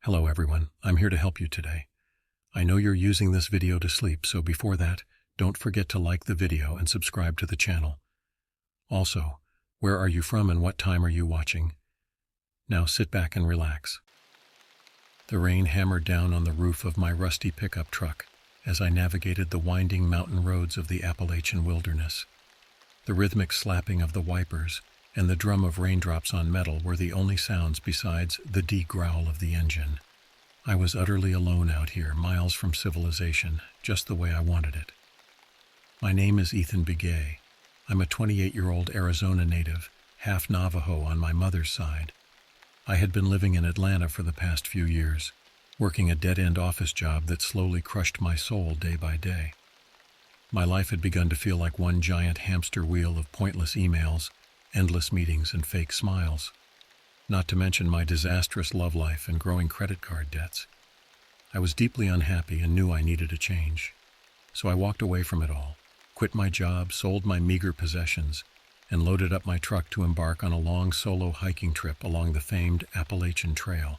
Hello everyone, I'm here to help you today. I know you're using this video to sleep, so before that, don't forget to like the video and subscribe to the channel. Also, where are you from and what time are you watching? Now sit back and relax. The rain hammered down on the roof of my rusty pickup truck as I navigated the winding mountain roads of the Appalachian wilderness. The rhythmic slapping of the wipers and the drum of raindrops on metal were the only sounds besides the deep growl of the engine. I was utterly alone out here, miles from civilization, just the way I wanted it. My name is Ethan Begay. I'm a 28-year-old Arizona native, half Navajo on my mother's side. I had been living in Atlanta for the past few years, working a dead-end office job that slowly crushed my soul day by day. My life had begun to feel like one giant hamster wheel of pointless emails, endless meetings, and fake smiles, not to mention my disastrous love life and growing credit card debts. I was deeply unhappy and knew I needed a change. So I walked away from it all, quit my job, sold my meager possessions, and loaded up my truck to embark on a long solo hiking trip along the famed Appalachian Trail.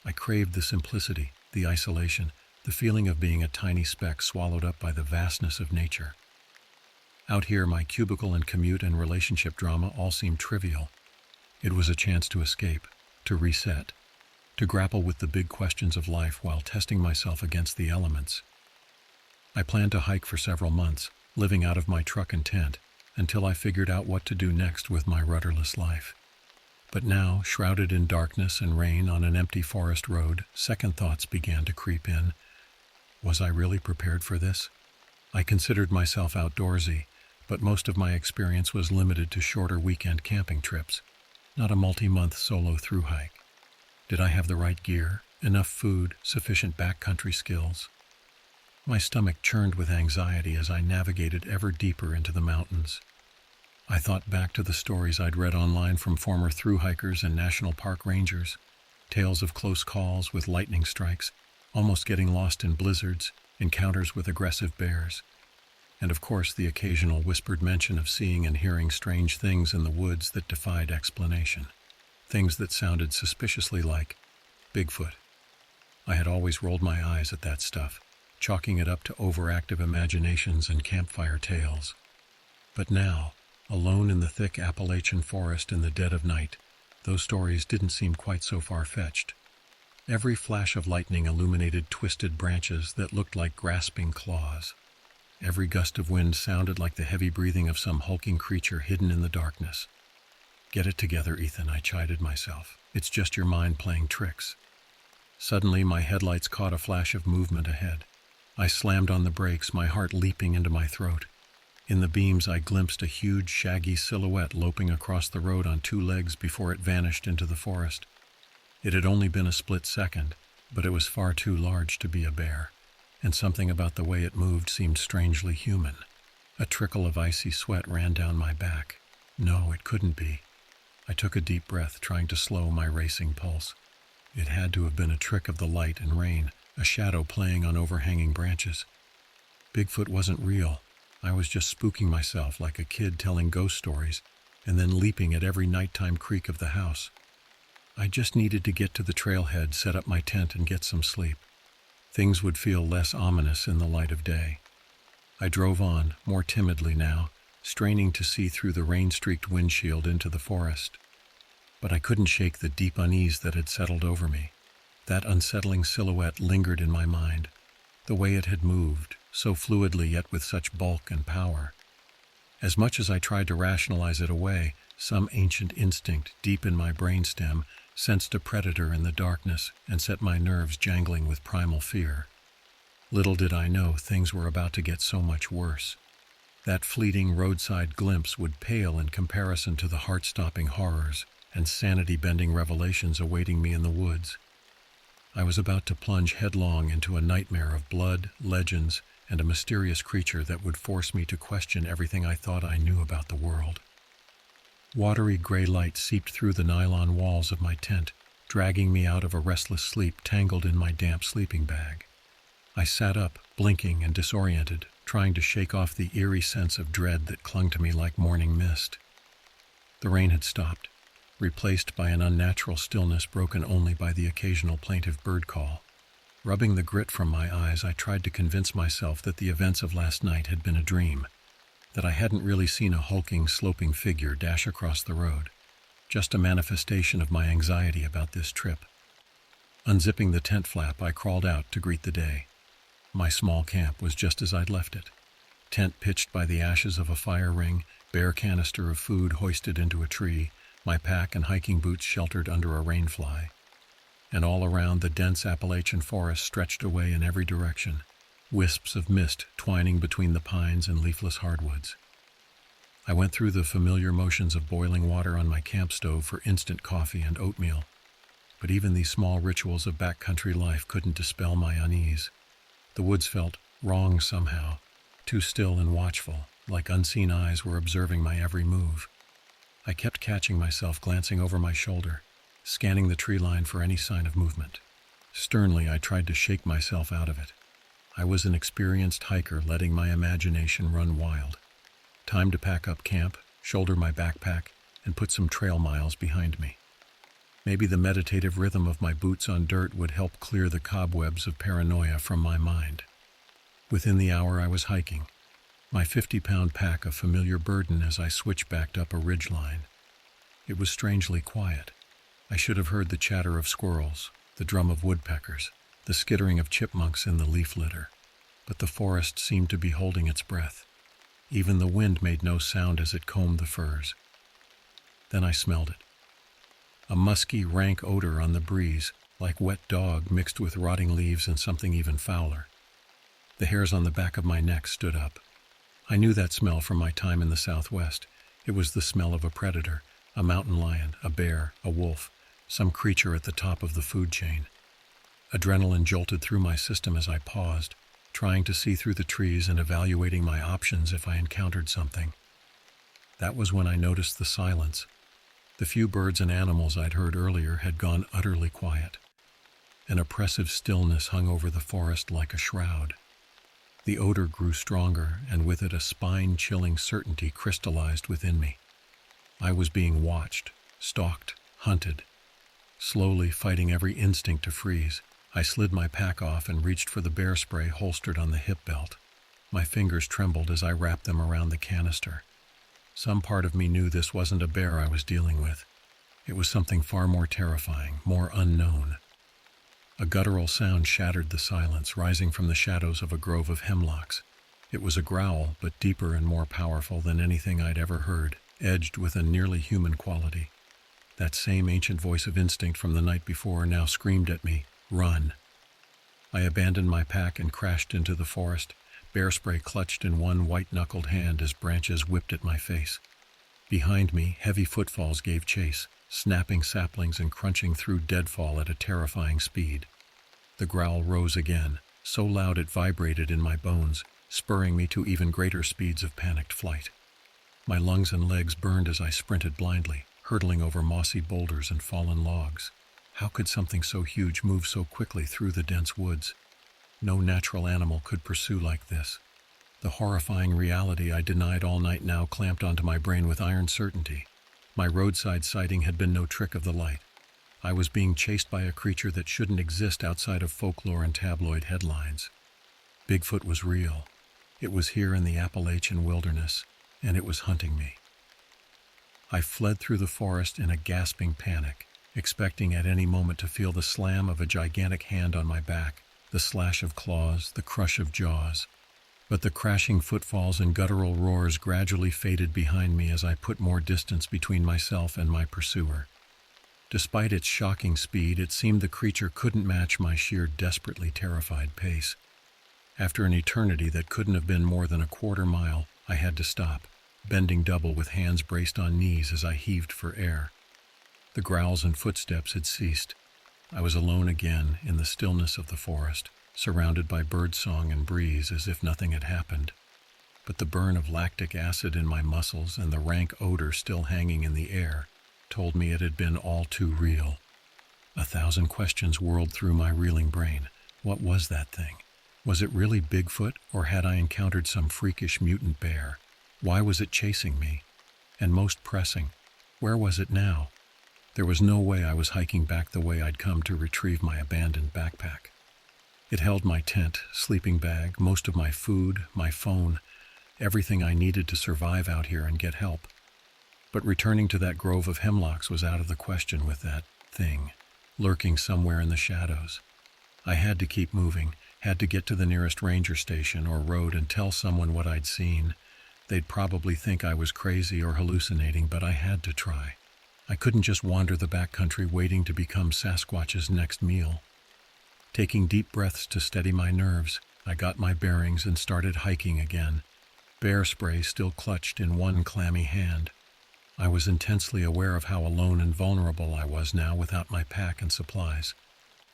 I craved the simplicity, the isolation, the feeling of being a tiny speck swallowed up by the vastness of nature. Out here, my cubicle and commute and relationship drama all seemed trivial. It was a chance to escape, to reset, to grapple with the big questions of life while testing myself against the elements. I planned to hike for several months, living out of my truck and tent, until I figured out what to do next with my rudderless life. But now, shrouded in darkness and rain on an empty forest road, second thoughts began to creep in. Was I really prepared for this? I considered myself outdoorsy, but most of my experience was limited to shorter weekend camping trips, not a multi-month solo thru hike. Did I have the right gear, enough food, sufficient backcountry skills? My stomach churned with anxiety as I navigated ever deeper into the mountains. I thought back to the stories I'd read online from former thru hikers and national park rangers, tales of close calls with lightning strikes, almost getting lost in blizzards, encounters with aggressive bears, and of course the occasional whispered mention of seeing and hearing strange things in the woods that defied explanation, things that sounded suspiciously like Bigfoot. I had always rolled my eyes at that stuff, chalking it up to overactive imaginations and campfire tales. But now, alone in the thick Appalachian forest in the dead of night, those stories didn't seem quite so far-fetched. Every flash of lightning illuminated twisted branches that looked like grasping claws. Every gust of wind sounded like the heavy breathing of some hulking creature hidden in the darkness. Get it together, Ethan, I chided myself. It's just your mind playing tricks. Suddenly, my headlights caught a flash of movement ahead. I slammed on the brakes, my heart leaping into my throat. In the beams, I glimpsed a huge, shaggy silhouette loping across the road on two legs before it vanished into the forest. It had only been a split second, but it was far too large to be a bear, and something about the way it moved seemed strangely human. A trickle of icy sweat ran down my back. No, it couldn't be. I took a deep breath, trying to slow my racing pulse. It had to have been a trick of the light and rain, a shadow playing on overhanging branches. Bigfoot wasn't real. I was just spooking myself like a kid telling ghost stories, and then leaping at every nighttime creak of the house. I just needed to get to the trailhead, set up my tent, and get some sleep. Things would feel less ominous in the light of day. I drove on, more timidly now, straining to see through the rain-streaked windshield into the forest. But I couldn't shake the deep unease that had settled over me. That unsettling silhouette lingered in my mind, the way it had moved, so fluidly yet with such bulk and power. As much as I tried to rationalize it away, some ancient instinct deep in my brainstem sensed a predator in the darkness and set my nerves jangling with primal fear. Little did I know things were about to get so much worse. That fleeting roadside glimpse would pale in comparison to the heart-stopping horrors and sanity-bending revelations awaiting me in the woods. I was about to plunge headlong into a nightmare of blood, legends, and a mysterious creature that would force me to question everything I thought I knew about the world. Watery gray light seeped through the nylon walls of my tent, dragging me out of a restless sleep tangled in my damp sleeping bag. I sat up, blinking and disoriented, trying to shake off the eerie sense of dread that clung to me like morning mist. The rain had stopped, replaced by an unnatural stillness broken only by the occasional plaintive bird call. Rubbing the grit from my eyes, I tried to convince myself that the events of last night had been a dream, that I hadn't really seen a hulking, sloping figure dash across the road, just a manifestation of my anxiety about this trip. Unzipping the tent flap, I crawled out to greet the day. My small camp was just as I'd left it. Tent pitched by the ashes of a fire ring, bare canister of food hoisted into a tree, my pack and hiking boots sheltered under a rainfly. And all around, the dense Appalachian forest stretched away in every direction, wisps of mist twining between the pines and leafless hardwoods. I went through the familiar motions of boiling water on my camp stove for instant coffee and oatmeal, but even these small rituals of backcountry life couldn't dispel my unease. The woods felt wrong somehow, too still and watchful, like unseen eyes were observing my every move. I kept catching myself glancing over my shoulder, scanning the tree line for any sign of movement. Sternly, I tried to shake myself out of it. I was an experienced hiker letting my imagination run wild. Time to pack up camp, shoulder my backpack, and put some trail miles behind me. Maybe the meditative rhythm of my boots on dirt would help clear the cobwebs of paranoia from my mind. Within the hour I was hiking, my 50-pound pack a familiar burden as I switchbacked up a ridgeline. It was strangely quiet. I should have heard the chatter of squirrels, the drum of woodpeckers, the skittering of chipmunks in the leaf litter, but the forest seemed to be holding its breath. Even the wind made no sound as it combed the firs. Then I smelled it. A musky, rank odor on the breeze, like wet dog mixed with rotting leaves and something even fouler. The hairs on the back of my neck stood up. I knew that smell from my time in the Southwest. It was the smell of a predator, a mountain lion, a bear, a wolf, some creature at the top of the food chain. Adrenaline jolted through my system as I paused, trying to see through the trees and evaluating my options if I encountered something. That was when I noticed the silence. The few birds and animals I'd heard earlier had gone utterly quiet. An oppressive stillness hung over the forest like a shroud. The odor grew stronger, and with it a spine-chilling certainty crystallized within me. I was being watched, stalked, hunted. Slowly, fighting every instinct to freeze, I slid my pack off and reached for the bear spray holstered on the hip belt. My fingers trembled as I wrapped them around the canister. Some part of me knew this wasn't a bear I was dealing with. It was something far more terrifying, more unknown. A guttural sound shattered the silence, rising from the shadows of a grove of hemlocks. It was a growl, but deeper and more powerful than anything I'd ever heard, edged with a nearly human quality. That same ancient voice of instinct from the night before now screamed at me, "Run!" I abandoned my pack and crashed into the forest, bear spray clutched in one white-knuckled hand as branches whipped at my face. Behind me, heavy footfalls gave chase, snapping saplings and crunching through deadfall at a terrifying speed. The growl rose again, so loud it vibrated in my bones, spurring me to even greater speeds of panicked flight. My lungs and legs burned as I sprinted blindly, hurtling over mossy boulders and fallen logs. How could something so huge move so quickly through the dense woods? No natural animal could pursue like this. The horrifying reality I denied all night now clamped onto my brain with iron certainty. My roadside sighting had been no trick of the light. I was being chased by a creature that shouldn't exist outside of folklore and tabloid headlines. Bigfoot was real. It was here in the Appalachian wilderness, and it was hunting me. I fled through the forest in a gasping panic, expecting at any moment to feel the slam of a gigantic hand on my back, the slash of claws, the crush of jaws. But the crashing footfalls and guttural roars gradually faded behind me as I put more distance between myself and my pursuer. Despite its shocking speed, it seemed the creature couldn't match my sheer, desperately terrified pace. After an eternity that couldn't have been more than a quarter mile, I had to stop, bending double with hands braced on knees as I heaved for air. The growls and footsteps had ceased. I was alone again in the stillness of the forest, surrounded by birdsong and breeze as if nothing had happened. But the burn of lactic acid in my muscles and the rank odor still hanging in the air told me it had been all too real. 1,000 questions whirled through my reeling brain. What was that thing? Was it really Bigfoot, or had I encountered some freakish mutant bear? Why was it chasing me? And most pressing, where was it now? There was no way I was hiking back the way I'd come to retrieve my abandoned backpack. It held my tent, sleeping bag, most of my food, my phone, everything I needed to survive out here and get help. But returning to that grove of hemlocks was out of the question with that thing lurking somewhere in the shadows. I had to keep moving, had to get to the nearest ranger station or road and tell someone what I'd seen. They'd probably think I was crazy or hallucinating, but I had to try. I couldn't just wander the backcountry waiting to become Sasquatch's next meal. Taking deep breaths to steady my nerves, I got my bearings and started hiking again, bear spray still clutched in one clammy hand. I was intensely aware of how alone and vulnerable I was now without my pack and supplies.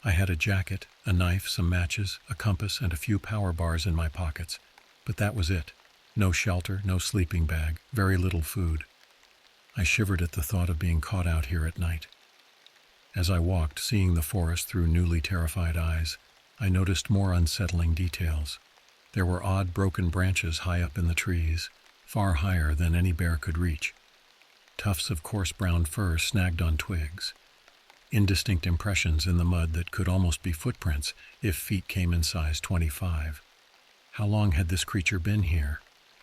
I had a jacket, a knife, some matches, a compass, and a few power bars in my pockets, but that was it. No shelter, no sleeping bag, very little food. I shivered at the thought of being caught out here at night. As I walked, seeing the forest through newly terrified eyes, I noticed more unsettling details. There were odd broken branches high up in the trees, far higher than any bear could reach. Tufts of coarse brown fur snagged on twigs. Indistinct impressions in the mud that could almost be footprints if feet came in size 25. How long had this creature been here?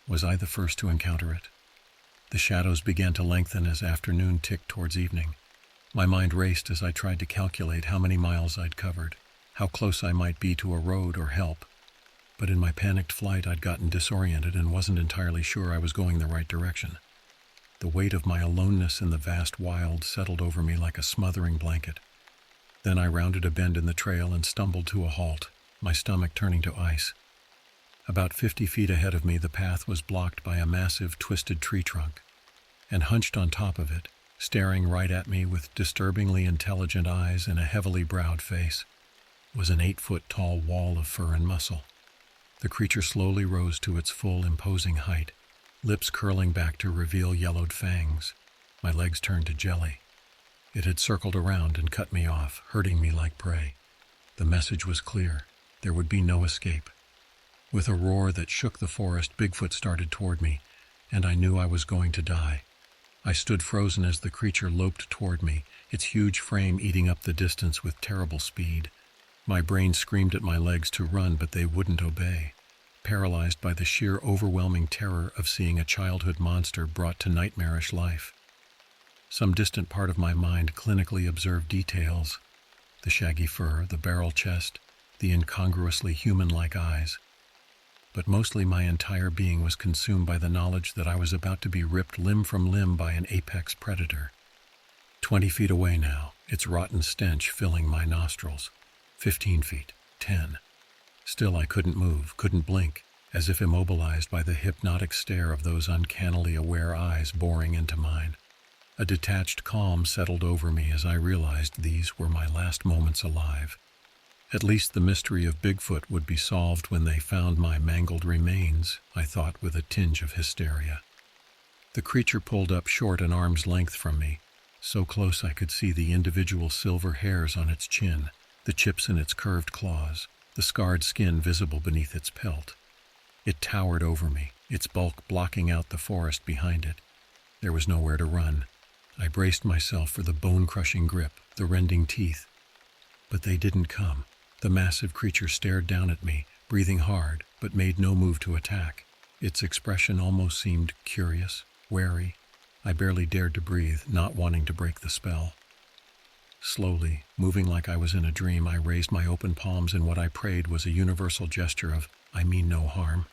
Was I the first to encounter it? The shadows began to lengthen as afternoon ticked towards evening. My mind raced as I tried to calculate how many miles I'd covered, how close I might be to a road or help. But in my panicked flight, I'd gotten disoriented and wasn't entirely sure I was going the right direction. The weight of my aloneness in the vast wild settled over me like a smothering blanket. Then I rounded a bend in the trail and stumbled to a halt, my stomach turning to ice. About 50 feet ahead of me, the path was blocked by a massive, twisted tree trunk, and hunched on top of it, staring right at me with disturbingly intelligent eyes and a heavily browed face, was an 8-foot-tall wall of fur and muscle. The creature slowly rose to its full, imposing height, lips curling back to reveal yellowed fangs. My legs turned to jelly. It had circled around and cut me off, hurting me like prey. The message was clear. There would be no escape. With a roar that shook the forest, Bigfoot started toward me, and I knew I was going to die. I stood frozen as the creature loped toward me, its huge frame eating up the distance with terrible speed. My brain screamed at my legs to run, but they wouldn't obey, paralyzed by the sheer overwhelming terror of seeing a childhood monster brought to nightmarish life. Some distant part of my mind clinically observed details: the shaggy fur, the barrel chest, the incongruously human-like eyes. But mostly my entire being was consumed by the knowledge that I was about to be ripped limb from limb by an apex predator. 20 feet away now, its rotten stench filling my nostrils. 15 feet, 10. Still I couldn't move, couldn't blink, as if immobilized by the hypnotic stare of those uncannily aware eyes boring into mine. A detached calm settled over me as I realized these were my last moments alive. At least the mystery of Bigfoot would be solved when they found my mangled remains, I thought with a tinge of hysteria. The creature pulled up short an arm's length from me, so close I could see the individual silver hairs on its chin, the chips in its curved claws, the scarred skin visible beneath its pelt. It towered over me, its bulk blocking out the forest behind it. There was nowhere to run. I braced myself for the bone-crushing grip, the rending teeth. But they didn't come. The massive creature stared down at me, breathing hard, but made no move to attack. Its expression almost seemed curious, wary. I barely dared to breathe, not wanting to break the spell. Slowly, moving like I was in a dream, I raised my open palms in what I prayed was a universal gesture of, I mean no harm.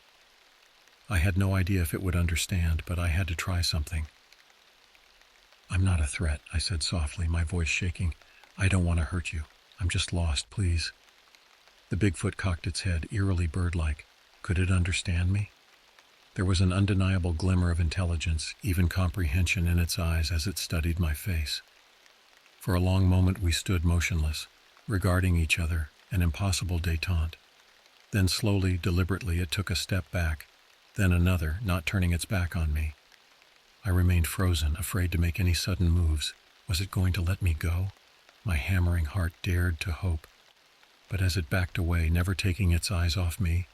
I had no idea if it would understand, but I had to try something. I'm not a threat, I said softly, my voice shaking. I don't want to hurt you. I'm just lost, please. The Bigfoot cocked its head, eerily bird-like. Could it understand me? There was an undeniable glimmer of intelligence, even comprehension in its eyes as it studied my face. For a long moment we stood motionless, regarding each other, an impossible détente. Then slowly, deliberately, it took a step back, then another, not turning its back on me. I remained frozen, afraid to make any sudden moves. Was it going to let me go? My hammering heart dared to hope. But as it backed away, never taking its eyes off me,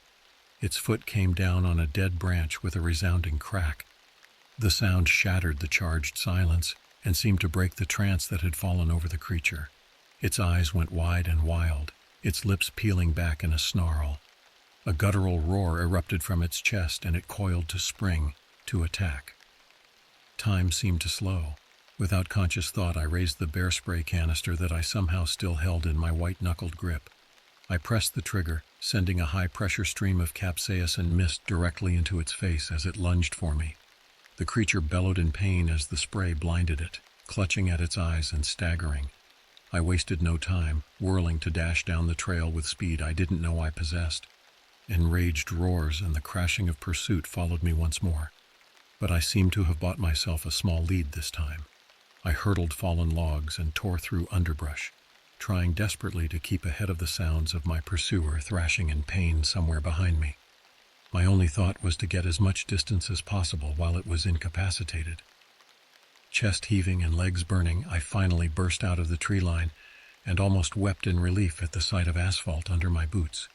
its foot came down on a dead branch with a resounding crack. The sound shattered the charged silence, and seemed to break the trance that had fallen over the creature. Its eyes went wide and wild, its lips peeling back in a snarl. A guttural roar erupted from its chest, and it coiled to spring, to attack. Time seemed to slow. Without conscious thought, I raised the bear spray canister that I somehow still held in my white-knuckled grip. I pressed the trigger, sending a high-pressure stream of capsaicin mist directly into its face as it lunged for me. The creature bellowed in pain as the spray blinded it, clutching at its eyes and staggering. I wasted no time, whirling to dash down the trail with speed I didn't know I possessed. Enraged roars and the crashing of pursuit followed me once more. But I seemed to have bought myself a small lead this time. I hurdled fallen logs and tore through underbrush, trying desperately to keep ahead of the sounds of my pursuer thrashing in pain somewhere behind me. My only thought was to get as much distance as possible while it was incapacitated. Chest heaving and legs burning, I finally burst out of the tree line and almost wept in relief at the sight of asphalt under my boots.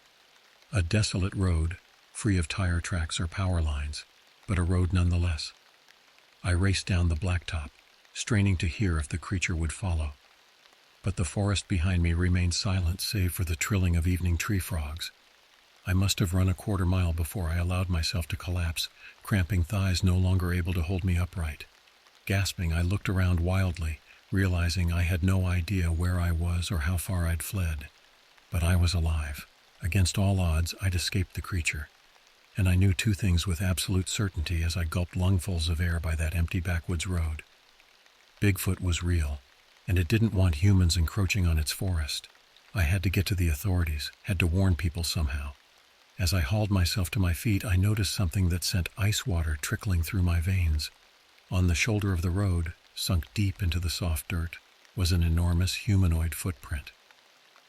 A desolate road, free of tire tracks or power lines, but a road nonetheless. I raced down the blacktop, straining to hear if the creature would follow. But the forest behind me remained silent save for the trilling of evening tree frogs. I must have run a quarter mile before I allowed myself to collapse, cramping thighs no longer able to hold me upright. Gasping, I looked around wildly, realizing I had no idea where I was or how far I'd fled. But I was alive. Against all odds, I'd escaped the creature. And I knew two things with absolute certainty as I gulped lungfuls of air by that empty backwoods road. Bigfoot was real, and it didn't want humans encroaching on its forest. I had to get to the authorities, had to warn people somehow. As I hauled myself to my feet, I noticed something that sent ice water trickling through my veins. On the shoulder of the road, sunk deep into the soft dirt, was an enormous humanoid footprint.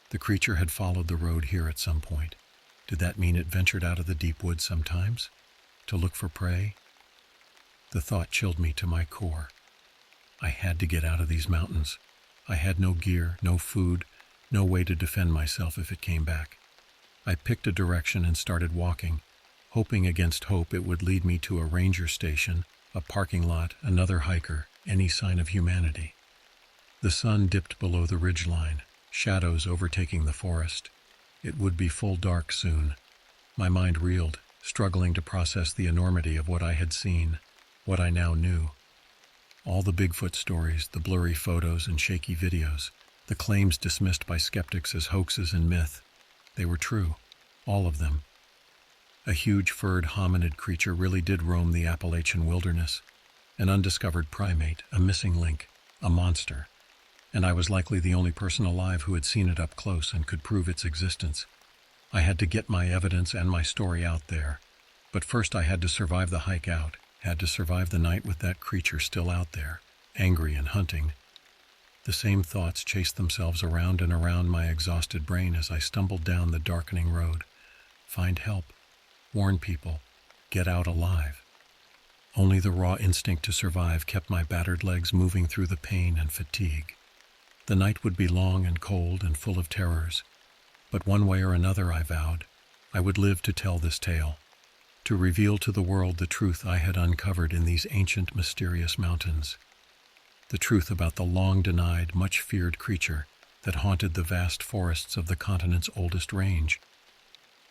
The creature had followed the road here at some point. Did that mean it ventured out of the deep woods sometimes? To look for prey? The thought chilled me to my core. I had to get out of these mountains. I had no gear, no food, no way to defend myself if it came back. I picked a direction and started walking, hoping against hope it would lead me to a ranger station, a parking lot, another hiker, any sign of humanity. The sun dipped below the ridgeline, shadows overtaking the forest. It would be full dark soon. My mind reeled, struggling to process the enormity of what I had seen, what I now knew. All the Bigfoot stories, the blurry photos and shaky videos, the claims dismissed by skeptics as hoaxes and myth, they were true, all of them. A huge furred hominid creature really did roam the Appalachian wilderness, an undiscovered primate, a missing link, a monster, and I was likely the only person alive who had seen it up close and could prove its existence. I had to get my evidence and my story out there, but first I had to survive the hike out, had to survive the night with that creature still out there, angry and hunting. The same thoughts chased themselves around and around my exhausted brain as I stumbled down the darkening road. Find help. Warn people. Get out alive. Only the raw instinct to survive kept my battered legs moving through the pain and fatigue. The night would be long and cold and full of terrors, but one way or another, I vowed, I would live to tell this tale, to reveal to the world the truth I had uncovered in these ancient, mysterious mountains. The truth about the long-denied, much-feared creature that haunted the vast forests of the continent's oldest range.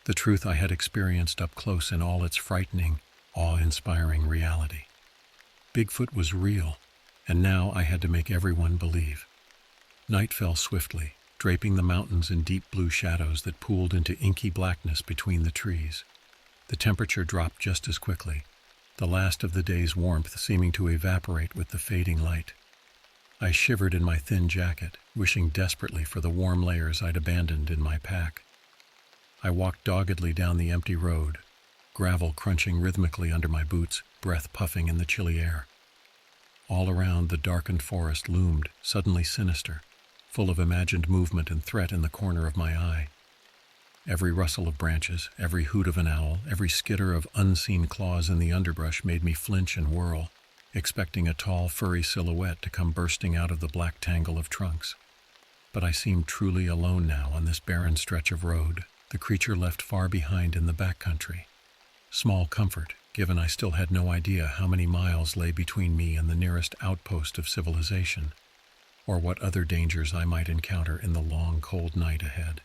The truth I had experienced up close in all its frightening, awe-inspiring reality. Bigfoot was real, and now I had to make everyone believe. Night fell swiftly, draping the mountains in deep blue shadows that pooled into inky blackness between the trees. The temperature dropped just as quickly, the last of the day's warmth seeming to evaporate with the fading light. I shivered in my thin jacket, wishing desperately for the warm layers I'd abandoned in my pack. I walked doggedly down the empty road, gravel crunching rhythmically under my boots, breath puffing in the chilly air. All around, the darkened forest loomed, suddenly sinister, full of imagined movement and threat in the corner of my eye. Every rustle of branches, every hoot of an owl, every skitter of unseen claws in the underbrush made me flinch and whirl, expecting a tall, furry silhouette to come bursting out of the black tangle of trunks. But I seemed truly alone now on this barren stretch of road, the creature left far behind in the backcountry. Small comfort, given I still had no idea how many miles lay between me and the nearest outpost of civilization, or what other dangers I might encounter in the long, cold night ahead.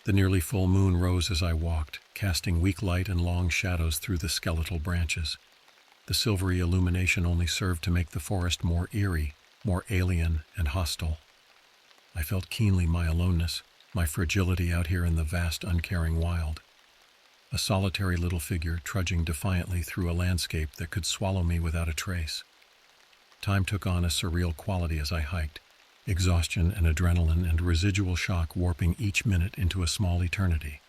The nearly full moon rose as I walked, casting weak light and long shadows through the skeletal branches. The silvery illumination only served to make the forest more eerie, more alien and hostile. I felt keenly my aloneness, my fragility out here in the vast, uncaring wild. A solitary little figure trudging defiantly through a landscape that could swallow me without a trace. Time took on a surreal quality as I hiked, exhaustion and adrenaline and residual shock warping each minute into a small eternity.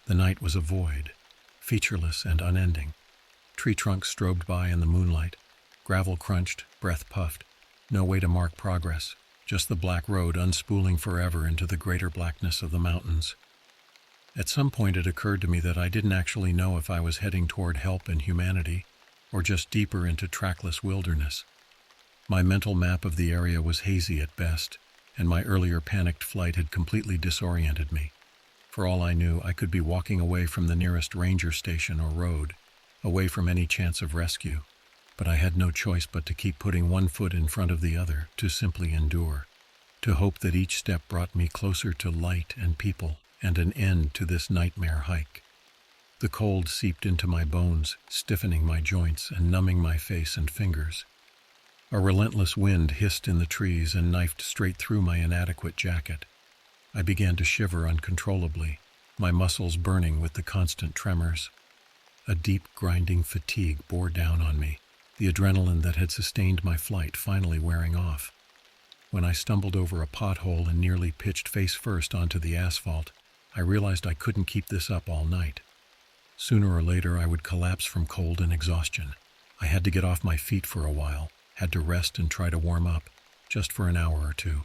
The night was a void, featureless and unending. Tree trunks strobed by in the moonlight, gravel crunched, breath puffed, no way to mark progress, just the black road unspooling forever into the greater blackness of the mountains. At some point it occurred to me that I didn't actually know if I was heading toward help and humanity, or just deeper into trackless wilderness. My mental map of the area was hazy at best, and my earlier panicked flight had completely disoriented me. For all I knew, I could be walking away from the nearest ranger station or road, away from any chance of rescue, but I had no choice but to keep putting one foot in front of the other, to simply endure, to hope that each step brought me closer to light and people, and an end to this nightmare hike. The cold seeped into my bones, stiffening my joints and numbing my face and fingers. A relentless wind hissed in the trees and knifed straight through my inadequate jacket. I began to shiver uncontrollably, my muscles burning with the constant tremors. A deep, grinding fatigue bore down on me, the adrenaline that had sustained my flight finally wearing off. When I stumbled over a pothole and nearly pitched face first onto the asphalt, I realized I couldn't keep this up all night. Sooner or later I would collapse from cold and exhaustion. I had to get off my feet for a while, had to rest and try to warm up, just for an hour or two.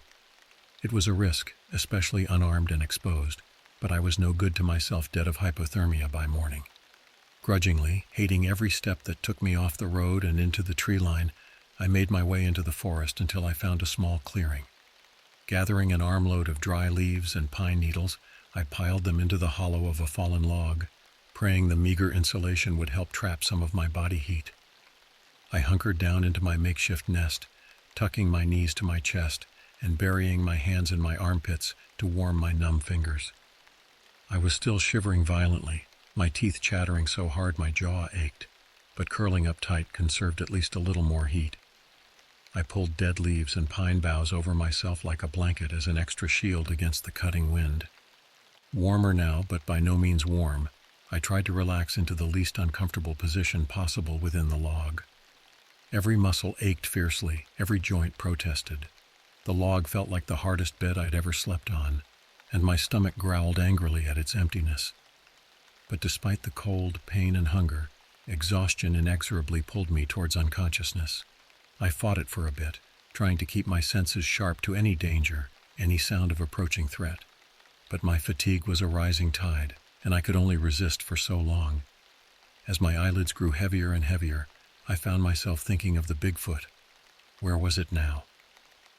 It was a risk, especially unarmed and exposed, but I was no good to myself, dead of hypothermia by morning. Grudgingly, hating every step that took me off the road and into the tree line, I made my way into the forest until I found a small clearing. Gathering an armload of dry leaves and pine needles, I piled them into the hollow of a fallen log, praying the meager insulation would help trap some of my body heat. I hunkered down into my makeshift nest, tucking my knees to my chest and burying my hands in my armpits to warm my numb fingers. I was still shivering violently, my teeth chattering so hard my jaw ached, but curling up tight conserved at least a little more heat. I pulled dead leaves and pine boughs over myself like a blanket as an extra shield against the cutting wind. Warmer now, but by no means warm, I tried to relax into the least uncomfortable position possible within the log. Every muscle ached fiercely, every joint protested. The log felt like the hardest bed I'd ever slept on, and my stomach growled angrily at its emptiness. But despite the cold, pain, and hunger, exhaustion inexorably pulled me towards unconsciousness. I fought it for a bit, trying to keep my senses sharp to any danger, any sound of approaching threat. But my fatigue was a rising tide, and I could only resist for so long. As my eyelids grew heavier and heavier, I found myself thinking of the Bigfoot. Where was it now?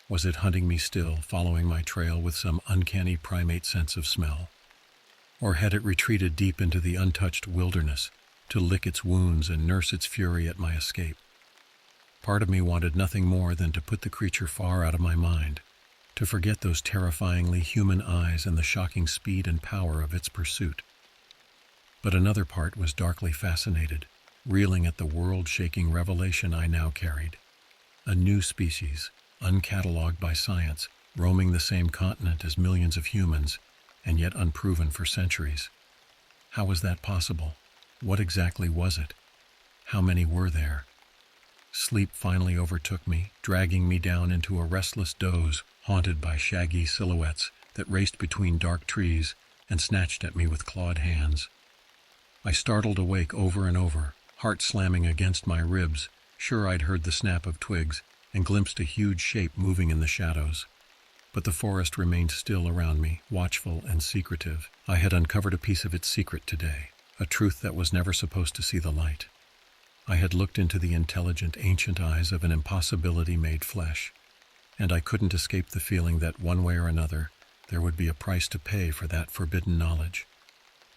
Was it hunting me still, following my trail with some uncanny primate sense of smell? Or had it retreated deep into the untouched wilderness to lick its wounds and nurse its fury at my escape? Part of me wanted nothing more than to put the creature far out of my mind, to forget those terrifyingly human eyes and the shocking speed and power of its pursuit. But another part was darkly fascinated, reeling at the world-shaking revelation I now carried. A new species, uncatalogued by science, roaming the same continent as millions of humans, and yet unproven for centuries. How was that possible? What exactly was it? How many were there? Sleep finally overtook me, dragging me down into a restless doze, haunted by shaggy silhouettes that raced between dark trees and snatched at me with clawed hands. I startled awake over and over, heart slamming against my ribs, sure I'd heard the snap of twigs, and glimpsed a huge shape moving in the shadows. But the forest remained still around me, watchful and secretive. I had uncovered a piece of its secret today, a truth that was never supposed to see the light. I had looked into the intelligent, ancient eyes of an impossibility made flesh, and I couldn't escape the feeling that, one way or another, there would be a price to pay for that forbidden knowledge.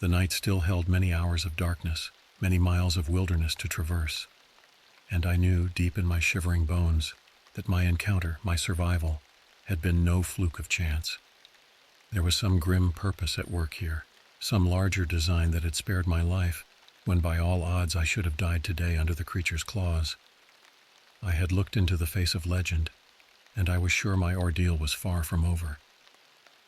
The night still held many hours of darkness, many miles of wilderness to traverse. And I knew, deep in my shivering bones, that my encounter, my survival, had been no fluke of chance. There was some grim purpose at work here, some larger design that had spared my life, when by all odds I should have died today under the creature's claws. I had looked into the face of legend, and I was sure my ordeal was far from over.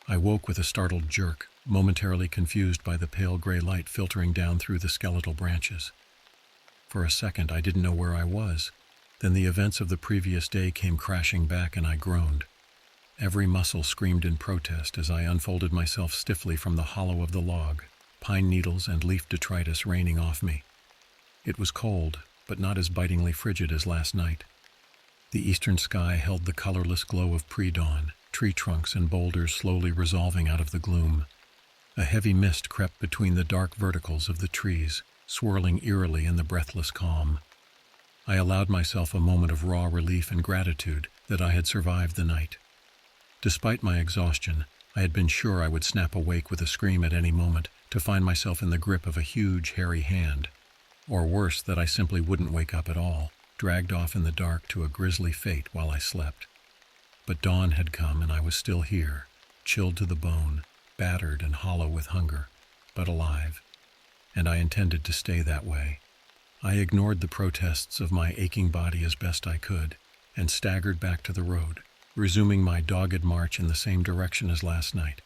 I woke with a startled jerk, momentarily confused by the pale gray light filtering down through the skeletal branches. For a second I didn't know where I was. Then the events of the previous day came crashing back and I groaned. Every muscle screamed in protest as I unfolded myself stiffly from the hollow of the log, pine needles and leaf detritus raining off me. It was cold, but not as bitingly frigid as last night. The eastern sky held the colorless glow of pre-dawn, tree trunks and boulders slowly resolving out of the gloom. A heavy mist crept between the dark verticals of the trees, swirling eerily in the breathless calm. I allowed myself a moment of raw relief and gratitude that I had survived the night. Despite my exhaustion, I had been sure I would snap awake with a scream at any moment to find myself in the grip of a huge, hairy hand. Or worse, that I simply wouldn't wake up at all, dragged off in the dark to a grisly fate while I slept. But dawn had come and I was still here, chilled to the bone, battered and hollow with hunger, but alive. And I intended to stay that way. I ignored the protests of my aching body as best I could, and staggered back to the road, resuming my dogged march in the same direction as last night.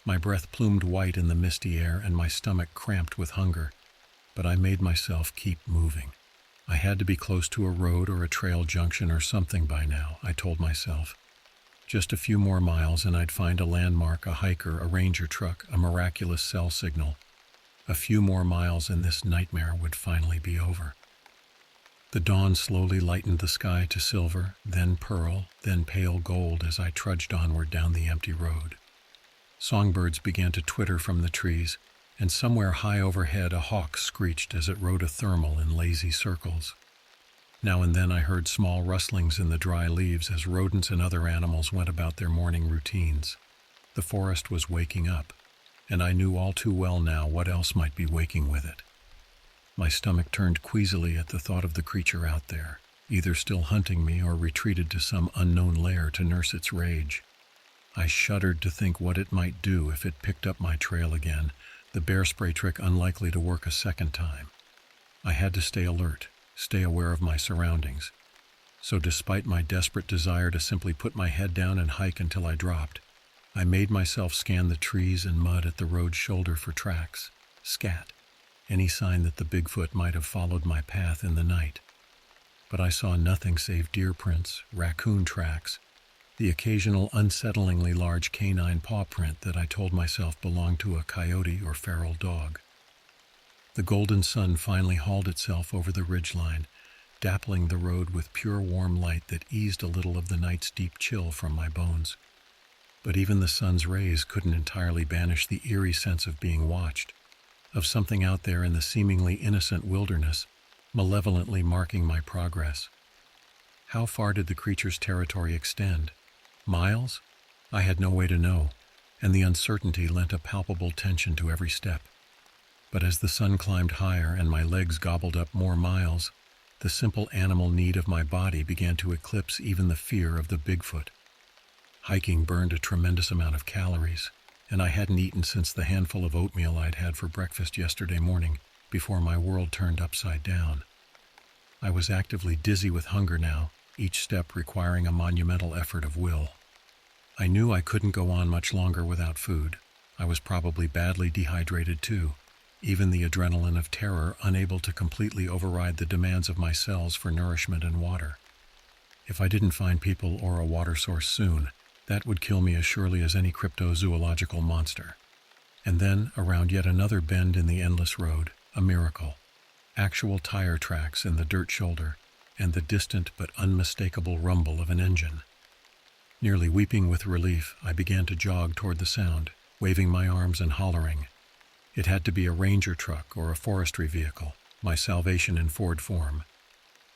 My breath plumed white in the misty air and my stomach cramped with hunger, but I made myself keep moving. I had to be close to a road or a trail junction or something by now, I told myself. Just a few more miles and I'd find a landmark, a hiker, a ranger truck, a miraculous cell signal. A few more miles and this nightmare would finally be over. The dawn slowly lightened the sky to silver, then pearl, then pale gold as I trudged onward down the empty road. Songbirds began to twitter from the trees, and somewhere high overhead a hawk screeched as it rode a thermal in lazy circles. Now and then I heard small rustlings in the dry leaves as rodents and other animals went about their morning routines. The forest was waking up, and I knew all too well now what else might be waking with it. My stomach turned queasily at the thought of the creature out there, either still hunting me or retreated to some unknown lair to nurse its rage. I shuddered to think what it might do if it picked up my trail again, the bear spray trick unlikely to work a second time. I had to stay alert, stay aware of my surroundings. So despite my desperate desire to simply put my head down and hike until I dropped, I made myself scan the trees and mud at the road's shoulder for tracks, scat, any sign that the Bigfoot might have followed my path in the night. But I saw nothing save deer prints, raccoon tracks, the occasional unsettlingly large canine paw print that I told myself belonged to a coyote or feral dog. The golden sun finally hauled itself over the ridgeline, dappling the road with pure warm light that eased a little of the night's deep chill from my bones. But even the sun's rays couldn't entirely banish the eerie sense of being watched, of something out there in the seemingly innocent wilderness, malevolently marking my progress. How far did the creature's territory extend? Miles? I had no way to know, and the uncertainty lent a palpable tension to every step. But as the sun climbed higher and my legs gobbled up more miles, the simple animal need of my body began to eclipse even the fear of the Bigfoot. Hiking burned a tremendous amount of calories, and I hadn't eaten since the handful of oatmeal I'd had for breakfast yesterday morning before my world turned upside down. I was actively dizzy with hunger now, each step requiring a monumental effort of will. I knew I couldn't go on much longer without food. I was probably badly dehydrated too, even the adrenaline of terror unable to completely override the demands of my cells for nourishment and water. If I didn't find people or a water source soon, that would kill me as surely as any cryptozoological monster. And then, around yet another bend in the endless road, a miracle. Actual tire tracks in the dirt shoulder, and the distant but unmistakable rumble of an engine. Nearly weeping with relief, I began to jog toward the sound, waving my arms and hollering. It had to be a ranger truck or a forestry vehicle, my salvation in Ford form.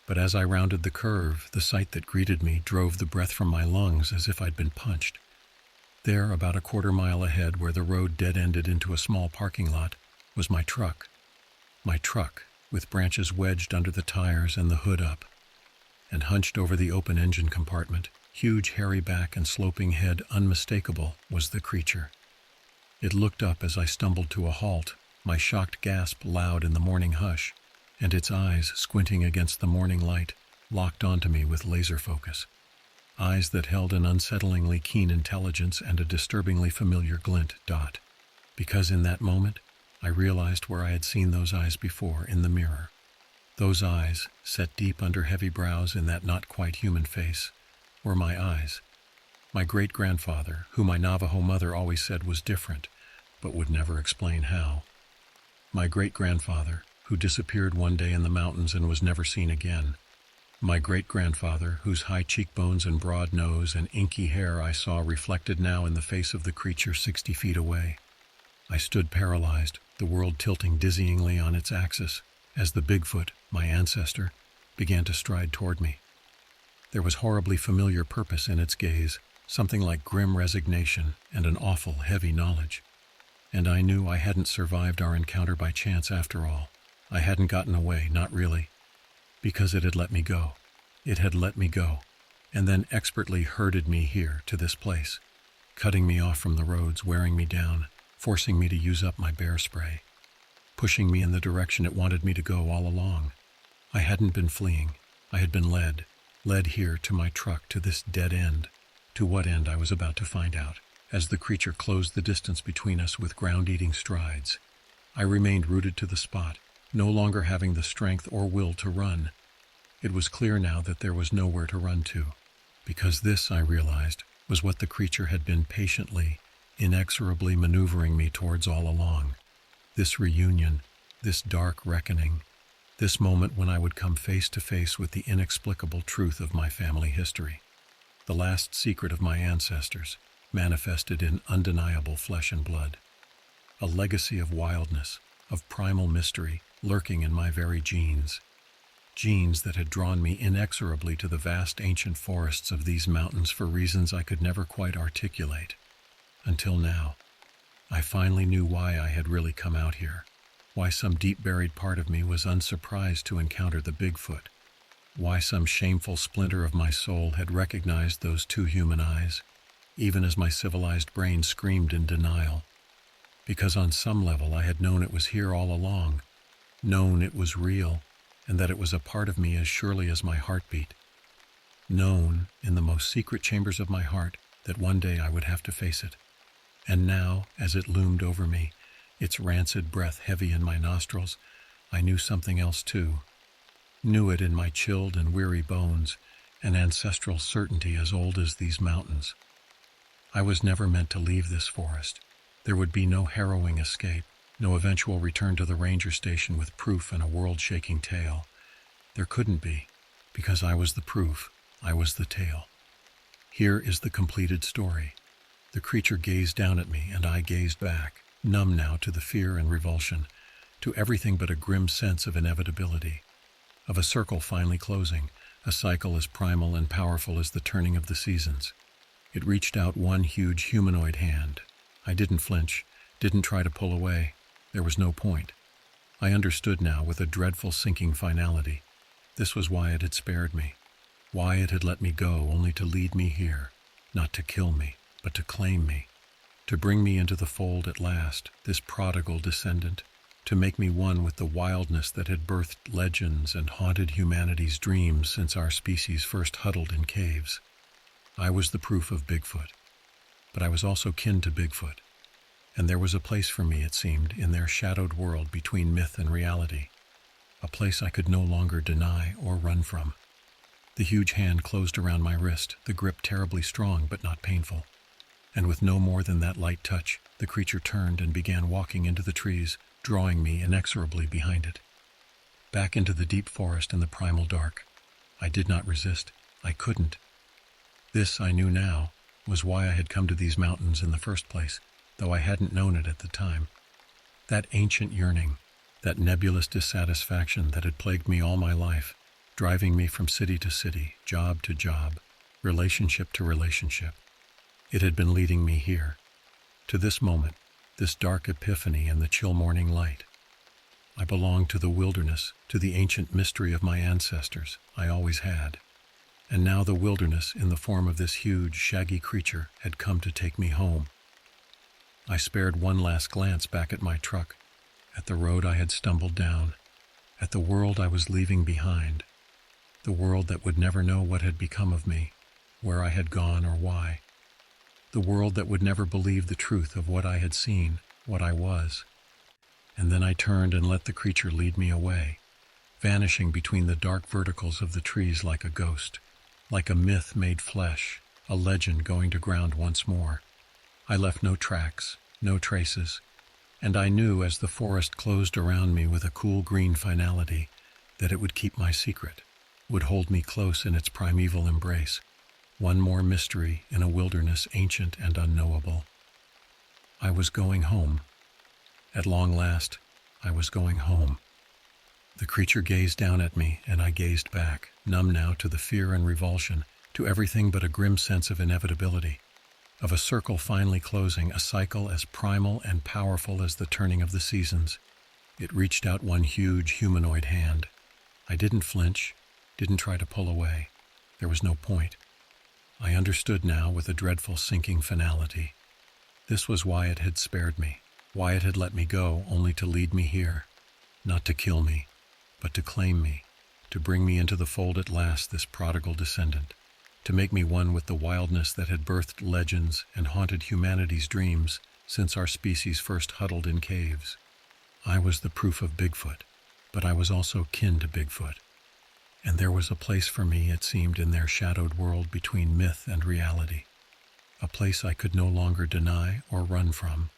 But as I rounded the curve, the sight that greeted me drove the breath from my lungs as if I'd been punched. There, about a quarter-mile ahead where the road dead-ended into a small parking lot, was my truck. My truck, with branches wedged under the tires and the hood up. And hunched over the open engine compartment, huge hairy back and sloping head unmistakable, was the creature. It looked up as I stumbled to a halt, my shocked gasp loud in the morning hush, and its eyes, squinting against the morning light, locked onto me with laser focus. Eyes that held an unsettlingly keen intelligence and a disturbingly familiar glint. Because in that moment, I realized where I had seen those eyes before, in the mirror. Those eyes, set deep under heavy brows in that not-quite-human face, were my eyes. My great-grandfather, who my Navajo mother always said was different, but would never explain how. My great-grandfather, who disappeared one day in the mountains and was never seen again. My great-grandfather, whose high cheekbones and broad nose and inky hair I saw reflected now in the face of the creature 60 feet away. I stood paralyzed, the world tilting dizzyingly on its axis, as the Bigfoot, my ancestor, began to stride toward me. There was horribly familiar purpose in its gaze, something like grim resignation and an awful, heavy knowledge. And I knew I hadn't survived our encounter by chance after all. I hadn't gotten away, not really. Because it had let me go. It had let me go, and then expertly herded me here to this place, cutting me off from the roads, wearing me down, forcing me to use up my bear spray, pushing me in the direction it wanted me to go all along. I hadn't been fleeing. I had been led here to my truck, to this dead end. To what end I was about to find out, as the creature closed the distance between us with ground-eating strides. I remained rooted to the spot, no longer having the strength or will to run. It was clear now that there was nowhere to run to, because this, I realized, was what the creature had been patiently, inexorably maneuvering me towards all along. This reunion, this dark reckoning, this moment when I would come face to face with the inexplicable truth of my family history, the last secret of my ancestors, manifested in undeniable flesh and blood. A legacy of wildness, of primal mystery, lurking in my very genes. Genes that had drawn me inexorably to the vast ancient forests of these mountains for reasons I could never quite articulate. Until now, I finally knew why I had really come out here, why some deep-buried part of me was unsurprised to encounter the Bigfoot, why some shameful splinter of my soul had recognized those two human eyes, even as my civilized brain screamed in denial. Because on some level I had known it was here all along, known it was real, and that it was a part of me as surely as my heartbeat. Known, in the most secret chambers of my heart, that one day I would have to face it. And now, as it loomed over me, its rancid breath heavy in my nostrils, I knew something else too. Knew it in my chilled and weary bones, an ancestral certainty as old as these mountains. I was never meant to leave this forest. There would be no harrowing escape, no eventual return to the ranger station with proof and a world-shaking tale. There couldn't be, because I was the proof, I was the tale. Here is the completed story. The creature gazed down at me, and I gazed back, numb now to the fear and revulsion, to everything but a grim sense of inevitability, of a circle finally closing, a cycle as primal and powerful as the turning of the seasons. It reached out one huge humanoid hand. I didn't flinch, didn't try to pull away. There was no point. I understood now with a dreadful sinking finality. This was why it had spared me, why it had let me go only to lead me here, not to kill me, but to claim me, to bring me into the fold at last, this prodigal descendant, to make me one with the wildness that had birthed legends and haunted humanity's dreams since our species first huddled in caves. I was the proof of Bigfoot, but I was also kin to Bigfoot, and there was a place for me, it seemed, in their shadowed world between myth and reality, a place I could no longer deny or run from. The huge hand closed around my wrist, the grip terribly strong but not painful. And with no more than that light touch, the creature turned and began walking into the trees, drawing me inexorably behind it. Back into the deep forest and the primal dark. I did not resist. I couldn't. This, I knew now, was why I had come to these mountains in the first place, though I hadn't known it at the time. That ancient yearning, that nebulous dissatisfaction that had plagued me all my life, driving me from city to city, job to job, relationship to relationship. It had been leading me here, to this moment, this dark epiphany in the chill morning light. I belonged to the wilderness, to the ancient mystery of my ancestors. I always had. And now the wilderness, in the form of this huge, shaggy creature, had come to take me home. I spared one last glance back at my truck, at the road I had stumbled down, at the world I was leaving behind, the world that would never know what had become of me, where I had gone or why, the world that would never believe the truth of what I had seen, what I was. And then I turned and let the creature lead me away, vanishing between the dark verticals of the trees like a ghost, like a myth made flesh, a legend going to ground once more. I left no tracks, no traces, and I knew as the forest closed around me with a cool green finality that it would keep my secret, would hold me close in its primeval embrace, one more mystery in a wilderness ancient and unknowable. I was going home. At long last, I was going home. The creature gazed down at me, and I gazed back, numb now to the fear and revulsion, to everything but a grim sense of inevitability, of a circle finally closing, a cycle as primal and powerful as the turning of the seasons. It reached out one huge humanoid hand. I didn't flinch, didn't try to pull away. There was no point. I understood now with a dreadful sinking finality. This was why it had spared me, why it had let me go only to lead me here, not to kill me, but to claim me, to bring me into the fold at last, this prodigal descendant, to make me one with the wildness that had birthed legends and haunted humanity's dreams since our species first huddled in caves. I was the proof of Bigfoot, but I was also kin to Bigfoot. And there was a place for me, it seemed, in their shadowed world between myth and reality, a place I could no longer deny or run from.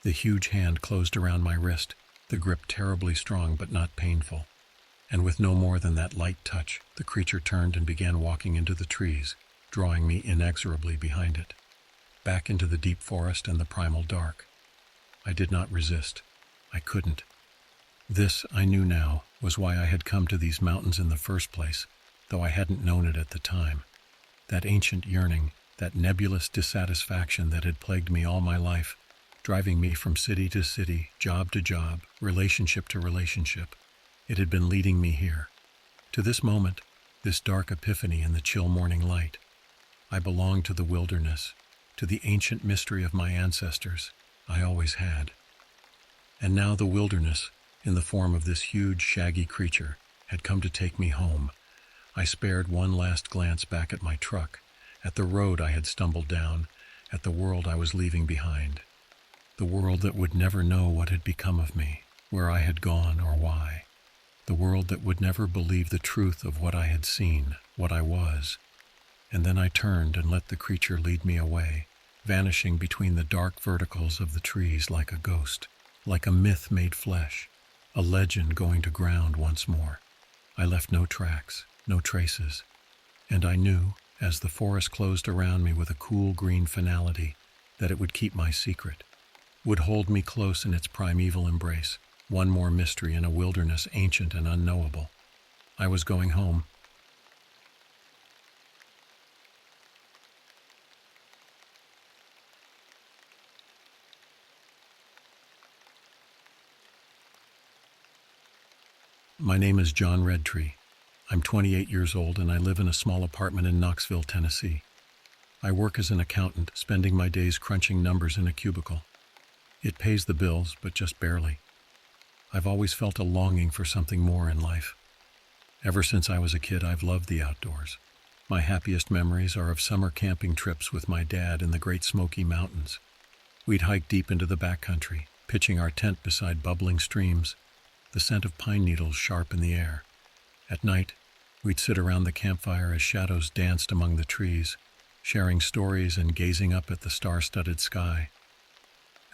The huge hand closed around my wrist, the grip terribly strong but not painful, and with no more than that light touch, the creature turned and began walking into the trees, drawing me inexorably behind it, back into the deep forest and the primal dark. I did not resist. I couldn't. This, I knew now, was why I had come to these mountains in the first place, though I hadn't known it at the time. That ancient yearning, that nebulous dissatisfaction that had plagued me all my life, driving me from city to city, job to job, relationship to relationship. It had been leading me here, to this moment, this dark epiphany in the chill morning light. I belonged to the wilderness, to the ancient mystery of my ancestors. I always had. And now the wilderness, in the form of this huge, shaggy creature, had come to take me home. I spared one last glance back at my truck, at the road I had stumbled down, at the world I was leaving behind. The world that would never know what had become of me, where I had gone or why. The world that would never believe the truth of what I had seen, what I was. And then I turned and let the creature lead me away, vanishing between the dark verticals of the trees like a ghost, like a myth made flesh, a legend going to ground once more. I left no tracks, no traces, and I knew, as the forest closed around me with a cool green finality, that it would keep my secret, would hold me close in its primeval embrace, one more mystery in a wilderness ancient and unknowable. I was going home. My name is John Redtree. I'm 28 years old and I live in a small apartment in Knoxville, Tennessee. I work as an accountant, spending my days crunching numbers in a cubicle. It pays the bills, but just barely. I've always felt a longing for something more in life. Ever since I was a kid, I've loved the outdoors. My happiest memories are of summer camping trips with my dad in the Great Smoky Mountains. We'd hike deep into the backcountry, pitching our tent beside bubbling streams, the scent of pine needles sharp in the air. At night, we'd sit around the campfire as shadows danced among the trees, sharing stories and gazing up at the star-studded sky.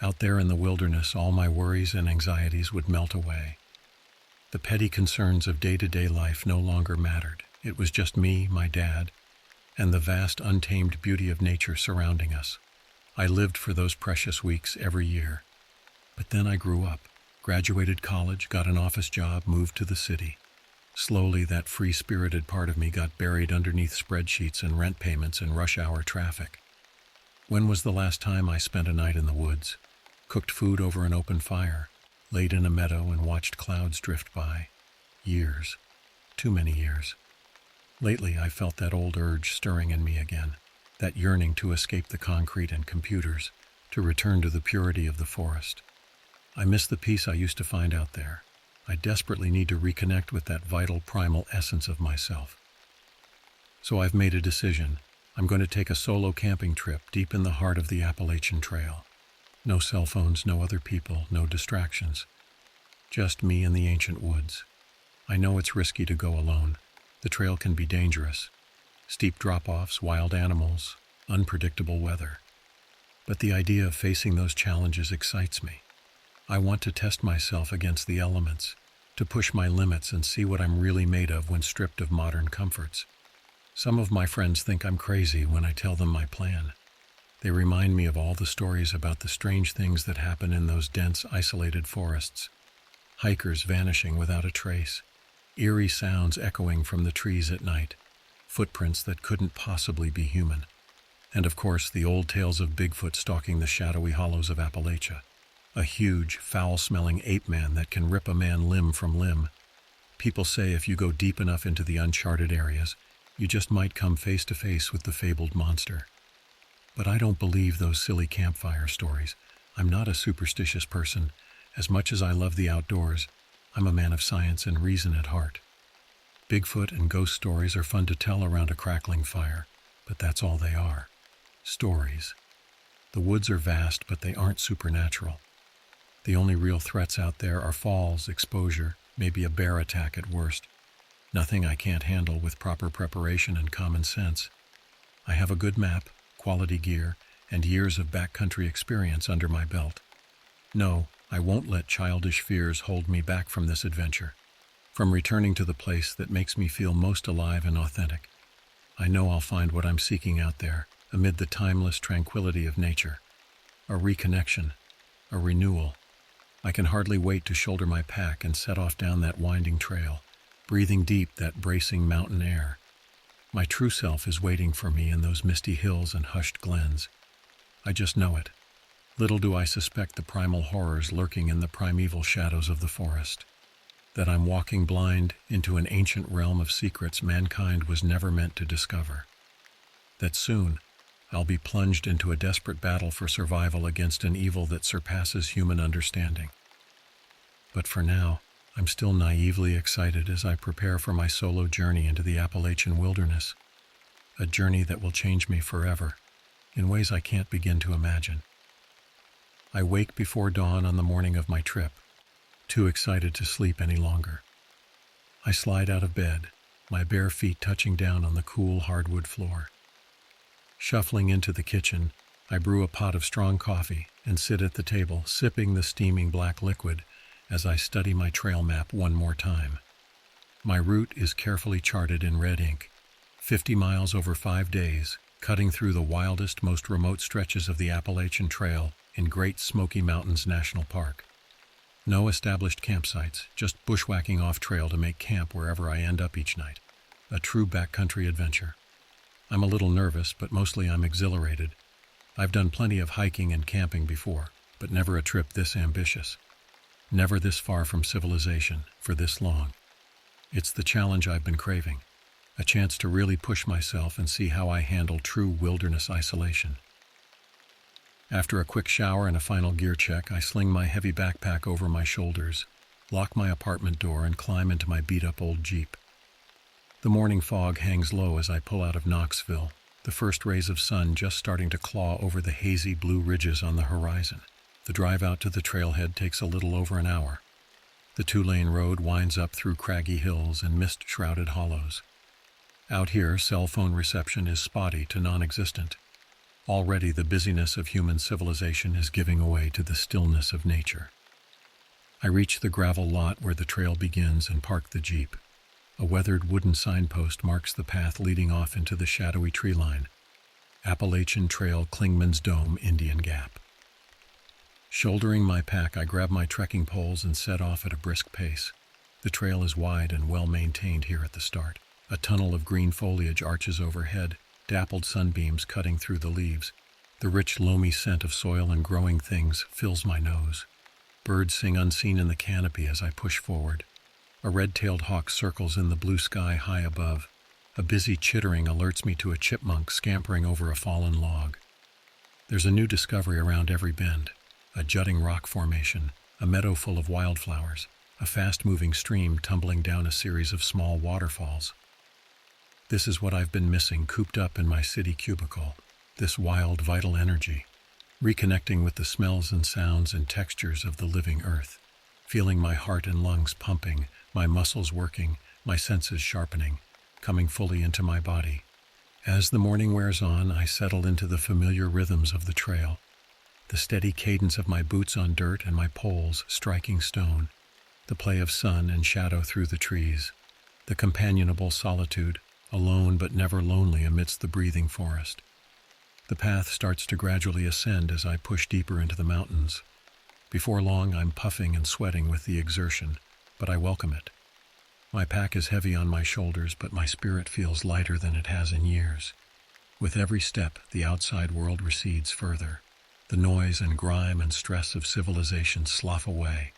Out there in the wilderness, all my worries and anxieties would melt away. The petty concerns of day-to-day life no longer mattered. It was just me, my dad, and the vast untamed beauty of nature surrounding us. I lived for those precious weeks every year. But then I grew up, graduated college, got an office job, moved to the city. Slowly, that free-spirited part of me got buried underneath spreadsheets and rent payments and rush-hour traffic. When was the last time I spent a night in the woods, cooked food over an open fire, laid in a meadow and watched clouds drift by. Years. Too many years. Lately, I felt that old urge stirring in me again, that yearning to escape the concrete and computers, to return to the purity of the forest. I miss the peace I used to find out there. I desperately need to reconnect with that vital, primal essence of myself. So I've made a decision. I'm going to take a solo camping trip deep in the heart of the Appalachian Trail. No cell phones, no other people, no distractions. Just me and the ancient woods. I know it's risky to go alone. The trail can be dangerous. Steep drop-offs, wild animals, unpredictable weather. But the idea of facing those challenges excites me. I want to test myself against the elements, to push my limits and see what I'm really made of when stripped of modern comforts. Some of my friends think I'm crazy when I tell them my plan. They remind me of all the stories about the strange things that happen in those dense, isolated forests. Hikers vanishing without a trace, eerie sounds echoing from the trees at night, footprints that couldn't possibly be human. And of course, the old tales of Bigfoot stalking the shadowy hollows of Appalachia. A huge, foul-smelling ape-man that can rip a man limb from limb. People say if you go deep enough into the uncharted areas, you just might come face to face with the fabled monster. But I don't believe those silly campfire stories. I'm not a superstitious person. As much as I love the outdoors, I'm a man of science and reason at heart. Bigfoot and ghost stories are fun to tell around a crackling fire, but that's all they are. Stories. The woods are vast, but they aren't supernatural. The only real threats out there are falls, exposure, maybe a bear attack at worst. Nothing I can't handle with proper preparation and common sense. I have a good map, quality gear, and years of backcountry experience under my belt. No, I won't let childish fears hold me back from this adventure, from returning to the place that makes me feel most alive and authentic. I know I'll find what I'm seeking out there, amid the timeless tranquility of nature. A reconnection, a renewal. I can hardly wait to shoulder my pack and set off down that winding trail, breathing deep that bracing mountain air. My true self is waiting for me in those misty hills and hushed glens. I just know it. Little do I suspect the primal horrors lurking in the primeval shadows of the forest. That I'm walking blind into an ancient realm of secrets mankind was never meant to discover. That soon, I'll be plunged into a desperate battle for survival against an evil that surpasses human understanding. But for now, I'm still naively excited as I prepare for my solo journey into the Appalachian wilderness. A journey that will change me forever, in ways I can't begin to imagine. I wake before dawn on the morning of my trip, too excited to sleep any longer. I slide out of bed, my bare feet touching down on the cool hardwood floor. Shuffling into the kitchen, I brew a pot of strong coffee and sit at the table, sipping the steaming black liquid as I study my trail map one more time. My route is carefully charted in red ink, 50 miles over 5 days, cutting through the wildest, most remote stretches of the Appalachian Trail in Great Smoky Mountains National Park. No established campsites, just bushwhacking off-trail to make camp wherever I end up each night. A true backcountry adventure. I'm a little nervous, but mostly I'm exhilarated. I've done plenty of hiking and camping before, but never a trip this ambitious. Never this far from civilization, for this long. It's the challenge I've been craving. A chance to really push myself and see how I handle true wilderness isolation. After a quick shower and a final gear check, I sling my heavy backpack over my shoulders, lock my apartment door, and climb into my beat-up old Jeep. The morning fog hangs low as I pull out of Knoxville, the first rays of sun just starting to claw over the hazy blue ridges on the horizon. The drive out to the trailhead takes a little over an hour. The 2-lane road winds up through craggy hills and mist-shrouded hollows. Out here, cell phone reception is spotty to non-existent. Already the busyness of human civilization is giving way to the stillness of nature. I reach the gravel lot where the trail begins and park the Jeep. A weathered wooden signpost marks the path leading off into the shadowy tree line. Appalachian Trail, Clingman's Dome, Indian Gap. Shouldering my pack, I grab my trekking poles and set off at a brisk pace. The trail is wide and well-maintained here at the start. A tunnel of green foliage arches overhead, dappled sunbeams cutting through the leaves. The rich, loamy scent of soil and growing things fills my nose. Birds sing unseen in the canopy as I push forward. A red-tailed hawk circles in the blue sky high above. A busy chittering alerts me to a chipmunk scampering over a fallen log. There's a new discovery around every bend. A jutting rock formation, a meadow full of wildflowers, a fast-moving stream tumbling down a series of small waterfalls. This is what I've been missing cooped up in my city cubicle, this wild, vital energy, reconnecting with the smells and sounds and textures of the living earth, feeling my heart and lungs pumping, my muscles working, my senses sharpening, coming fully into my body. As the morning wears on, I settle into the familiar rhythms of the trail, the steady cadence of my boots on dirt and my poles striking stone, the play of sun and shadow through the trees, the companionable solitude, alone but never lonely amidst the breathing forest. The path starts to gradually ascend as I push deeper into the mountains. Before long, I'm puffing and sweating with the exertion, but I welcome it. My pack is heavy on my shoulders, but my spirit feels lighter than it has in years. With every step, the outside world recedes further. The noise and grime and stress of civilization slough away.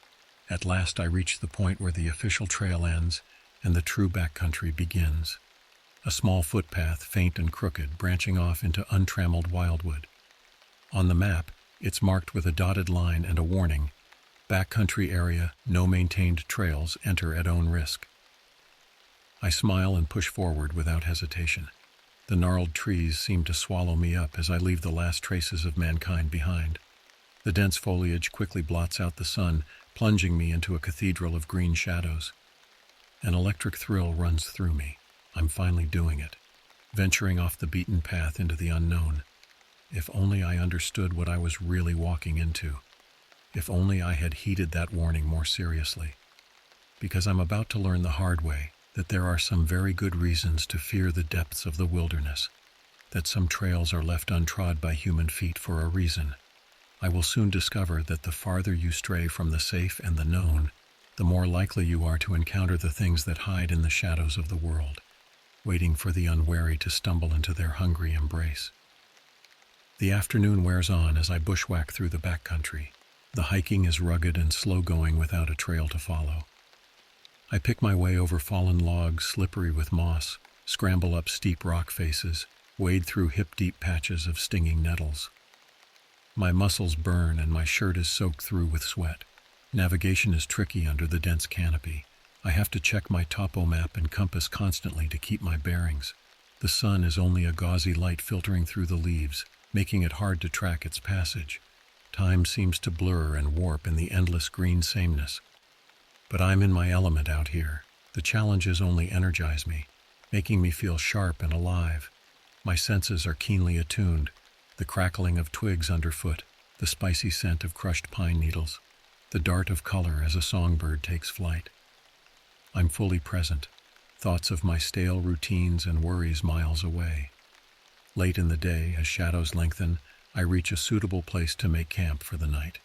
At last I reach the point where the official trail ends and the true backcountry begins. A small footpath, faint and crooked, branching off into untrammeled wildwood. On the map, it's marked with a dotted line and a warning: backcountry area, no maintained trails, enter at own risk. I smile and push forward without hesitation. The gnarled trees seem to swallow me up as I leave the last traces of mankind behind. The dense foliage quickly blots out the sun, plunging me into a cathedral of green shadows. An electric thrill runs through me. I'm finally doing it, venturing off the beaten path into the unknown. If only I understood what I was really walking into. If only I had heeded that warning more seriously. Because I'm about to learn the hard way that there are some very good reasons to fear the depths of the wilderness, that some trails are left untrod by human feet for a reason. I will soon discover that the farther you stray from the safe and the known, the more likely you are to encounter the things that hide in the shadows of the world, waiting for the unwary to stumble into their hungry embrace. The afternoon wears on as I bushwhack through the backcountry. The hiking is rugged and slow-going without a trail to follow. I pick my way over fallen logs slippery with moss, scramble up steep rock faces, wade through hip-deep patches of stinging nettles. My muscles burn and my shirt is soaked through with sweat. Navigation is tricky under the dense canopy. I have to check my topo map and compass constantly to keep my bearings. The sun is only a gauzy light filtering through the leaves, making it hard to track its passage. Time seems to blur and warp in the endless green sameness. But I'm in my element out here. The challenges only energize me, making me feel sharp and alive. My senses are keenly attuned. The crackling of twigs underfoot, the spicy scent of crushed pine needles, the dart of color as a songbird takes flight. I'm fully present, thoughts of my stale routines and worries miles away. Late in the day, as shadows lengthen, I reach a suitable place to make camp for the night.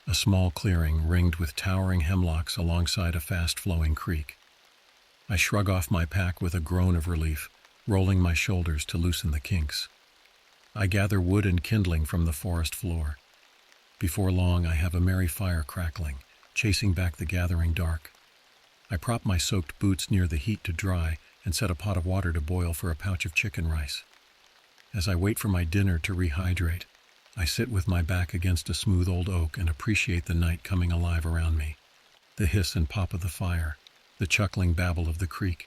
A small clearing ringed with towering hemlocks alongside a fast-flowing creek. I shrug off my pack with a groan of relief, rolling my shoulders to loosen the kinks. I gather wood and kindling from the forest floor. Before long, I have a merry fire crackling, chasing back the gathering dark. I prop my soaked boots near the heat to dry and set a pot of water to boil for a pouch of chicken rice. As I wait for my dinner to rehydrate, I sit with my back against a smooth old oak and appreciate the night coming alive around me. The hiss and pop of the fire, the chuckling babble of the creek,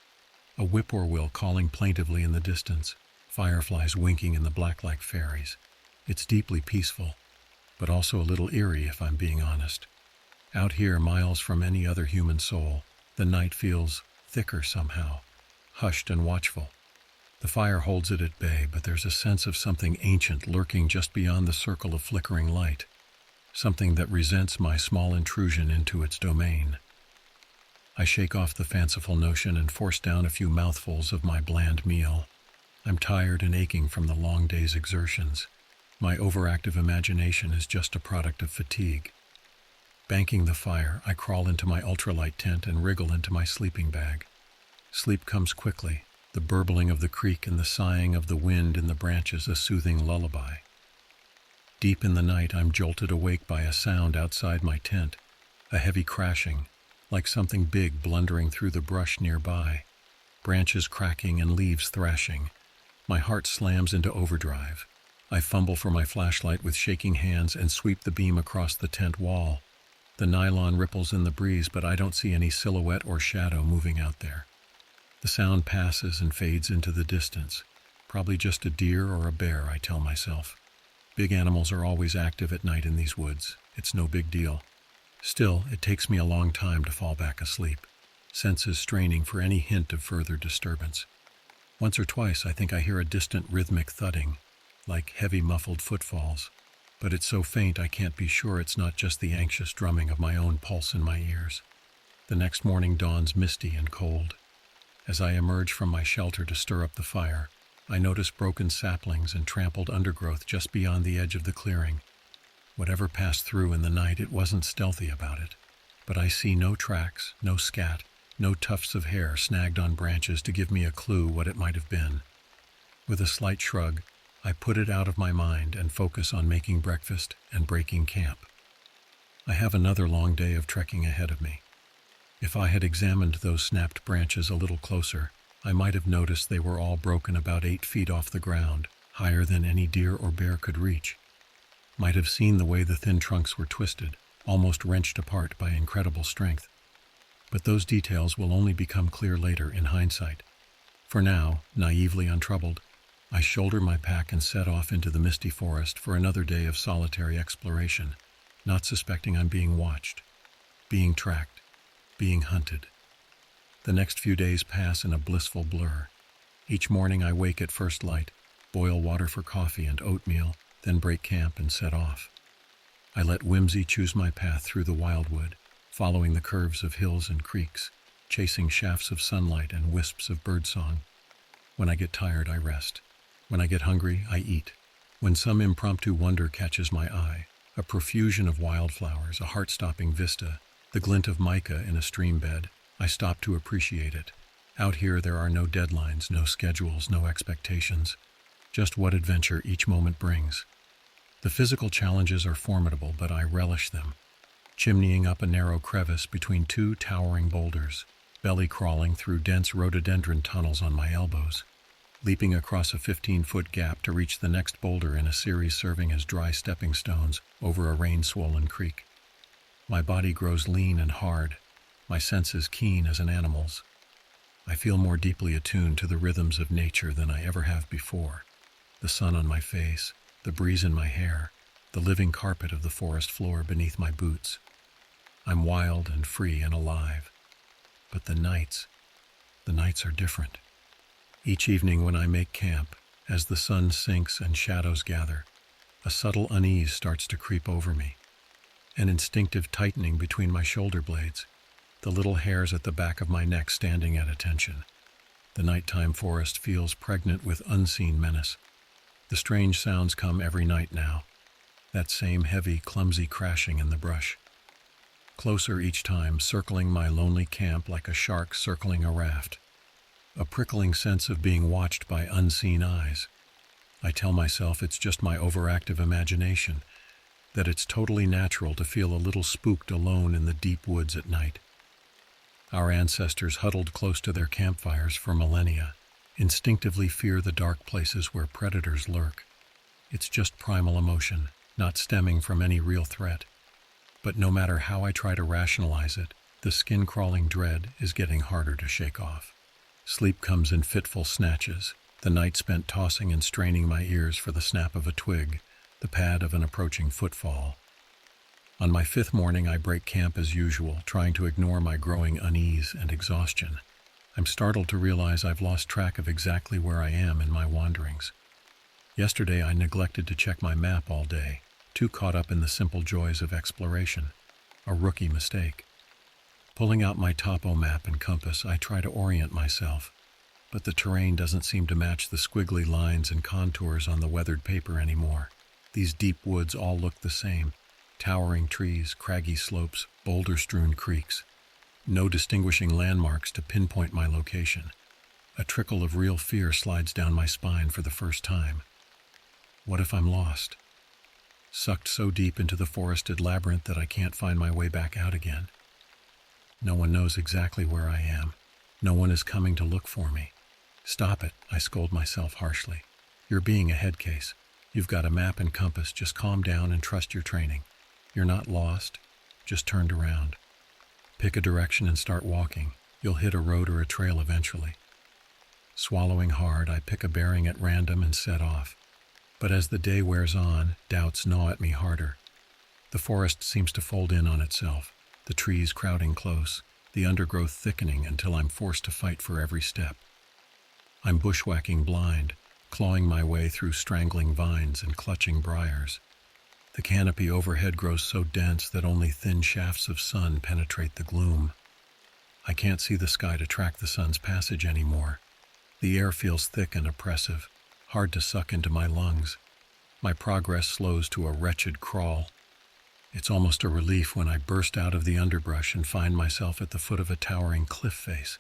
a whippoorwill calling plaintively in the distance, fireflies winking in the black like fairies. It's deeply peaceful, but also a little eerie if I'm being honest. Out here, miles from any other human soul, the night feels thicker somehow, hushed and watchful. The fire holds it at bay, but there's a sense of something ancient lurking just beyond the circle of flickering light, something that resents my small intrusion into its domain. I shake off the fanciful notion and force down a few mouthfuls of my bland meal. I'm tired and aching from the long day's exertions. My overactive imagination is just a product of fatigue. Banking the fire, I crawl into my ultralight tent and wriggle into my sleeping bag. Sleep comes quickly. The burbling of the creek and the sighing of the wind in the branches a soothing lullaby. Deep in the night, I'm jolted awake by a sound outside my tent, A heavy crashing, like something big blundering through the brush nearby, branches cracking and leaves thrashing. My heart slams into overdrive. I fumble for my flashlight with shaking hands and sweep the beam across the tent wall. The nylon ripples in the breeze, but I don't see any silhouette or shadow moving out there. The sound passes and fades into the distance. Probably just a deer or a bear, I tell myself. Big animals are always active at night in these woods. It's no big deal. Still, it takes me a long time to fall back asleep, senses straining for any hint of further disturbance. Once or twice I think I hear a distant rhythmic thudding, like heavy muffled footfalls, but it's so faint I can't be sure it's not just the anxious drumming of my own pulse in my ears. The next morning dawns misty and cold. As I emerge from my shelter to stir up the fire, I notice broken saplings and trampled undergrowth just beyond the edge of the clearing. Whatever passed through in the night, it wasn't stealthy about it. But I see no tracks, no scat, no tufts of hair snagged on branches to give me a clue what it might have been. With a slight shrug, I put it out of my mind and focus on making breakfast and breaking camp. I have another long day of trekking ahead of me. If I had examined those snapped branches a little closer, I might have noticed they were all broken about 8 feet off the ground, higher than any deer or bear could reach. Might have seen the way the thin trunks were twisted, almost wrenched apart by incredible strength. But those details will only become clear later in hindsight. For now, naively untroubled, I shoulder my pack and set off into the misty forest for another day of solitary exploration, not suspecting I'm being watched, being tracked, being hunted. The next few days pass in a blissful blur. Each morning I wake at first light, boil water for coffee and oatmeal, then break camp and set off. I let whimsy choose my path through the wildwood, following the curves of hills and creeks, chasing shafts of sunlight and wisps of birdsong. When I get tired, I rest. When I get hungry, I eat. When some impromptu wonder catches my eye, a profusion of wildflowers, a heart-stopping vista, the glint of mica in a stream bed, I stop to appreciate it. Out here there are no deadlines, no schedules, no expectations, just what adventure each moment brings. The physical challenges are formidable, but I relish them. Chimneying up a narrow crevice between 2 towering boulders, belly crawling through dense rhododendron tunnels on my elbows, leaping across a 15-foot gap to reach the next boulder in a series serving as dry stepping stones over a rain-swollen creek. My body grows lean and hard, my senses keen as an animal's. I feel more deeply attuned to the rhythms of nature than I ever have before. The sun on my face, the breeze in my hair, the living carpet of the forest floor beneath my boots. I'm wild and free and alive. But the nights are different. Each evening when I make camp, as the sun sinks and shadows gather, a subtle unease starts to creep over me. An instinctive tightening between my shoulder blades, the little hairs at the back of my neck standing at attention. The nighttime forest feels pregnant with unseen menace. The strange sounds come every night now, that same heavy, clumsy crashing in the brush. Closer each time, circling my lonely camp like a shark circling a raft. A prickling sense of being watched by unseen eyes. I tell myself it's just my overactive imagination, that it's totally natural to feel a little spooked alone in the deep woods at night. Our ancestors huddled close to their campfires for millennia, instinctively fear the dark places where predators lurk. It's just primal emotion, not stemming from any real threat. But no matter how I try to rationalize it, the skin-crawling dread is getting harder to shake off. Sleep comes in fitful snatches, the night spent tossing and straining my ears for the snap of a twig, the pad of an approaching footfall. On my 5th morning, I break camp as usual, trying to ignore my growing unease and exhaustion. I'm startled to realize I've lost track of exactly where I am in my wanderings. Yesterday, I neglected to check my map all day, too caught up in the simple joys of exploration. A rookie mistake. Pulling out my topo map and compass, I try to orient myself, but the terrain doesn't seem to match the squiggly lines and contours on the weathered paper anymore. These deep woods all look the same. Towering trees, craggy slopes, boulder-strewn creeks. No distinguishing landmarks to pinpoint my location. A trickle of real fear slides down my spine for the first time. What if I'm lost? sucked so deep into the forested labyrinth that I can't find my way back out again. No one knows exactly where I am. No one is coming to look for me. Stop it, I scold myself harshly. You're being a head case. You've got a map and compass, just calm down and trust your training. You're not lost, just turned around. Pick a direction and start walking. You'll hit a road or a trail eventually. Swallowing hard, I pick a bearing at random and set off. But as the day wears on, doubts gnaw at me harder. The forest seems to fold in on itself, the trees crowding close, the undergrowth thickening until I'm forced to fight for every step. I'm bushwhacking blind, clawing my way through strangling vines and clutching briars. The canopy overhead grows so dense that only thin shafts of sun penetrate the gloom. I can't see the sky to track the sun's passage anymore. The air feels thick and oppressive, hard to suck into my lungs. My progress slows to a wretched crawl. It's almost a relief when I burst out of the underbrush and find myself at the foot of a towering cliff face.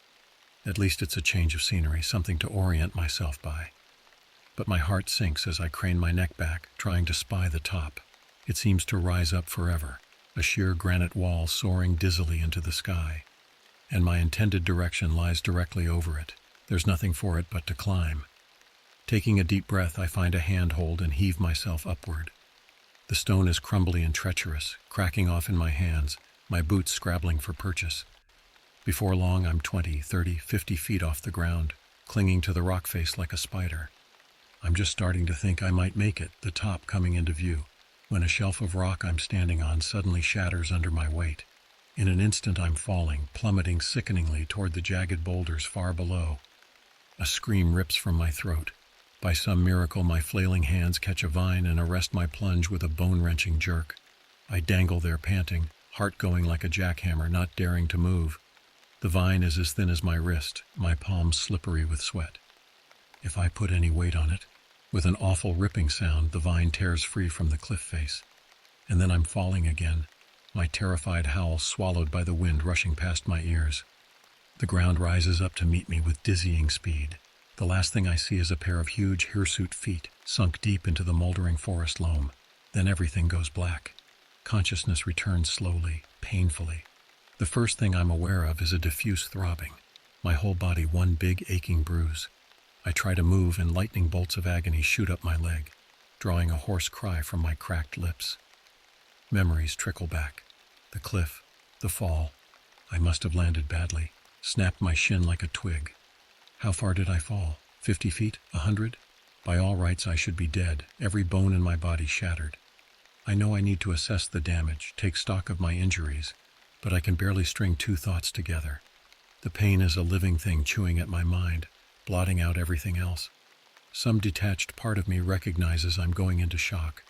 At least it's a change of scenery, something to orient myself by. But my heart sinks as I crane my neck back, trying to spy the top. It seems to rise up forever, a sheer granite wall soaring dizzily into the sky. And my intended direction lies directly over it. There's nothing for it but to climb. Taking a deep breath, I find a handhold and heave myself upward. The stone is crumbly and treacherous, cracking off in my hands, my boots scrabbling for purchase. Before long, I'm 20, 30, 50 feet off the ground, clinging to the rock face like a spider. I'm just starting to think I might make it, the top coming into view, when a shelf of rock I'm standing on suddenly shatters under my weight. In an instant, I'm falling, plummeting sickeningly toward the jagged boulders far below. A scream rips from my throat. By some miracle, my flailing hands catch a vine and arrest my plunge with a bone-wrenching jerk. I dangle there panting, heart going like a jackhammer, not daring to move. The vine is as thin as my wrist, my palms slippery with sweat. If I put any weight on it, with an awful ripping sound, the vine tears free from the cliff face. And then I'm falling again, my terrified howl swallowed by the wind rushing past my ears. The ground rises up to meet me with dizzying speed. The last thing I see is a pair of huge hirsute feet sunk deep into the moldering forest loam. Then everything goes black. Consciousness returns slowly, painfully. The first thing I'm aware of is a diffuse throbbing, my whole body one big aching bruise. I try to move and lightning bolts of agony shoot up my leg, drawing a hoarse cry from my cracked lips. Memories trickle back. The cliff, the fall. I must have landed badly, snapped my shin like a twig. How far did I fall? 50 feet? 100? By all rights, I should be dead, every bone in my body shattered. I know I need to assess the damage, take stock of my injuries, but I can barely string two thoughts together. The pain is a living thing chewing at my mind, blotting out everything else. Some detached part of me recognizes I'm going into shock.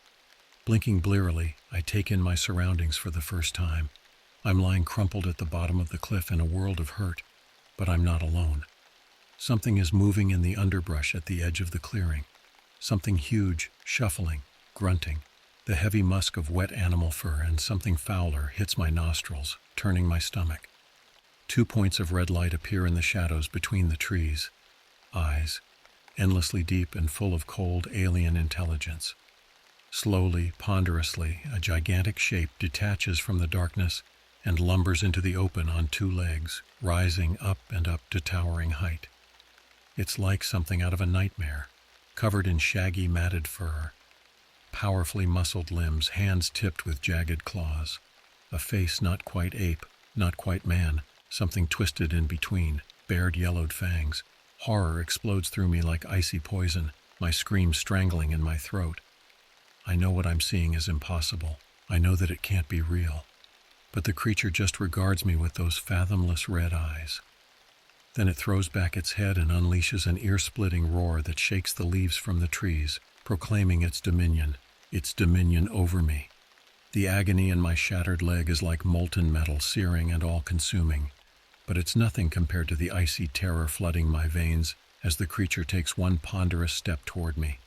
Blinking blearily, I take in my surroundings for the first time. I'm lying crumpled at the bottom of the cliff in a world of hurt, but I'm not alone. Something is moving in the underbrush at the edge of the clearing. Something huge, shuffling, grunting. The heavy musk of wet animal fur and something fouler hits my nostrils, turning my stomach. 2 points of red light appear in the shadows between the trees. Eyes, endlessly deep and full of cold, alien intelligence. Slowly, ponderously, a gigantic shape detaches from the darkness and lumbers into the open on 2 legs, rising up and up to towering height. It's like something out of a nightmare, covered in shaggy, matted fur. Powerfully muscled limbs, hands tipped with jagged claws. A face not quite ape, not quite man, something twisted in between, bared yellowed fangs. Horror explodes through me like icy poison, my scream strangling in my throat. I know what I'm seeing is impossible. I know that it can't be real. But the creature just regards me with those fathomless red eyes. Then it throws back its head and unleashes an ear-splitting roar that shakes the leaves from the trees, proclaiming its dominion over me. The agony in my shattered leg is like molten metal, searing and all-consuming. But it's nothing compared to the icy terror flooding my veins as the creature takes one ponderous step toward me.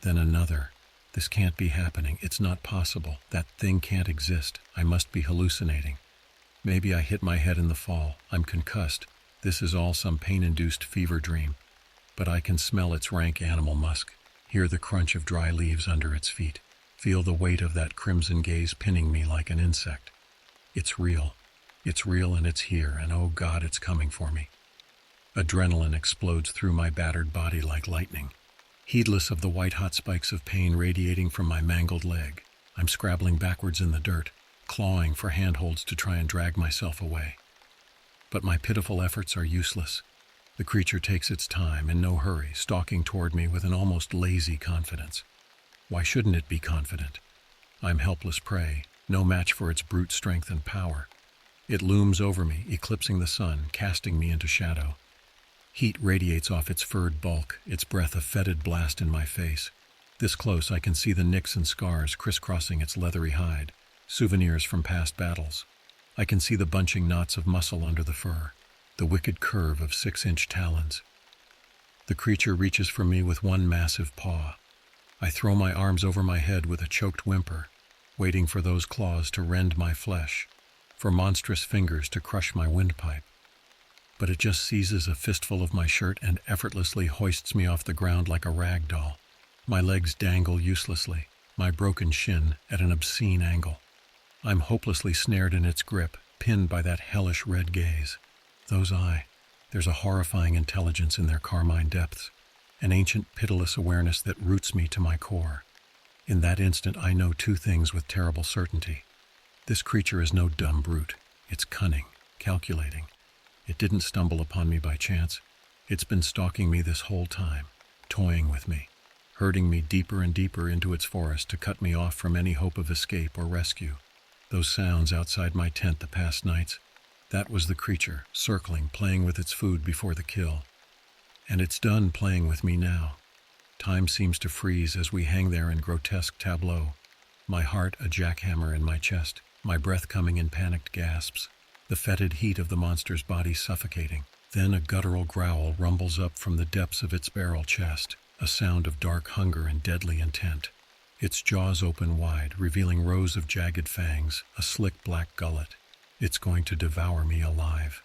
Then another. This can't be happening. It's not possible. That thing can't exist. I must be hallucinating. Maybe I hit my head in the fall. I'm concussed. This is all some pain-induced fever dream. But I can smell its rank animal musk, hear the crunch of dry leaves under its feet, Feel the weight of that crimson gaze pinning me like an insect. It's real. It's real and it's here, and oh God, it's coming for me. Adrenaline explodes through my battered body like lightning. Heedless of the white-hot spikes of pain radiating from my mangled leg, I'm scrabbling backwards in the dirt, clawing for handholds to try and drag myself away. But my pitiful efforts are useless. The creature takes its time, in no hurry, stalking toward me with an almost lazy confidence. Why shouldn't it be confident? I'm helpless prey, no match for its brute strength and power. It looms over me, eclipsing the sun, casting me into shadow. Heat radiates off its furred bulk, its breath a fetid blast in my face. This close, I can see the nicks and scars crisscrossing its leathery hide, souvenirs from past battles. I can see the bunching knots of muscle under the fur, the wicked curve of 6-inch talons. The creature reaches for me with one massive paw. I throw my arms over my head with a choked whimper, waiting for those claws to rend my flesh, for monstrous fingers to crush my windpipe. But it just seizes a fistful of my shirt and effortlessly hoists me off the ground like a rag doll. My legs dangle uselessly, my broken shin at an obscene angle. I'm hopelessly snared in its grip, pinned by that hellish red gaze. Those eyes, there's a horrifying intelligence in their carmine depths, an ancient pitiless awareness that roots me to my core. In that instant, I know two things with terrible certainty. This creature is no dumb brute. It's cunning, calculating. It didn't stumble upon me by chance. It's been stalking me this whole time, toying with me, herding me deeper and deeper into its forest to cut me off from any hope of escape or rescue. Those sounds outside my tent the past nights, that was the creature, circling, playing with its food before the kill. And it's done playing with me now. Time seems to freeze as we hang there in grotesque tableau. My heart a jackhammer in my chest, my breath coming in panicked gasps, the fetid heat of the monster's body suffocating. Then a guttural growl rumbles up from the depths of its barrel chest, a sound of dark hunger and deadly intent. Its jaws open wide, revealing rows of jagged fangs, a slick black gullet. It's going to devour me alive.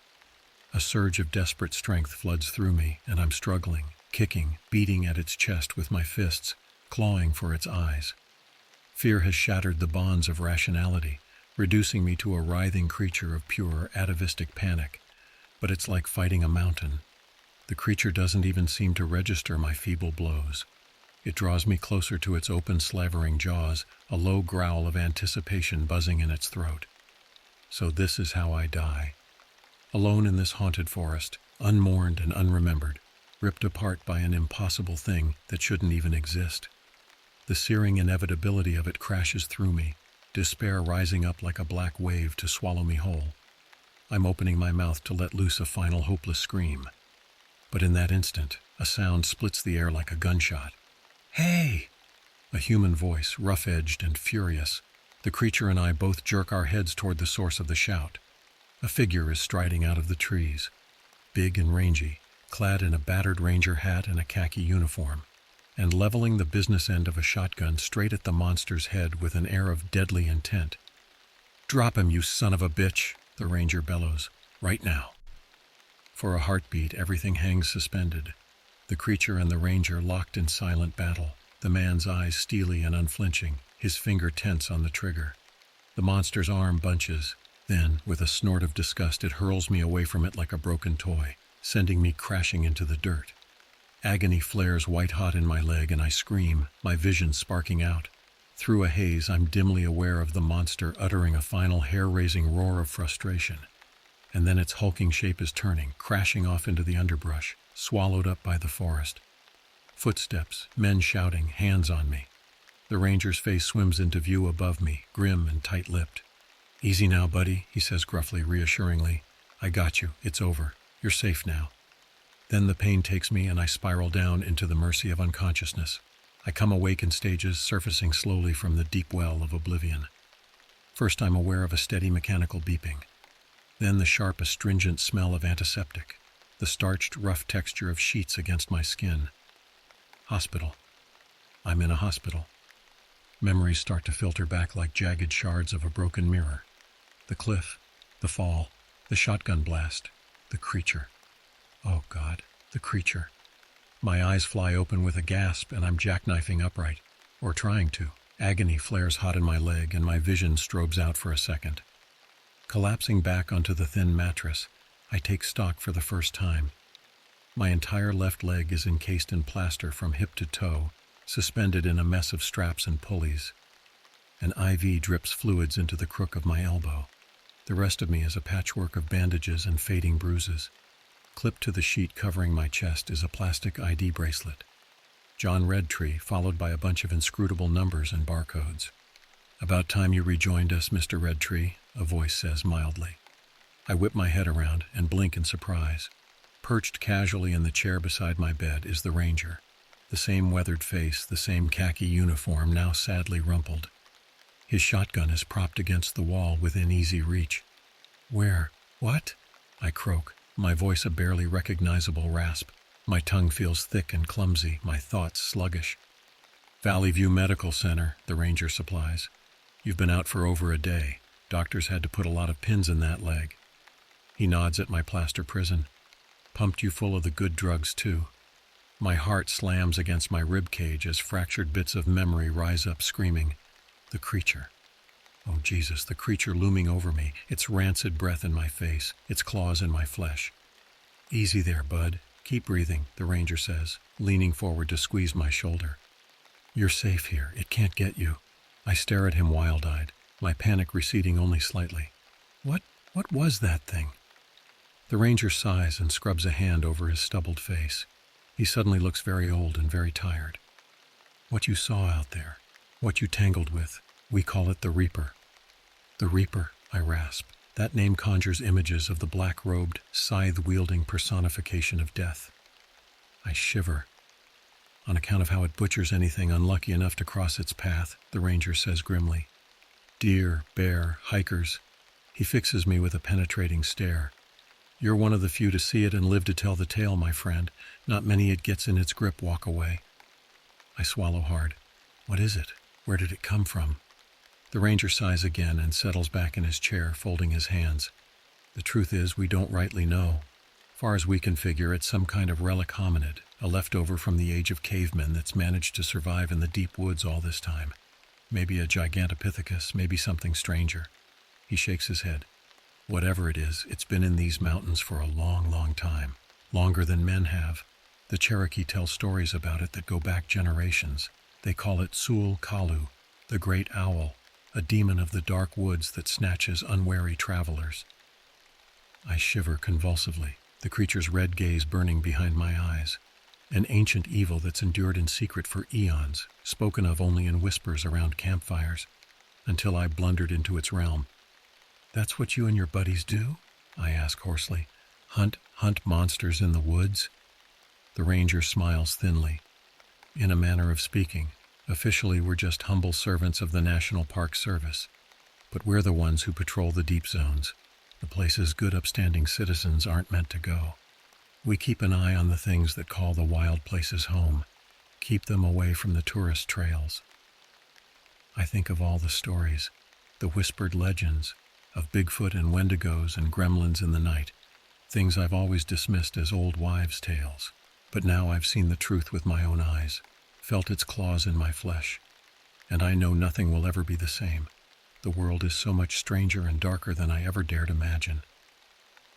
A surge of desperate strength floods through me, and I'm struggling, kicking, beating at its chest with my fists, clawing for its eyes. Fear has shattered the bonds of rationality, reducing me to a writhing creature of pure, atavistic panic. But it's like fighting a mountain. The creature doesn't even seem to register my feeble blows. It draws me closer to its open, slavering jaws, a low growl of anticipation buzzing in its throat. So this is how I die. Alone in this haunted forest, unmourned and unremembered, ripped apart by an impossible thing that shouldn't even exist. The searing inevitability of it crashes through me, despair rising up like a black wave to swallow me whole. I'm opening my mouth to let loose a final hopeless scream. But in that instant, a sound splits the air like a gunshot. Hey! A human voice, rough-edged and furious. The creature and I both jerk our heads toward the source of the shout. A figure is striding out of the trees, big and rangy, clad in a battered ranger hat and a khaki uniform, and leveling the business end of a shotgun straight at the monster's head with an air of deadly intent. "Drop him, you son of a bitch!" the ranger bellows. "Right now." For a heartbeat, everything hangs suspended. The creature and the ranger locked in silent battle, the man's eyes steely and unflinching, his finger tense on the trigger. The monster's arm bunches. Then, with a snort of disgust, it hurls me away from it like a broken toy, sending me crashing into the dirt. Agony flares white-hot in my leg, and I scream, my vision sparking out. Through a haze, I'm dimly aware of the monster uttering a final hair-raising roar of frustration. And then its hulking shape is turning, crashing off into the underbrush, swallowed up by the forest. Footsteps, men shouting, hands on me. The ranger's face swims into view above me, grim and tight-lipped. "Easy now, buddy," he says gruffly, reassuringly. "I got you. It's over. You're safe now." Then the pain takes me and I spiral down into the mercy of unconsciousness. I come awake in stages, surfacing slowly from the deep well of oblivion. First, I'm aware of a steady mechanical beeping. Then the sharp, astringent smell of antiseptic, the starched, rough texture of sheets against my skin. Hospital. I'm in a hospital. Memories start to filter back like jagged shards of a broken mirror. The cliff, the fall, the shotgun blast, the creature. Oh God, the creature. My eyes fly open with a gasp and I'm jackknifing upright, or trying to. Agony flares hot in my leg and my vision strobes out for a second. Collapsing back onto the thin mattress, I take stock for the first time. My entire left leg is encased in plaster from hip to toe, suspended in a mess of straps and pulleys. An IV drips fluids into the crook of my elbow. The rest of me is a patchwork of bandages and fading bruises. Clipped to the sheet covering my chest is a plastic ID bracelet. John Redtree, followed by a bunch of inscrutable numbers and barcodes. "About time you rejoined us, Mr. Redtree," a voice says mildly. I whip my head around and blink in surprise. Perched casually in the chair beside my bed is the Ranger. The same weathered face, the same khaki uniform, now sadly rumpled. His shotgun is propped against the wall within easy reach. "Where? What?" I croak, my voice a barely recognizable rasp. My tongue feels thick and clumsy, my thoughts sluggish. "Valley View Medical Center," the Ranger supplies. "You've been out for over a day. Doctors had to put a lot of pins in that leg." He nods at my plaster prison. "Pumped you full of the good drugs, too." My heart slams against my rib cage as fractured bits of memory rise up screaming. The creature. Oh Jesus, the creature looming over me, its rancid breath in my face, its claws in my flesh. "Easy there, bud. Keep breathing," the Ranger says, leaning forward to squeeze my shoulder. "You're safe here. It can't get you." I stare at him wild-eyed, my panic receding only slightly. What was that thing?" The Ranger sighs and scrubs a hand over his stubbled face. He suddenly looks very old and very tired. "What you saw out there, what you tangled with, we call it the Reaper." "The Reaper," I rasp. That name conjures images of the black-robed, scythe-wielding personification of death. I shiver. "On account of how it butchers anything unlucky enough to cross its path," the Ranger says grimly. "Deer, bear, hikers." He fixes me with a penetrating stare. "You're one of the few to see it and live to tell the tale, my friend. Not many it gets in its grip walk away." I swallow hard. What is it? Where did it come from? The Ranger sighs again and settles back in his chair, folding his hands. "The truth is, we don't rightly know. Far as we can figure, it's some kind of relic hominid, a leftover from the age of cavemen that's managed to survive in the deep woods all this time. Maybe a gigantopithecus, maybe something stranger." He shakes his head. "Whatever it is, it's been in these mountains for a long, long time. Longer than men have. The Cherokee tell stories about it that go back generations. They call it Sul Kalu, the great owl, a demon of the dark woods that snatches unwary travelers." I shiver convulsively, the creature's red gaze burning behind my eyes. An ancient evil that's endured in secret for eons, spoken of only in whispers around campfires, until I blundered into its realm. "That's what you and your buddies do?" I ask hoarsely. Hunt monsters in the woods?" The Ranger smiles thinly. "In a manner of speaking. Officially, we're just humble servants of the National Park Service. But we're the ones who patrol the deep zones, the places good upstanding citizens aren't meant to go. We keep an eye on the things that call the wild places home, keep them away from the tourist trails." I think of all the stories, the whispered legends, of Bigfoot and Wendigos and gremlins in the night, things I've always dismissed as old wives' tales. But now I've seen the truth with my own eyes, felt its claws in my flesh, and I know nothing will ever be the same. The world is so much stranger and darker than I ever dared imagine.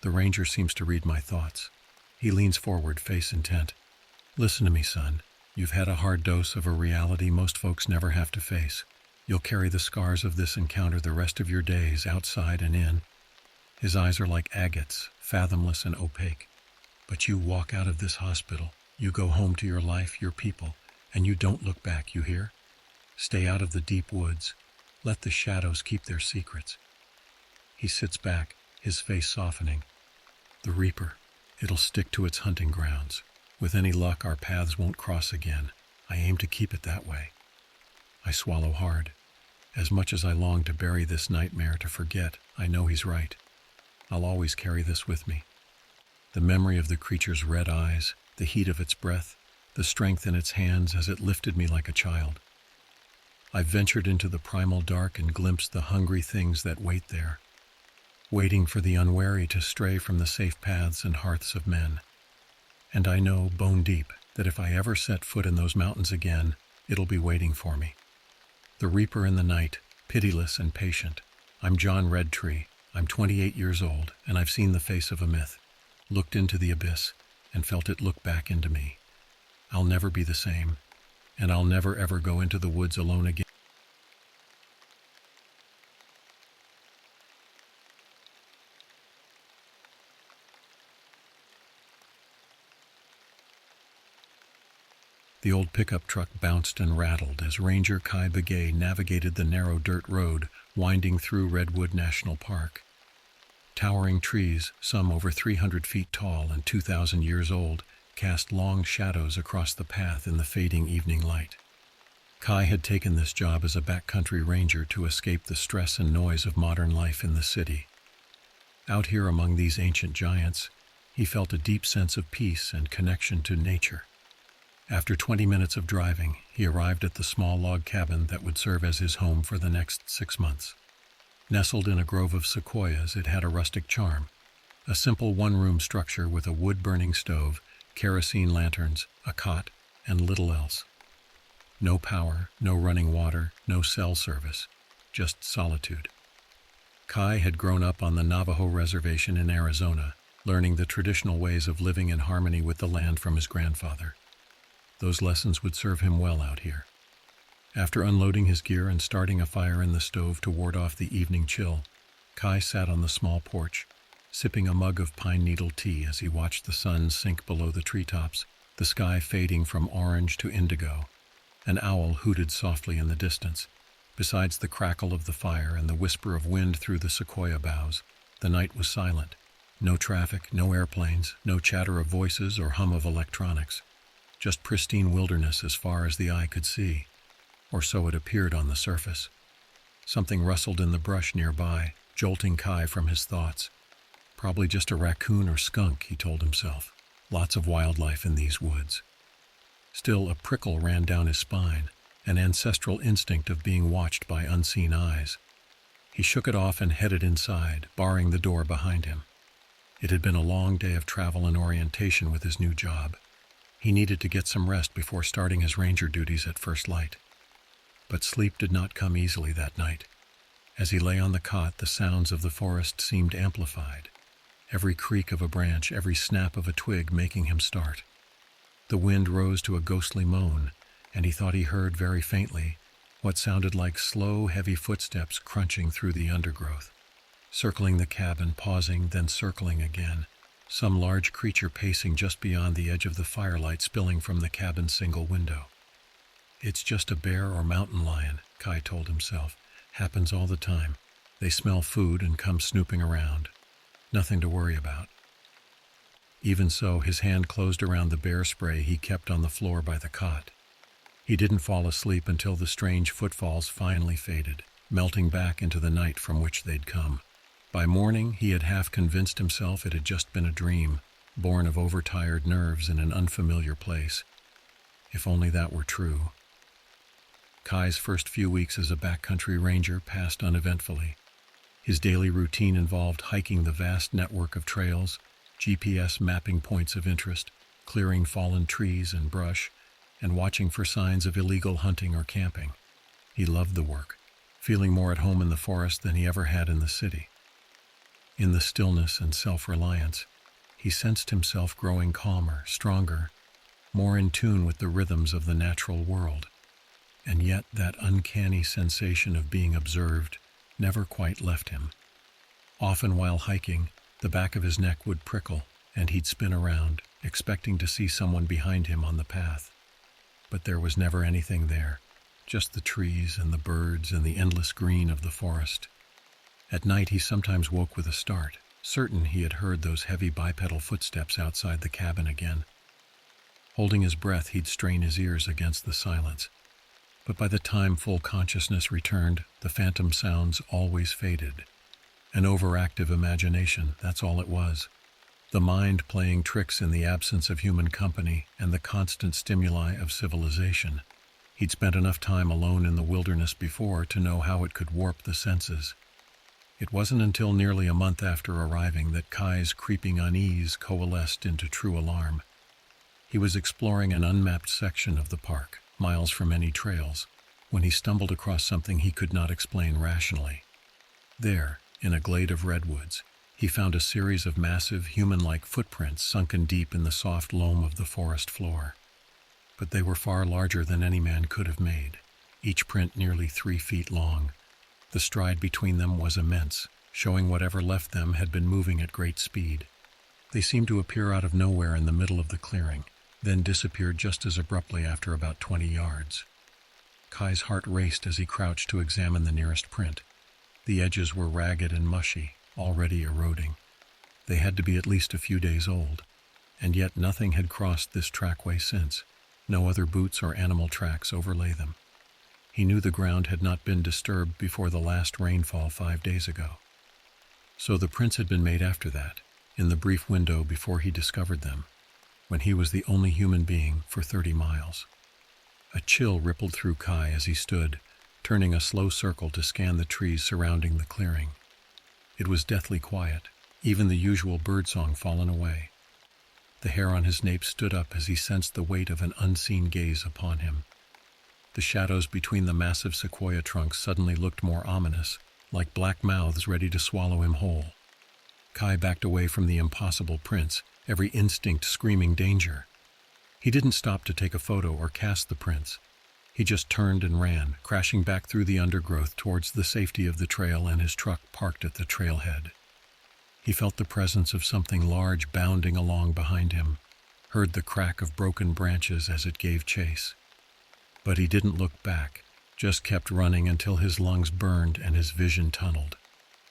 The Ranger seems to read my thoughts. He leans forward, face intent. "Listen to me, son. You've had a hard dose of a reality most folks never have to face. You'll carry the scars of this encounter the rest of your days, outside and in." His eyes are like agates, fathomless and opaque. "But you walk out of this hospital, you go home to your life, your people, and you don't look back, you hear? Stay out of the deep woods. Let the shadows keep their secrets." He sits back, his face softening. "The Reaper, it'll stick to its hunting grounds. With any luck, our paths won't cross again. I aim to keep it that way." I swallow hard. As much as I long to bury this nightmare, to forget, I know he's right. I'll always carry this with me. The memory of the creature's red eyes, the heat of its breath, the strength in its hands as it lifted me like a child. I've ventured into the primal dark and glimpsed the hungry things that wait there, waiting for the unwary to stray from the safe paths and hearths of men. And I know, bone deep, that if I ever set foot in those mountains again, it'll be waiting for me. The Reaper in the Night, pitiless and patient. I'm John Redtree. I'm 28 years old, and I've seen the face of a myth, looked into the abyss, and felt it look back into me. I'll never be the same, and I'll never ever go into the woods alone again. The old pickup truck bounced and rattled as Ranger Kai Begay navigated the narrow dirt road winding through Redwood National Park. Towering trees, some over 300 feet tall and 2,000 years old, cast long shadows across the path in the fading evening light. Kai had taken this job as a backcountry ranger to escape the stress and noise of modern life in the city. Out here among these ancient giants, he felt a deep sense of peace and connection to nature. After 20 minutes of driving, he arrived at the small log cabin that would serve as his home for the next 6 months. Nestled in a grove of sequoias, it had a rustic charm. A simple one-room structure with a wood-burning stove, kerosene lanterns, a cot, and little else. No power, no running water, no cell service, just solitude. Kai had grown up on the Navajo Reservation in Arizona, learning the traditional ways of living in harmony with the land from his grandfather. Those lessons would serve him well out here. After unloading his gear and starting a fire in the stove to ward off the evening chill, Kai sat on the small porch, sipping a mug of pine needle tea as he watched the sun sink below the treetops, the sky fading from orange to indigo. An owl hooted softly in the distance. Besides the crackle of the fire and the whisper of wind through the sequoia boughs, the night was silent. No traffic, no airplanes, no chatter of voices or hum of electronics. Just pristine wilderness as far as the eye could see, or so it appeared on the surface. Something rustled in the brush nearby, jolting Kai from his thoughts. Probably just a raccoon or skunk, he told himself. Lots of wildlife in these woods. Still, a prickle ran down his spine, an ancestral instinct of being watched by unseen eyes. He shook it off and headed inside, barring the door behind him. It had been a long day of travel and orientation with his new job. He needed to get some rest before starting his ranger duties at first light. But sleep did not come easily that night. As he lay on the cot, the sounds of the forest seemed amplified. Every creak of a branch, every snap of a twig making him start. The wind rose to a ghostly moan, and he thought he heard very faintly what sounded like slow, heavy footsteps crunching through the undergrowth. Circling the cabin, pausing, then circling again. Some large creature pacing just beyond the edge of the firelight spilling from the cabin's single window. It's just a bear or mountain lion, Kai told himself. Happens all the time. They smell food and come snooping around. Nothing to worry about. Even so, his hand closed around the bear spray he kept on the floor by the cot. He didn't fall asleep until the strange footfalls finally faded, melting back into the night from which they'd come. By morning, he had half convinced himself it had just been a dream, born of overtired nerves in an unfamiliar place. If only that were true. Kai's first few weeks as a backcountry ranger passed uneventfully. His daily routine involved hiking the vast network of trails, GPS mapping points of interest, clearing fallen trees and brush, and watching for signs of illegal hunting or camping. He loved the work, feeling more at home in the forest than he ever had in the city. In the stillness and self-reliance, he sensed himself growing calmer, stronger, more in tune with the rhythms of the natural world. And yet that uncanny sensation of being observed never quite left him. Often while hiking, the back of his neck would prickle, and he'd spin around, expecting to see someone behind him on the path. But there was never anything there, just the trees and the birds and the endless green of the forest. At night he sometimes woke with a start, certain he had heard those heavy bipedal footsteps outside the cabin again. Holding his breath, he'd strain his ears against the silence. But by the time full consciousness returned, the phantom sounds always faded. An overactive imagination, that's all it was. The mind playing tricks in the absence of human company and the constant stimuli of civilization. He'd spent enough time alone in the wilderness before to know how it could warp the senses. It wasn't until nearly a month after arriving that Kai's creeping unease coalesced into true alarm. He was exploring an unmapped section of the park, miles from any trails. when he stumbled across something he could not explain rationally. There, in a glade of redwoods, he found a series of massive, human-like footprints sunken deep in the soft loam of the forest floor. But they were far larger than any man could have made, each print nearly 3 feet long. The stride between them was immense, showing whatever left them had been moving at great speed. They seemed to appear out of nowhere in the middle of the clearing, then disappeared just as abruptly after about 20 yards. Kai's heart raced as he crouched to examine the nearest print. The edges were ragged and mushy, already eroding. They had to be at least a few days old, and yet nothing had crossed this trackway since. No other boots or animal tracks overlay them. He knew the ground had not been disturbed before the last rainfall 5 days ago. So the prints had been made after that, in the brief window before he discovered them, when he was the only human being for 30 miles. A chill rippled through Kai as he stood, turning a slow circle to scan the trees surrounding the clearing. It was deathly quiet, even the usual birdsong fallen away. The hair on his nape stood up as he sensed the weight of an unseen gaze upon him. The shadows between the massive sequoia trunks suddenly looked more ominous, like black mouths ready to swallow him whole. Kai backed away from the impossible prints, every instinct screaming danger. He didn't stop to take a photo or cast the prints. He just turned and ran, crashing back through the undergrowth towards the safety of the trail and his truck parked at the trailhead. He felt the presence of something large bounding along behind him, heard the crack of broken branches as it gave chase. But he didn't look back, just kept running until his lungs burned and his vision tunneled.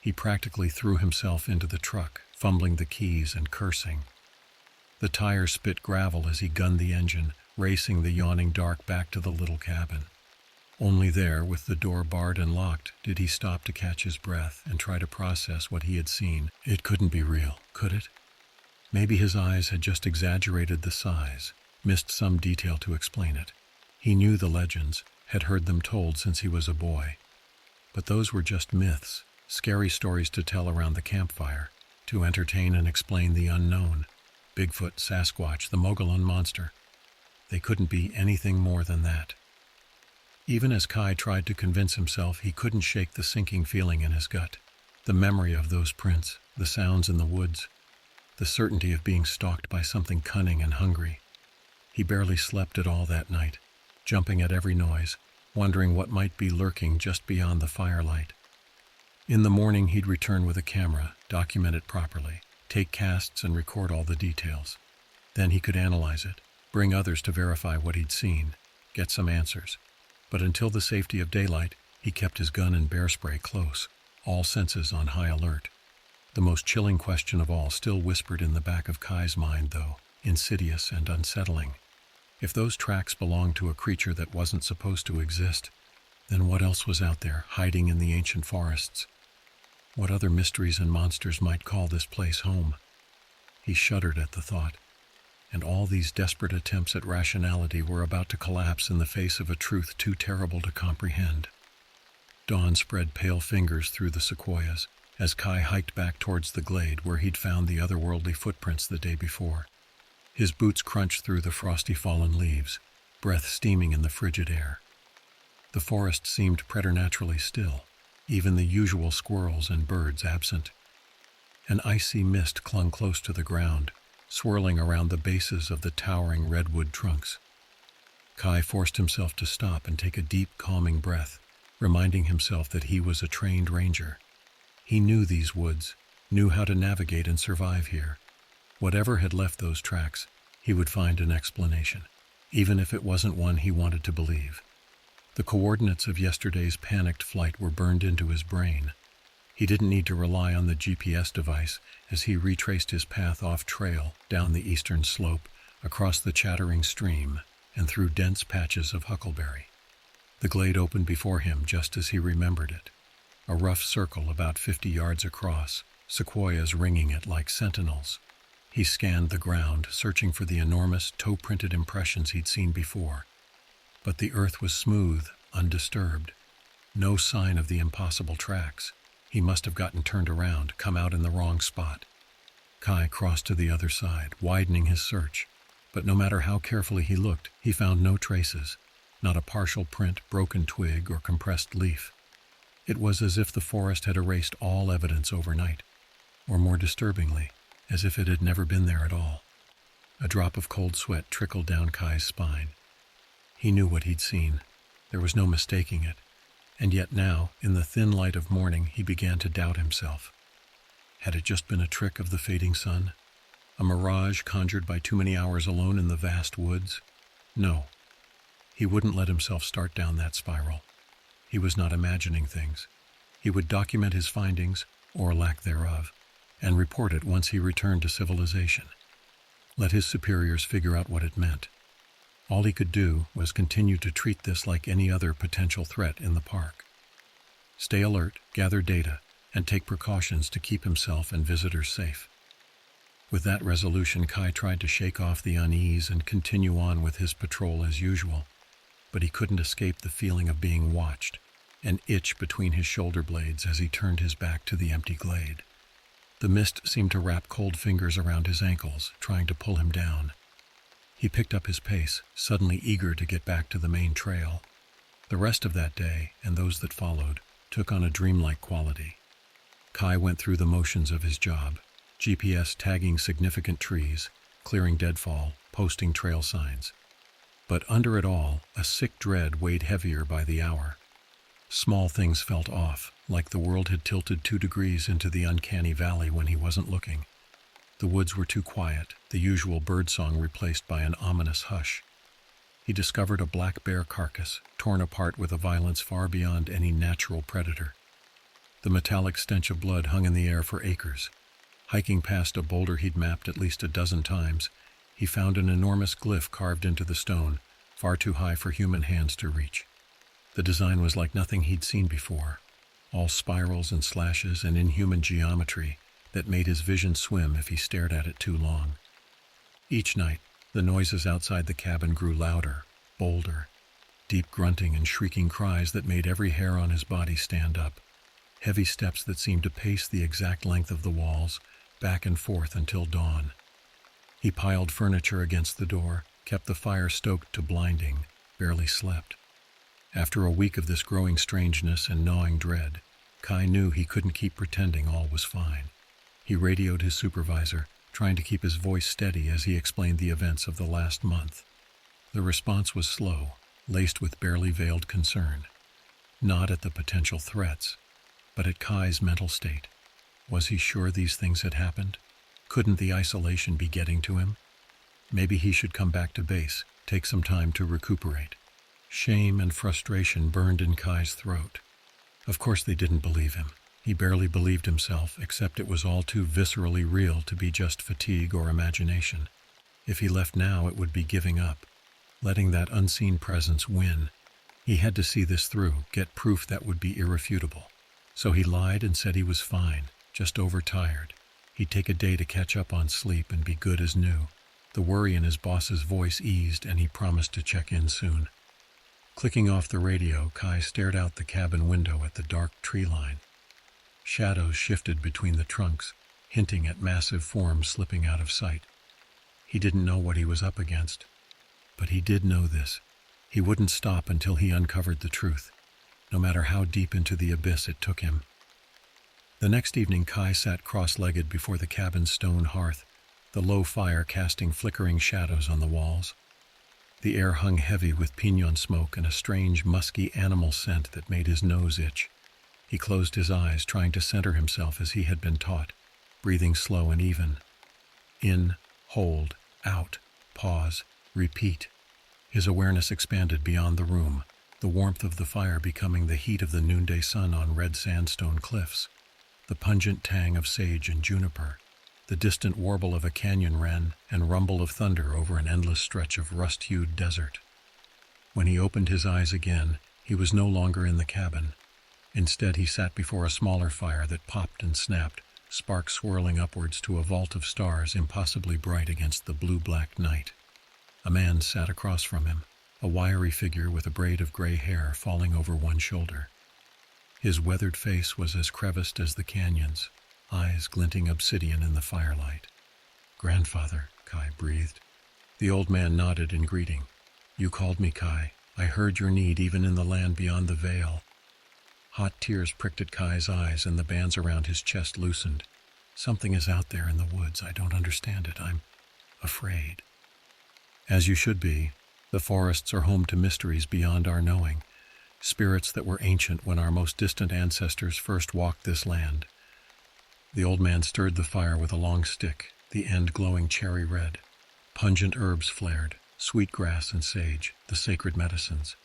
He practically threw himself into the truck, fumbling the keys and cursing. The tires spit gravel as he gunned the engine, racing the yawning dark back to the little cabin. Only there, with the door barred and locked, did he stop to catch his breath and try to process what he had seen. It couldn't be real, could it? Maybe his eyes had just exaggerated the size, missed some detail to explain it. He knew the legends, had heard them told since he was a boy. But those were just myths, scary stories to tell around the campfire, to entertain and explain the unknown. Bigfoot, Sasquatch, the Mogollon monster. They couldn't be anything more than that. Even as Kai tried to convince himself, he couldn't shake the sinking feeling in his gut. The memory of those prints, the sounds in the woods, the certainty of being stalked by something cunning and hungry. He barely slept at all that night, jumping at every noise, wondering what might be lurking just beyond the firelight. In the morning, he'd return with a camera, document it properly, take casts and record all the details. Then he could analyze it, bring others to verify what he'd seen, get some answers. But until the safety of daylight, he kept his gun and bear spray close, all senses on high alert. The most chilling question of all still whispered in the back of Kai's mind, though, insidious and unsettling. If those tracks belonged to a creature that wasn't supposed to exist, then what else was out there, hiding in the ancient forests? What other mysteries and monsters might call this place home? He shuddered at the thought. And all these desperate attempts at rationality were about to collapse in the face of a truth too terrible to comprehend. Dawn spread pale fingers through the sequoias as Kai hiked back towards the glade where he'd found the otherworldly footprints the day before. His boots crunched through the frosty fallen leaves, breath steaming in the frigid air. The forest seemed preternaturally still, even the usual squirrels and birds absent. An icy mist clung close to the ground, swirling around the bases of the towering redwood trunks. Kai forced himself to stop and take a deep, calming breath, reminding himself that he was a trained ranger. He knew these woods, knew how to navigate and survive here. Whatever had left those tracks, he would find an explanation, even if it wasn't one he wanted to believe. The coordinates of yesterday's panicked flight were burned into his brain. He didn't need to rely on the GPS device as he retraced his path off-trail, down the eastern slope, across the chattering stream, and through dense patches of huckleberry. The glade opened before him just as he remembered it. A rough circle about 50 yards across, sequoias ringing it like sentinels. He scanned the ground, searching for the enormous, toe-printed impressions he'd seen before. But the earth was smooth, undisturbed. No sign of the impossible tracks. He must have gotten turned around, come out in the wrong spot. Kai crossed to the other side, widening his search. But no matter how carefully he looked, he found no traces. not a partial print, broken twig, or compressed leaf. It was as if the forest had erased all evidence overnight, or more disturbingly, as if it had never been there at all. A drop of cold sweat trickled down Kai's spine. He knew what he'd seen. There was no mistaking it. And yet now, in the thin light of morning, he began to doubt himself. Had it just been a trick of the fading sun? A mirage conjured by too many hours alone in the vast woods? No. He wouldn't let himself start down that spiral. He was not imagining things. He would document his findings, or lack thereof, and report it once he returned to civilization. Let his superiors figure out what it meant. All he could do was continue to treat this like any other potential threat in the park. Stay alert, gather data, and take precautions to keep himself and visitors safe. With that resolution, Kai tried to shake off the unease and continue on with his patrol as usual, but he couldn't escape the feeling of being watched, an itch between his shoulder blades as he turned his back to the empty glade. The mist seemed to wrap cold fingers around his ankles, trying to pull him down. He picked up his pace, suddenly eager to get back to the main trail. The rest of that day, and those that followed, took on a dreamlike quality. Kai went through the motions of his job, GPS tagging significant trees, clearing deadfall, posting trail signs. But under it all, a sick dread weighed heavier by the hour. Small things felt off, like the world had tilted 2 degrees into the uncanny valley when he wasn't looking. The woods were too quiet, the usual birdsong replaced by an ominous hush. He discovered a black bear carcass, torn apart with a violence far beyond any natural predator. The metallic stench of blood hung in the air for acres. Hiking past a boulder he'd mapped at least a dozen times, he found an enormous glyph carved into the stone, far too high for human hands to reach. The design was like nothing he'd seen before, all spirals and slashes and inhuman geometry that made his vision swim if he stared at it too long. Each night, the noises outside the cabin grew louder, bolder, deep grunting and shrieking cries that made every hair on his body stand up, heavy steps that seemed to pace the exact length of the walls, back and forth until dawn. He piled furniture against the door, kept the fire stoked to blinding, barely slept. After a week of this growing strangeness and gnawing dread, Kai knew he couldn't keep pretending all was fine. He radioed his supervisor, trying to keep his voice steady as he explained the events of the last month. The response was slow, laced with barely veiled concern. Not at the potential threats, but at Kai's mental state. Was he sure these things had happened? Couldn't the isolation be getting to him? Maybe he should come back to base, take some time to recuperate. Shame and frustration burned in Kai's throat. Of course they didn't believe him. He barely believed himself, except it was all too viscerally real to be just fatigue or imagination. If he left now, it would be giving up, letting that unseen presence win. He had to see this through, get proof that would be irrefutable. So he lied and said he was fine, just overtired. He'd take a day to catch up on sleep and be good as new. The worry in his boss's voice eased, and he promised to check in soon. Clicking off the radio, Kai stared out the cabin window at the dark tree line. Shadows shifted between the trunks, hinting at massive forms slipping out of sight. He didn't know what he was up against, but he did know this. He wouldn't stop until he uncovered the truth, no matter how deep into the abyss it took him. The next evening, Kai sat cross-legged before the cabin's stone hearth, the low fire casting flickering shadows on the walls. The air hung heavy with piñon smoke and a strange, musky animal scent that made his nose itch. He closed his eyes, trying to center himself as he had been taught, breathing slow and even. In, hold, out, pause, repeat. His awareness expanded beyond the room, the warmth of the fire becoming the heat of the noonday sun on red sandstone cliffs, the pungent tang of sage and juniper, the distant warble of a canyon wren and rumble of thunder over an endless stretch of rust-hued desert. When he opened his eyes again, he was no longer in the cabin. Instead, he sat before a smaller fire that popped and snapped, sparks swirling upwards to a vault of stars impossibly bright against the blue-black night. A man sat across from him, a wiry figure with a braid of gray hair falling over one shoulder. His weathered face was as creviced as the canyons, eyes glinting obsidian in the firelight. "Grandfather," Kai breathed. The old man nodded in greeting. "You called me, Kai. I heard your need even in the land beyond the veil. Hot tears pricked at Kai's eyes and the bands around his chest loosened. Something is out there in the woods. I don't understand it. I'm afraid. As you should be. The forests are home to mysteries beyond our knowing, spirits that were ancient when our most distant ancestors first walked this land. The old man stirred the fire with a long stick, the end glowing cherry red. Pungent herbs flared, sweet grass and sage, the sacred medicines.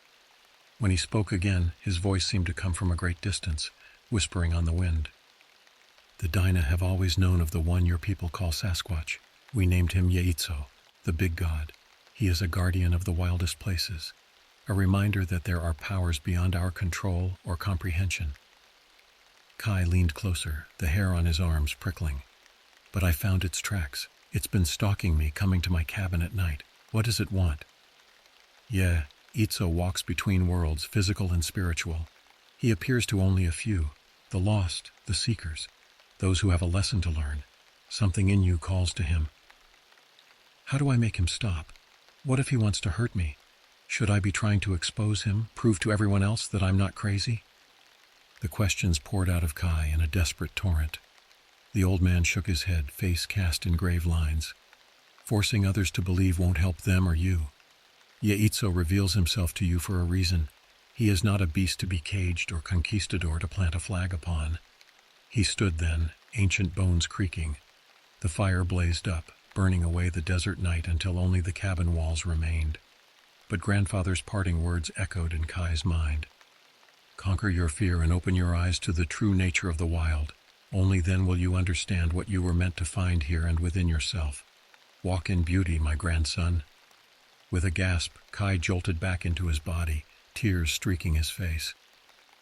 When he spoke again, his voice seemed to come from a great distance, whispering on the wind. The Daina have always known of the one your people call Sasquatch. We named him Yeitso, the big god. He is a guardian of the wildest places, a reminder that there are powers beyond our control or comprehension. Kai leaned closer, the hair on his arms prickling. But I found its tracks. It's been stalking me, coming to my cabin at night. What does it want? Yeah, Itzo walks between worlds, physical and spiritual. He appears to only a few, the lost, the seekers, those who have a lesson to learn. Something in you calls to him. How do I make him stop? What if he wants to hurt me? Should I be trying to expose him, prove to everyone else that I'm not crazy? The questions poured out of Kai in a desperate torrent. The old man shook his head, face cast in grave lines. Forcing others to believe won't help them or you. Yeitso reveals himself to you for a reason. He is not a beast to be caged or conquistador to plant a flag upon. He stood then, ancient bones creaking. The fire blazed up, burning away the desert night until only the cabin walls remained. But grandfather's parting words echoed in Kai's mind. Conquer your fear and open your eyes to the true nature of the wild. Only then will you understand what you were meant to find here and within yourself. Walk in beauty, my grandson. With a gasp, Kai jolted back into his body, tears streaking his face.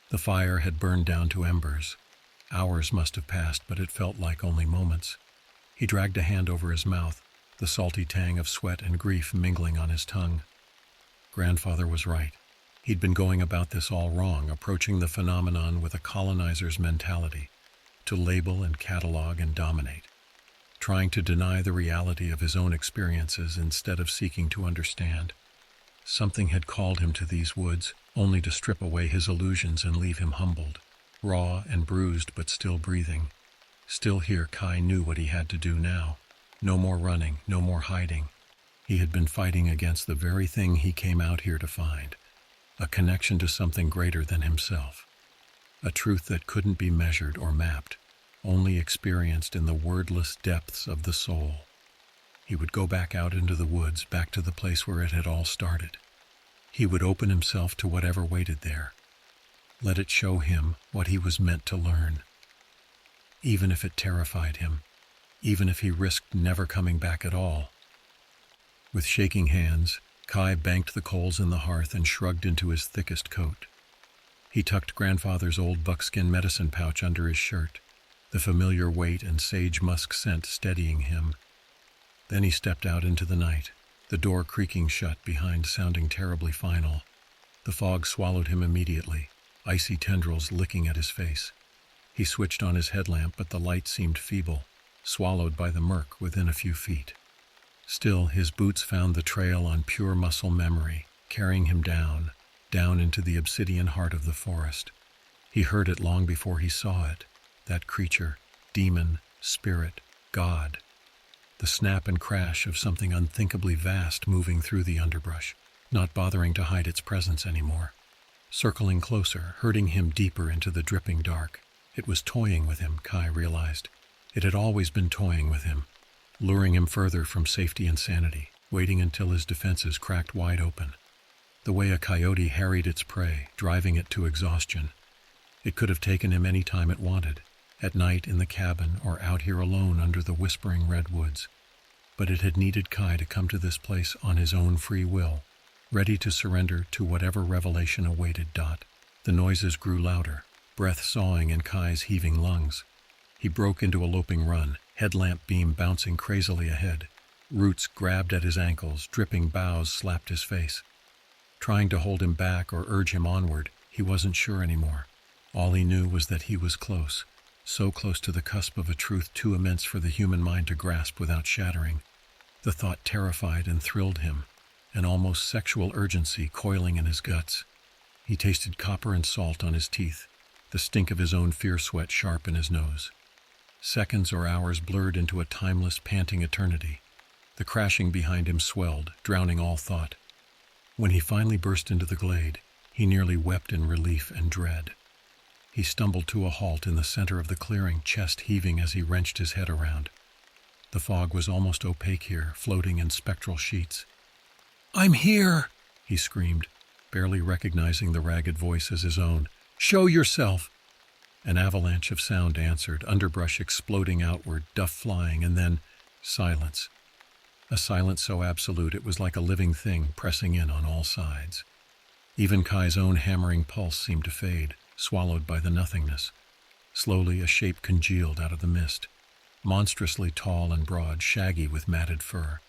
The fire had burned down to embers. Hours must have passed, but it felt like only moments. He dragged a hand over his mouth, the salty tang of sweat and grief mingling on his tongue. Grandfather was right. He'd been going about this all wrong, approaching the phenomenon with a colonizer's mentality, to label and catalog and dominate, trying to deny the reality of his own experiences instead of seeking to understand. Something had called him to these woods, only to strip away his illusions and leave him humbled, raw and bruised but still breathing. Still here, Kai knew what he had to do now. No more running, no more hiding. He had been fighting against the very thing he came out here to find, a connection to something greater than himself, a truth that couldn't be measured or mapped, only experienced in the wordless depths of the soul. He would go back out into the woods, back to the place where it had all started. He would open himself to whatever waited there. Let it show him what he was meant to learn. Even if it terrified him, even if he risked never coming back at all. With shaking hands, Kai banked the coals in the hearth and shrugged into his thickest coat. He tucked grandfather's old buckskin medicine pouch under his shirt, the familiar weight and sage musk scent steadying him. Then he stepped out into the night, the door creaking shut behind, sounding terribly final. The fog swallowed him immediately, icy tendrils licking at his face. He switched on his headlamp, but the light seemed feeble, swallowed by the murk within a few feet. Still, his boots found the trail on pure muscle memory, carrying him down into the obsidian heart of the forest. He heard it long before he saw it, that creature, demon, spirit, god. The snap and crash of something unthinkably vast moving through the underbrush, not bothering to hide its presence anymore. Circling closer, herding him deeper into the dripping dark. It was toying with him, Kai realized. It had always been toying with him, luring him further from safety and sanity, waiting until his defenses cracked wide open. The way a coyote harried its prey, driving it to exhaustion. It could have taken him any time it wanted, at night in the cabin or out here alone under the whispering redwoods. But it had needed Kai to come to this place on his own free will, ready to surrender to whatever revelation awaited. The noises grew louder, breath sawing in Kai's heaving lungs. He broke into a loping run, headlamp beam bouncing crazily ahead. Roots grabbed at his ankles, dripping boughs slapped his face. Trying to hold him back or urge him onward, he wasn't sure anymore. All he knew was that he was close, so close to the cusp of a truth too immense for the human mind to grasp without shattering. The thought terrified and thrilled him, an almost sexual urgency coiling in his guts. He tasted copper and salt on his teeth, the stink of his own fear sweat sharp in his nose. Seconds or hours blurred into a timeless, panting eternity. The crashing behind him swelled, drowning all thought. When he finally burst into the glade, he nearly wept in relief and dread. He stumbled to a halt in the center of the clearing, chest heaving as he wrenched his head around. The fog was almost opaque here, floating in spectral sheets. "I'm here!" he screamed, barely recognizing the ragged voice as his own. "Show yourself!" An avalanche of sound answered, underbrush exploding outward, duff flying, and then silence. A silence so absolute it was like a living thing pressing in on all sides. Even Kai's own hammering pulse seemed to fade, swallowed by the nothingness. Slowly a shape congealed out of the mist, monstrously tall and broad, shaggy with matted fur.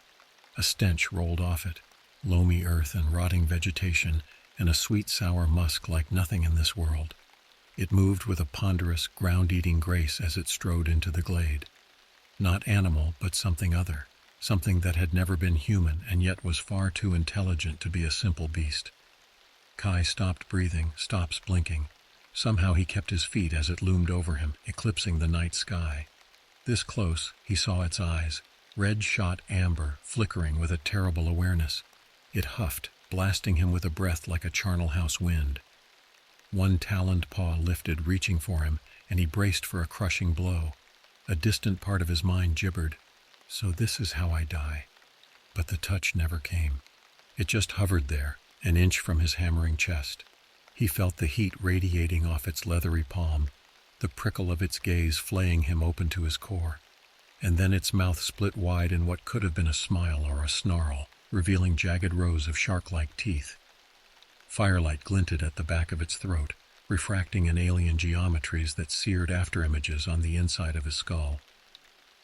A stench rolled off it, loamy earth and rotting vegetation, and a sweet sour musk like nothing in this world. It moved with a ponderous, ground-eating grace as it strode into the glade. Not animal, but something other, something that had never been human and yet was far too intelligent to be a simple beast. Kai stopped breathing, stopped blinking. Somehow he kept his feet as it loomed over him, eclipsing the night sky. This close, he saw its eyes, red-shot amber, flickering with a terrible awareness. It huffed, blasting him with a breath like a charnel house wind. One taloned paw lifted, reaching for him, and he braced for a crushing blow. A distant part of his mind gibbered, "So this is how I die." But the touch never came. It just hovered there, an inch from his hammering chest. He felt the heat radiating off its leathery palm, the prickle of its gaze flaying him open to his core. And then its mouth split wide in what could have been a smile or a snarl, revealing jagged rows of shark-like teeth. Firelight glinted at the back of its throat, refracting in alien geometries that seared afterimages on the inside of his skull.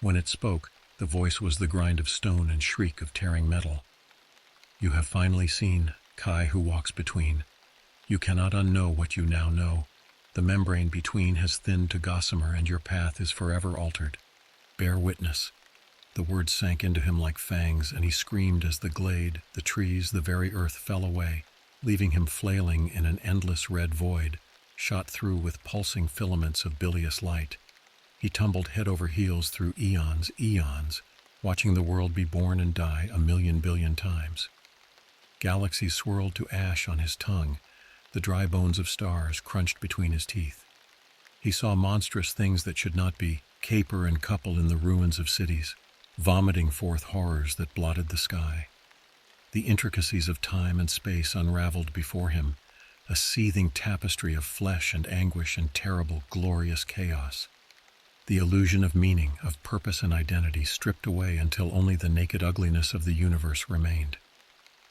When it spoke, the voice was the grind of stone and shriek of tearing metal. "You have finally seen, Kai who walks between. You cannot unknow what you now know. The membrane between has thinned to gossamer and your path is forever altered. Bear witness." The words sank into him like fangs, and he screamed as the glade, the trees, the very earth fell away, leaving him flailing in an endless red void, shot through with pulsing filaments of bilious light. He tumbled head over heels through eons, watching the world be born and die 1,000,000,000,000 times. Galaxies swirled to ash on his tongue, the dry bones of stars crunched between his teeth. He saw monstrous things that should not be, caper and couple in the ruins of cities, vomiting forth horrors that blotted the sky. The intricacies of time and space unraveled before him, a seething tapestry of flesh and anguish and terrible, glorious chaos. The illusion of meaning, of purpose and identity stripped away until only the naked ugliness of the universe remained.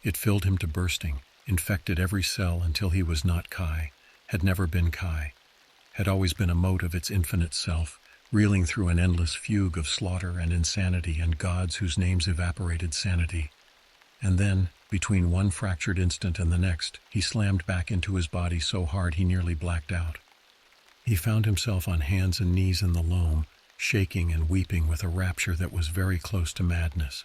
It filled him to bursting, infected every cell until he was not Kai, had never been Kai, had always been a mote of its infinite self, reeling through an endless fugue of slaughter and insanity and gods whose names evaporated sanity. And then, between one fractured instant and the next, he slammed back into his body so hard he nearly blacked out. He found himself on hands and knees in the loam, shaking and weeping with a rapture that was very close to madness.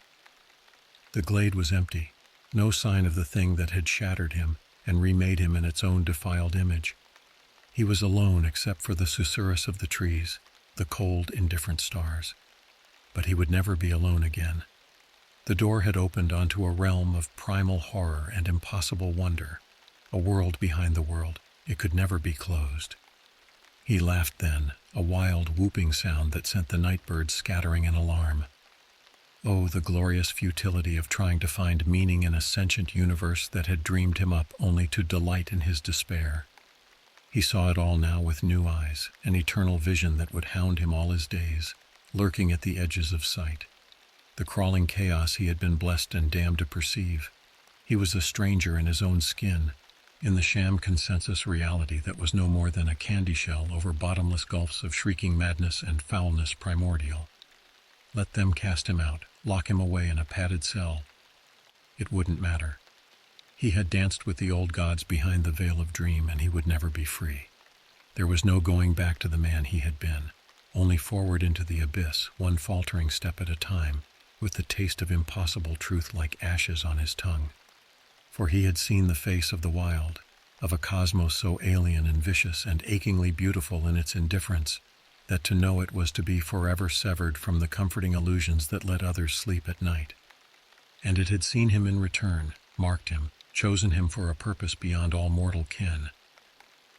The glade was empty, no sign of the thing that had shattered him and remade him in its own defiled image. He was alone except for the susurrus of the trees, the cold, indifferent stars. But he would never be alone again. The door had opened onto a realm of primal horror and impossible wonder, a world behind the world. It could never be closed. He laughed then, a wild, whooping sound that sent the night birds scattering in alarm. Oh, the glorious futility of trying to find meaning in a sentient universe that had dreamed him up only to delight in his despair. He saw it all now with new eyes, an eternal vision that would hound him all his days, lurking at the edges of sight. The crawling chaos he had been blessed and damned to perceive. He was a stranger in his own skin, in the sham consensus reality that was no more than a candy shell over bottomless gulfs of shrieking madness and foulness primordial. Let them cast him out, lock him away in a padded cell. It wouldn't matter. He had danced with the old gods behind the veil of dream, and he would never be free. There was no going back to the man he had been, only forward into the abyss, one faltering step at a time, with the taste of impossible truth like ashes on his tongue. for he had seen the face of the wild, of a cosmos so alien and vicious and achingly beautiful in its indifference, that to know it was to be forever severed from the comforting illusions that let others sleep at night. And it had seen him in return, marked him, chosen him for a purpose beyond all mortal ken,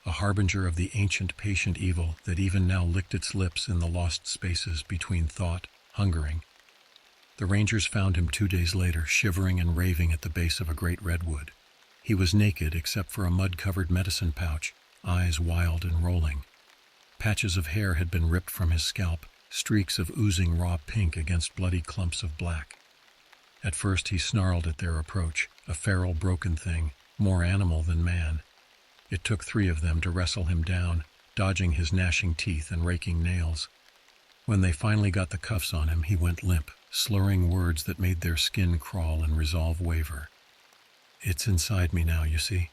a harbinger of the ancient patient evil that even now licked its lips in the lost spaces between thought, hungering. The rangers found him 2 days later, shivering and raving at the base of a great redwood. He was naked except for a mud-covered medicine pouch, eyes wild and rolling. Patches of hair had been ripped from his scalp, streaks of oozing raw pink against bloody clumps of black. At first he snarled at their approach, a feral broken thing, more animal than man. It took 3 of them to wrestle him down, dodging his gnashing teeth and raking nails. When they finally got the cuffs on him, he went limp, slurring words that made their skin crawl and resolve waver. "It's inside me now, you see.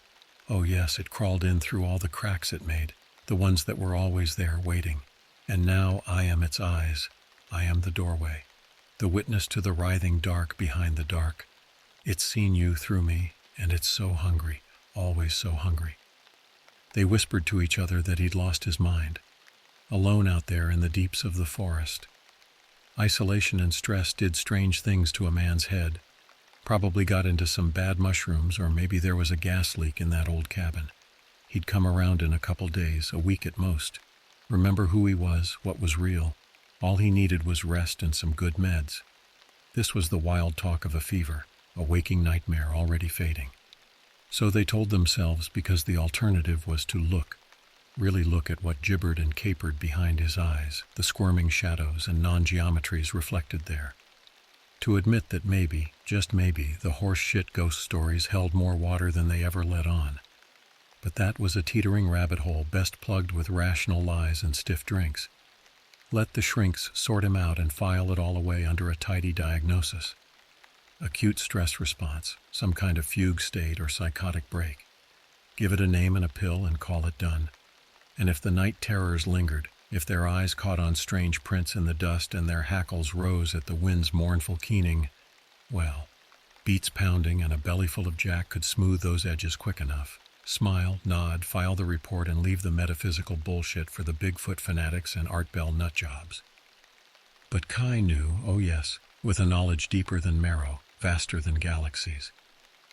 Oh yes, it crawled in through all the cracks it made, the ones that were always there waiting. And now I am its eyes. I am the doorway, the witness to the writhing dark behind the dark. It's seen you through me, and it's so hungry, always so hungry." They whispered to each other that he'd lost his mind, alone out there in the deeps of the forest. Isolation and stress did strange things to a man's head. Probably got into some bad mushrooms, or maybe there was a gas leak in that old cabin. He'd come around in a couple days, a week at most. Remember who he was, what was real. All he needed was rest and some good meds. This was the wild talk of a fever, a waking nightmare already fading. So they told themselves, because the alternative was to look, really look at what gibbered and capered behind his eyes, the squirming shadows and non-geometries reflected there. To admit that maybe, just maybe, the horse-shit ghost stories held more water than they ever let on. But that was a teetering rabbit hole best plugged with rational lies and stiff drinks. Let the shrinks sort him out and file it all away under a tidy diagnosis. Acute stress response, some kind of fugue state or psychotic break. Give it a name and a pill and call it done. And if the night terrors lingered, if their eyes caught on strange prints in the dust and their hackles rose at the wind's mournful keening, well, beats pounding and a bellyful of Jack could smooth those edges quick enough. Smile, nod, file the report, and leave the metaphysical bullshit for the Bigfoot fanatics and Art Bell nutjobs. But Kai knew, oh yes, with a knowledge deeper than marrow, vaster than galaxies.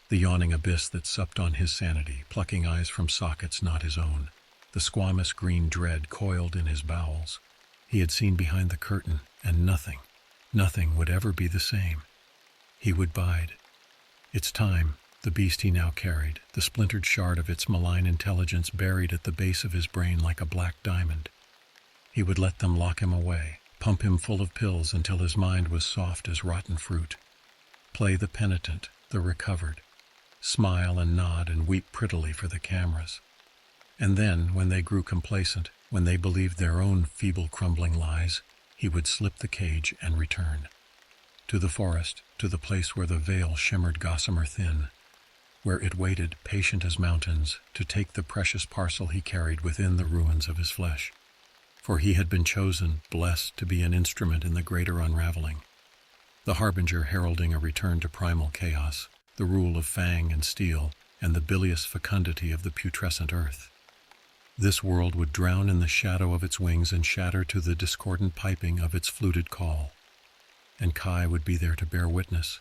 The yawning abyss that supped on his sanity, plucking eyes from sockets not his own. The squamous green dread coiled in his bowels. He had seen behind the curtain, and nothing would ever be the same. He would bide. Its time, the beast he now carried, the splintered shard of its malign intelligence buried at the base of his brain like a black diamond. He would let them lock him away, pump him full of pills until his mind was soft as rotten fruit. Play the penitent, the recovered. Smile and nod and weep prettily for the cameras. And then, when they grew complacent, when they believed their own feeble crumbling lies, he would slip the cage and return. To the forest, to the place where the veil shimmered gossamer thin, where it waited, patient as mountains, to take the precious parcel he carried within the ruins of his flesh. For he had been chosen, blessed, to be an instrument in the greater unraveling. The harbinger heralding a return to primal chaos, the rule of fang and steel, and the bilious fecundity of the putrescent earth. This world would drown in the shadow of its wings and shatter to the discordant piping of its fluted call. And Kai would be there to bear witness,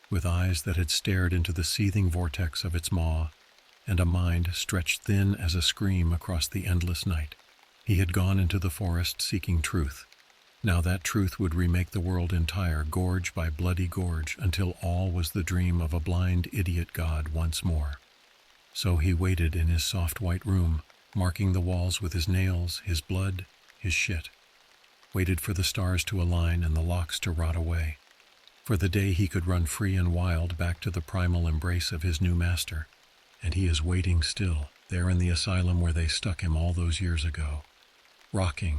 with eyes that had stared into the seething vortex of its maw, and a mind stretched thin as a scream across the endless night. He had gone into the forest seeking truth. Now that truth would remake the world entire, gorge by bloody gorge, until all was the dream of a blind idiot god once more. So he waited in his soft white room, marking the walls with his nails, his blood, his shit. Waited for the stars to align and the locks to rot away. For the day he could run free and wild back to the primal embrace of his new master. And he is waiting still, there in the asylum where they stuck him all those years ago. Rocking,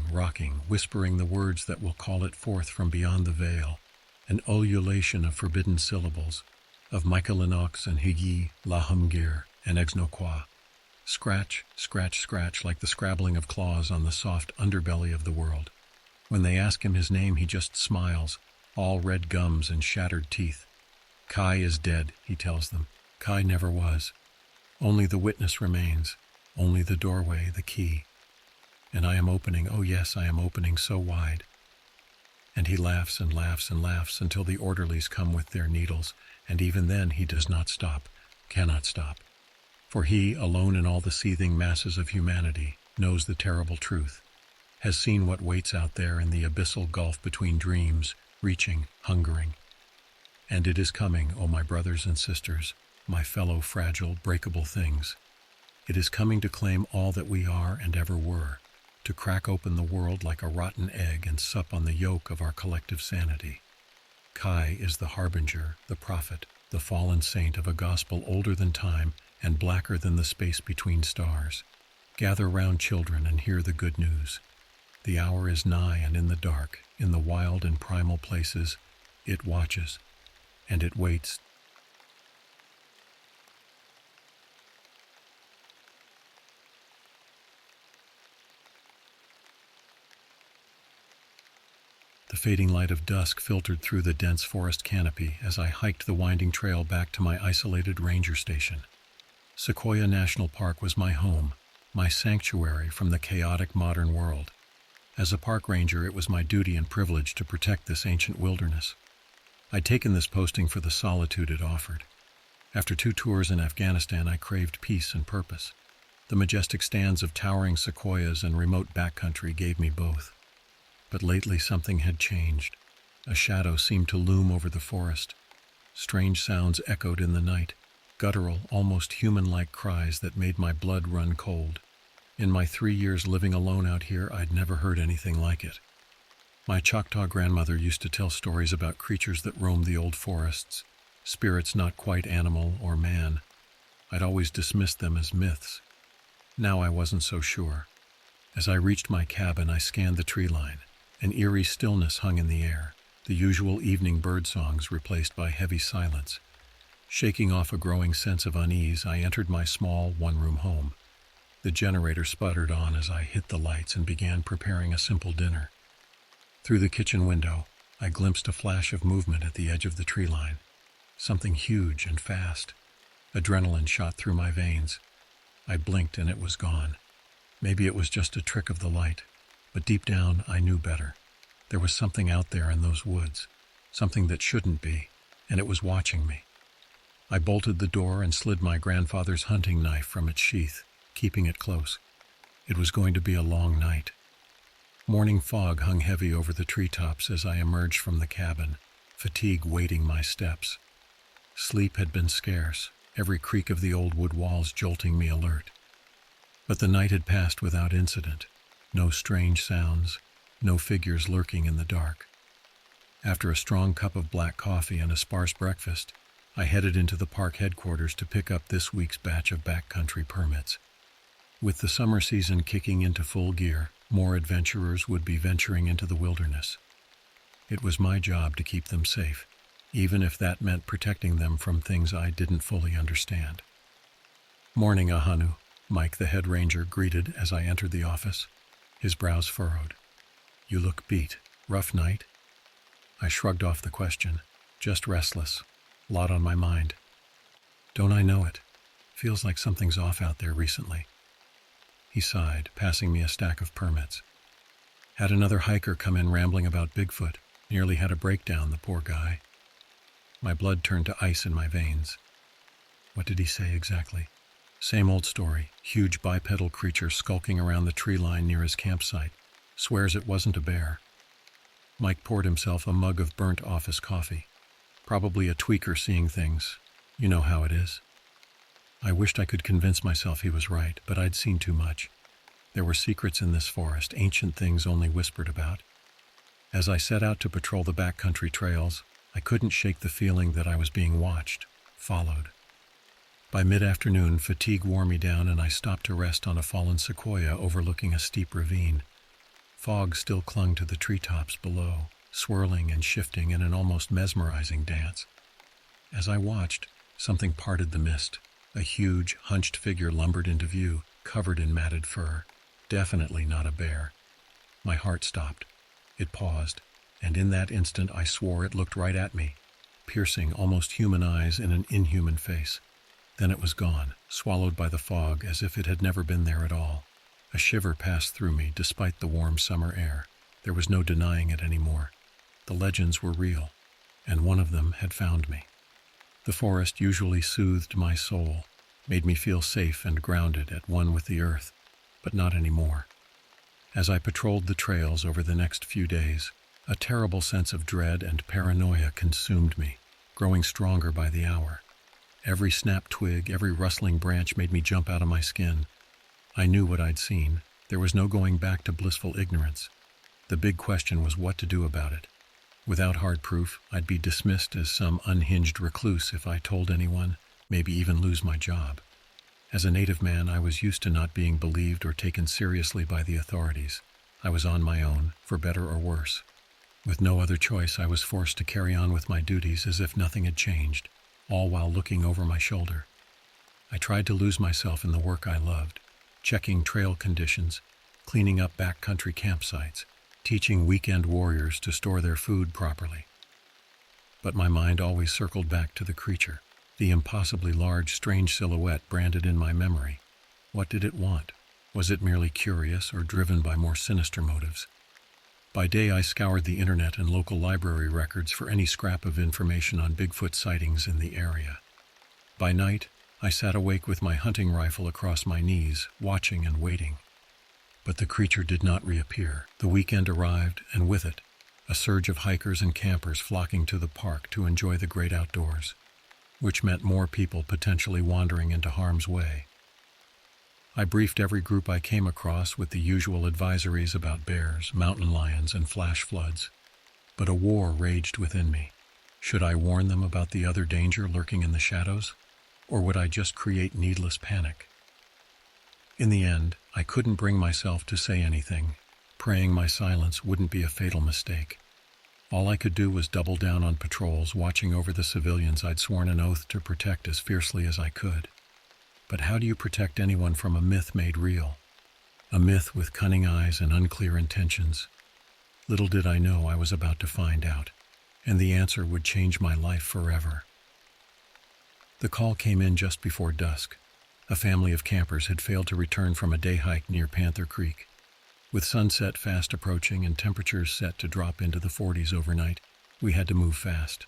whispering the words that will call it forth from beyond the veil, an ululation of forbidden syllables, of Michaelinox and Higi, Lahumgir, and Exnoqua. Scratch, scratch, scratch, like the scrabbling of claws on the soft underbelly of the world. When they ask him his name, he just smiles, all red gums and shattered teeth. Kai is dead, he tells them. Kai never was. Only the witness remains, only the doorway, the key. And I am opening, oh yes, I am opening so wide. And he laughs and laughs and laughs until the orderlies come with their needles, and even then he does not stop, cannot stop. For he, alone in all the seething masses of humanity, knows the terrible truth, has seen what waits out there in the abyssal gulf between dreams, reaching, hungering. And it is coming, O my brothers and sisters, my fellow fragile, breakable things. It is coming to claim all that we are and ever were, to crack open the world like a rotten egg and sup on the yolk of our collective sanity. Kai is the harbinger, the prophet, the fallen saint of a gospel older than time and blacker than the space between stars. Gather round, children, and hear the good news. The hour is nigh, and in the dark, in the wild and primal places, it watches, and it waits. The fading light of dusk filtered through the dense forest canopy as I hiked the winding trail back to my isolated ranger station. Sequoia National Park was my home, my sanctuary from the chaotic modern world. As a park ranger, it was my duty and privilege to protect this ancient wilderness. I'd taken this posting for the solitude it offered. After 2 tours in Afghanistan, I craved peace and purpose. The majestic stands of towering sequoias and remote backcountry gave me both. But lately something had changed. A shadow seemed to loom over the forest. Strange sounds echoed in the night, guttural, almost human-like cries that made my blood run cold. In my 3 years living alone out here, I'd never heard anything like it. My Choctaw grandmother used to tell stories about creatures that roamed the old forests, spirits not quite animal or man. I'd always dismissed them as myths. Now I wasn't so sure. As I reached my cabin, I scanned the tree line. An eerie stillness hung in the air, the usual evening bird songs replaced by heavy silence. Shaking off a growing sense of unease, I entered my small, one-room home. The generator sputtered on as I hit the lights and began preparing a simple dinner. Through the kitchen window, I glimpsed a flash of movement at the edge of the tree line. Something huge and fast. Adrenaline shot through my veins. I blinked and it was gone. Maybe it was just a trick of the light. But deep down, I knew better. There was something out there in those woods, something that shouldn't be, and it was watching me. I bolted the door and slid my grandfather's hunting knife from its sheath, keeping it close. It was going to be a long night. Morning fog hung heavy over the treetops as I emerged from the cabin, fatigue weighting my steps. Sleep had been scarce, every creak of the old wood walls jolting me alert. But the night had passed without incident. No strange sounds, no figures lurking in the dark. After a strong cup of black coffee and a sparse breakfast, I headed into the park headquarters to pick up this week's batch of backcountry permits. With the summer season kicking into full gear, more adventurers would be venturing into the wilderness. It was my job to keep them safe, even if that meant protecting them from things I didn't fully understand. "Morning, Ahanu," Mike, the head ranger, greeted as I entered the office. His brows furrowed. "You look beat. Rough night?" I shrugged off the question. "Just restless. Lot on my mind." "Don't I know it? Feels like something's off out there recently." He sighed, passing me a stack of permits. "Had another hiker come in rambling about Bigfoot. Nearly had a breakdown, the poor guy." My blood turned to ice in my veins. "What did he say exactly?" "Same old story. Huge bipedal creature skulking around the tree line near his campsite. Swears it wasn't a bear." Mike poured himself a mug of burnt office coffee. "Probably a tweaker seeing things. You know how it is." I wished I could convince myself he was right, but I'd seen too much. There were secrets in this forest, ancient things only whispered about. As I set out to patrol the backcountry trails, I couldn't shake the feeling that I was being watched, followed. By mid-afternoon, fatigue wore me down and I stopped to rest on a fallen sequoia overlooking a steep ravine. Fog still clung to the treetops below, swirling and shifting in an almost mesmerizing dance. As I watched, something parted the mist. A huge, hunched figure lumbered into view, covered in matted fur. Definitely not a bear. My heart stopped. It paused, and in that instant I swore it looked right at me, piercing, almost human eyes in an inhuman face. Then it was gone, swallowed by the fog as if it had never been there at all. A shiver passed through me despite the warm summer air. There was no denying it anymore. The legends were real, and one of them had found me. The forest usually soothed my soul, made me feel safe and grounded at one with the earth, but not anymore. As I patrolled the trails over the next few days, a terrible sense of dread and paranoia consumed me, growing stronger by the hour. Every snapped twig, every rustling branch made me jump out of my skin. I knew what I'd seen. There was no going back to blissful ignorance. The big question was what to do about it. Without hard proof, I'd be dismissed as some unhinged recluse if I told anyone, maybe even lose my job. As a native man, I was used to not being believed or taken seriously by the authorities. I was on my own, for better or worse. With no other choice, I was forced to carry on with my duties as if nothing had changed, all while looking over my shoulder. I tried to lose myself in the work I loved, checking trail conditions, cleaning up backcountry campsites, teaching weekend warriors to store their food properly. But my mind always circled back to the creature, the impossibly large, strange silhouette branded in my memory. What did it want? Was it merely curious or driven by more sinister motives? By day, I scoured the internet and local library records for any scrap of information on Bigfoot sightings in the area. By night, I sat awake with my hunting rifle across my knees, watching and waiting. But the creature did not reappear. The weekend arrived, and with it, a surge of hikers and campers flocking to the park to enjoy the great outdoors, which meant more people potentially wandering into harm's way. I briefed every group I came across with the usual advisories about bears, mountain lions, and flash floods. But a war raged within me. Should I warn them about the other danger lurking in the shadows? Or would I just create needless panic? In the end, I couldn't bring myself to say anything, praying my silence wouldn't be a fatal mistake. All I could do was double down on patrols, watching over the civilians I'd sworn an oath to protect as fiercely as I could. But how do you protect anyone from a myth made real? A myth with cunning eyes and unclear intentions. Little did I know I was about to find out, and the answer would change my life forever. The call came in just before dusk. A family of campers had failed to return from a day hike near Panther Creek. With sunset fast approaching and temperatures set to drop into the 40s overnight, we had to move fast.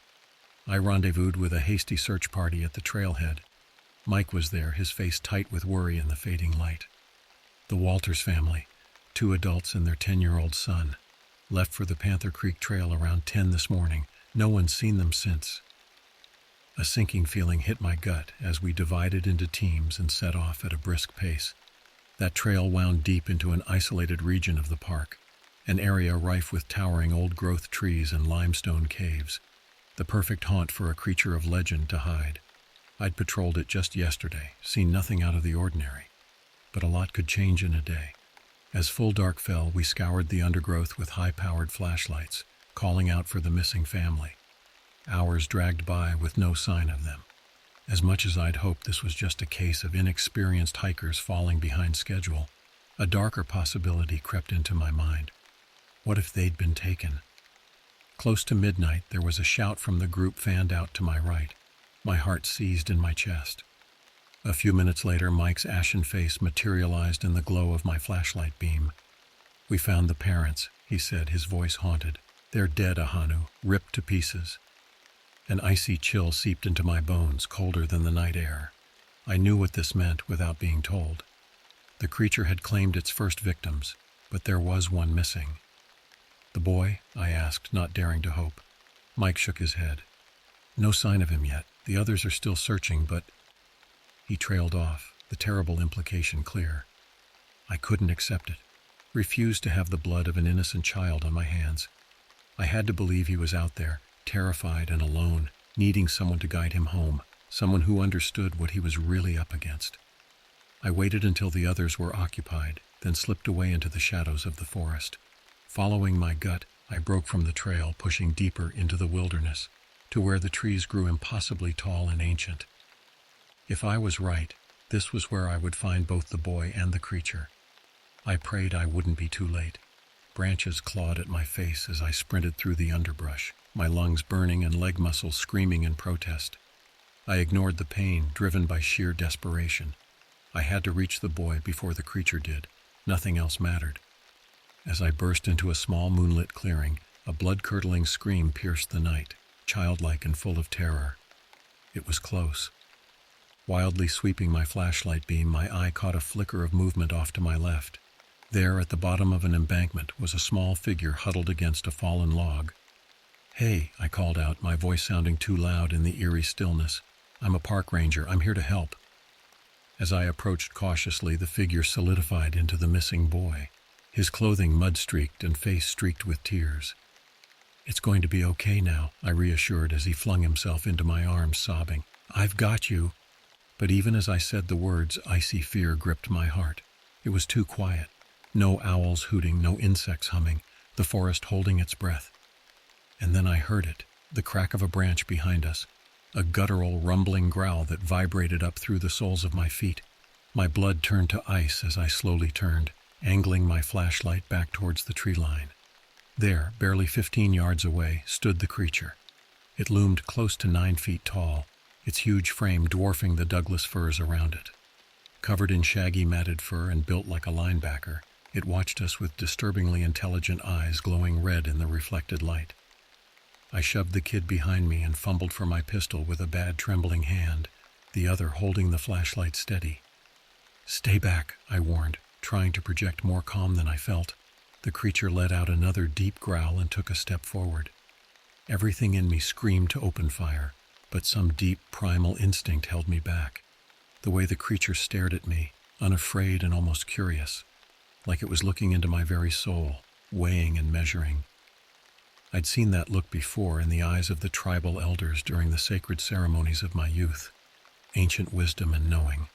I rendezvoused with a hasty search party at the trailhead. Mike was there, his face tight with worry in the fading light. The Walters family, 2 adults and their 10-year-old son, left for the Panther Creek Trail around 10 this morning. No one's seen them since. A sinking feeling hit my gut as we divided into teams and set off at a brisk pace. That trail wound deep into an isolated region of the park, an area rife with towering old-growth trees and limestone caves, the perfect haunt for a creature of legend to hide. I'd patrolled it just yesterday, seen nothing out of the ordinary, but a lot could change in a day. As full dark fell, we scoured the undergrowth with high-powered flashlights, calling out for the missing family. Hours dragged by with no sign of them. As much as I'd hoped this was just a case of inexperienced hikers falling behind schedule, a darker possibility crept into my mind. What if they'd been taken? Close to midnight, there was a shout from the group fanned out to my right. My heart seized in my chest. A few minutes later, Mike's ashen face materialized in the glow of my flashlight beam. "We found the parents," he said, his voice haunted. "They're dead, Ahanu, ripped to pieces." An icy chill seeped into my bones, colder than the night air. I knew what this meant without being told. The creature had claimed its first victims, but there was one missing. "The boy?" I asked, not daring to hope. Mike shook his head. "No sign of him yet. The others are still searching, but—" He trailed off, the terrible implication clear. I couldn't accept it. Refused to have the blood of an innocent child on my hands. I had to believe he was out there, terrified and alone, needing someone to guide him home, someone who understood what he was really up against. I waited until the others were occupied, then slipped away into the shadows of the forest. Following my gut, I broke from the trail, pushing deeper into the wilderness, to where the trees grew impossibly tall and ancient. If I was right, this was where I would find both the boy and the creature. I prayed I wouldn't be too late. Branches clawed at my face as I sprinted through the underbrush, my lungs burning and leg muscles screaming in protest. I ignored the pain, driven by sheer desperation. I had to reach the boy before the creature did. Nothing else mattered. As I burst into a small moonlit clearing, a blood-curdling scream pierced the night, childlike and full of terror. It was close. Wildly sweeping my flashlight beam, my eye caught a flicker of movement off to my left. There, at the bottom of an embankment, was a small figure huddled against a fallen log. "Hey," I called out, my voice sounding too loud in the eerie stillness. "I'm a park ranger. I'm here to help." As I approached cautiously, the figure solidified into the missing boy, his clothing mud-streaked and face streaked with tears. "It's going to be okay now," I reassured as he flung himself into my arms, sobbing. "I've got you." But even as I said the words, icy fear gripped my heart. It was too quiet. No owls hooting, no insects humming, the forest holding its breath. And then I heard it, the crack of a branch behind us, a guttural, rumbling growl that vibrated up through the soles of my feet. My blood turned to ice as I slowly turned, angling my flashlight back towards the tree line. There, barely 15 yards away, stood the creature. It loomed close to 9 feet tall, its huge frame dwarfing the Douglas firs around it. Covered in shaggy matted fur and built like a linebacker, it watched us with disturbingly intelligent eyes glowing red in the reflected light. I shoved the kid behind me and fumbled for my pistol with a bad trembling hand, the other holding the flashlight steady. "Stay back," I warned, trying to project more calm than I felt. The creature let out another deep growl and took a step forward. Everything in me screamed to open fire, but some deep primal instinct held me back. The way the creature stared at me, unafraid and almost curious, like it was looking into my very soul, weighing and measuring. I'd seen that look before in the eyes of the tribal elders during the sacred ceremonies of my youth, ancient wisdom and knowing.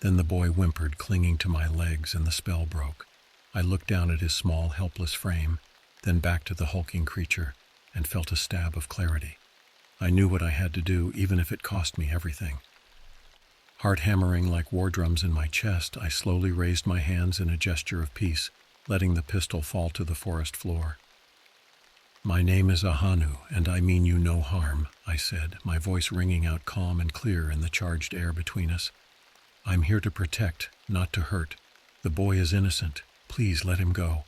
Then the boy whimpered, clinging to my legs, and the spell broke. I looked down at his small, helpless frame, then back to the hulking creature, and felt a stab of clarity. I knew what I had to do, even if it cost me everything. Heart hammering like war drums in my chest, I slowly raised my hands in a gesture of peace, letting the pistol fall to the forest floor. "My name is Ahanu, and I mean you no harm," I said, my voice ringing out calm and clear in the charged air between us. "I'm here to protect, not to hurt. The boy is innocent. Please let him go."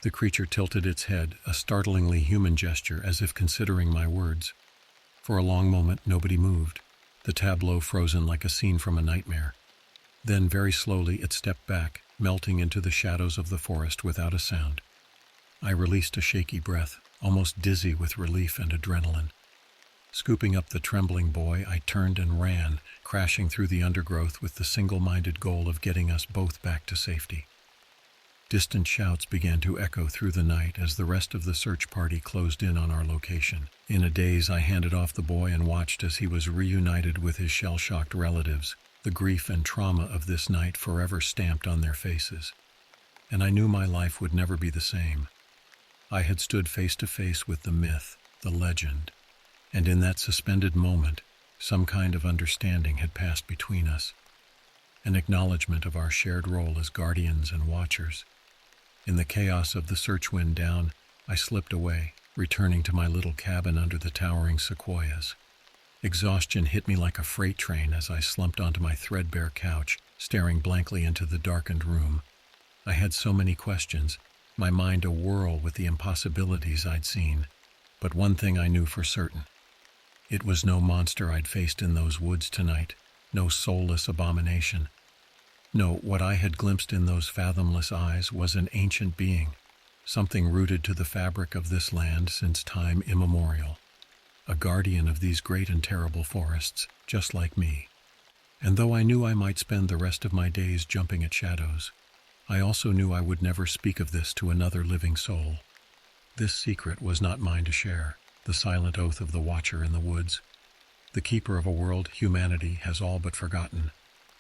The creature tilted its head, a startlingly human gesture, as if considering my words. For a long moment, nobody moved, the tableau frozen like a scene from a nightmare. Then, very slowly, it stepped back, melting into the shadows of the forest without a sound. I released a shaky breath, almost dizzy with relief and adrenaline. Scooping up the trembling boy, I turned and ran, crashing through the undergrowth with the single-minded goal of getting us both back to safety. Distant shouts began to echo through the night as the rest of the search party closed in on our location. In a daze, I handed off the boy and watched as he was reunited with his shell-shocked relatives, the grief and trauma of this night forever stamped on their faces. And I knew my life would never be the same. I had stood face to face with the myth, the legend, and in that suspended moment, some kind of understanding had passed between us, an acknowledgement of our shared role as guardians and watchers. In the chaos of the search wind down, I slipped away, returning to my little cabin under the towering sequoias. Exhaustion hit me like a freight train as I slumped onto my threadbare couch, staring blankly into the darkened room. I had so many questions, my mind awhirl with the impossibilities I'd seen. But one thing I knew for certain. It was no monster I'd faced in those woods tonight, no soulless abomination. No, what I had glimpsed in those fathomless eyes was an ancient being, something rooted to the fabric of this land since time immemorial. A guardian of these great and terrible forests, just like me. And though I knew I might spend the rest of my days jumping at shadows, I also knew I would never speak of this to another living soul. This secret was not mine to share, the silent oath of the watcher in the woods. The keeper of a world humanity has all but forgotten.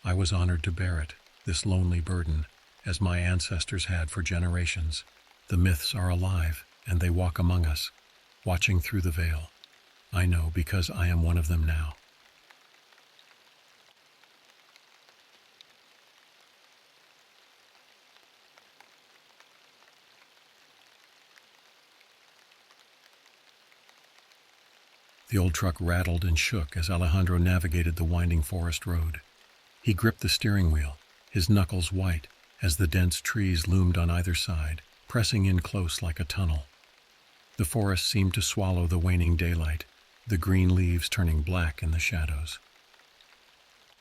I was honored to bear it, this lonely burden, as my ancestors had for generations. The myths are alive, and they walk among us, watching through the veil. I know because I am one of them now. The old truck rattled and shook as Alejandro navigated the winding forest road. He gripped the steering wheel, his knuckles white, as the dense trees loomed on either side, pressing in close like a tunnel. The forest seemed to swallow the waning daylight, the green leaves turning black in the shadows.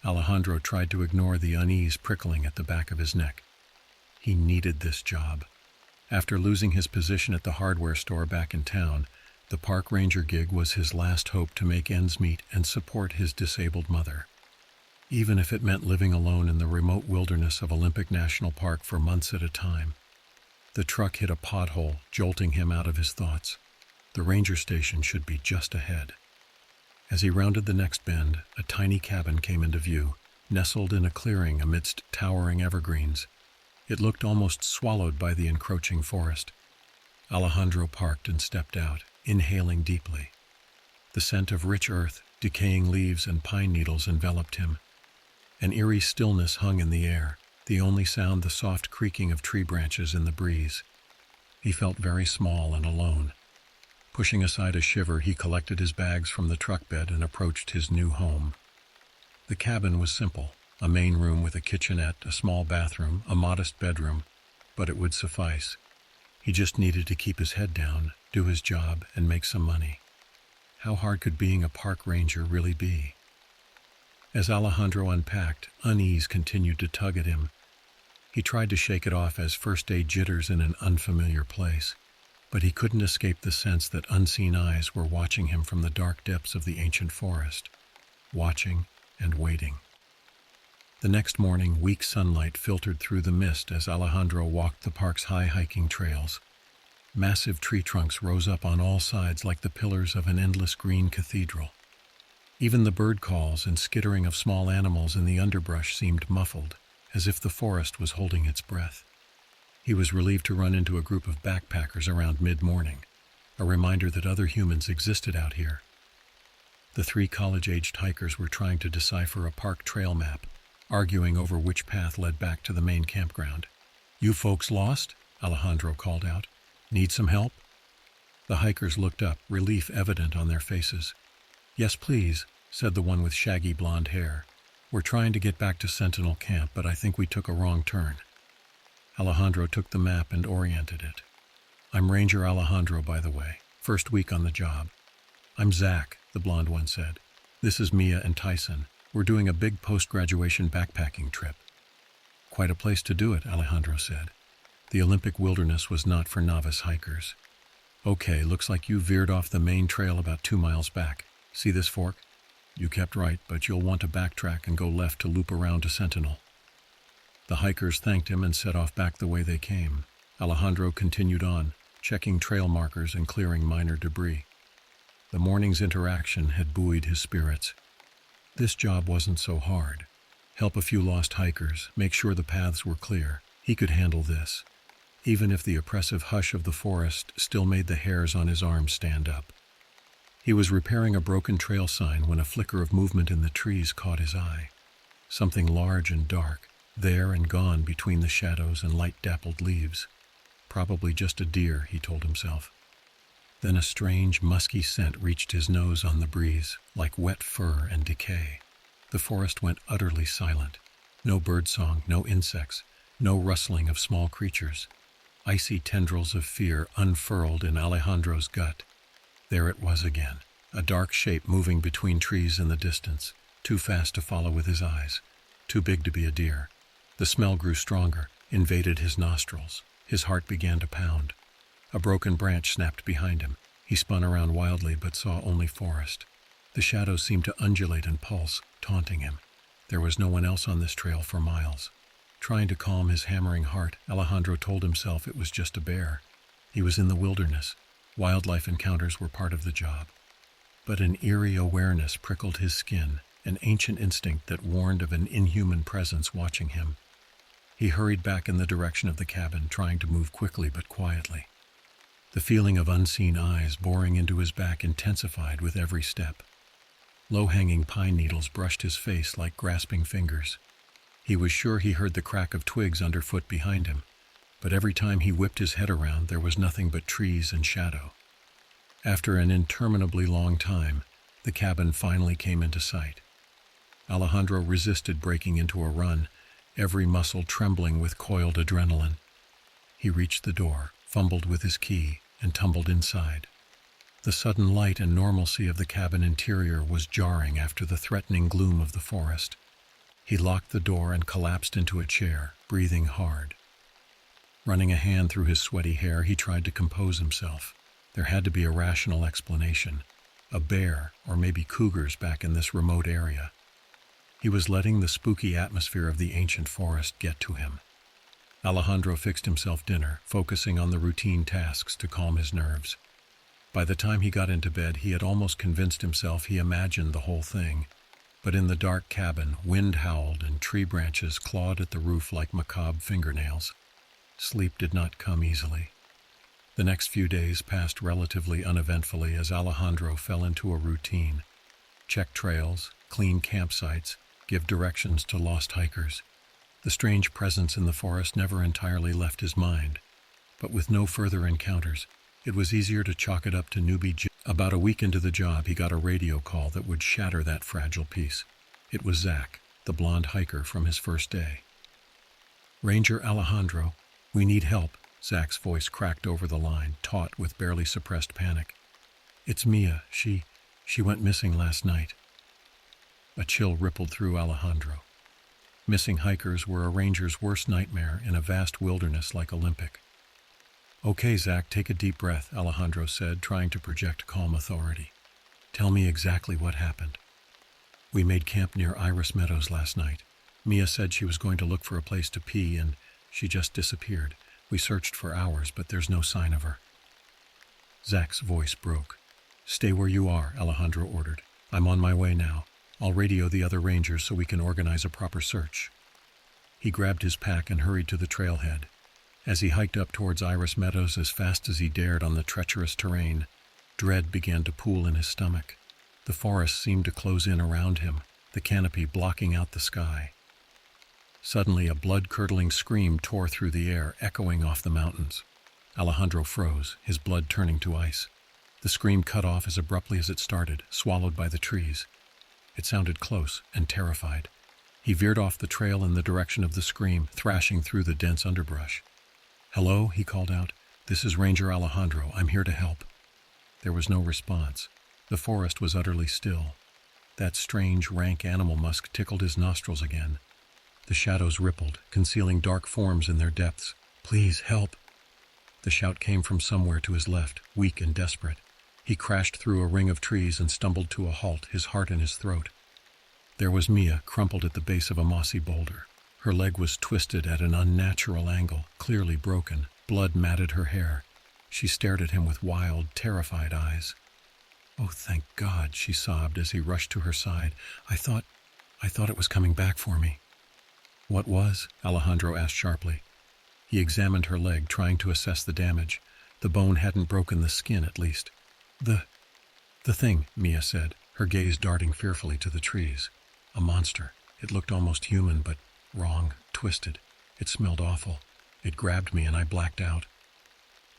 Alejandro tried to ignore the unease prickling at the back of his neck. He needed this job. After losing his position at the hardware store back in town, the park ranger gig was his last hope to make ends meet and support his disabled mother. Even if it meant living alone in the remote wilderness of Olympic National Park for months at a time. The truck hit a pothole, jolting him out of his thoughts. The ranger station should be just ahead. As he rounded the next bend, a tiny cabin came into view, nestled in a clearing amidst towering evergreens. It looked almost swallowed by the encroaching forest. Alejandro parked and stepped out, inhaling deeply. The scent of rich earth, decaying leaves, and pine needles enveloped him. An eerie stillness hung in the air, the only sound the soft creaking of tree branches in the breeze. He felt very small and alone. Pushing aside a shiver, he collected his bags from the truck bed and approached his new home. The cabin was simple, a main room with a kitchenette, a small bathroom, a modest bedroom, but it would suffice. He just needed to keep his head down, do his job, and make some money. How hard could being a park ranger really be? As Alejandro unpacked, unease continued to tug at him. He tried to shake it off as first-day jitters in an unfamiliar place, but he couldn't escape the sense that unseen eyes were watching him from the dark depths of the ancient forest, watching and waiting. The next morning, weak sunlight filtered through the mist as Alejandro walked the park's high hiking trails. Massive tree trunks rose up on all sides like the pillars of an endless green cathedral. Even the bird calls and skittering of small animals in the underbrush seemed muffled, as if the forest was holding its breath. He was relieved to run into a group of backpackers around mid-morning, a reminder that other humans existed out here. The three college-aged hikers were trying to decipher a park trail map, arguing over which path led back to the main campground. "You folks lost?" Alejandro called out. "Need some help?" The hikers looked up, relief evident on their faces. "Yes, please," said the one with shaggy blonde hair. "We're trying to get back to Sentinel Camp, but I think we took a wrong turn." Alejandro took the map and oriented it. "I'm Ranger Alejandro, by the way. First week on the job." "I'm Zach," the blonde one said. "This is Mia and Tyson. We're doing a big post-graduation backpacking trip." "Quite a place to do it," Alejandro said. The Olympic wilderness was not for novice hikers. "Okay, looks like you veered off the main trail about 2 miles back. See this fork? You kept right, but you'll want to backtrack and go left to loop around to Sentinel." The hikers thanked him and set off back the way they came. Alejandro continued on, checking trail markers and clearing minor debris. The morning's interaction had buoyed his spirits. This job wasn't so hard. Help a few lost hikers, make sure the paths were clear. He could handle this, even if the oppressive hush of the forest still made the hairs on his arms stand up. He was repairing a broken trail sign when a flicker of movement in the trees caught his eye. Something large and dark, there and gone between the shadows and light-dappled leaves. Probably just a deer, he told himself. Then a strange, musky scent reached his nose on the breeze, like wet fur and decay. The forest went utterly silent. No birdsong, no insects, no rustling of small creatures. Icy tendrils of fear unfurled in Alejandro's gut. There it was again, a dark shape moving between trees in the distance, too fast to follow with his eyes, too big to be a deer. The smell grew stronger, invaded his nostrils. His heart began to pound. A broken branch snapped behind him. He spun around wildly but saw only forest. The shadows seemed to undulate and pulse, taunting him. There was no one else on this trail for miles. Trying to calm his hammering heart, Alejandro told himself it was just a bear. He was in the wilderness. Wildlife encounters were part of the job. But an eerie awareness prickled his skin, an ancient instinct that warned of an inhuman presence watching him. He hurried back in the direction of the cabin, trying to move quickly but quietly. The feeling of unseen eyes boring into his back intensified with every step. Low-hanging pine needles brushed his face like grasping fingers. He was sure he heard the crack of twigs underfoot behind him, but every time he whipped his head around, there was nothing but trees and shadow. After an interminably long time, The cabin finally came into sight. Alejandro resisted breaking into a run, every muscle trembling with coiled adrenaline. He reached the door, fumbled with his key, and tumbled inside. The sudden light and normalcy of the cabin interior was jarring after the threatening gloom of the forest. He locked the door and collapsed into a chair, breathing hard. Running a hand through his sweaty hair, he tried to compose himself. There had to be a rational explanation. A bear, or maybe cougars back in this remote area. He was letting the spooky atmosphere of the ancient forest get to him. Alejandro fixed himself dinner, focusing on the routine tasks to calm his nerves. By the time he got into bed, he had almost convinced himself he imagined the whole thing. But in the dark cabin, wind howled and tree branches clawed at the roof like macabre fingernails. Sleep did not come easily. The next few days passed relatively uneventfully as Alejandro fell into a routine. Check trails, clean campsites, give directions to lost hikers. The strange presence in the forest never entirely left his mind. But with no further encounters, it was easier to chalk it up to newbie. About a week into the job, he got a radio call that would shatter that fragile peace. It was Zach, the blonde hiker from his first day. "Ranger Alejandro, we need help," Zach's voice cracked over the line, taut with barely suppressed panic. "It's Mia. She went missing last night." A chill rippled through Alejandro. Missing hikers were a ranger's worst nightmare in a vast wilderness like Olympic. "Okay, Zach, take a deep breath," Alejandro said, trying to project calm authority. "Tell me exactly what happened." "We made camp near Iris Meadows last night. Mia said she was going to look for a place to pee, and she just disappeared. We searched for hours, but there's no sign of her." Zach's voice broke. "Stay where you are," Alejandro ordered. "I'm on my way now. I'll radio the other rangers so we can organize a proper search." He grabbed his pack and hurried to the trailhead. As he hiked up towards Iris Meadows as fast as he dared on the treacherous terrain, dread began to pool in his stomach. The forest seemed to close in around him, the canopy blocking out the sky. Suddenly, a blood-curdling scream tore through the air, echoing off the mountains. Alejandro froze, his blood turning to ice. The scream cut off as abruptly as it started, swallowed by the trees. It sounded close and terrified. He veered off the trail in the direction of the scream, thrashing through the dense underbrush. "Hello," he called out. "This is Ranger Alejandro. I'm here to help." There was no response. The forest was utterly still. That strange, rank animal musk tickled his nostrils again. The shadows rippled, concealing dark forms in their depths. "Please, help!" The shout came from somewhere to his left, weak and desperate. He crashed through a ring of trees and stumbled to a halt, his heart in his throat. There was Mia, crumpled at the base of a mossy boulder. Her leg was twisted at an unnatural angle, clearly broken. Blood matted her hair. She stared at him with wild, terrified eyes. "Oh, thank God," she sobbed as he rushed to her side. I thought it was coming back for me." "What was?" Alejandro asked sharply. He examined her leg, trying to assess the damage. The bone hadn't broken the skin, at least. The thing," Mia said, her gaze darting fearfully to the trees. "A monster. It looked almost human, but wrong, twisted. It smelled awful. It grabbed me and I blacked out."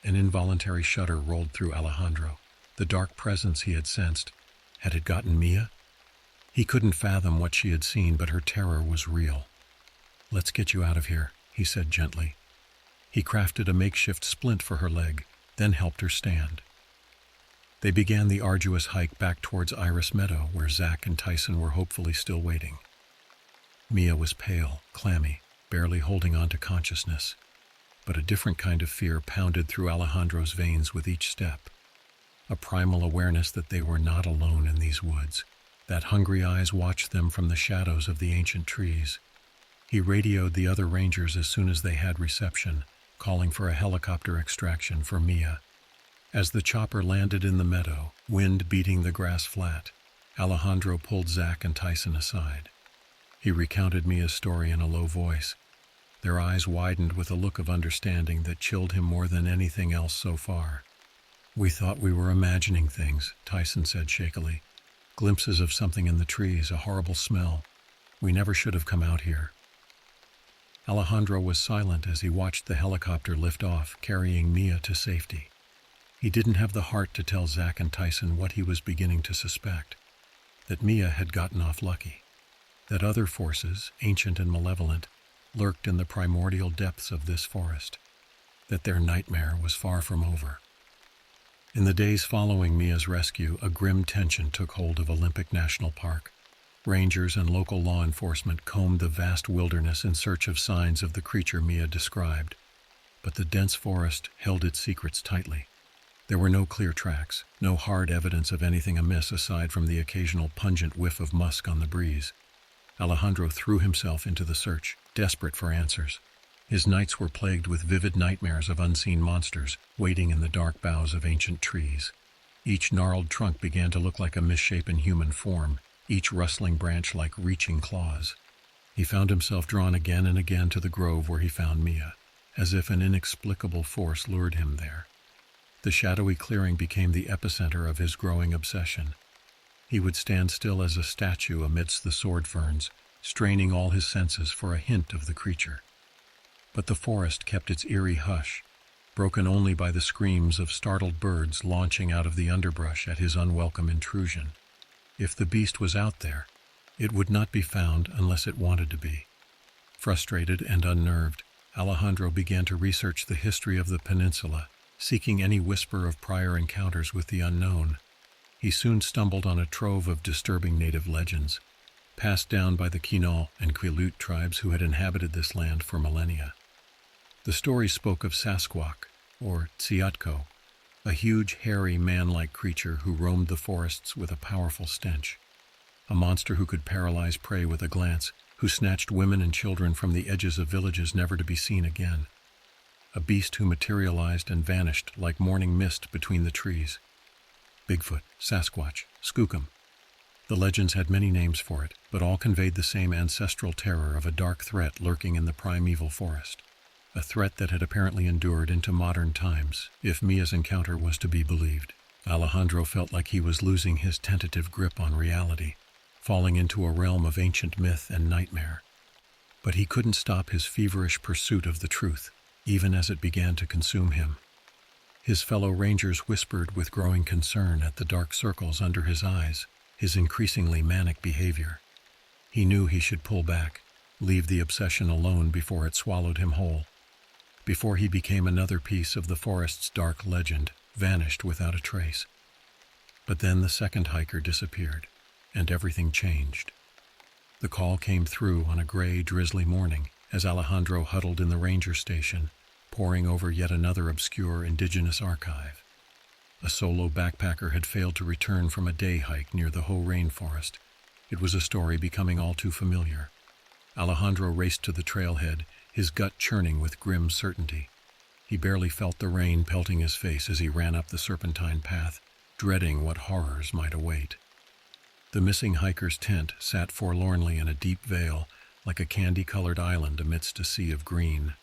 An involuntary shudder rolled through Alejandro. The dark presence he had sensed. Had it gotten Mia? He couldn't fathom what she had seen, but her terror was real. "Let's get you out of here," he said gently. He crafted a makeshift splint for her leg, then helped her stand. They began the arduous hike back towards Iris Meadow, where Zach and Tyson were hopefully still waiting. Mia was pale, clammy, barely holding on to consciousness. But a different kind of fear pounded through Alejandro's veins with each step. A primal awareness that they were not alone in these woods, that hungry eyes watched them from the shadows of the ancient trees. He radioed the other rangers as soon as they had reception, calling for a helicopter extraction for Mia. As the chopper landed in the meadow, wind beating the grass flat, Alejandro pulled Zach and Tyson aside. He recounted Mia's story in a low voice. Their eyes widened with a look of understanding that chilled him more than anything else so far. "We thought we were imagining things," Tyson said shakily. "Glimpses of something in the trees, a horrible smell. We never should have come out here." Alejandro was silent as he watched the helicopter lift off, carrying Mia to safety. He didn't have the heart to tell Zach and Tyson what he was beginning to suspect. that Mia had gotten off lucky, that other forces, ancient and malevolent, lurked in the primordial depths of this forest, that their nightmare was far from over. In the days following Mia's rescue, a grim tension took hold of Olympic National Park. Rangers and local law enforcement combed the vast wilderness in search of signs of the creature Mia described, but the dense forest held its secrets tightly. There were no clear tracks, no hard evidence of anything amiss aside from the occasional pungent whiff of musk on the breeze. Alejandro threw himself into the search, desperate for answers. His nights were plagued with vivid nightmares of unseen monsters waiting in the dark boughs of ancient trees. Each gnarled trunk began to look like a misshapen human form, each rustling branch like reaching claws. He found himself drawn again and again to the grove where he found Mia, as if an inexplicable force lured him there. The shadowy clearing became the epicenter of his growing obsession. He would stand still as a statue amidst the sword ferns, straining all his senses for a hint of the creature. But the forest kept its eerie hush, broken only by the screams of startled birds launching out of the underbrush at his unwelcome intrusion. If the beast was out there, it would not be found unless it wanted to be. Frustrated and unnerved, Alejandro began to research the history of the peninsula, seeking any whisper of prior encounters with the unknown. He soon stumbled on a trove of disturbing native legends, passed down by the Quinault and Quileute tribes who had inhabited this land for millennia. The stories spoke of Sasquatch, or Tsiatko, a huge, hairy, man-like creature who roamed the forests with a powerful stench. A monster who could paralyze prey with a glance, who snatched women and children from the edges of villages never to be seen again. A beast who materialized and vanished like morning mist between the trees. Bigfoot, Sasquatch, Skookum. The legends had many names for it, but all conveyed the same ancestral terror of a dark threat lurking in the primeval forest. A threat that had apparently endured into modern times, if Mia's encounter was to be believed. Alejandro felt like he was losing his tentative grip on reality, falling into a realm of ancient myth and nightmare. But he couldn't stop his feverish pursuit of the truth, even as it began to consume him. His fellow rangers whispered with growing concern at the dark circles under his eyes, his increasingly manic behavior. He knew he should pull back, leave the obsession alone before it swallowed him whole. Before he became another piece of the forest's dark legend, vanished without a trace. But then the second hiker disappeared, and everything changed. The call came through on a gray, drizzly morning as Alejandro huddled in the ranger station, poring over yet another obscure indigenous archive. A solo backpacker had failed to return from a day hike near the Hoh rainforest. It was a story becoming all too familiar. Alejandro raced to the trailhead, his gut churning with grim certainty. He barely felt the rain pelting his face as he ran up the serpentine path, dreading what horrors might await. The missing hiker's tent sat forlornly in a deep vale, like a candy-colored island amidst a sea of green.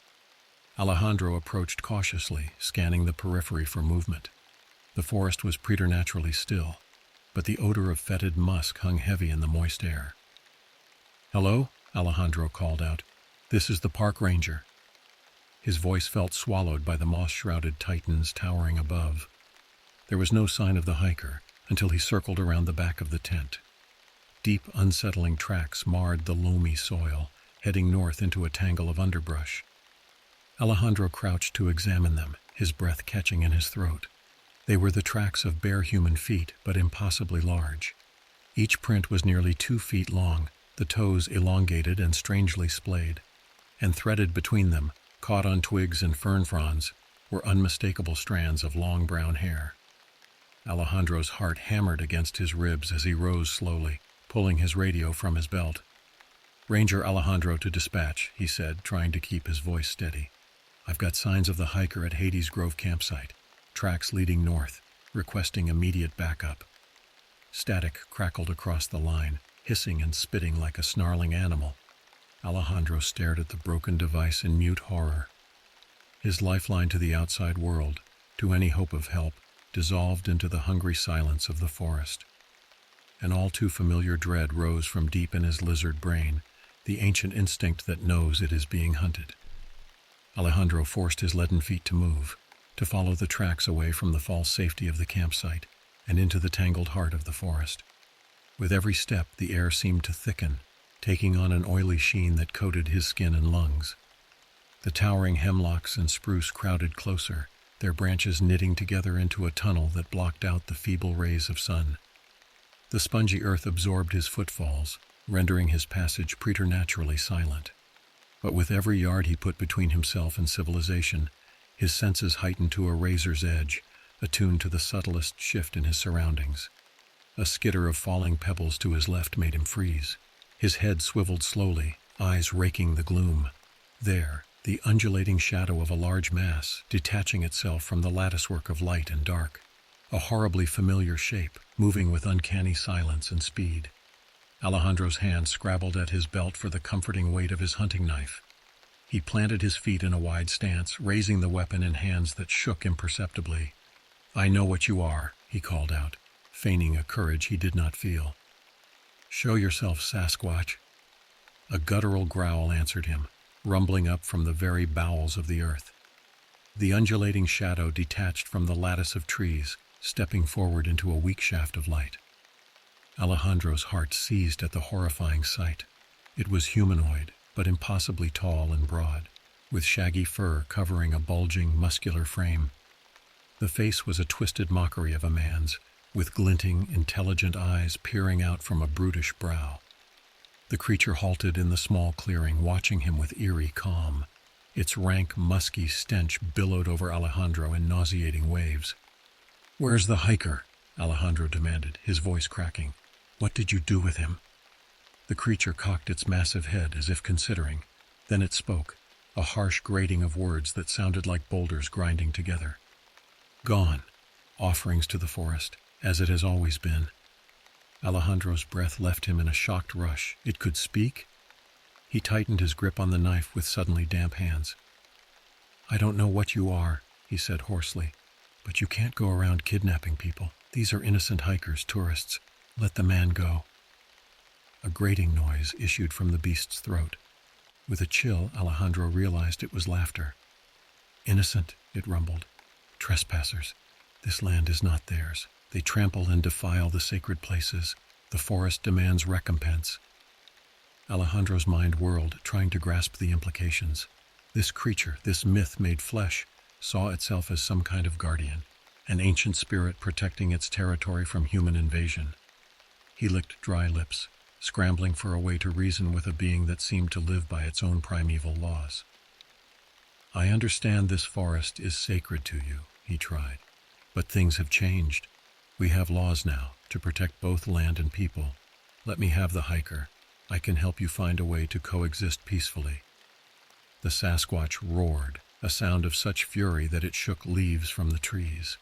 Alejandro approached cautiously, scanning the periphery for movement. The forest was preternaturally still, but the odor of fetid musk hung heavy in the moist air. "Hello?" Alejandro called out. "This is the park ranger." His voice felt swallowed by the moss-shrouded titans towering above. There was no sign of the hiker until he circled around the back of the tent. Deep, unsettling tracks marred the loamy soil, heading north into a tangle of underbrush. Alejandro crouched to examine them, his breath catching in his throat. They were the tracks of bare human feet, but impossibly large. Each print was nearly 2 feet long, the toes elongated and strangely splayed. And threaded between them, caught on twigs and fern fronds, were unmistakable strands of long brown hair. Alejandro's heart hammered against his ribs as he rose slowly, pulling his radio from his belt. "Ranger Alejandro to dispatch," he said, trying to keep his voice steady. "I've got signs of the hiker at Hades Grove campsite, tracks leading north, requesting immediate backup." Static crackled across the line, hissing and spitting like a snarling animal. Alejandro stared at the broken device in mute horror. His lifeline to the outside world, to any hope of help, dissolved into the hungry silence of the forest. An all-too-familiar dread rose from deep in his lizard brain, the ancient instinct that knows it is being hunted. Alejandro forced his leaden feet to move, to follow the tracks away from the false safety of the campsite and into the tangled heart of the forest. With every step, the air seemed to thicken, taking on an oily sheen that coated his skin and lungs. The towering hemlocks and spruce crowded closer, their branches knitting together into a tunnel that blocked out the feeble rays of sun. The spongy earth absorbed his footfalls, rendering his passage preternaturally silent. But with every yard he put between himself and civilization, his senses heightened to a razor's edge, attuned to the subtlest shift in his surroundings. A skitter of falling pebbles to his left made him freeze. His head swiveled slowly, eyes raking the gloom. There, the undulating shadow of a large mass, detaching itself from the latticework of light and dark. A horribly familiar shape, moving with uncanny silence and speed. Alejandro's hand scrabbled at his belt for the comforting weight of his hunting knife. He planted his feet in a wide stance, raising the weapon in hands that shook imperceptibly. "I know what you are," he called out, feigning a courage he did not feel. "Show yourself, Sasquatch." A guttural growl answered him, rumbling up from the very bowels of the earth. The undulating shadow detached from the lattice of trees, stepping forward into a weak shaft of light. Alejandro's heart seized at the horrifying sight. It was humanoid, but impossibly tall and broad, with shaggy fur covering a bulging, muscular frame. The face was a twisted mockery of a man's, with glinting, intelligent eyes peering out from a brutish brow. The creature halted in the small clearing, watching him with eerie calm. Its rank, musky stench billowed over Alejandro in nauseating waves. "Where's the hiker?" Alejandro demanded, his voice cracking. "What did you do with him?" The creature cocked its massive head as if considering. Then it spoke, a harsh grating of words that sounded like boulders grinding together. "Gone. Offerings to the forest, as it has always been." Alejandro's breath left him in a shocked rush. It could speak? He tightened his grip on the knife with suddenly damp hands. "I don't know what you are," he said hoarsely, "but you can't go around kidnapping people. These are innocent hikers, tourists. Let the man go." A grating noise issued from the beast's throat. With a chill, Alejandro realized it was laughter. "Innocent," it rumbled. "Trespassers. This land is not theirs. They trample and defile the sacred places. The forest demands recompense." Alejandro's mind whirled, trying to grasp the implications. This creature, this myth made flesh, saw itself as some kind of guardian, an ancient spirit protecting its territory from human invasion. He licked dry lips, scrambling for a way to reason with a being that seemed to live by its own primeval laws. "I understand this forest is sacred to you," he tried. "But things have changed. We have laws now to protect both land and people. Let me have the hiker. I can help you find a way to coexist peacefully." The Sasquatch roared, a sound of such fury that it shook leaves from the trees.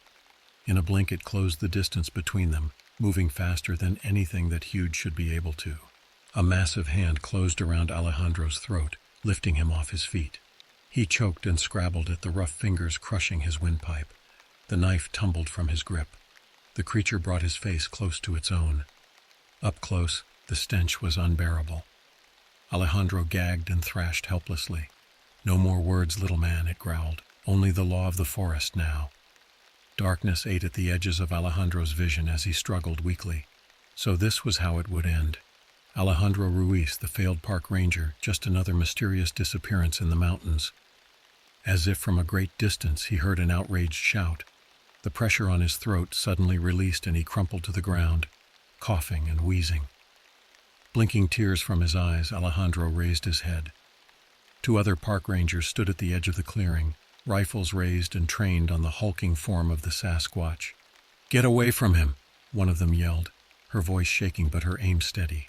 In a blink it closed the distance between them, moving faster than anything that huge should be able to. A massive hand closed around Alejandro's throat, lifting him off his feet. He choked and scrabbled at the rough fingers crushing his windpipe. The knife tumbled from his grip. The creature brought his face close to its own. Up close, the stench was unbearable. Alejandro gagged and thrashed helplessly. "No more words, little man," it growled. "Only the law of the forest now." Darkness ate at the edges of Alejandro's vision as he struggled weakly. So this was how it would end. Alejandro Ruiz, the failed park ranger, just another mysterious disappearance in the mountains. As if from a great distance, he heard an outraged shout. The pressure on his throat suddenly released and he crumpled to the ground, coughing and wheezing. Blinking tears from his eyes, Alejandro raised his head. Two other park rangers stood at the edge of the clearing, rifles raised and trained on the hulking form of the Sasquatch. "Get away from him!" one of them yelled, her voice shaking but her aim steady.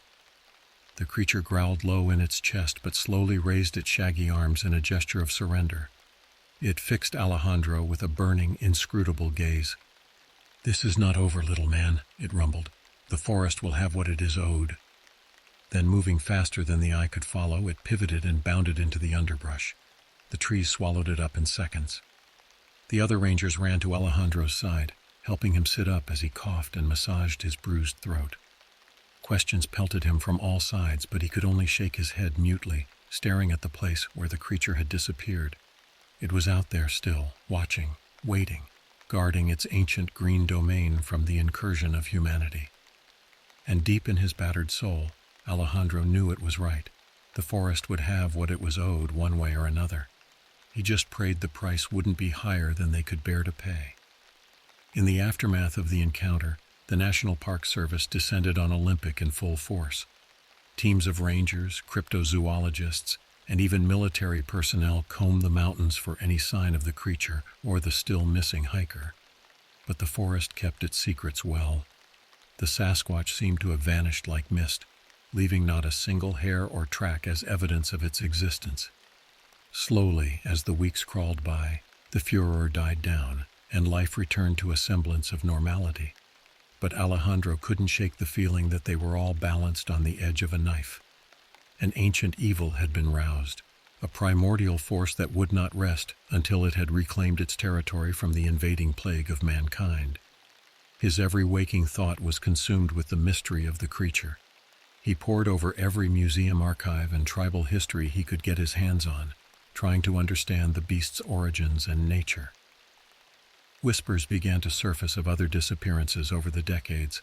The creature growled low in its chest but slowly raised its shaggy arms in a gesture of surrender. It fixed Alejandro with a burning, inscrutable gaze. "This is not over, little man," it rumbled. "The forest will have what it is owed." Then, moving faster than the eye could follow, it pivoted and bounded into the underbrush. The trees swallowed it up in seconds. The other rangers ran to Alejandro's side, helping him sit up as he coughed and massaged his bruised throat. Questions pelted him from all sides, but he could only shake his head mutely, staring at the place where the creature had disappeared. It was out there still, watching, waiting, guarding its ancient green domain from the incursion of humanity. And deep in his battered soul, Alejandro knew it was right. The forest would have what it was owed one way or another. He just prayed the price wouldn't be higher than they could bear to pay. In the aftermath of the encounter, the National Park Service descended on Olympic in full force. Teams of rangers, cryptozoologists, and even military personnel combed the mountains for any sign of the creature or the still missing hiker. But the forest kept its secrets well. The Sasquatch seemed to have vanished like mist, leaving not a single hair or track as evidence of its existence. Slowly, as the weeks crawled by, the furor died down, and life returned to a semblance of normality. But Alejandro couldn't shake the feeling that they were all balanced on the edge of a knife. An ancient evil had been roused, a primordial force that would not rest until it had reclaimed its territory from the invading plague of mankind. His every waking thought was consumed with the mystery of the creature. He pored over every museum archive and tribal history he could get his hands on, trying to understand the beast's origins and nature. Whispers began to surface of other disappearances over the decades.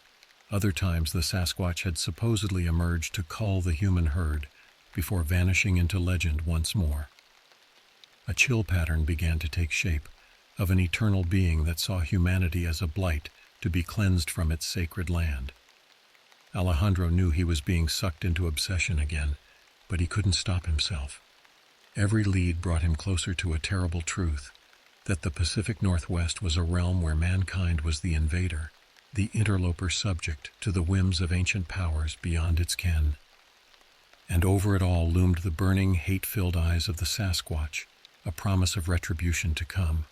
Other times the Sasquatch had supposedly emerged to cull the human herd before vanishing into legend once more. A chill pattern began to take shape, of an eternal being that saw humanity as a blight to be cleansed from its sacred land. Alejandro knew he was being sucked into obsession again, but he couldn't stop himself. Every lead brought him closer to a terrible truth, that the Pacific Northwest was a realm where mankind was the invader, the interloper subject to the whims of ancient powers beyond its ken. And over it all loomed the burning, hate-filled eyes of the Sasquatch, a promise of retribution to come.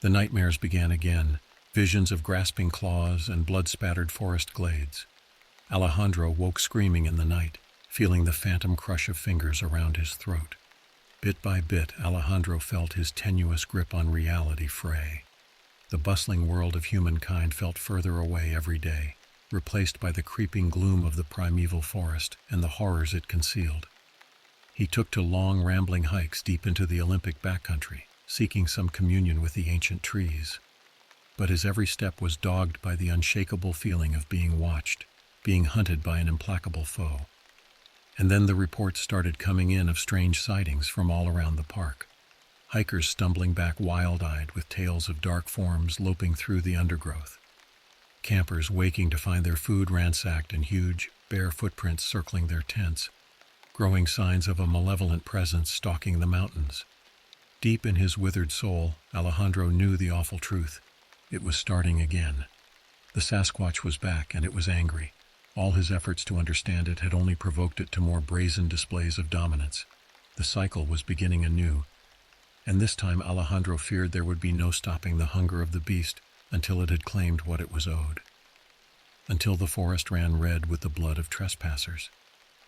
The nightmares began again, visions of grasping claws and blood-spattered forest glades. Alejandro woke screaming in the night, feeling the phantom crush of fingers around his throat. Bit by bit, Alejandro felt his tenuous grip on reality fray. The bustling world of humankind felt further away every day, replaced by the creeping gloom of the primeval forest and the horrors it concealed. He took to long, rambling hikes deep into the Olympic backcountry, seeking some communion with the ancient trees. But his every step was dogged by the unshakable feeling of being watched, being hunted by an implacable foe. And then the reports started coming in of strange sightings from all around the park. Hikers stumbling back wild-eyed with tales of dark forms loping through the undergrowth. Campers waking to find their food ransacked and huge, bare footprints circling their tents, growing signs of a malevolent presence stalking the mountains. Deep in his withered soul, Alejandro knew the awful truth. It was starting again. The Sasquatch was back, and it was angry. All his efforts to understand it had only provoked it to more brazen displays of dominance. The cycle was beginning anew, and this time Alejandro feared there would be no stopping the hunger of the beast until it had claimed what it was owed. Until the forest ran red with the blood of trespassers.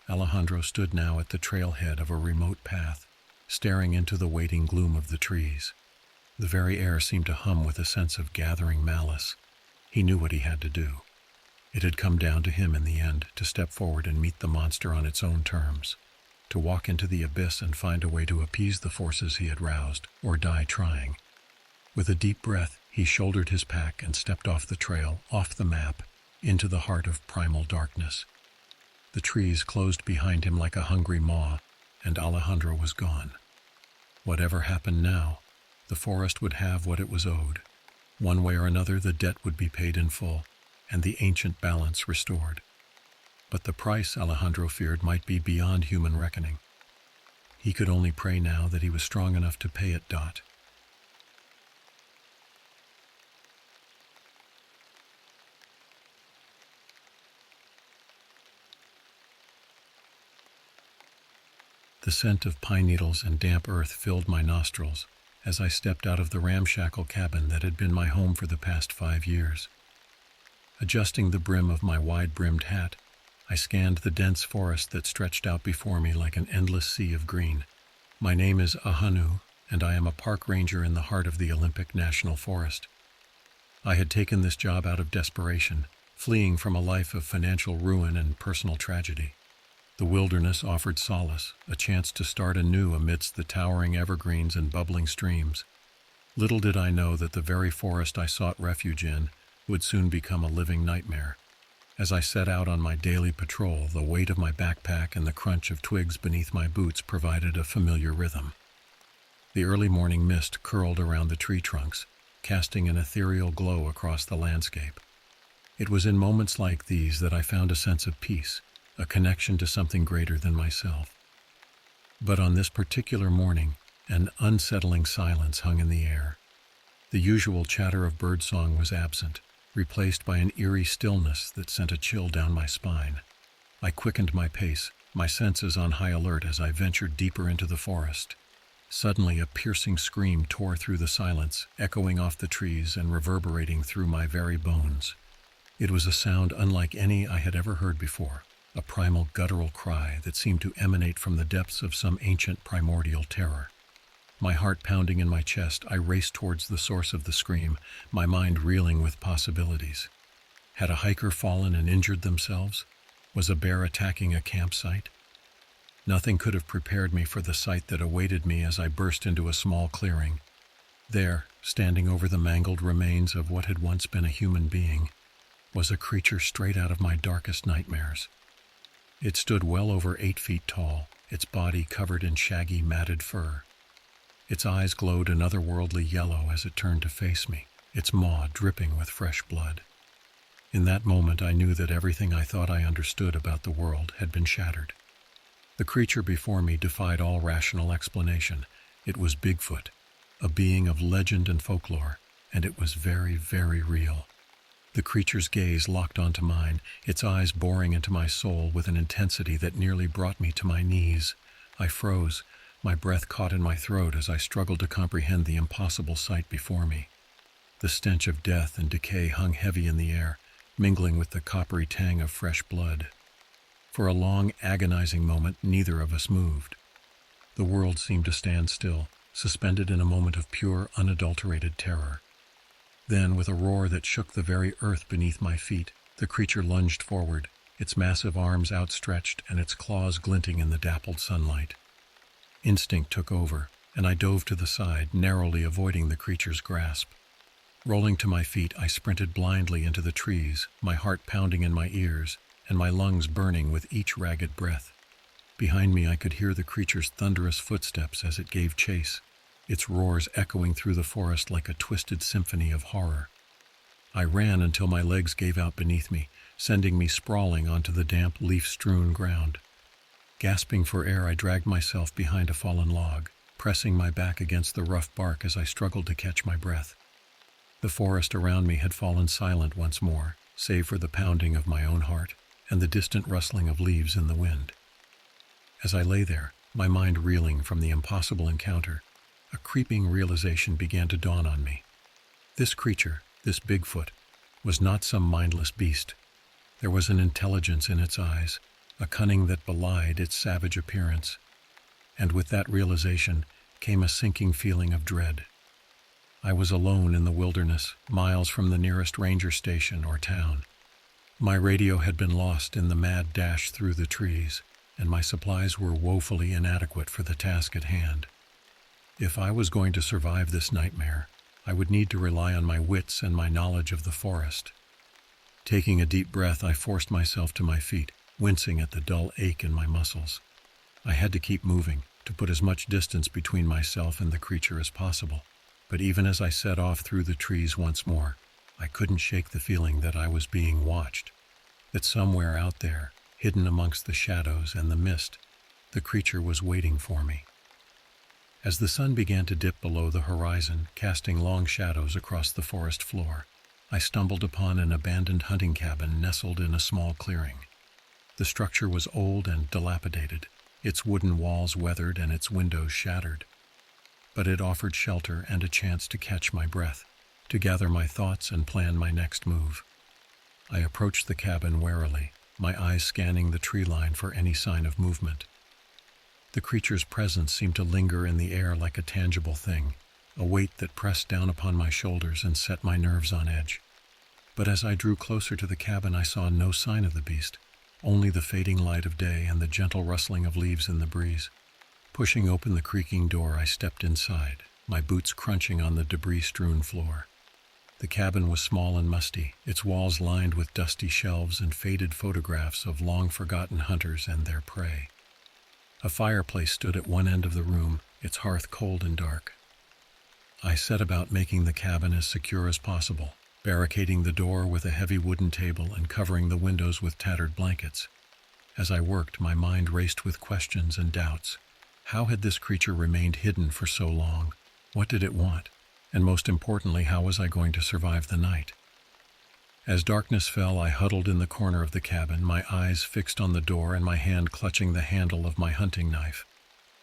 Alejandro stood now at the trailhead of a remote path, staring into the waiting gloom of the trees. The very air seemed to hum with a sense of gathering malice. He knew what he had to do. It had come down to him in the end, to step forward and meet the monster on its own terms, to walk into the abyss and find a way to appease the forces he had roused, or die trying. With a deep breath, he shouldered his pack and stepped off the trail, off the map, into the heart of primal darkness. The trees closed behind him like a hungry maw, and Alejandro was gone. Whatever happened now, the forest would have what it was owed. One way or another, the debt would be paid in full, and the ancient balance restored. But the price, Alejandro feared, might be beyond human reckoning. He could only pray now that he was strong enough to pay it. The scent of pine needles and damp earth filled my nostrils as I stepped out of the ramshackle cabin that had been my home for the past 5 years. Adjusting the brim of my wide-brimmed hat, I scanned the dense forest that stretched out before me like an endless sea of green. My name is Ahanu, and I am a park ranger in the heart of the Olympic National Forest. I had taken this job out of desperation, fleeing from a life of financial ruin and personal tragedy. The wilderness offered solace, a chance to start anew amidst the towering evergreens and bubbling streams. Little did I know that the very forest I sought refuge in would soon become a living nightmare. As I set out on my daily patrol, the weight of my backpack and the crunch of twigs beneath my boots provided a familiar rhythm. The early morning mist curled around the tree trunks, casting an ethereal glow across the landscape. It was in moments like these that I found a sense of peace, a connection to something greater than myself. But on this particular morning, an unsettling silence hung in the air. The usual chatter of birdsong was absent, replaced by an eerie stillness that sent a chill down my spine. I quickened my pace, my senses on high alert as I ventured deeper into the forest. Suddenly, a piercing scream tore through the silence, echoing off the trees and reverberating through my very bones. It was a sound unlike any I had ever heard before, a primal guttural cry that seemed to emanate from the depths of some ancient primordial terror. My heart pounding in my chest, I raced towards the source of the scream, my mind reeling with possibilities. Had a hiker fallen and injured themselves? Was a bear attacking a campsite? Nothing could have prepared me for the sight that awaited me as I burst into a small clearing. There, standing over the mangled remains of what had once been a human being, was a creature straight out of my darkest nightmares. It stood well over 8 feet tall, its body covered in shaggy, matted fur. Its eyes glowed an otherworldly yellow as it turned to face me, its maw dripping with fresh blood. In that moment, I knew that everything I thought I understood about the world had been shattered. The creature before me defied all rational explanation. It was Bigfoot, a being of legend and folklore, and it was very, very real. The creature's gaze locked onto mine, its eyes boring into my soul with an intensity that nearly brought me to my knees. I froze, my breath caught in my throat as I struggled to comprehend the impossible sight before me. The stench of death and decay hung heavy in the air, mingling with the coppery tang of fresh blood. For a long, agonizing moment, neither of us moved. The world seemed to stand still, suspended in a moment of pure, unadulterated terror. Then, with a roar that shook the very earth beneath my feet, the creature lunged forward, its massive arms outstretched and its claws glinting in the dappled sunlight. Instinct took over, and I dove to the side, narrowly avoiding the creature's grasp. Rolling to my feet, I sprinted blindly into the trees, my heart pounding in my ears, and my lungs burning with each ragged breath. Behind me, I could hear the creature's thunderous footsteps as it gave chase, its roars echoing through the forest like a twisted symphony of horror. I ran until my legs gave out beneath me, sending me sprawling onto the damp, leaf-strewn ground. Gasping for air, I dragged myself behind a fallen log, pressing my back against the rough bark as I struggled to catch my breath. The forest around me had fallen silent once more, save for the pounding of my own heart and the distant rustling of leaves in the wind. As I lay there, my mind reeling from the impossible encounter, a creeping realization began to dawn on me. This creature, this Bigfoot, was not some mindless beast. There was an intelligence in its eyes, a cunning that belied its savage appearance. And with that realization came a sinking feeling of dread. I was alone in the wilderness, miles from the nearest ranger station or town. My radio had been lost in the mad dash through the trees, and my supplies were woefully inadequate for the task at hand. If I was going to survive this nightmare, I would need to rely on my wits and my knowledge of the forest. Taking a deep breath, I forced myself to my feet, wincing at the dull ache in my muscles. I had to keep moving, to put as much distance between myself and the creature as possible. But even as I set off through the trees once more, I couldn't shake the feeling that I was being watched, that somewhere out there, hidden amongst the shadows and the mist, the creature was waiting for me. As the sun began to dip below the horizon, casting long shadows across the forest floor, I stumbled upon an abandoned hunting cabin nestled in a small clearing. The structure was old and dilapidated, its wooden walls weathered and its windows shattered. But it offered shelter and a chance to catch my breath, to gather my thoughts and plan my next move. I approached the cabin warily, my eyes scanning the tree line for any sign of movement. The creature's presence seemed to linger in the air like a tangible thing, a weight that pressed down upon my shoulders and set my nerves on edge. But as I drew closer to the cabin, I saw no sign of the beast, only the fading light of day and the gentle rustling of leaves in the breeze. Pushing open the creaking door, I stepped inside, my boots crunching on the debris-strewn floor. The cabin was small and musty, its walls lined with dusty shelves and faded photographs of long-forgotten hunters and their prey. A fireplace stood at one end of the room, its hearth cold and dark. I set about making the cabin as secure as possible, barricading the door with a heavy wooden table and covering the windows with tattered blankets. As I worked, my mind raced with questions and doubts. How had this creature remained hidden for so long? What did it want? And most importantly, how was I going to survive the night? As darkness fell, I huddled in the corner of the cabin, my eyes fixed on the door and my hand clutching the handle of my hunting knife.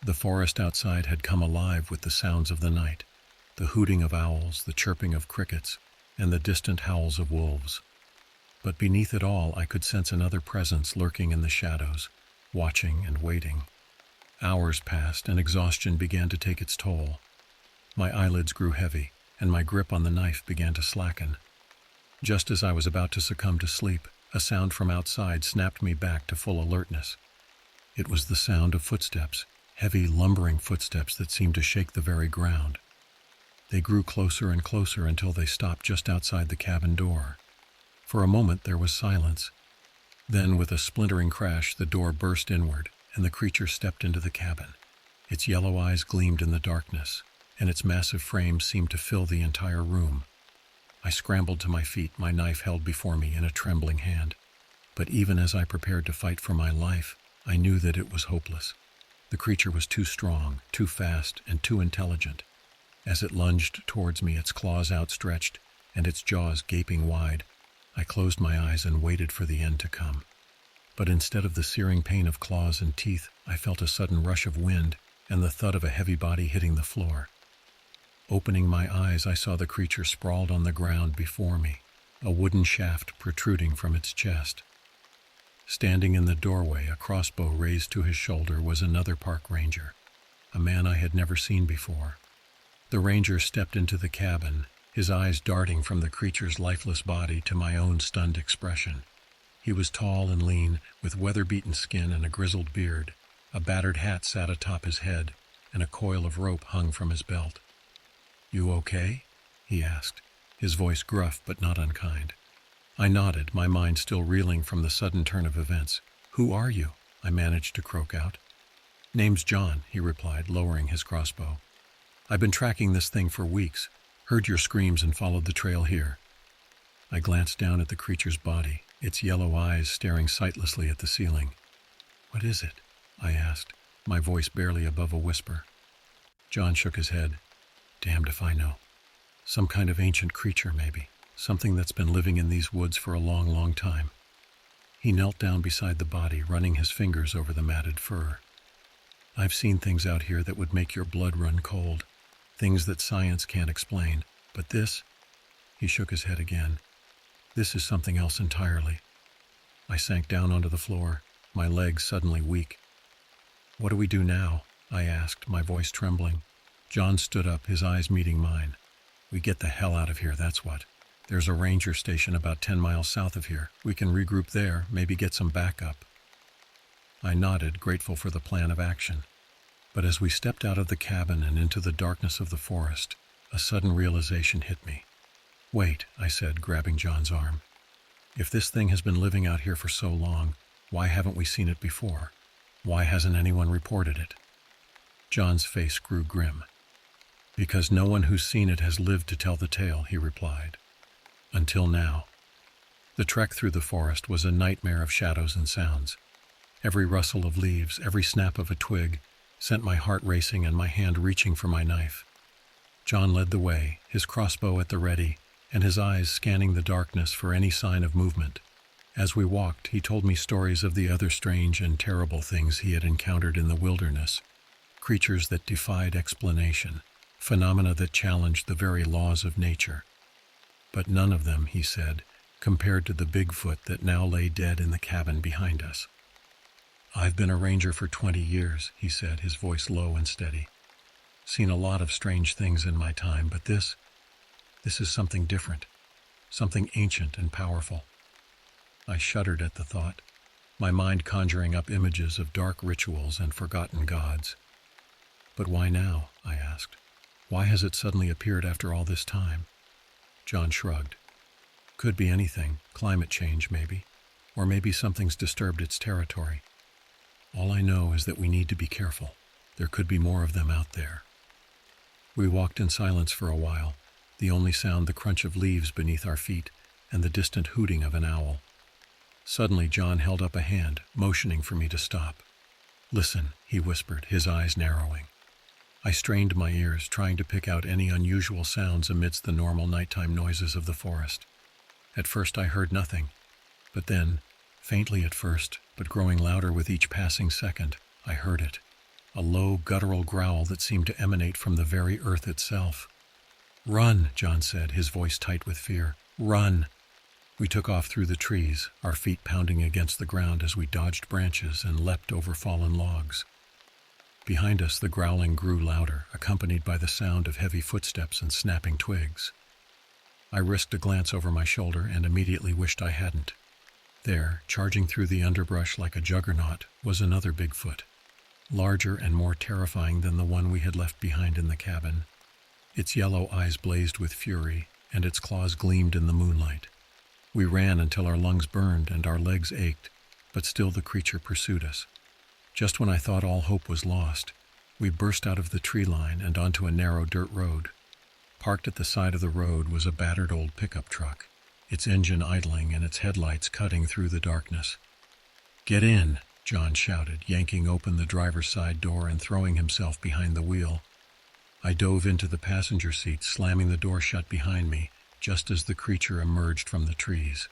The forest outside had come alive with the sounds of the night, the hooting of owls, the chirping of crickets, and the distant howls of wolves. But beneath it all, I could sense another presence lurking in the shadows, watching and waiting. Hours passed, and exhaustion began to take its toll. My eyelids grew heavy, and my grip on the knife began to slacken. Just as I was about to succumb to sleep, a sound from outside snapped me back to full alertness. It was the sound of footsteps, heavy, lumbering footsteps that seemed to shake the very ground. They grew closer and closer until they stopped just outside the cabin door. For a moment there was silence. Then, with a splintering crash, the door burst inward, and the creature stepped into the cabin. Its yellow eyes gleamed in the darkness, and its massive frame seemed to fill the entire room. I scrambled to my feet, my knife held before me in a trembling hand. But even as I prepared to fight for my life, I knew that it was hopeless. The creature was too strong, too fast, and too intelligent. As it lunged towards me, its claws outstretched and its jaws gaping wide, I closed my eyes and waited for the end to come. But instead of the searing pain of claws and teeth, I felt a sudden rush of wind and the thud of a heavy body hitting the floor. Opening my eyes, I saw the creature sprawled on the ground before me, a wooden shaft protruding from its chest. Standing in the doorway, a crossbow raised to his shoulder, was another park ranger, a man I had never seen before. The ranger stepped into the cabin, his eyes darting from the creature's lifeless body to my own stunned expression. He was tall and lean, with weather-beaten skin and a grizzled beard. A battered hat sat atop his head, and a coil of rope hung from his belt. "You okay?" he asked, his voice gruff but not unkind. I nodded, my mind still reeling from the sudden turn of events. "Who are you?" I managed to croak out. "Name's John," he replied, lowering his crossbow. "I've been tracking this thing for weeks, heard your screams and followed the trail here." I glanced down at the creature's body, its yellow eyes staring sightlessly at the ceiling. "What is it?" I asked, my voice barely above a whisper. John shook his head. "Damned if I know. Some kind of ancient creature, maybe. Something that's been living in these woods for a long, long time." He knelt down beside the body, running his fingers over the matted fur. "I've seen things out here that would make your blood run cold. Things that science can't explain. But this," he shook his head again, "this is something else entirely." I sank down onto the floor, my legs suddenly weak. "What do we do now?" I asked, my voice trembling. John stood up, his eyes meeting mine. "We get the hell out of here, that's what. There's a ranger station about 10 miles south of here. We can regroup there, maybe get some backup." I nodded, grateful for the plan of action. But as we stepped out of the cabin and into the darkness of the forest, a sudden realization hit me. "Wait," I said, grabbing John's arm. "If this thing has been living out here for so long, why haven't we seen it before? Why hasn't anyone reported it?" John's face grew grim. "Because no one who's seen it has lived to tell the tale," he replied. "Until now." The trek through the forest was a nightmare of shadows and sounds. Every rustle of leaves, every snap of a twig, sent my heart racing and my hand reaching for my knife. John led the way, his crossbow at the ready, and his eyes scanning the darkness for any sign of movement. As we walked, he told me stories of the other strange and terrible things he had encountered in the wilderness, creatures that defied explanation, phenomena that challenged the very laws of nature. But none of them, he said, compared to the Bigfoot that now lay dead in the cabin behind us. "I've been a ranger for 20 years, he said, his voice low and steady. "Seen a lot of strange things in my time, but this is something different, something ancient and powerful." I shuddered at the thought, my mind conjuring up images of dark rituals and forgotten gods. "But why now?" I asked. "Why has it suddenly appeared after all this time?" John shrugged. Could be anything, climate change maybe, or maybe something's disturbed its territory. All I know is that we need to be careful. There could be more of them out there. We walked in silence for a while, the only sound the crunch of leaves beneath our feet and the distant hooting of an owl. Suddenly John held up a hand, motioning for me to stop. "Listen," he whispered, his eyes narrowing. I strained my ears, trying to pick out any unusual sounds amidst the normal nighttime noises of the forest. At first I heard nothing, but then, faintly at first, but growing louder with each passing second, I heard it. A low, guttural growl that seemed to emanate from the very earth itself. "Run," John said, his voice tight with fear. "Run." We took off through the trees, our feet pounding against the ground as we dodged branches and leapt over fallen logs. Behind us, the growling grew louder, accompanied by the sound of heavy footsteps and snapping twigs. I risked a glance over my shoulder and immediately wished I hadn't. There, charging through the underbrush like a juggernaut, was another Bigfoot, larger and more terrifying than the one we had left behind in the cabin. Its yellow eyes blazed with fury, and its claws gleamed in the moonlight. We ran until our lungs burned and our legs ached, but still the creature pursued us. Just when I thought all hope was lost, we burst out of the tree line and onto a narrow dirt road. Parked at the side of the road was a battered old pickup truck, its engine idling and its headlights cutting through the darkness. "Get in," John shouted, yanking open the driver's side door and throwing himself behind the wheel. I dove into the passenger seat, slamming the door shut behind me, just as the creature emerged from the trees.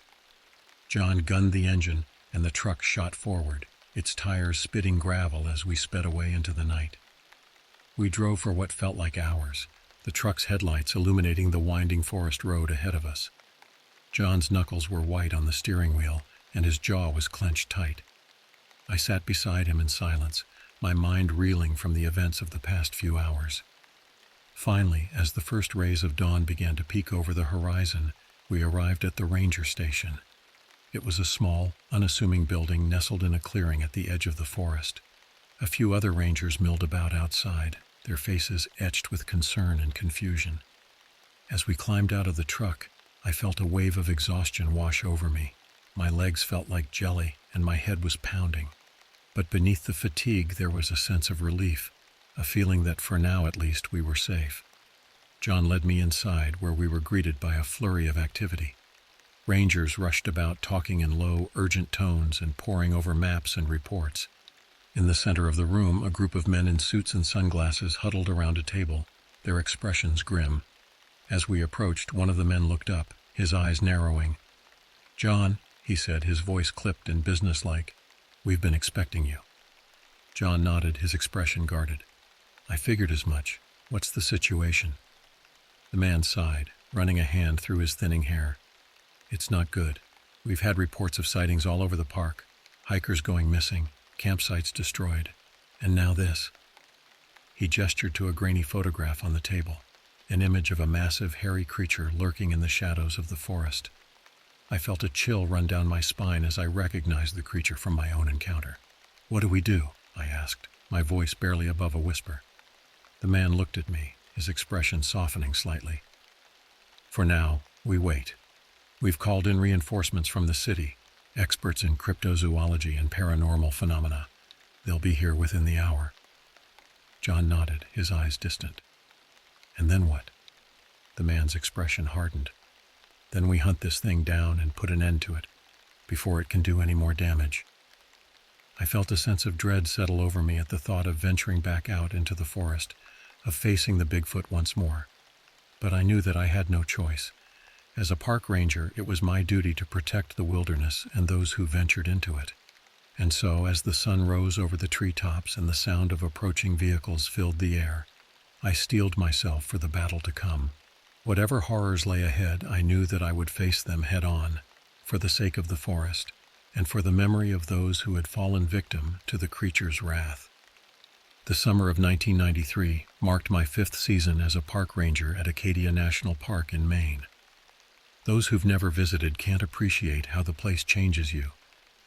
John gunned the engine, and the truck shot forward, its tires spitting gravel as we sped away into the night. We drove for what felt like hours, the truck's headlights illuminating the winding forest road ahead of us. John's knuckles were white on the steering wheel, and his jaw was clenched tight. I sat beside him in silence, my mind reeling from the events of the past few hours. Finally, as the first rays of dawn began to peek over the horizon, we arrived at the ranger station. It was a small, unassuming building nestled in a clearing at the edge of the forest. A few other rangers milled about outside, their faces etched with concern and confusion. As we climbed out of the truck, I felt a wave of exhaustion wash over me. My legs felt like jelly, and my head was pounding. But beneath the fatigue there was a sense of relief, a feeling that for now at least we were safe. John led me inside, where we were greeted by a flurry of activity. Rangers rushed about talking in low, urgent tones and poring over maps and reports. In the center of the room, a group of men in suits and sunglasses huddled around a table, their expressions grim. As we approached, one of the men looked up, his eyes narrowing. "John," he said, his voice clipped and businesslike, "we've been expecting you." John nodded, his expression guarded. "I figured as much. What's the situation?" The man sighed, running a hand through his thinning hair. "It's not good. We've had reports of sightings all over the park, hikers going missing, campsites destroyed, and now this." He gestured to a grainy photograph on the table, an image of a massive, hairy creature lurking in the shadows of the forest. I felt a chill run down my spine as I recognized the creature from my own encounter. "What do we do?" I asked, my voice barely above a whisper. The man looked at me, his expression softening slightly. "For now, we wait. We've called in reinforcements from the city, experts in cryptozoology and paranormal phenomena. They'll be here within the hour." John nodded, his eyes distant. "And then what?" The man's expression hardened. "Then we hunt this thing down and put an end to it, before it can do any more damage." I felt a sense of dread settle over me at the thought of venturing back out into the forest, of facing the Bigfoot once more. But I knew that I had no choice. As a park ranger, it was my duty to protect the wilderness and those who ventured into it. And so, as the sun rose over the treetops and the sound of approaching vehicles filled the air, I steeled myself for the battle to come. Whatever horrors lay ahead, I knew that I would face them head-on, for the sake of the forest, and for the memory of those who had fallen victim to the creature's wrath. The summer of 1993 marked my 5th season as a park ranger at Acadia National Park in Maine. Those who've never visited can't appreciate how the place changes you,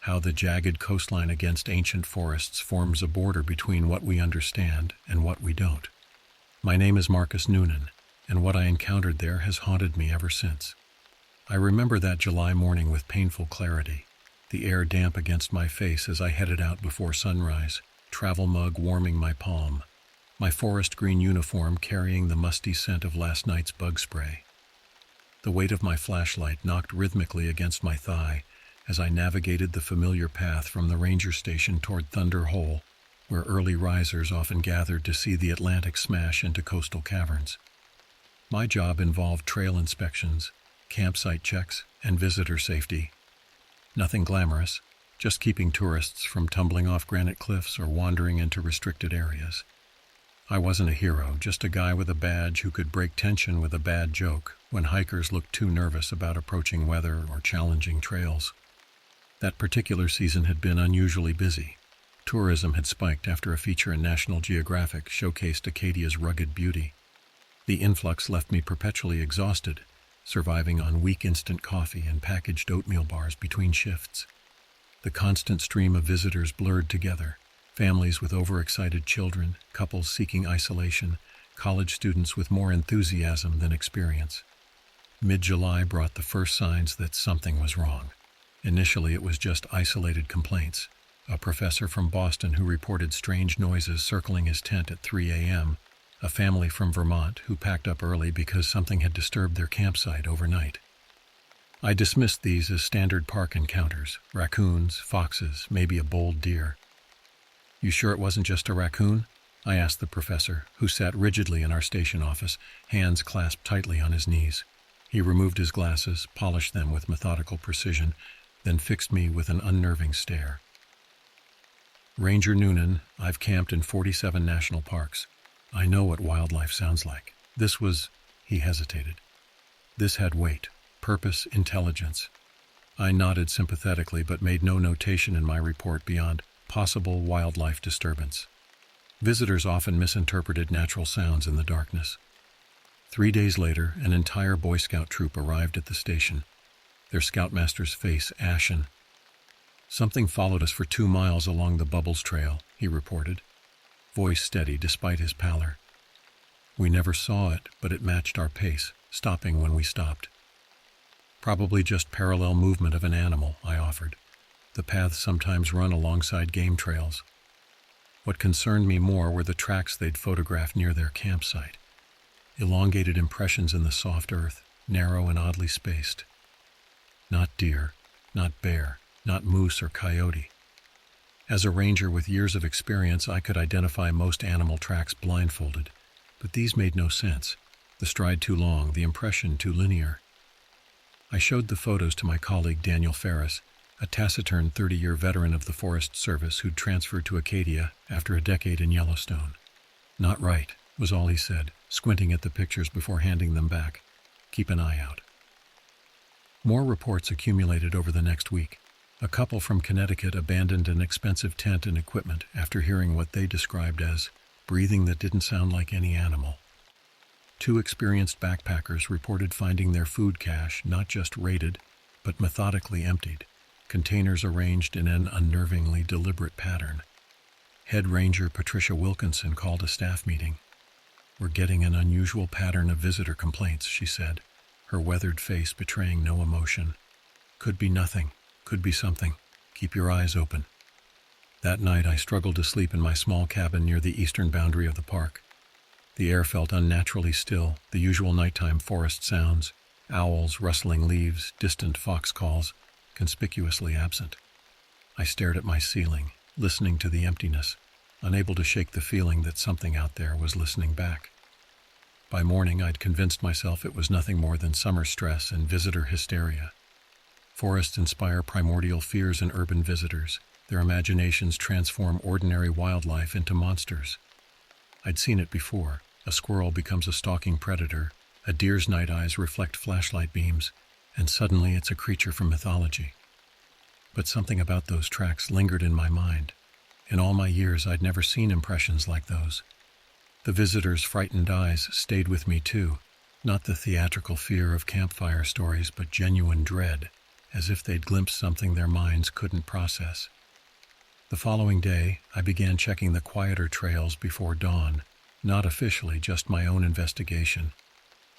how the jagged coastline against ancient forests forms a border between what we understand and what we don't. My name is Marcus Noonan, and what I encountered there has haunted me ever since. I remember that July morning with painful clarity, the air damp against my face as I headed out before sunrise, travel mug warming my palm, my forest green uniform carrying the musty scent of last night's bug spray. The weight of my flashlight knocked rhythmically against my thigh as I navigated the familiar path from the ranger station toward Thunder Hole, where early risers often gathered to see the Atlantic smash into coastal caverns. My job involved trail inspections, campsite checks, and visitor safety. Nothing glamorous, just keeping tourists from tumbling off granite cliffs or wandering into restricted areas. I wasn't a hero, just a guy with a badge who could break tension with a bad joke when hikers looked too nervous about approaching weather or challenging trails. That particular season had been unusually busy. Tourism had spiked after a feature in National Geographic showcased Acadia's rugged beauty. The influx left me perpetually exhausted, surviving on weak instant coffee and packaged oatmeal bars between shifts. The constant stream of visitors blurred together, families with overexcited children, couples seeking isolation, college students with more enthusiasm than experience. Mid-July brought the first signs that something was wrong. Initially, it was just isolated complaints. A professor from Boston who reported strange noises circling his tent at 3 a.m., a family from Vermont who packed up early because something had disturbed their campsite overnight. I dismissed these as standard park encounters, raccoons, foxes, maybe a bold deer. "You sure it wasn't just a raccoon?" I asked the professor, who sat rigidly in our station office, hands clasped tightly on his knees. He removed his glasses, polished them with methodical precision, then fixed me with an unnerving stare. "Ranger Noonan, I've camped in 47 national parks. I know what wildlife sounds like. This was..." He hesitated. "This had weight, purpose, intelligence." I nodded sympathetically but made no notation in my report beyond possible wildlife disturbance. Visitors often misinterpreted natural sounds in the darkness. 3 days later, an entire Boy Scout troop arrived at the station, their scoutmaster's face ashen. "Something followed us for 2 miles along the Bubbles Trail," he reported, voice steady despite his pallor. "We never saw it, but it matched our pace, stopping when we stopped." "Probably just parallel movement of an animal," I offered. "The paths sometimes run alongside game trails." What concerned me more were the tracks they'd photographed near their campsite. Elongated impressions in the soft earth, narrow and oddly spaced. Not deer, not bear, not moose or coyote. As a ranger with years of experience, I could identify most animal tracks blindfolded, but these made no sense. The stride too long, the impression too linear. I showed the photos to my colleague Daniel Ferris, a taciturn 30-year veteran of the Forest Service who'd transferred to Acadia after a decade in Yellowstone. "Not right," was all he said, squinting at the pictures before handing them back. "Keep an eye out." More reports accumulated over the next week. A couple from Connecticut abandoned an expensive tent and equipment after hearing what they described as breathing that didn't sound like any animal. 2 experienced backpackers reported finding their food cache not just raided, but methodically emptied, containers arranged in an unnervingly deliberate pattern. Head Ranger Patricia Wilkinson called a staff meeting. "We're getting an unusual pattern of visitor complaints," she said, her weathered face betraying no emotion. "Could be nothing. Could be something. Keep your eyes open." That night I struggled to sleep in my small cabin near the eastern boundary of the park. The air felt unnaturally still, the usual nighttime forest sounds, owls, rustling leaves, distant fox calls, conspicuously absent. I stared at my ceiling, listening to the emptiness, unable to shake the feeling that something out there was listening back. By morning, I'd convinced myself it was nothing more than summer stress and visitor hysteria. Forests inspire primordial fears in urban visitors. Their imaginations transform ordinary wildlife into monsters. I'd seen it before. A squirrel becomes a stalking predator, a deer's night eyes reflect flashlight beams, and suddenly it's a creature from mythology. But something about those tracks lingered in my mind. In all my years, I'd never seen impressions like those. The visitors' frightened eyes stayed with me too, not the theatrical fear of campfire stories, but genuine dread, as if they'd glimpsed something their minds couldn't process. The following day, I began checking the quieter trails before dawn, not officially, just my own investigation.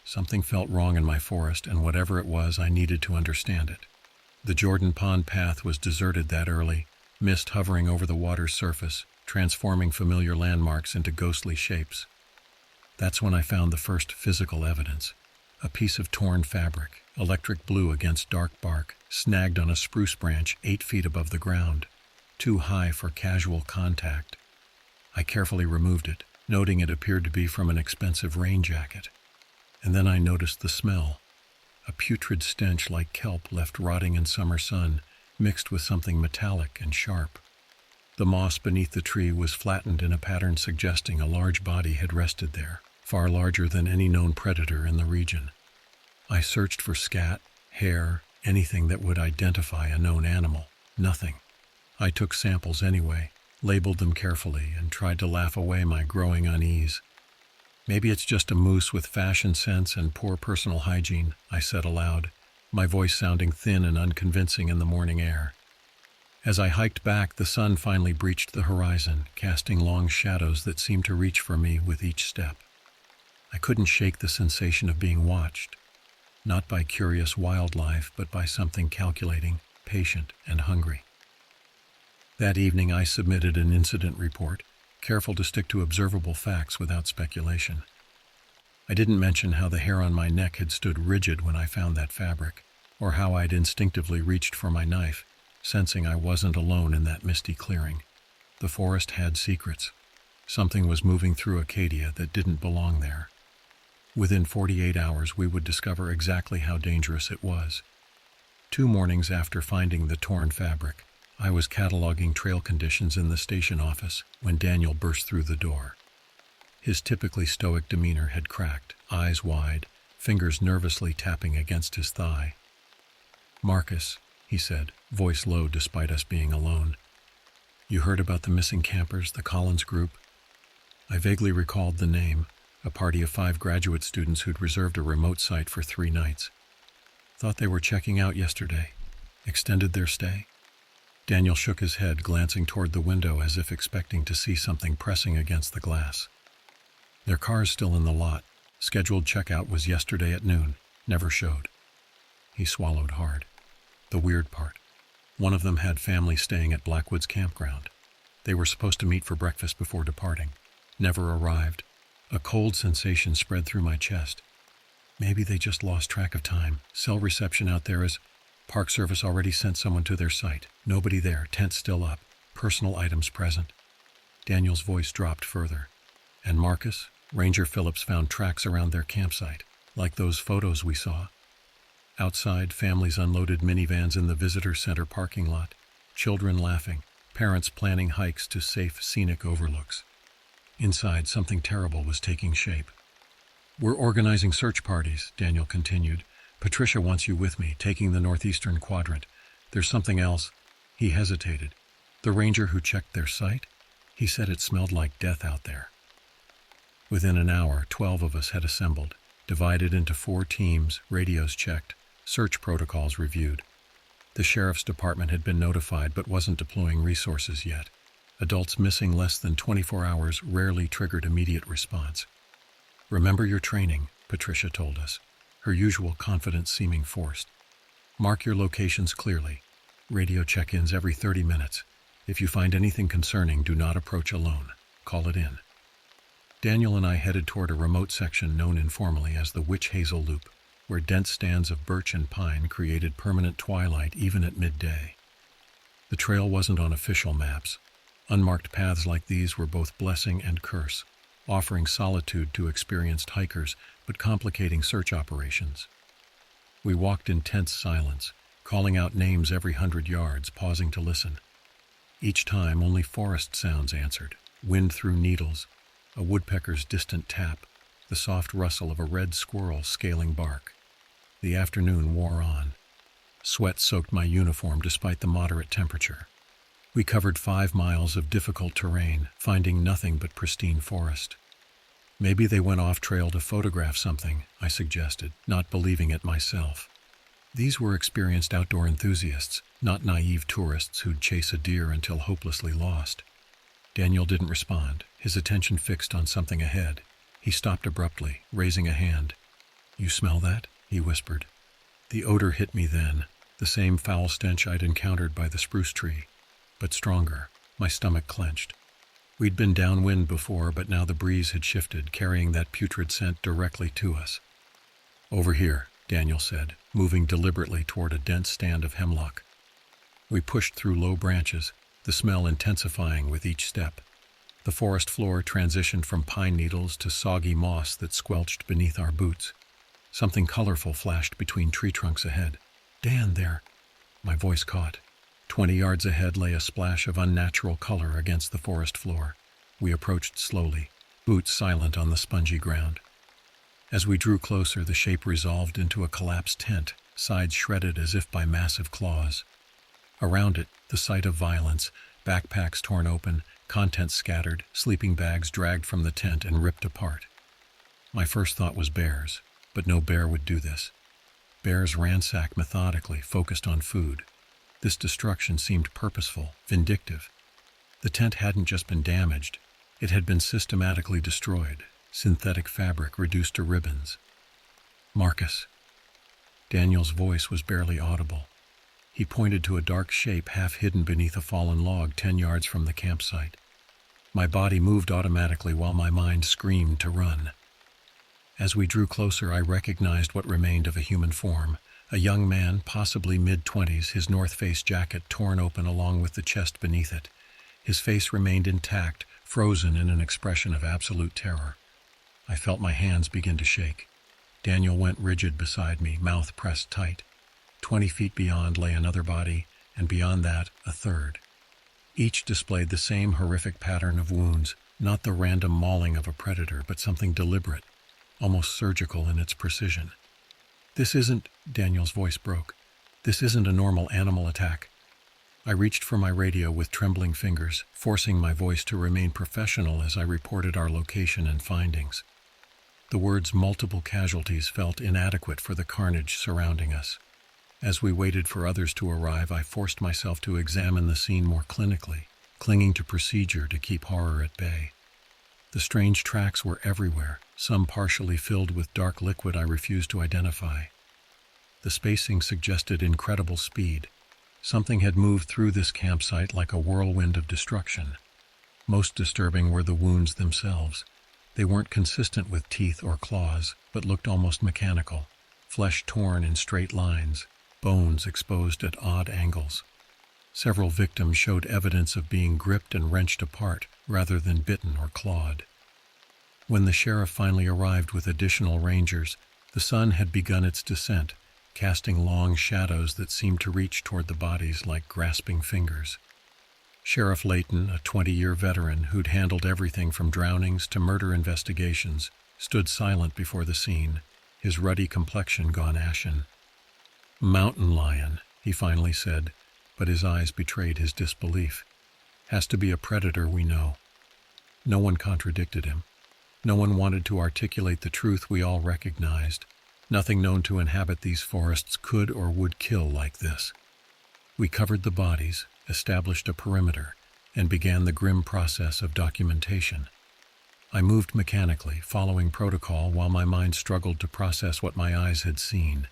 Something felt wrong in my forest, and whatever it was, I needed to understand it. The Jordan Pond path was deserted that early, mist hovering over the water's surface, transforming familiar landmarks into ghostly shapes. That's when I found the first physical evidence. A piece of torn fabric, electric blue against dark bark, snagged on a spruce branch 8 feet above the ground, too high for casual contact. I carefully removed it, noting it appeared to be from an expensive rain jacket. And then I noticed the smell. A putrid stench like kelp left rotting in summer sun, mixed with something metallic and sharp. The moss beneath the tree was flattened in a pattern suggesting a large body had rested there, far larger than any known predator in the region. I searched for scat, hair, anything that would identify a known animal. Nothing. I took samples anyway, labeled them carefully, and tried to laugh away my growing unease. Maybe it's just a moose with fashion sense and poor personal hygiene, I said aloud, my voice sounding thin and unconvincing in the morning air. As I hiked back, the sun finally breached the horizon, casting long shadows that seemed to reach for me with each step. I couldn't shake the sensation of being watched, not by curious wildlife, but by something calculating, patient, and hungry. That evening I submitted an incident report, careful to stick to observable facts without speculation. I didn't mention how the hair on my neck had stood rigid when I found that fabric, or how I'd instinctively reached for my knife, sensing I wasn't alone in that misty clearing. The forest had secrets. Something was moving through Acadia that didn't belong there. Within 48 hours, we would discover exactly how dangerous it was. 2 mornings after finding the torn fabric, I was cataloging trail conditions in the station office when Daniel burst through the door. His typically stoic demeanor had cracked, eyes wide, fingers nervously tapping against his thigh. "Marcus," he said, voice low despite us being alone. "You heard about the missing campers, the Collins group?" I vaguely recalled the name, a party of 5 graduate students who'd reserved a remote site for 3 nights. "Thought they were checking out yesterday. Extended their stay?" Daniel shook his head, glancing toward the window as if expecting to see something pressing against the glass. "Their car's still in the lot. Scheduled checkout was yesterday at noon. Never showed." He swallowed hard. The weird part. One of them had family staying at Blackwood's campground. They were supposed to meet for breakfast before departing. Never arrived. A cold sensation spread through my chest. Maybe they just lost track of time. Cell reception out there is... Park Service already sent someone to their site. Nobody there, tent still up, personal items present. Daniel's voice dropped further. And Marcus, Ranger Phillips found tracks around their campsite, like those photos we saw. Outside, families unloaded minivans in the visitor center parking lot, children laughing, parents planning hikes to safe, scenic overlooks. Inside, something terrible was taking shape. "We're organizing search parties," Daniel continued. "Patricia wants you with me, taking the northeastern quadrant. There's something else." He hesitated. "The ranger who checked their site? He said it smelled like death out there." Within an hour, 12 of us had assembled, divided into 4 teams, radios checked, search protocols reviewed. The sheriff's department had been notified but wasn't deploying resources yet. Adults missing less than 24 hours rarely triggered immediate response. "Remember your training," Patricia told us, her usual confidence seeming forced. "Mark your locations clearly. Radio check-ins every 30 minutes. If you find anything concerning, do not approach alone. Call it in." Daniel and I headed toward a remote section known informally as the Witch Hazel Loop, where dense stands of birch and pine created permanent twilight even at midday. The trail wasn't on official maps. Unmarked paths like these were both blessing and curse, offering solitude to experienced hikers, but complicating search operations. We walked in tense silence, calling out names every 100 yards, pausing to listen. Each time, only forest sounds answered, wind through needles, a woodpecker's distant tap, the soft rustle of a red squirrel scaling bark. The afternoon wore on. Sweat soaked my uniform despite the moderate temperature. We covered 5 miles of difficult terrain, finding nothing but pristine forest. "Maybe they went off-trail to photograph something," I suggested, not believing it myself. These were experienced outdoor enthusiasts, not naive tourists who'd chase a deer until hopelessly lost. Daniel didn't respond, his attention fixed on something ahead. He stopped abruptly, raising a hand. "You smell that?" he whispered. The odor hit me then, the same foul stench I'd encountered by the spruce tree, but stronger. My stomach clenched. We'd been downwind before, but now the breeze had shifted, carrying that putrid scent directly to us. "Over here," Daniel said, moving deliberately toward a dense stand of hemlock. We pushed through low branches, the smell intensifying with each step. The forest floor transitioned from pine needles to soggy moss that squelched beneath our boots. Something colorful flashed between tree trunks ahead. "Dan, there!" My voice caught. 20 yards ahead lay a splash of unnatural color against the forest floor. We approached slowly, boots silent on the spongy ground. As we drew closer, the shape resolved into a collapsed tent, sides shredded as if by massive claws. Around it, the site of violence, backpacks torn open, contents scattered, sleeping bags dragged from the tent and ripped apart. My first thought was bears, but no bear would do this. Bears ransack methodically, focused on food. This destruction seemed purposeful, vindictive. The tent hadn't just been damaged, it had been systematically destroyed, synthetic fabric reduced to ribbons. "Marcus." Daniel's voice was barely audible. He pointed to a dark shape half hidden beneath a fallen log 10 yards from the campsite. My body moved automatically while my mind screamed to run. As we drew closer, I recognized what remained of a human form. A young man, possibly mid-20s, his North Face jacket torn open along with the chest beneath it. His face remained intact, frozen in an expression of absolute terror. I felt my hands begin to shake. Daniel went rigid beside me, mouth pressed tight. 20 feet beyond lay another body, and beyond that, a third. Each displayed the same horrific pattern of wounds, not the random mauling of a predator, but something deliberate, almost surgical in its precision. "This isn't," Daniel's voice broke. "This isn't a normal animal attack." I reached for my radio with trembling fingers, forcing my voice to remain professional as I reported our location and findings. The words "multiple casualties" felt inadequate for the carnage surrounding us. As we waited for others to arrive, I forced myself to examine the scene more clinically, clinging to procedure to keep horror at bay. The strange tracks were everywhere, some partially filled with dark liquid I refused to identify. The spacing suggested incredible speed. Something had moved through this campsite like a whirlwind of destruction. Most disturbing were the wounds themselves. They weren't consistent with teeth or claws, but looked almost mechanical. Flesh torn in straight lines, bones exposed at odd angles. Several victims showed evidence of being gripped and wrenched apart, rather than bitten or clawed. When the sheriff finally arrived with additional rangers, the sun had begun its descent, casting long shadows that seemed to reach toward the bodies like grasping fingers. Sheriff Layton, a 20-year veteran who'd handled everything from drownings to murder investigations, stood silent before the scene, his ruddy complexion gone ashen. "Mountain lion," he finally said, but his eyes betrayed his disbelief. "Has to be a predator, we know." No one contradicted him. No one wanted to articulate the truth we all recognized. Nothing known to inhabit these forests could or would kill like this. We covered the bodies, established a perimeter, and began the grim process of documentation. I moved mechanically, following protocol while my mind struggled to process what my eyes had seen.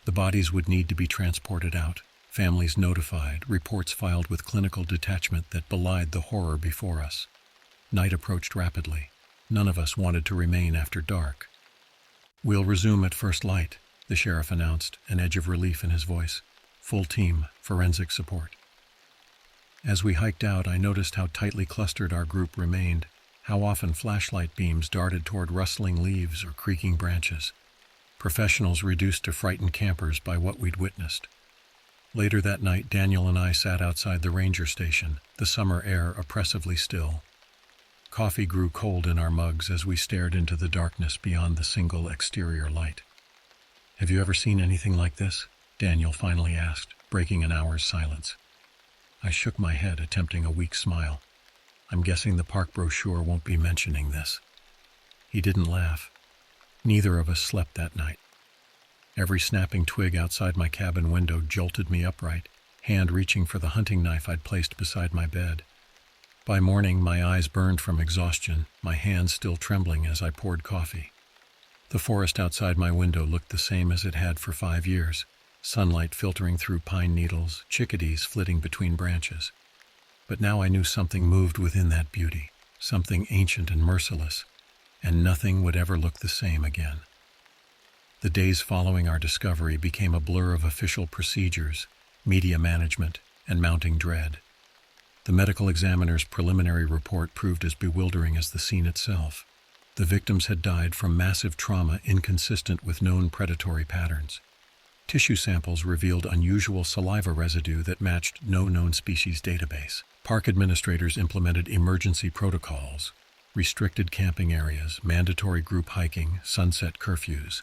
The bodies would need to be transported out, families notified, reports filed with clinical detachment that belied the horror before us. Night approached rapidly. None of us wanted to remain after dark. "We'll resume at first light," the sheriff announced, an edge of relief in his voice. "Full team, forensic support." As we hiked out, I noticed how tightly clustered our group remained, how often flashlight beams darted toward rustling leaves or creaking branches. Professionals reduced to frightened campers by what we'd witnessed. Later that night, Daniel and I sat outside the ranger station, the summer air oppressively still. Coffee grew cold in our mugs as we stared into the darkness beyond the single exterior light. "Have you ever seen anything like this?" Daniel finally asked, breaking an hour's silence. I shook my head, attempting a weak smile. "I'm guessing the park brochure won't be mentioning this." He didn't laugh. Neither of us slept that night. Every snapping twig outside my cabin window jolted me upright, hand reaching for the hunting knife I'd placed beside my bed. By morning, my eyes burned from exhaustion, my hands still trembling as I poured coffee. The forest outside my window looked the same as it had for 5 years, sunlight filtering through pine needles, chickadees flitting between branches. But now I knew something moved within that beauty, something ancient and merciless, and nothing would ever look the same again. The days following our discovery became a blur of official procedures, media management, and mounting dread. The medical examiner's preliminary report proved as bewildering as the scene itself. The victims had died from massive trauma inconsistent with known predatory patterns. Tissue samples revealed unusual saliva residue that matched no known species database. Park administrators implemented emergency protocols, restricted camping areas, mandatory group hiking, sunset curfews.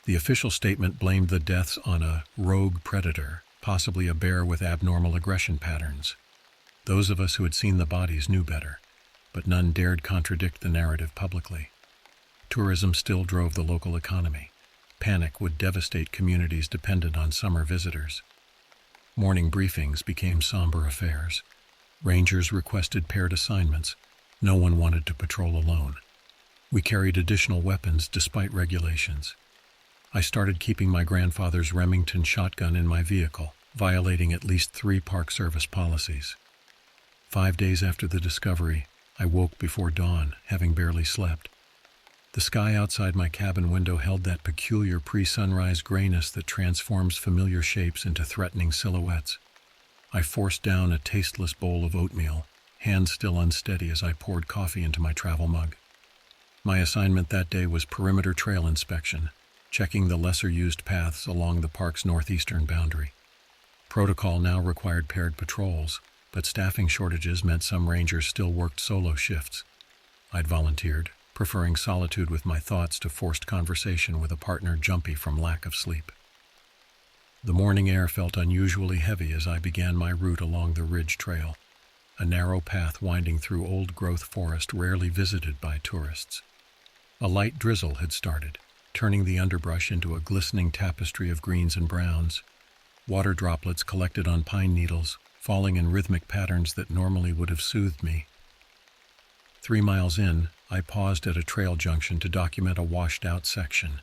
The official statement blamed the deaths on a rogue predator, possibly a bear with abnormal aggression patterns. Those of us who had seen the bodies knew better, but none dared contradict the narrative publicly. Tourism still drove the local economy. Panic would devastate communities dependent on summer visitors. Morning briefings became somber affairs. Rangers requested paired assignments. No one wanted to patrol alone. We carried additional weapons despite regulations. I started keeping my grandfather's Remington shotgun in my vehicle, violating at least 3 Park Service policies. 5 days after the discovery, I woke before dawn, having barely slept. The sky outside my cabin window held that peculiar pre-sunrise grayness that transforms familiar shapes into threatening silhouettes. I forced down a tasteless bowl of oatmeal, hands still unsteady as I poured coffee into my travel mug. My assignment that day was perimeter trail inspection, checking the lesser-used paths along the park's northeastern boundary. Protocol now required paired patrols, but staffing shortages meant some rangers still worked solo shifts. I'd volunteered, preferring solitude with my thoughts to forced conversation with a partner jumpy from lack of sleep. The morning air felt unusually heavy as I began my route along the Ridge Trail, a narrow path winding through old-growth forest rarely visited by tourists. A light drizzle had started, turning the underbrush into a glistening tapestry of greens and browns. Water droplets collected on pine needles, falling in rhythmic patterns that normally would have soothed me. 3 miles in, I paused at a trail junction to document a washed-out section.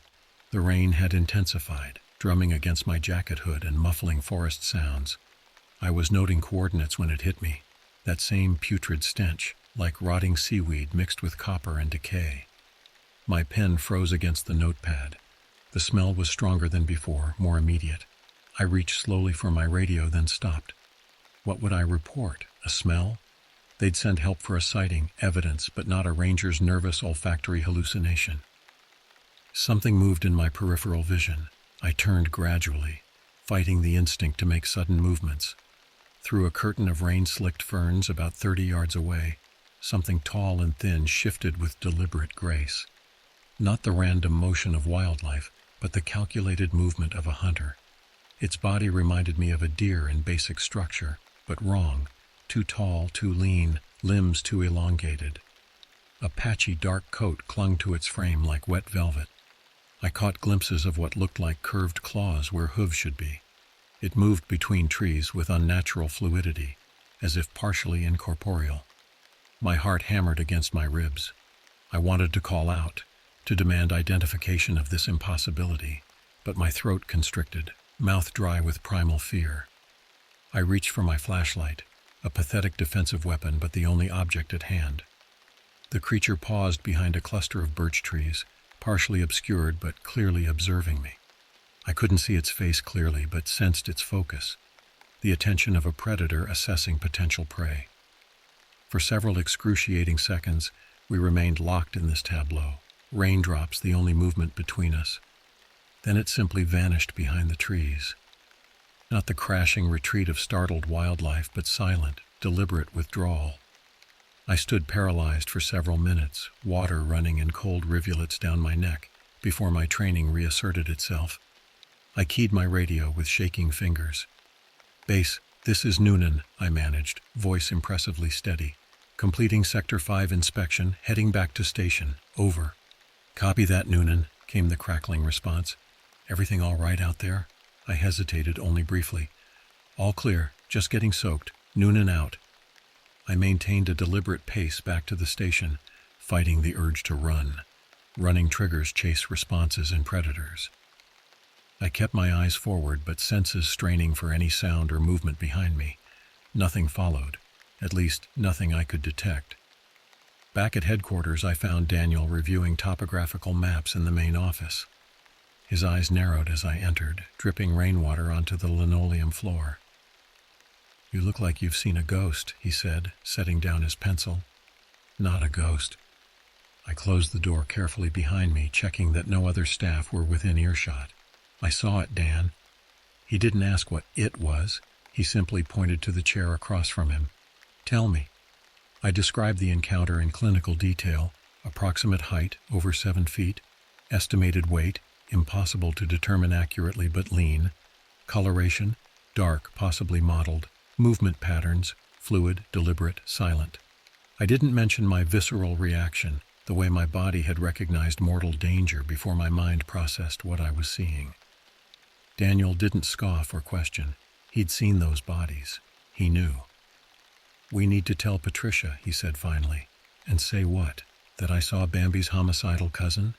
The rain had intensified, drumming against my jacket hood and muffling forest sounds. I was noting coordinates when it hit me, that same putrid stench, like rotting seaweed mixed with copper and decay. My pen froze against the notepad. The smell was stronger than before, more immediate. I reached slowly for my radio, then stopped. What would I report? A smell? They'd send help for a sighting, evidence, but not a ranger's nervous olfactory hallucination. Something moved in my peripheral vision. I turned gradually, fighting the instinct to make sudden movements. Through a curtain of rain-slicked ferns about 30 yards away, something tall and thin shifted with deliberate grace. Not the random motion of wildlife, but the calculated movement of a hunter. Its body reminded me of a deer in basic structure, but wrong. Too tall, too lean, limbs too elongated. A patchy dark coat clung to its frame like wet velvet. I caught glimpses of what looked like curved claws where hooves should be. It moved between trees with unnatural fluidity, as if partially incorporeal. My heart hammered against my ribs. I wanted to call out, to demand identification of this impossibility, but my throat constricted, mouth dry with primal fear. I reached for my flashlight, a pathetic defensive weapon but the only object at hand. The creature paused behind a cluster of birch trees, partially obscured but clearly observing me. I couldn't see its face clearly but sensed its focus, the attention of a predator assessing potential prey. For several excruciating seconds, we remained locked in this tableau, raindrops the only movement between us. Then it simply vanished behind the trees. Not the crashing retreat of startled wildlife, but silent, deliberate withdrawal. I stood paralyzed for several minutes, water running in cold rivulets down my neck, before my training reasserted itself. I keyed my radio with shaking fingers. "Base, this is Noonan," I managed, voice impressively steady. "Completing Sector 5 inspection, heading back to station. Over." "Copy that, Noonan," came the crackling response. "Everything all right out there?" I hesitated only briefly. "All clear, just getting soaked. Noonan out." I maintained a deliberate pace back to the station, fighting the urge to run. Running triggers chase responses in predators. I kept my eyes forward, but senses straining for any sound or movement behind me. Nothing followed, at least nothing I could detect. Back at headquarters, I found Daniel reviewing topographical maps in the main office. His eyes narrowed as I entered, dripping rainwater onto the linoleum floor. "You look like you've seen a ghost," he said, setting down his pencil. "Not a ghost." I closed the door carefully behind me, checking that no other staff were within earshot. "I saw it, Dan." He didn't ask what it was. He simply pointed to the chair across from him. "Tell me." I described the encounter in clinical detail: approximate height, over 7 feet, estimated weight, impossible to determine accurately but lean, coloration, dark, possibly mottled, movement patterns, fluid, deliberate, silent. I didn't mention my visceral reaction, the way my body had recognized mortal danger before my mind processed what I was seeing. Daniel didn't scoff or question. He'd seen those bodies. He knew. "We need to tell Patricia," he said finally. "And say what? That I saw Bambi's homicidal cousin?"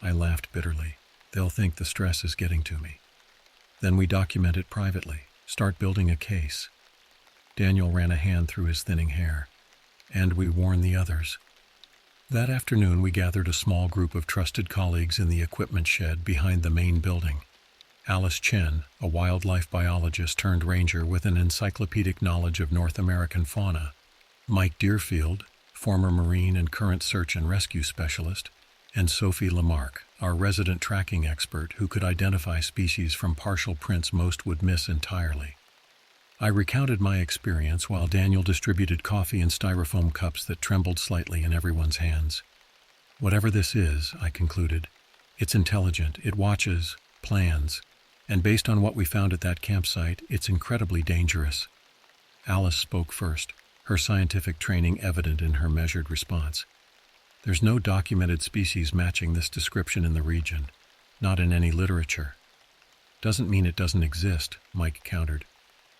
I laughed bitterly. "They'll think the stress is getting to me." "Then we document it privately. Start building a case." Daniel ran a hand through his thinning hair. "And we warn the others." That afternoon, we gathered a small group of trusted colleagues in the equipment shed behind the main building. Alice Chen, a wildlife biologist turned ranger with an encyclopedic knowledge of North American fauna; Mike Deerfield, former Marine and current search and rescue specialist; and Sophie Lamarck, our resident tracking expert who could identify species from partial prints most would miss entirely. I recounted my experience while Daniel distributed coffee in styrofoam cups that trembled slightly in everyone's hands. "Whatever this is," I concluded, "it's intelligent, it watches, plans, and based on what we found at that campsite, it's incredibly dangerous." Alice spoke first, her scientific training evident in her measured response. "There's no documented species matching this description in the region, not in any literature." "Doesn't mean it doesn't exist," Mike countered.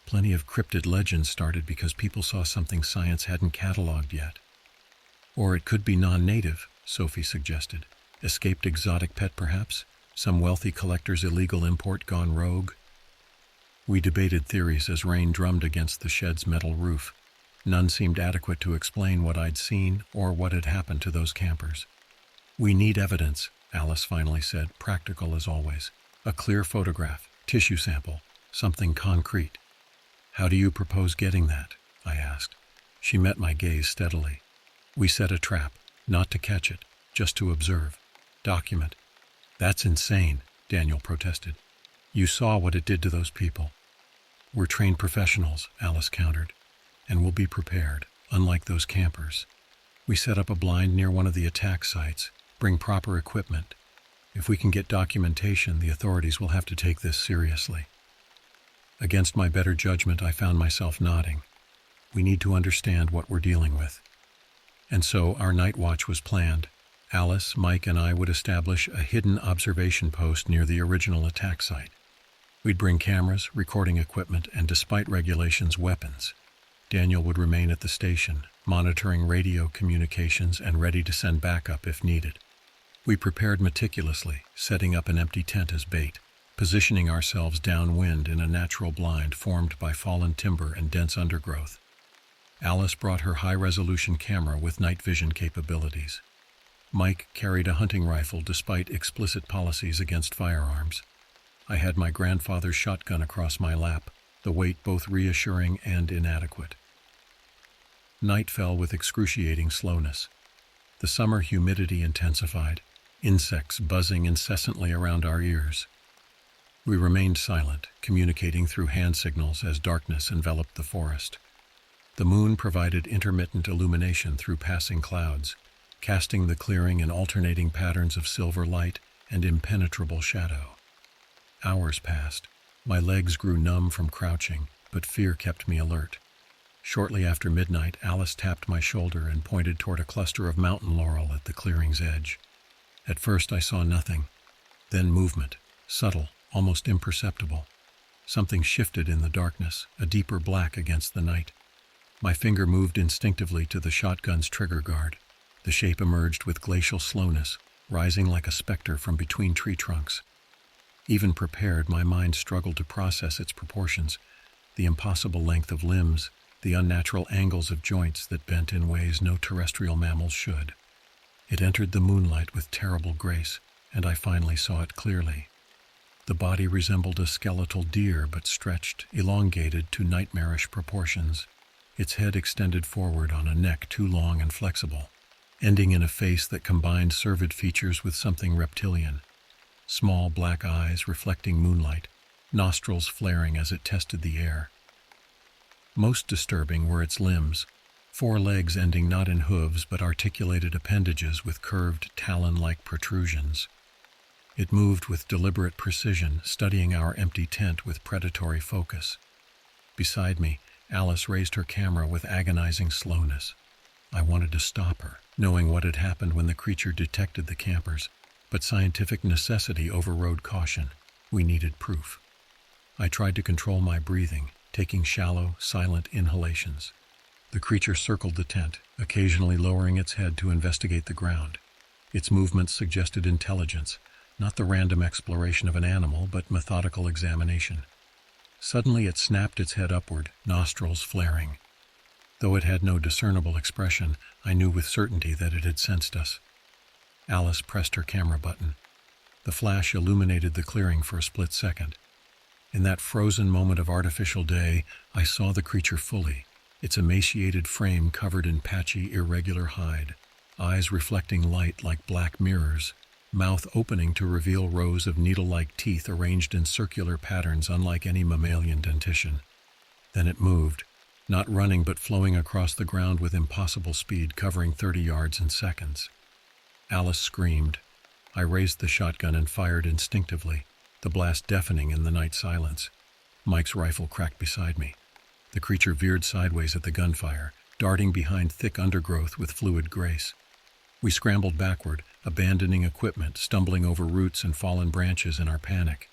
"Plenty of cryptid legends started because people saw something science hadn't cataloged yet." "Or it could be non-native," Sophie suggested. "Escaped exotic pet, perhaps? Some wealthy collector's illegal import gone rogue?" We debated theories as rain drummed against the shed's metal roof. None seemed adequate to explain what I'd seen or what had happened to those campers. "We need evidence," Alice finally said, practical as always. "A clear photograph, tissue sample, something concrete." "How do you propose getting that?" I asked. She met my gaze steadily. "We set a trap, not to catch it, just to observe. Document." "That's insane," Daniel protested. "You saw what it did to those people." "We're trained professionals," Alice countered, "and we'll be prepared, unlike those campers. We set up a blind near one of the attack sites, bring proper equipment. If we can get documentation, the authorities will have to take this seriously." Against my better judgment, I found myself nodding. We need to understand what we're dealing with. And so our night watch was planned. Alice, Mike, and I would establish a hidden observation post near the original attack site. We'd bring cameras, recording equipment, and despite regulations, weapons. Daniel would remain at the station, monitoring radio communications and ready to send backup if needed. We prepared meticulously, setting up an empty tent as bait, positioning ourselves downwind in a natural blind formed by fallen timber and dense undergrowth. Alice brought her high-resolution camera with night vision capabilities. Mike carried a hunting rifle despite explicit policies against firearms. I had my grandfather's shotgun across my lap, the weight both reassuring and inadequate. Night fell with excruciating slowness. The summer humidity intensified, insects buzzing incessantly around our ears. We remained silent, communicating through hand signals as darkness enveloped the forest. The moon provided intermittent illumination through passing clouds, casting the clearing in alternating patterns of silver light and impenetrable shadow. Hours passed. My legs grew numb from crouching, but fear kept me alert. Shortly after midnight, Alice tapped my shoulder and pointed toward a cluster of mountain laurel at the clearing's edge. At first I saw nothing. Then movement, subtle, almost imperceptible. Something shifted in the darkness, a deeper black against the night. My finger moved instinctively to the shotgun's trigger guard. The shape emerged with glacial slowness, rising like a specter from between tree trunks. Even prepared, my mind struggled to process its proportions, the impossible length of limbs, the unnatural angles of joints that bent in ways no terrestrial mammals should. It entered the moonlight with terrible grace, and I finally saw it clearly. The body resembled a skeletal deer, but stretched, elongated to nightmarish proportions. Its head extended forward on a neck too long and flexible, ending in a face that combined cervid features with something reptilian. Small black eyes reflecting moonlight, nostrils flaring as it tested the air. Most disturbing were its limbs, 4 legs ending not in hooves but articulated appendages with curved talon-like protrusions. It moved with deliberate precision, studying our empty tent with predatory focus. Beside me, Alice raised her camera with agonizing slowness. I wanted to stop her, knowing what had happened when the creature detected the campers, but scientific necessity overrode caution. We needed proof. I tried to control my breathing, taking shallow, silent inhalations. The creature circled the tent, occasionally lowering its head to investigate the ground. Its movements suggested intelligence, not the random exploration of an animal, but methodical examination. Suddenly it snapped its head upward, nostrils flaring. Though it had no discernible expression, I knew with certainty that it had sensed us. Alice pressed her camera button. The flash illuminated the clearing for a split second. In that frozen moment of artificial day, I saw the creature fully, its emaciated frame covered in patchy, irregular hide, eyes reflecting light like black mirrors, mouth opening to reveal rows of needle-like teeth arranged in circular patterns unlike any mammalian dentition. Then it moved, not running but flowing across the ground with impossible speed, covering 30 yards in seconds. Alice screamed. I raised the shotgun and fired instinctively, the blast deafening in the night silence. Mike's rifle cracked beside me. The creature veered sideways at the gunfire, darting behind thick undergrowth with fluid grace. We scrambled backward, abandoning equipment, stumbling over roots and fallen branches in our panic.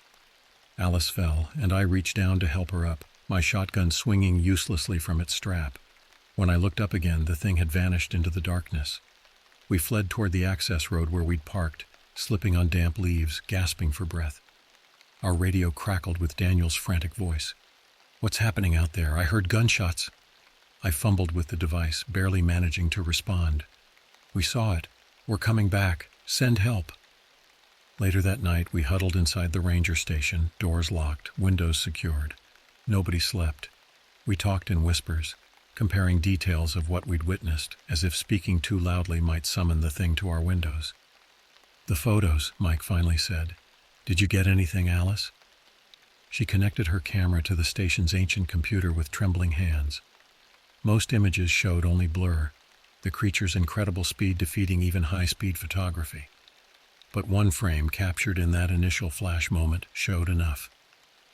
Alice fell, and I reached down to help her up, my shotgun swinging uselessly from its strap. When I looked up again, the thing had vanished into the darkness. We fled toward the access road where we'd parked, slipping on damp leaves, gasping for breath. Our radio crackled with Daniel's frantic voice. "What's happening out there? I heard gunshots." I fumbled with the device, barely managing to respond. "We saw it. We're coming back. Send help." Later that night, we huddled inside the ranger station, doors locked, windows secured. Nobody slept. We talked in whispers, comparing details of what we'd witnessed, as if speaking too loudly might summon the thing to our windows. "The photos," Mike finally said. "Did you get anything, Alice?" She connected her camera to the station's ancient computer with trembling hands. Most images showed only blur, the creature's incredible speed defeating even high-speed photography. But one frame captured in that initial flash moment showed enough.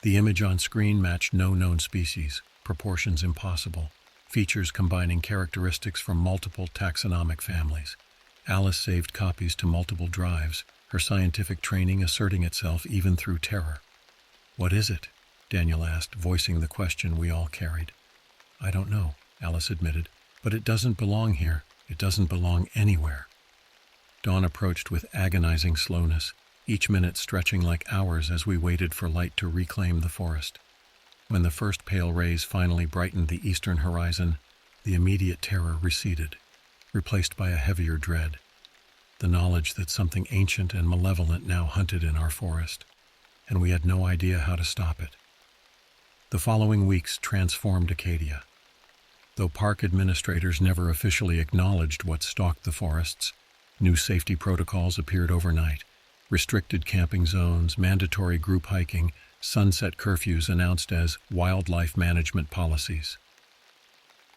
The image on screen matched no known species, proportions impossible, features combining characteristics from multiple taxonomic families. Alice saved copies to multiple drives, her scientific training asserting itself even through terror. "What is it?" Daniel asked, voicing the question we all carried. "I don't know," Alice admitted, "but it doesn't belong here. It doesn't belong anywhere." Dawn approached with agonizing slowness, each minute stretching like hours as we waited for light to reclaim the forest. When the first pale rays finally brightened the eastern horizon, the immediate terror receded, replaced by a heavier dread, the knowledge that something ancient and malevolent now hunted in our forest, and we had no idea how to stop it. The following weeks transformed Acadia. Though park administrators never officially acknowledged what stalked the forests, new safety protocols appeared overnight. Restricted camping zones, mandatory group hiking, sunset curfews announced as wildlife management policies.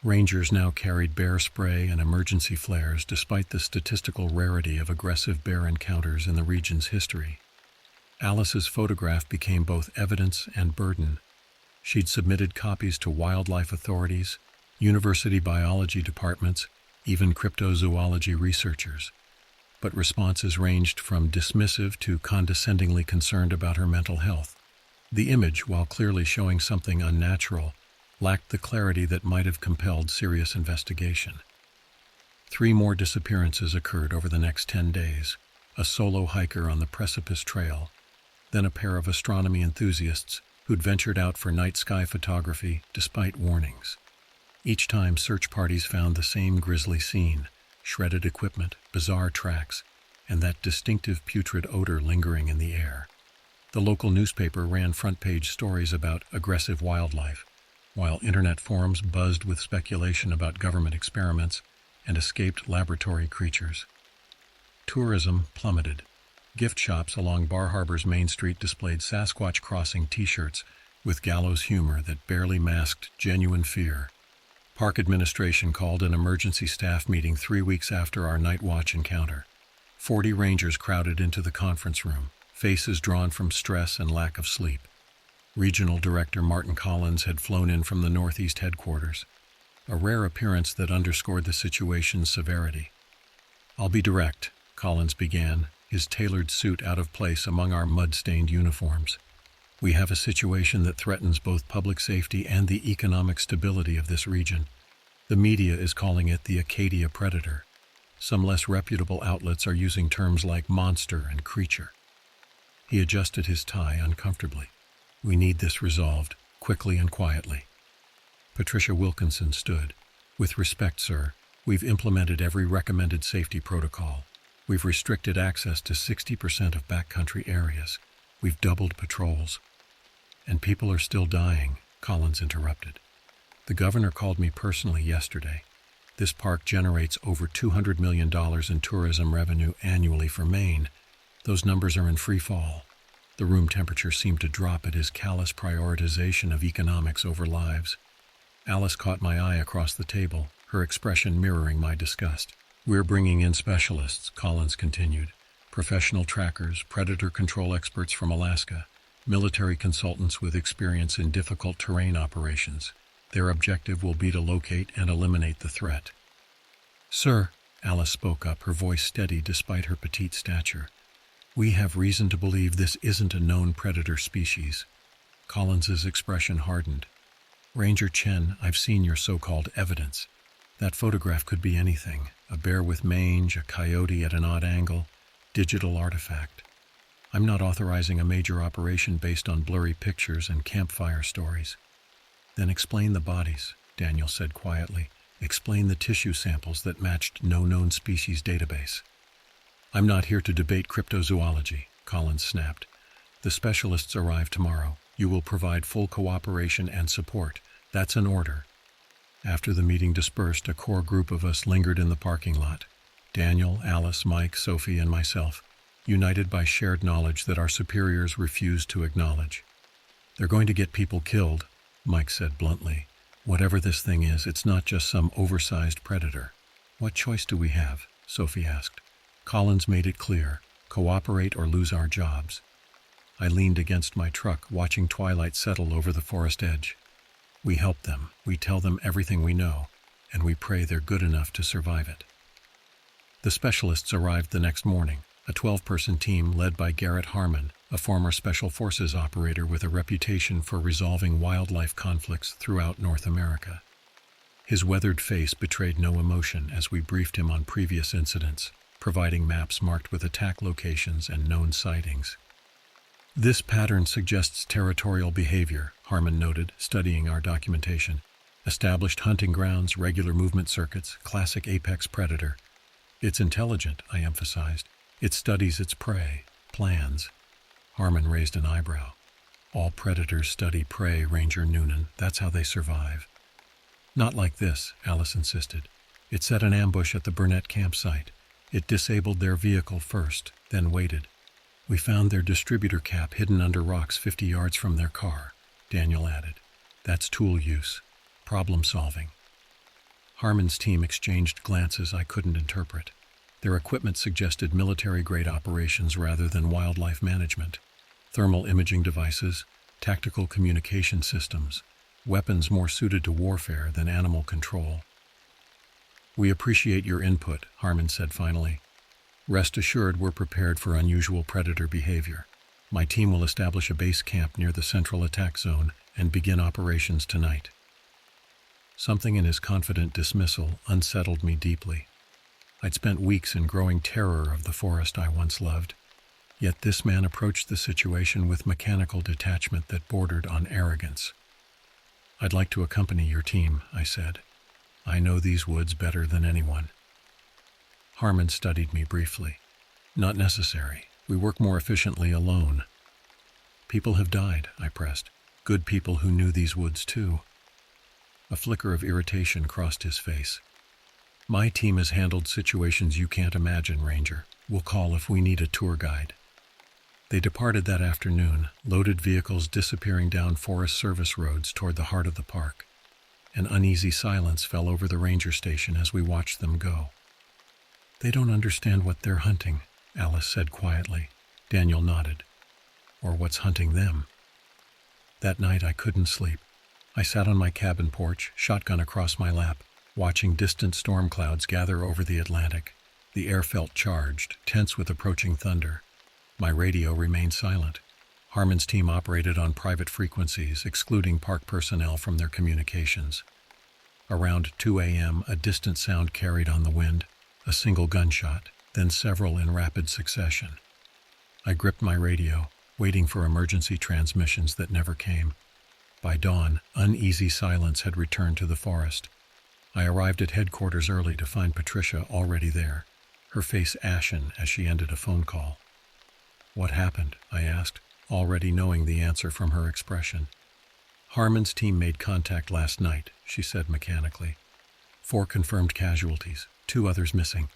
Rangers now carried bear spray and emergency flares despite the statistical rarity of aggressive bear encounters in the region's history. Alice's photograph became both evidence and burden. She'd submitted copies to wildlife authorities, university biology departments, even cryptozoology researchers. But responses ranged from dismissive to condescendingly concerned about her mental health. The image, while clearly showing something unnatural, lacked the clarity that might have compelled serious investigation. 3 more disappearances occurred over the next 10 days. a solo hiker on the precipice trail, then a pair of astronomy enthusiasts who'd ventured out for night sky photography despite warnings. Each time, search parties found the same grisly scene: shredded equipment, bizarre tracks, and that distinctive putrid odor lingering in the air. The local newspaper ran front-page stories about aggressive wildlife, while internet forums buzzed with speculation about government experiments and escaped laboratory creatures. Tourism plummeted. Gift shops along Bar Harbor's Main Street displayed Sasquatch Crossing t-shirts with gallows humor that barely masked genuine fear. Park administration called an emergency staff meeting 3 weeks after our night watch encounter. 40 rangers crowded into the conference room, faces drawn from stress and lack of sleep. Regional Director Martin Collins had flown in from the Northeast headquarters, a rare appearance that underscored the situation's severity. "I'll be direct," Collins began, his tailored suit out of place among our mud-stained uniforms. "We have a situation that threatens both public safety and the economic stability of this region. The media is calling it the Acadia predator. Some less reputable outlets are using terms like monster and creature." He adjusted his tie uncomfortably. "We need this resolved, quickly and quietly." Patricia Wilkinson stood. "With respect, sir, we've implemented every recommended safety protocol. We've restricted access to 60% of backcountry areas. We've doubled patrols." "And people are still dying," Collins interrupted. "The governor called me personally yesterday. This park generates over $200 million in tourism revenue annually for Maine. Those numbers are in free fall." The room temperature seemed to drop at his callous prioritization of economics over lives. Alice caught my eye across the table, her expression mirroring my disgust. "We're bringing in specialists," Collins continued. "Professional trackers, predator control experts from Alaska, military consultants with experience in difficult terrain operations. Their objective will be to locate and eliminate the threat." "Sir," Alice spoke up, her voice steady despite her petite stature, "we have reason to believe this isn't a known predator species." Collins's expression hardened. "Ranger Chen, I've seen your so-called evidence. That photograph could be anything: a bear with mange, a coyote at an odd angle, digital artifact. I'm not authorizing a major operation based on blurry pictures and campfire stories." "Then explain the bodies," Daniel said quietly. "Explain the tissue samples that matched no known species database." "I'm not here to debate cryptozoology," Collins snapped. "The specialists arrive tomorrow. You will provide full cooperation and support. That's an order." After the meeting dispersed, a core group of us lingered in the parking lot. Daniel, Alice, Mike, Sophie, and myself, united by shared knowledge that our superiors refused to acknowledge. "They're going to get people killed," Mike said bluntly. "Whatever this thing is, it's not just some oversized predator." "What choice do we have?" Sophie asked. Collins made it clear: cooperate or lose our jobs. I leaned against my truck, watching twilight settle over the forest edge. "We help them, we tell them everything we know, and we pray they're good enough to survive it." The specialists arrived the next morning, a 12-person team led by Garrett Harmon, a former Special Forces operator with a reputation for resolving wildlife conflicts throughout North America. His weathered face betrayed no emotion as we briefed him on previous incidents, providing maps marked with attack locations and known sightings. "This pattern suggests territorial behavior," Harmon noted, studying our documentation. "Established hunting grounds, regular movement circuits, classic apex predator." "It's intelligent," I emphasized. "It studies its prey, plans." Harmon raised an eyebrow. "All predators study prey, Ranger Noonan. That's how they survive." "Not like this," Alice insisted. "It set an ambush at the Burnett campsite. It disabled their vehicle first, then waited. We found their distributor cap hidden under rocks 50 yards from their car," Daniel added. "That's tool use, problem solving." Harmon's team exchanged glances I couldn't interpret. Their equipment suggested military-grade operations rather than wildlife management. Thermal imaging devices, tactical communication systems, weapons more suited to warfare than animal control. "We appreciate your input," Harmon said finally. "Rest assured we're prepared for unusual predator behavior. My team will establish a base camp near the central attack zone and begin operations tonight." Something in his confident dismissal unsettled me deeply. I'd spent weeks in growing terror of the forest I once loved, yet this man approached the situation with mechanical detachment that bordered on arrogance. "I'd like to accompany your team," I said. "I know these woods better than anyone." Harmon studied me briefly. "Not necessary. We work more efficiently alone." "People have died," I pressed. "Good people who knew these woods too." A flicker of irritation crossed his face. "My team has handled situations you can't imagine, Ranger. We'll call if we need a tour guide." They departed that afternoon, loaded vehicles disappearing down Forest Service roads toward the heart of the park. An uneasy silence fell over the ranger station as we watched them go. "They don't understand what they're hunting," Alice said quietly. Daniel nodded. "Or what's hunting them." That night I couldn't sleep. I sat on my cabin porch, shotgun across my lap, watching distant storm clouds gather over the Atlantic. The air felt charged, tense with approaching thunder. My radio remained silent. Harmon's team operated on private frequencies, excluding park personnel from their communications. Around 2 a.m., a distant sound carried on the wind, a single gunshot, then several in rapid succession. I gripped my radio, waiting for emergency transmissions that never came. By dawn, uneasy silence had returned to the forest. I arrived at headquarters early to find Patricia already there, her face ashen as she ended a phone call. "What happened?" I asked, already knowing the answer from her expression. "Harmon's team made contact last night," she said mechanically. 4 confirmed casualties, 2 others missing."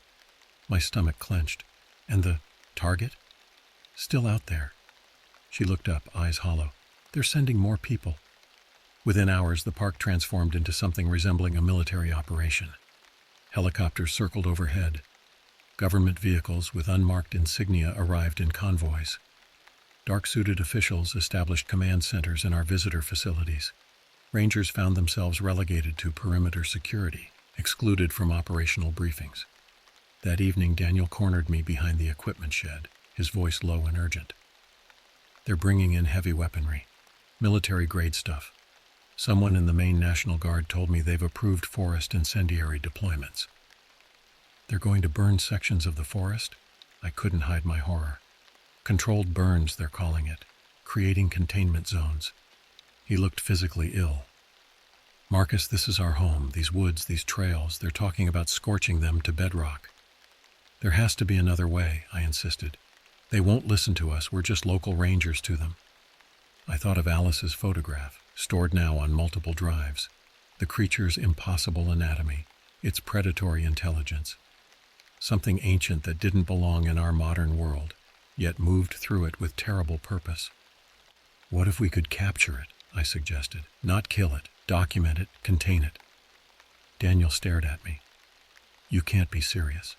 My stomach clenched. "And the target?" "Still out there." She looked up, eyes hollow. "They're sending more people." Within hours, the park transformed into something resembling a military operation. Helicopters circled overhead. Government vehicles with unmarked insignia arrived in convoys. Dark-suited officials established command centers in our visitor facilities. Rangers found themselves relegated to perimeter security, excluded from operational briefings. That evening, Daniel cornered me behind the equipment shed, his voice low and urgent. "They're bringing in heavy weaponry, military-grade stuff. Someone in the Maine National Guard told me they've approved forest incendiary deployments." "They're going to burn sections of the forest?" I couldn't hide my horror. "Controlled burns, they're calling it, creating containment zones." He looked physically ill. "Marcus, this is our home, these woods, these trails. They're talking about scorching them to bedrock." "There has to be another way," I insisted. "They won't listen to us, we're just local rangers to them." I thought of Alice's photograph, stored now on multiple drives. The creature's impossible anatomy, its predatory intelligence. Something ancient that didn't belong in our modern world, yet moved through it with terrible purpose. "What if we could capture it?" I suggested. "Not kill it, document it, contain it." Daniel stared at me. "You can't be serious."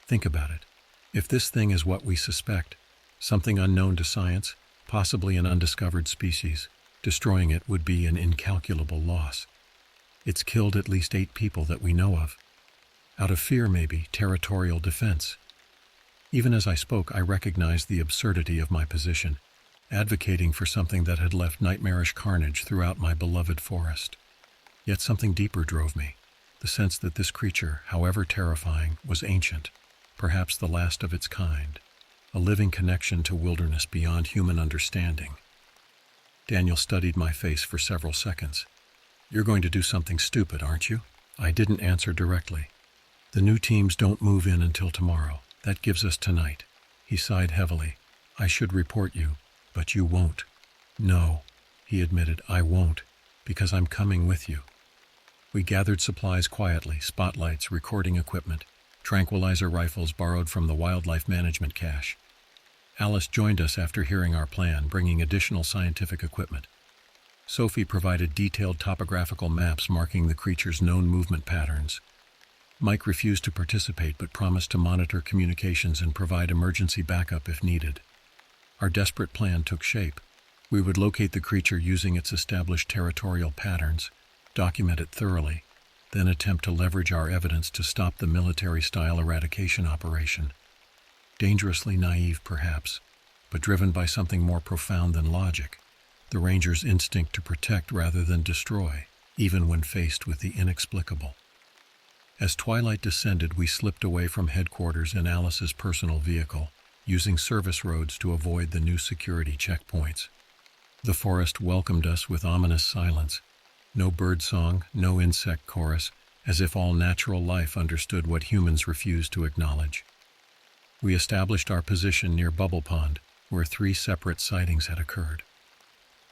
"Think about it. If this thing is what we suspect, something unknown to science, possibly an undiscovered species, destroying it would be an incalculable loss. It's killed at least 8 people that we know of. Out of fear, maybe, territorial defense." Even as I spoke, I recognized the absurdity of my position, advocating for something that had left nightmarish carnage throughout my beloved forest. Yet something deeper drove me, the sense that this creature, however terrifying, was ancient, perhaps the last of its kind, a living connection to wilderness beyond human understanding. Daniel studied my face for several seconds. "You're going to do something stupid, aren't you?" I didn't answer directly. "The new teams don't move in until tomorrow. That gives us tonight." He sighed heavily. "I should report you, but you won't." "No," he admitted, "I won't, because I'm coming with you." We gathered supplies quietly, spotlights, recording equipment, tranquilizer rifles borrowed from the wildlife management cache. Alice joined us after hearing our plan, bringing additional scientific equipment. Sophie provided detailed topographical maps marking the creature's known movement patterns. Mike refused to participate but promised to monitor communications and provide emergency backup if needed. Our desperate plan took shape. We would locate the creature using its established territorial patterns, document it thoroughly, then attempt to leverage our evidence to stop the military-style eradication operation. Dangerously naive, perhaps, but driven by something more profound than logic, the Ranger's instinct to protect rather than destroy, even when faced with the inexplicable. As twilight descended, we slipped away from headquarters in Alice's personal vehicle, using service roads to avoid the new security checkpoints. The forest welcomed us with ominous silence. No birdsong, no insect chorus, as if all natural life understood what humans refused to acknowledge. We established our position near Bubble Pond, where 3 separate sightings had occurred.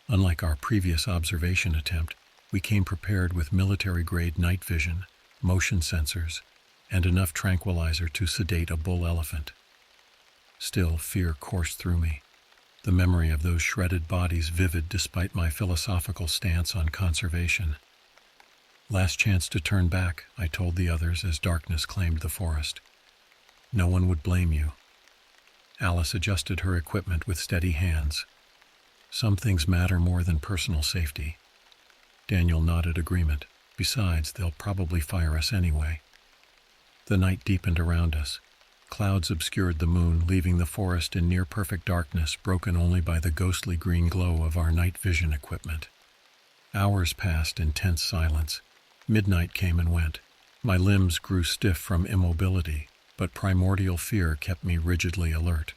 Unlike our previous observation attempt, we came prepared with military-grade night vision, motion sensors, and enough tranquilizer to sedate a bull elephant. Still, fear coursed through me, the memory of those shredded bodies vivid despite my philosophical stance on conservation. Last chance to turn back, I told the others as darkness claimed the forest. No one would blame you. Alice adjusted her equipment with steady hands. Some things matter more than personal safety. Daniel nodded agreement. Besides, they'll probably fire us anyway. The night deepened around us. Clouds obscured the moon, leaving the forest in near-perfect darkness, broken only by the ghostly green glow of our night vision equipment. Hours passed in tense silence. Midnight came and went. My limbs grew stiff from immobility, but primordial fear kept me rigidly alert.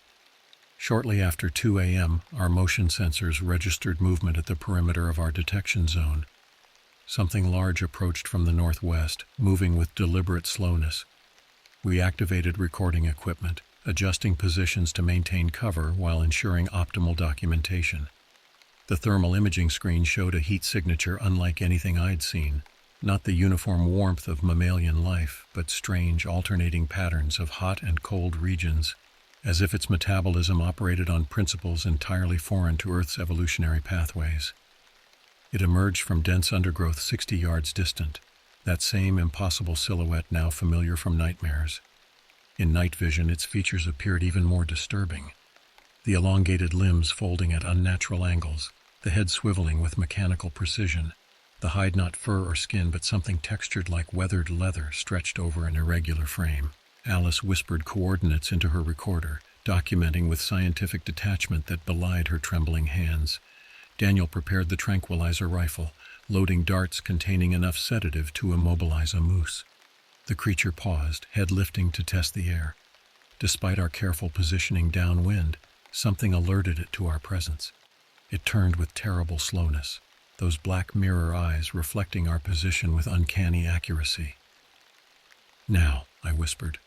Shortly after 2 a.m., our motion sensors registered movement at the perimeter of our detection zone. Something large approached from the northwest, moving with deliberate slowness. We activated recording equipment, adjusting positions to maintain cover while ensuring optimal documentation. The thermal imaging screen showed a heat signature unlike anything I'd seen. Not the uniform warmth of mammalian life, but strange alternating patterns of hot and cold regions, as if its metabolism operated on principles entirely foreign to Earth's evolutionary pathways. It emerged from dense undergrowth 60 yards distant, that same impossible silhouette now familiar from nightmares. In night vision, its features appeared even more disturbing. The elongated limbs folding at unnatural angles, the head swiveling with mechanical precision, the hide not fur or skin but something textured like weathered leather stretched over an irregular frame. Alice whispered coordinates into her recorder, documenting with scientific detachment that belied her trembling hands. Daniel prepared the tranquilizer rifle, loading darts containing enough sedative to immobilize a moose. The creature paused, head lifting to test the air. Despite our careful positioning downwind, something alerted it to our presence. It turned with terrible slowness, those black mirror eyes reflecting our position with uncanny accuracy. "Now," I whispered.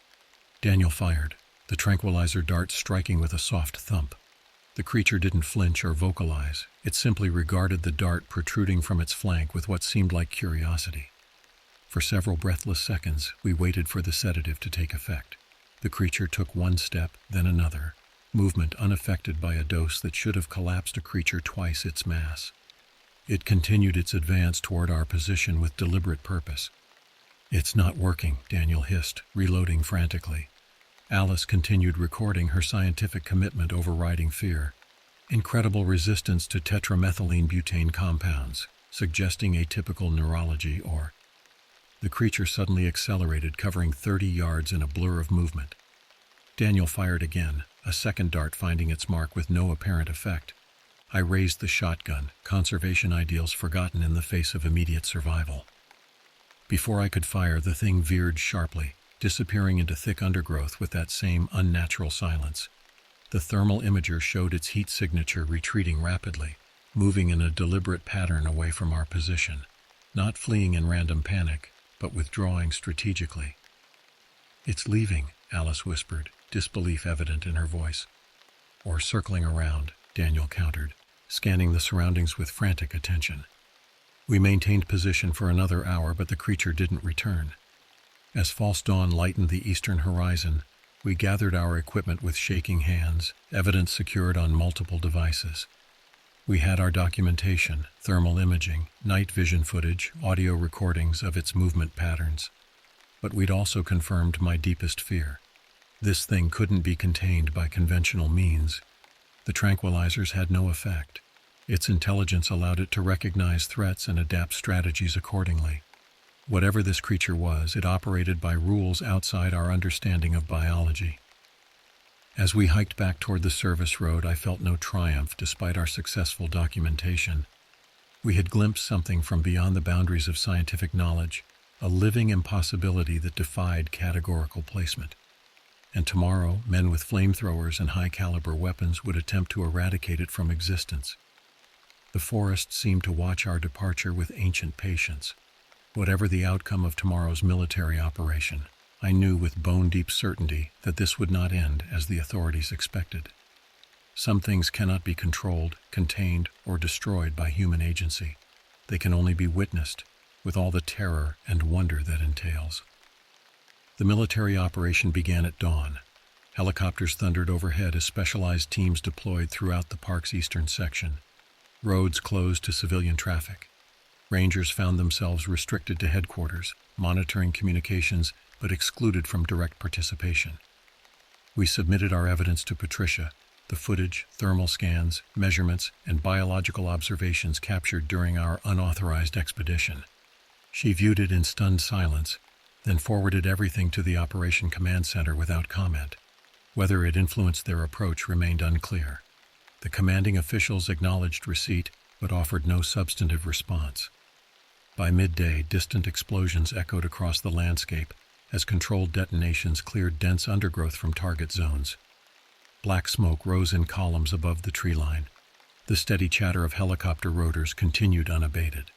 Daniel fired, the tranquilizer dart striking with a soft thump. The creature didn't flinch or vocalize. It simply regarded the dart protruding from its flank with what seemed like curiosity. For several breathless seconds, we waited for the sedative to take effect. The creature took one step, then another, movement unaffected by a dose that should have collapsed a creature twice its mass. It continued its advance toward our position with deliberate purpose. "It's not working," Daniel hissed, reloading frantically. Alice continued recording, her scientific commitment overriding fear. Incredible resistance to tetramethylene butane compounds, suggesting atypical neurology or... The creature suddenly accelerated, covering 30 yards in a blur of movement. Daniel fired again, a second dart finding its mark with no apparent effect. I raised the shotgun, conservation ideals forgotten in the face of immediate survival. Before I could fire, the thing veered sharply, disappearing into thick undergrowth with that same unnatural silence. The thermal imager showed its heat signature retreating rapidly, moving in a deliberate pattern away from our position, not fleeing in random panic, but withdrawing strategically. "It's leaving," Alice whispered, disbelief evident in her voice. "Or circling around," Daniel countered, scanning the surroundings with frantic attention. We maintained position for another hour, but the creature didn't return. As false dawn lightened the eastern horizon, we gathered our equipment with shaking hands, evidence secured on multiple devices. We had our documentation, thermal imaging, night vision footage, audio recordings of its movement patterns. But we'd also confirmed my deepest fear. This thing couldn't be contained by conventional means. The tranquilizers had no effect. Its intelligence allowed it to recognize threats and adapt strategies accordingly. Whatever this creature was, it operated by rules outside our understanding of biology. As we hiked back toward the service road, I felt no triumph despite our successful documentation. We had glimpsed something from beyond the boundaries of scientific knowledge, a living impossibility that defied categorical placement. And tomorrow, men with flamethrowers and high-caliber weapons would attempt to eradicate it from existence. The forest seemed to watch our departure with ancient patience. Whatever the outcome of tomorrow's military operation, I knew with bone-deep certainty that this would not end as the authorities expected. Some things cannot be controlled, contained, or destroyed by human agency. They can only be witnessed, with all the terror and wonder that entails. The military operation began at dawn. Helicopters thundered overhead as specialized teams deployed throughout the park's eastern section. Roads closed to civilian traffic. Rangers found themselves restricted to headquarters, monitoring communications, but excluded from direct participation. We submitted our evidence to Patricia, the footage, thermal scans, measurements, and biological observations captured during our unauthorized expedition. She viewed it in stunned silence, then forwarded everything to the Operation Command Center without comment. Whether it influenced their approach remained unclear. The commanding officials acknowledged receipt, but offered no substantive response. By midday, distant explosions echoed across the landscape as controlled detonations cleared dense undergrowth from target zones. Black smoke rose in columns above the tree line. The steady chatter of helicopter rotors continued unabated.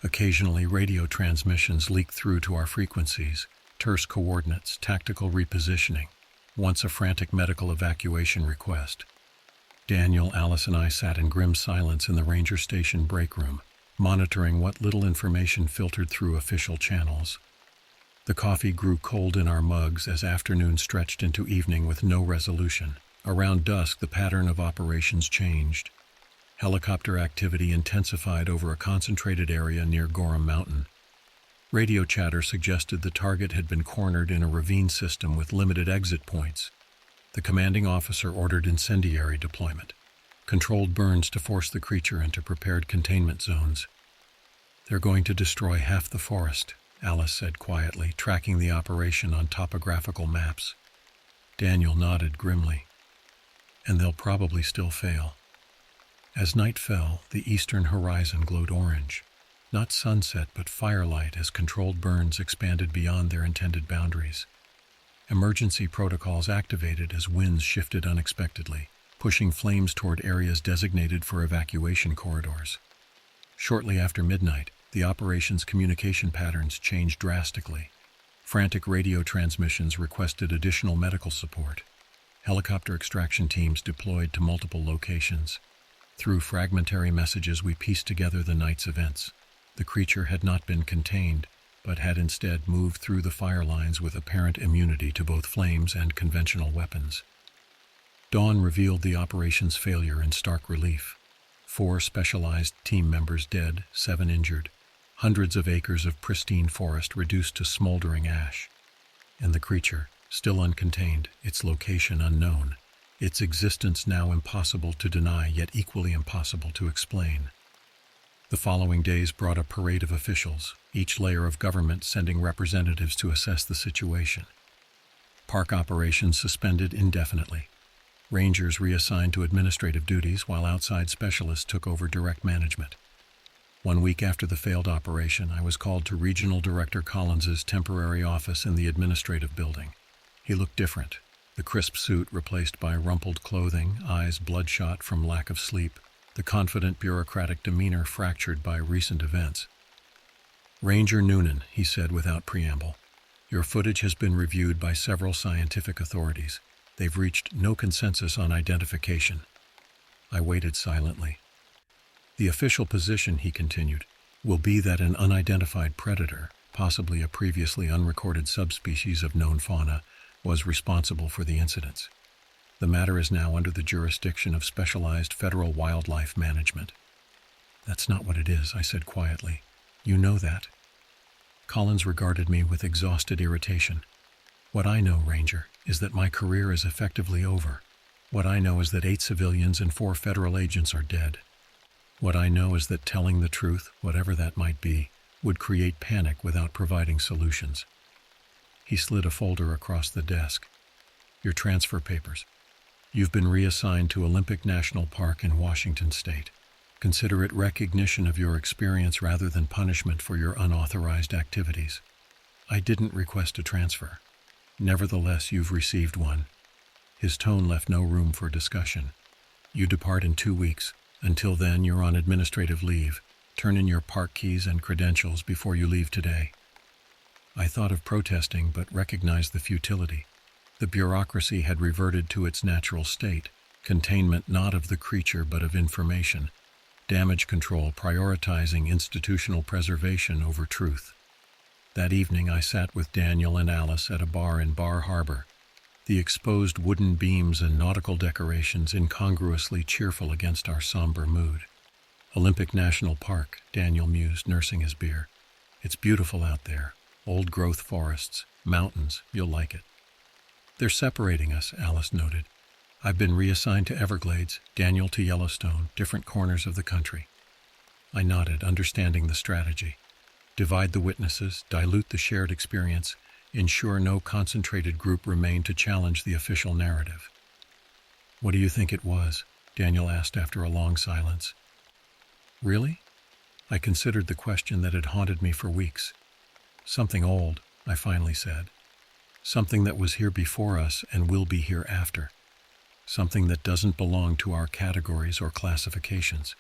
Occasionally, radio transmissions leaked through to our frequencies, terse coordinates, tactical repositioning, once a frantic medical evacuation request. Daniel, Alice, and I sat in grim silence in the ranger station break room, monitoring what little information filtered through official channels. The coffee grew cold in our mugs as afternoon stretched into evening with no resolution. Around dusk, the pattern of operations changed. Helicopter activity intensified over a concentrated area near Gorham Mountain. Radio chatter suggested the target had been cornered in a ravine system with limited exit points. The commanding officer ordered incendiary deployment, controlled burns to force the creature into prepared containment zones. "They're going to destroy half the forest," Alice said quietly, tracking the operation on topographical maps. Daniel nodded grimly. "And they'll probably still fail." As night fell, the eastern horizon glowed orange. Not sunset, but firelight as controlled burns expanded beyond their intended boundaries. Emergency protocols activated as winds shifted unexpectedly, pushing flames toward areas designated for evacuation corridors. Shortly after midnight, the operation's communication patterns changed drastically. Frantic radio transmissions requested additional medical support. Helicopter extraction teams deployed to multiple locations. Through fragmentary messages, we pieced together the night's events. The creature had not been contained, but had instead moved through the fire lines with apparent immunity to both flames and conventional weapons. Dawn revealed the operation's failure in stark relief. 4 specialized team members dead, 7 injured, hundreds of acres of pristine forest reduced to smoldering ash. And the creature, still uncontained, its location unknown, its existence now impossible to deny yet equally impossible to explain. The following days brought a parade of officials, each layer of government sending representatives to assess the situation. Park operations suspended indefinitely. Rangers reassigned to administrative duties while outside specialists took over direct management. 1 week after the failed operation, I was called to Regional Director Collins's temporary office in the administrative building. He looked different. The crisp suit replaced by rumpled clothing, eyes bloodshot from lack of sleep, the confident bureaucratic demeanor fractured by recent events. "Ranger Noonan," he said without preamble, "your footage has been reviewed by several scientific authorities. They've reached no consensus on identification." I waited silently. "The official position," he continued, "will be that an unidentified predator, possibly a previously unrecorded subspecies of known fauna, was responsible for the incidents. The matter is now under the jurisdiction of specialized federal wildlife management." "That's not what it is," I said quietly. "You know that." Collins regarded me with exhausted irritation. "What I know, Ranger, is that my career is effectively over. What I know is that 8 civilians and 4 federal agents are dead. What I know is that telling the truth, whatever that might be, would create panic without providing solutions." He slid a folder across the desk. "Your transfer papers. You've been reassigned to Olympic National Park in Washington State. Consider it recognition of your experience rather than punishment for your unauthorized activities." I didn't request a transfer. Nevertheless, you've received one. His tone left no room for discussion. You depart in 2 weeks. Until then, you're on administrative leave. Turn in your park keys and credentials before you leave today. I thought of protesting, but recognized the futility. The bureaucracy had reverted to its natural state, containment not of the creature but of information, damage control prioritizing institutional preservation over truth. That evening I sat with Daniel and Alice at a bar in Bar Harbor, the exposed wooden beams and nautical decorations incongruously cheerful against our somber mood. Olympic National Park, Daniel mused, nursing his beer. It's beautiful out there. Old-growth forests, mountains, you'll like it. They're separating us, Alice noted. I've been reassigned to Everglades, Daniel to Yellowstone, different corners of the country. I nodded, understanding the strategy. Divide the witnesses, dilute the shared experience, ensure no concentrated group remained to challenge the official narrative. What do you think it was? Daniel asked after a long silence. Really? I considered the question that had haunted me for weeks. Something old, I finally said. Something that was here before us and will be here after. Something that doesn't belong to our categories or classifications.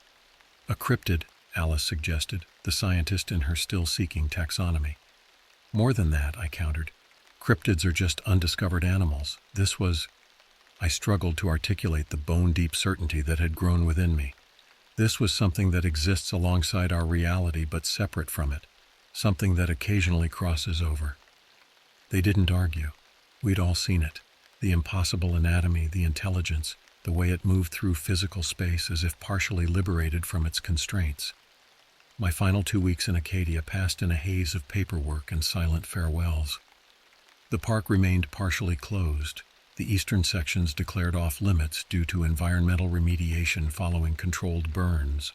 A cryptid, Alice suggested, the scientist in her still-seeking taxonomy. More than that, I countered. Cryptids are just undiscovered animals. This was... I struggled to articulate the bone-deep certainty that had grown within me. This was something that exists alongside our reality but separate from it. Something that occasionally crosses over. They didn't argue. We'd all seen it. The impossible anatomy, the intelligence, the way it moved through physical space as if partially liberated from its constraints. My final 2 weeks in Acadia passed in a haze of paperwork and silent farewells. The park remained partially closed. The eastern sections declared off limits due to environmental remediation following controlled burns.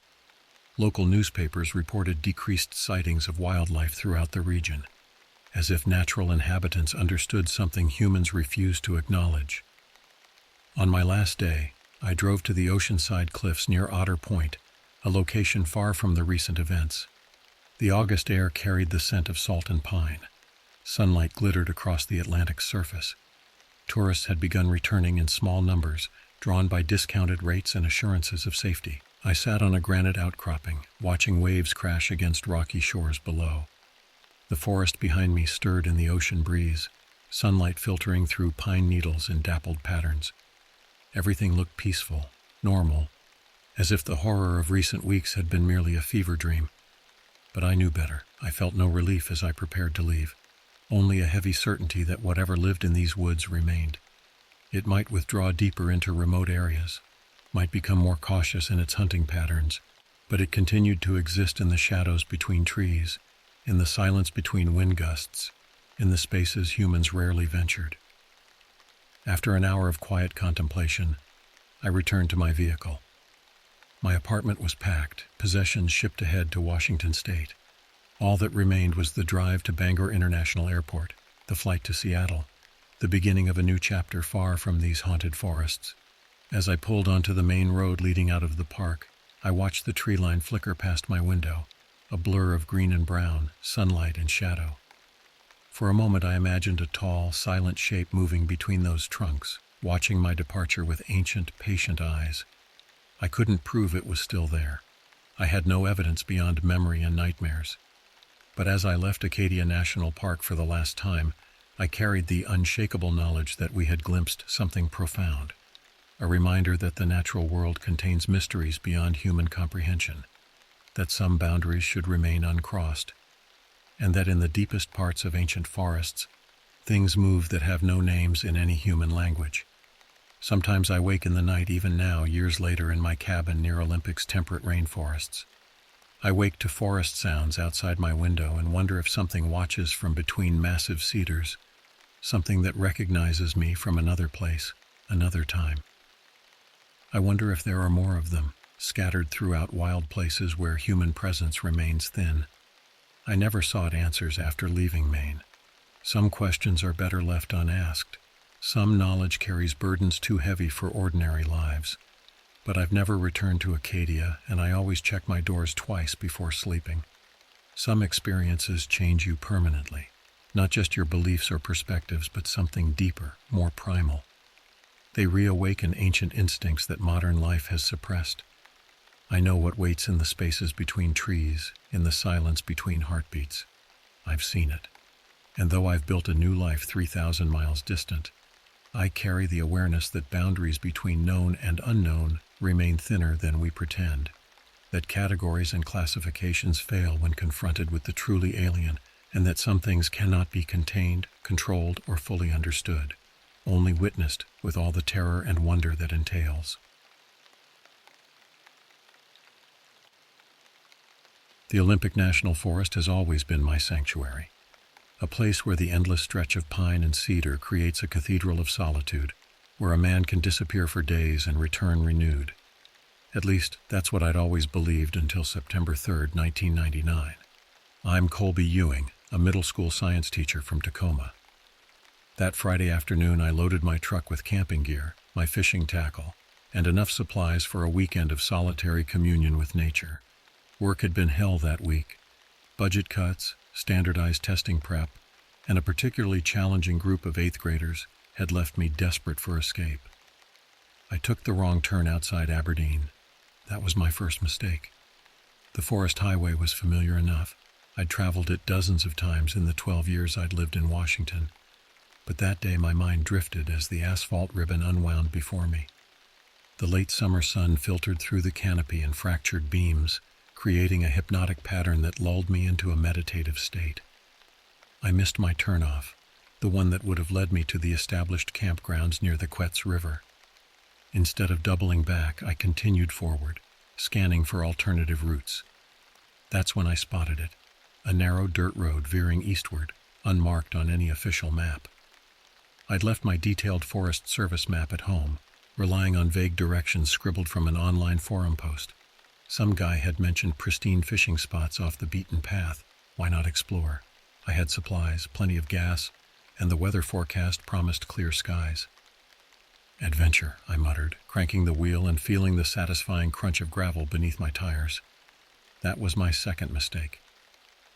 Local newspapers reported decreased sightings of wildlife throughout the region, as if natural inhabitants understood something humans refused to acknowledge. On my last day, I drove to the oceanside cliffs near Otter Point, a location far from the recent events. The August air carried the scent of salt and pine. Sunlight glittered across the Atlantic's surface. Tourists had begun returning in small numbers, drawn by discounted rates and assurances of safety. I sat on a granite outcropping, watching waves crash against rocky shores below. The forest behind me stirred in the ocean breeze, sunlight filtering through pine needles in dappled patterns. Everything looked peaceful, normal, as if the horror of recent weeks had been merely a fever dream. But I knew better. I felt no relief as I prepared to leave, only a heavy certainty that whatever lived in these woods remained. It might withdraw deeper into remote areas, might become more cautious in its hunting patterns, but it continued to exist in the shadows between trees, in the silence between wind gusts, in the spaces humans rarely ventured. After an hour of quiet contemplation, I returned to my vehicle. My apartment was packed, possessions shipped ahead to Washington State. All that remained was the drive to Bangor International Airport, the flight to Seattle, the beginning of a new chapter far from these haunted forests. As I pulled onto the main road leading out of the park, I watched the tree line flicker past my window, a blur of green and brown, sunlight and shadow. For a moment I imagined a tall, silent shape moving between those trunks, watching my departure with ancient, patient eyes. I couldn't prove it was still there. I had no evidence beyond memory and nightmares. But as I left Acadia National Park for the last time, I carried the unshakable knowledge that we had glimpsed something profound, a reminder that the natural world contains mysteries beyond human comprehension, that some boundaries should remain uncrossed, and that in the deepest parts of ancient forests, things move that have no names in any human language. Sometimes I wake in the night, even now, years later, in my cabin near Olympic's temperate rainforests. I wake to forest sounds outside my window and wonder if something watches from between massive cedars, something that recognizes me from another place, another time. I wonder if there are more of them, scattered throughout wild places where human presence remains thin. I never sought answers after leaving Maine. Some questions are better left unasked. Some knowledge carries burdens too heavy for ordinary lives. But I've never returned to Acadia, and I always check my doors twice before sleeping. Some experiences change you permanently. Not just your beliefs or perspectives, but something deeper, more primal. They reawaken ancient instincts that modern life has suppressed. I know what waits in the spaces between trees, in the silence between heartbeats. I've seen it. And though I've built a new life 3,000 miles distant, I carry the awareness that boundaries between known and unknown remain thinner than we pretend, that categories and classifications fail when confronted with the truly alien, and that some things cannot be contained, controlled, or fully understood, only witnessed with all the terror and wonder that entails. The Olympic National Forest has always been my sanctuary, a place where the endless stretch of pine and cedar creates a cathedral of solitude, where a man can disappear for days and return renewed. At least, that's what I'd always believed until September 3rd, 1999. I'm Colby Ewing, a middle school science teacher from Tacoma. That Friday afternoon, I loaded my truck with camping gear, my fishing tackle, and enough supplies for a weekend of solitary communion with nature. Work had been hell that week. Budget cuts, standardized testing prep, and a particularly challenging group of 8th graders had left me desperate for escape. I took the wrong turn outside Aberdeen. That was my first mistake. The forest highway was familiar enough. I'd traveled it dozens of times in the 12 years I'd lived in Washington. But that day my mind drifted as the asphalt ribbon unwound before me. The late summer sun filtered through the canopy in fractured beams, creating a hypnotic pattern that lulled me into a meditative state. I missed my turnoff, the one that would have led me to the established campgrounds near the Quetz River. Instead of doubling back, I continued forward, scanning for alternative routes. That's when I spotted it, a narrow dirt road veering eastward, unmarked on any official map. I'd left my detailed Forest Service map at home, relying on vague directions scribbled from an online forum post. Some guy had mentioned pristine fishing spots off the beaten path. Why not explore? I had supplies, plenty of gas, and the weather forecast promised clear skies. Adventure, I muttered, cranking the wheel and feeling the satisfying crunch of gravel beneath my tires. That was my second mistake.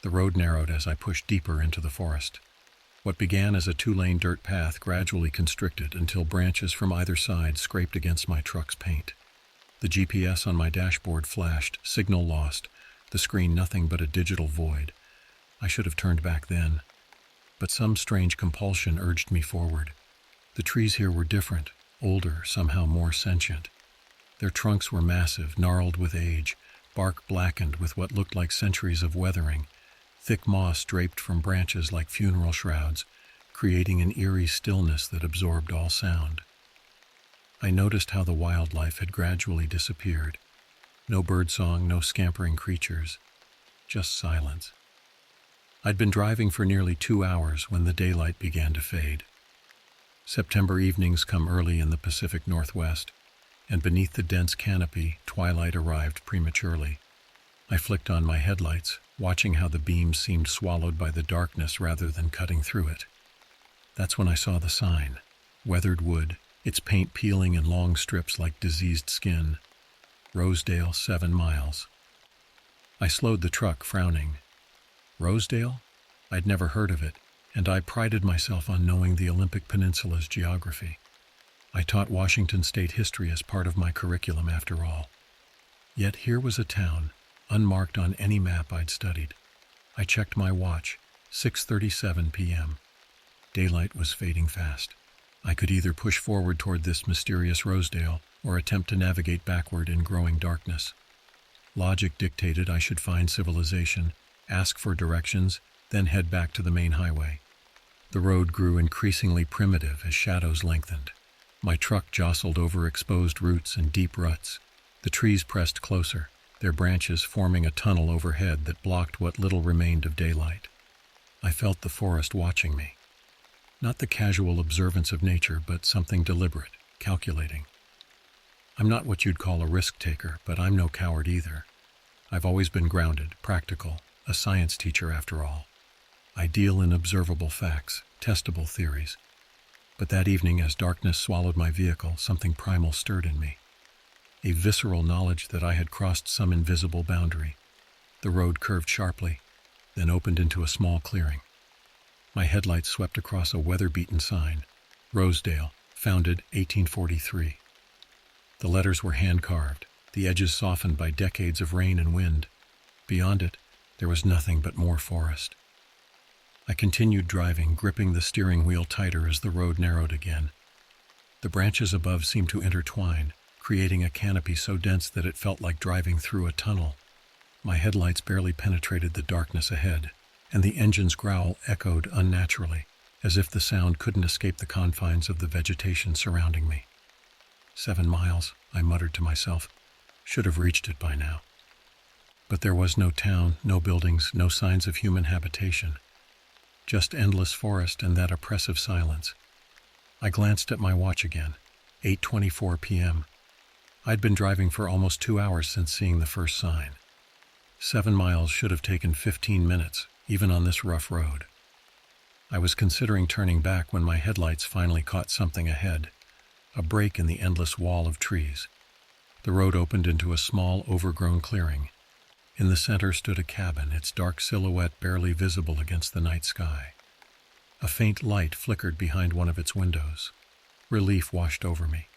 The road narrowed as I pushed deeper into the forest. What began as a 2-lane dirt path gradually constricted until branches from either side scraped against my truck's paint. The GPS on my dashboard flashed, signal lost, the screen nothing but a digital void. I should have turned back then. But some strange compulsion urged me forward. The trees here were different, older, somehow more sentient. Their trunks were massive, gnarled with age, bark blackened with what looked like centuries of weathering, thick moss draped from branches like funeral shrouds, creating an eerie stillness that absorbed all sound. I noticed how the wildlife had gradually disappeared. No birdsong, no scampering creatures, just silence. I'd been driving for nearly 2 hours when the daylight began to fade. September evenings come early in the Pacific Northwest, and beneath the dense canopy, twilight arrived prematurely. I flicked on my headlights, watching how the beams seemed swallowed by the darkness rather than cutting through it. That's when I saw the sign, weathered wood, its paint peeling in long strips like diseased skin. Rosedale, 7 miles. I slowed the truck, frowning. Rosedale? I'd never heard of it, and I prided myself on knowing the Olympic Peninsula's geography. I taught Washington state history as part of my curriculum after all. Yet here was a town, unmarked on any map I'd studied. I checked my watch, 6:37 p.m. Daylight was fading fast. I could either push forward toward this mysterious Rosedale or attempt to navigate backward in growing darkness. Logic dictated I should find civilization, ask for directions, then head back to the main highway. The road grew increasingly primitive as shadows lengthened. My truck jostled over exposed roots and deep ruts. The trees pressed closer, their branches forming a tunnel overhead that blocked what little remained of daylight. I felt the forest watching me. Not the casual observance of nature, but something deliberate, calculating. I'm not what you'd call a risk taker, but I'm no coward either. I've always been grounded, practical, a science teacher after all. I deal in observable facts, testable theories. But that evening, as darkness swallowed my vehicle, something primal stirred in me. A visceral knowledge that I had crossed some invisible boundary. The road curved sharply, then opened into a small clearing. My headlights swept across a weather-beaten sign. Rosedale, founded 1843. The letters were hand-carved, the edges softened by decades of rain and wind. Beyond it, there was nothing but more forest. I continued driving, gripping the steering wheel tighter as the road narrowed again. The branches above seemed to intertwine, creating a canopy so dense that it felt like driving through a tunnel. My headlights barely penetrated the darkness ahead, and the engine's growl echoed unnaturally, as if the sound couldn't escape the confines of the vegetation surrounding me. 7 miles, I muttered to myself. Should have reached it by now. But there was no town, no buildings, no signs of human habitation. Just endless forest and that oppressive silence. I glanced at my watch again. 8:24 p.m. I'd been driving for almost 2 hours since seeing the first sign. 7 miles should have taken 15 minutes, even on this rough road. I was considering turning back when my headlights finally caught something ahead, a break in the endless wall of trees. The road opened into a small, overgrown clearing. In the center stood a cabin, its dark silhouette barely visible against the night sky. A faint light flickered behind one of its windows. Relief washed over me.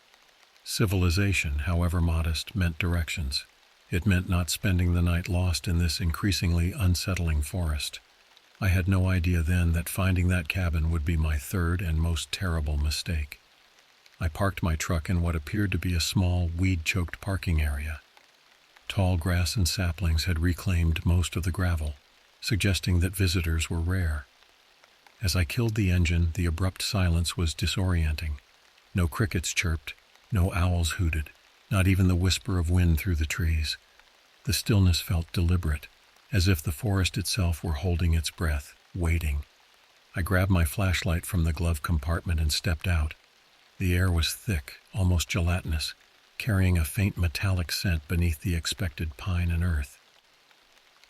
Civilization, however modest, meant directions. It meant not spending the night lost in this increasingly unsettling forest. I had no idea then that finding that cabin would be my third and most terrible mistake. I parked my truck in what appeared to be a small, weed-choked parking area. Tall grass and saplings had reclaimed most of the gravel, suggesting that visitors were rare. As I killed the engine, the abrupt silence was disorienting. No crickets chirped, no owls hooted, not even the whisper of wind through the trees. The stillness felt deliberate, as if the forest itself were holding its breath, waiting. I grabbed my flashlight from the glove compartment and stepped out. The air was thick, almost gelatinous, carrying a faint metallic scent beneath the expected pine and earth.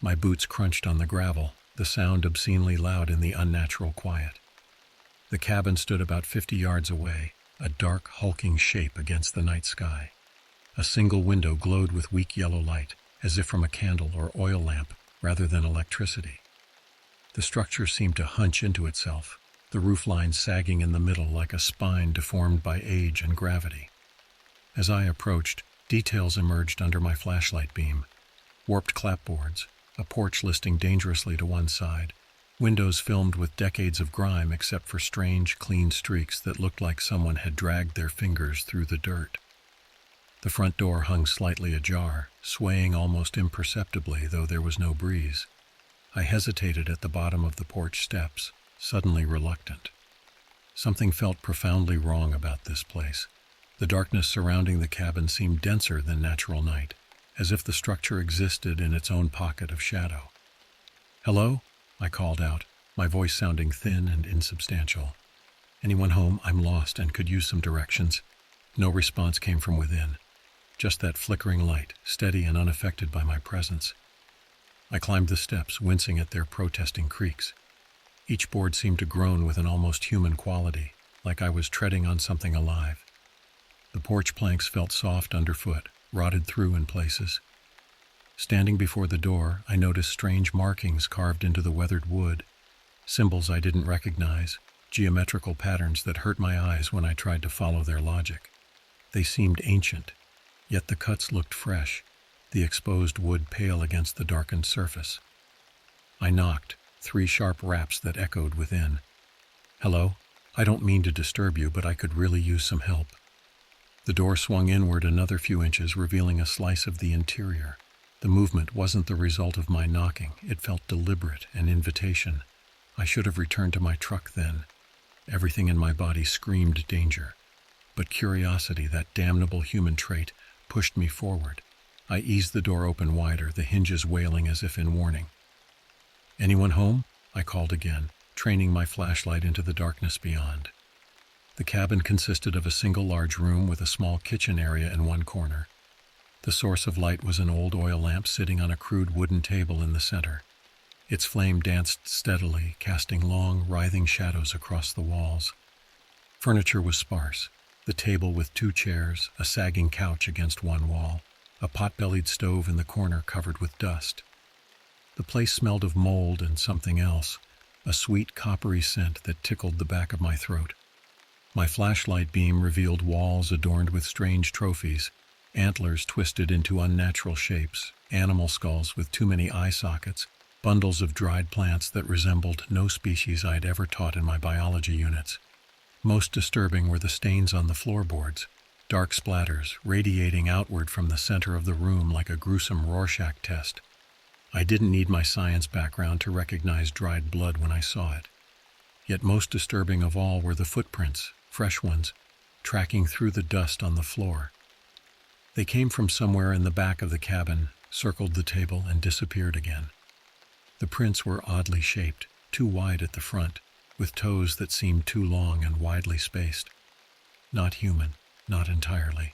My boots crunched on the gravel, the sound obscenely loud in the unnatural quiet. The cabin stood about 50 yards away, a dark, hulking shape against the night sky. A single window glowed with weak yellow light, as if from a candle or oil lamp, rather than electricity. The structure seemed to hunch into itself, the roofline sagging in the middle like a spine deformed by age and gravity. As I approached, details emerged under my flashlight beam. Warped clapboards, a porch listing dangerously to one side, windows filmed with decades of grime except for strange, clean streaks that looked like someone had dragged their fingers through the dirt. The front door hung slightly ajar, swaying almost imperceptibly, though there was no breeze. I hesitated at the bottom of the porch steps, suddenly reluctant. Something felt profoundly wrong about this place. The darkness surrounding the cabin seemed denser than natural night, as if the structure existed in its own pocket of shadow. "Hello?" I called out, my voice sounding thin and insubstantial. "Anyone home? I'm lost and could use some directions." No response came from within, just that flickering light, steady and unaffected by my presence. I climbed the steps, wincing at their protesting creaks. Each board seemed to groan with an almost human quality, like I was treading on something alive. The porch planks felt soft underfoot, rotted through in places. Standing before the door, I noticed strange markings carved into the weathered wood, symbols I didn't recognize, geometrical patterns that hurt my eyes when I tried to follow their logic. They seemed ancient, yet the cuts looked fresh, the exposed wood pale against the darkened surface. I knocked, 3 sharp raps that echoed within. "Hello? I don't mean to disturb you, but I could really use some help." The door swung inward another few inches, revealing a slice of the interior. The movement wasn't the result of my knocking. It felt deliberate, an invitation. I should have returned to my truck then. Everything in my body screamed danger. But curiosity, that damnable human trait, pushed me forward. I eased the door open wider, the hinges wailing as if in warning. "Anyone home?" I called again, training my flashlight into the darkness beyond. The cabin consisted of a single large room with a small kitchen area in one corner. The source of light was an old oil lamp sitting on a crude wooden table in the center. Its flame danced steadily, casting long, writhing shadows across the walls. Furniture was sparse, the table with 2 chairs, a sagging couch against one wall, a pot-bellied stove in the corner covered with dust. The place smelled of mold and something else, a sweet coppery scent that tickled the back of my throat. My flashlight beam revealed walls adorned with strange trophies, antlers twisted into unnatural shapes, animal skulls with too many eye sockets, bundles of dried plants that resembled no species I'd ever taught in my biology units. Most disturbing were the stains on the floorboards, dark splatters radiating outward from the center of the room like a gruesome Rorschach test. I didn't need my science background to recognize dried blood when I saw it. Yet most disturbing of all were the footprints, fresh ones, tracking through the dust on the floor. They came from somewhere in the back of the cabin, circled the table, and disappeared again. The prints were oddly shaped, too wide at the front, with toes that seemed too long and widely spaced. Not human, not entirely.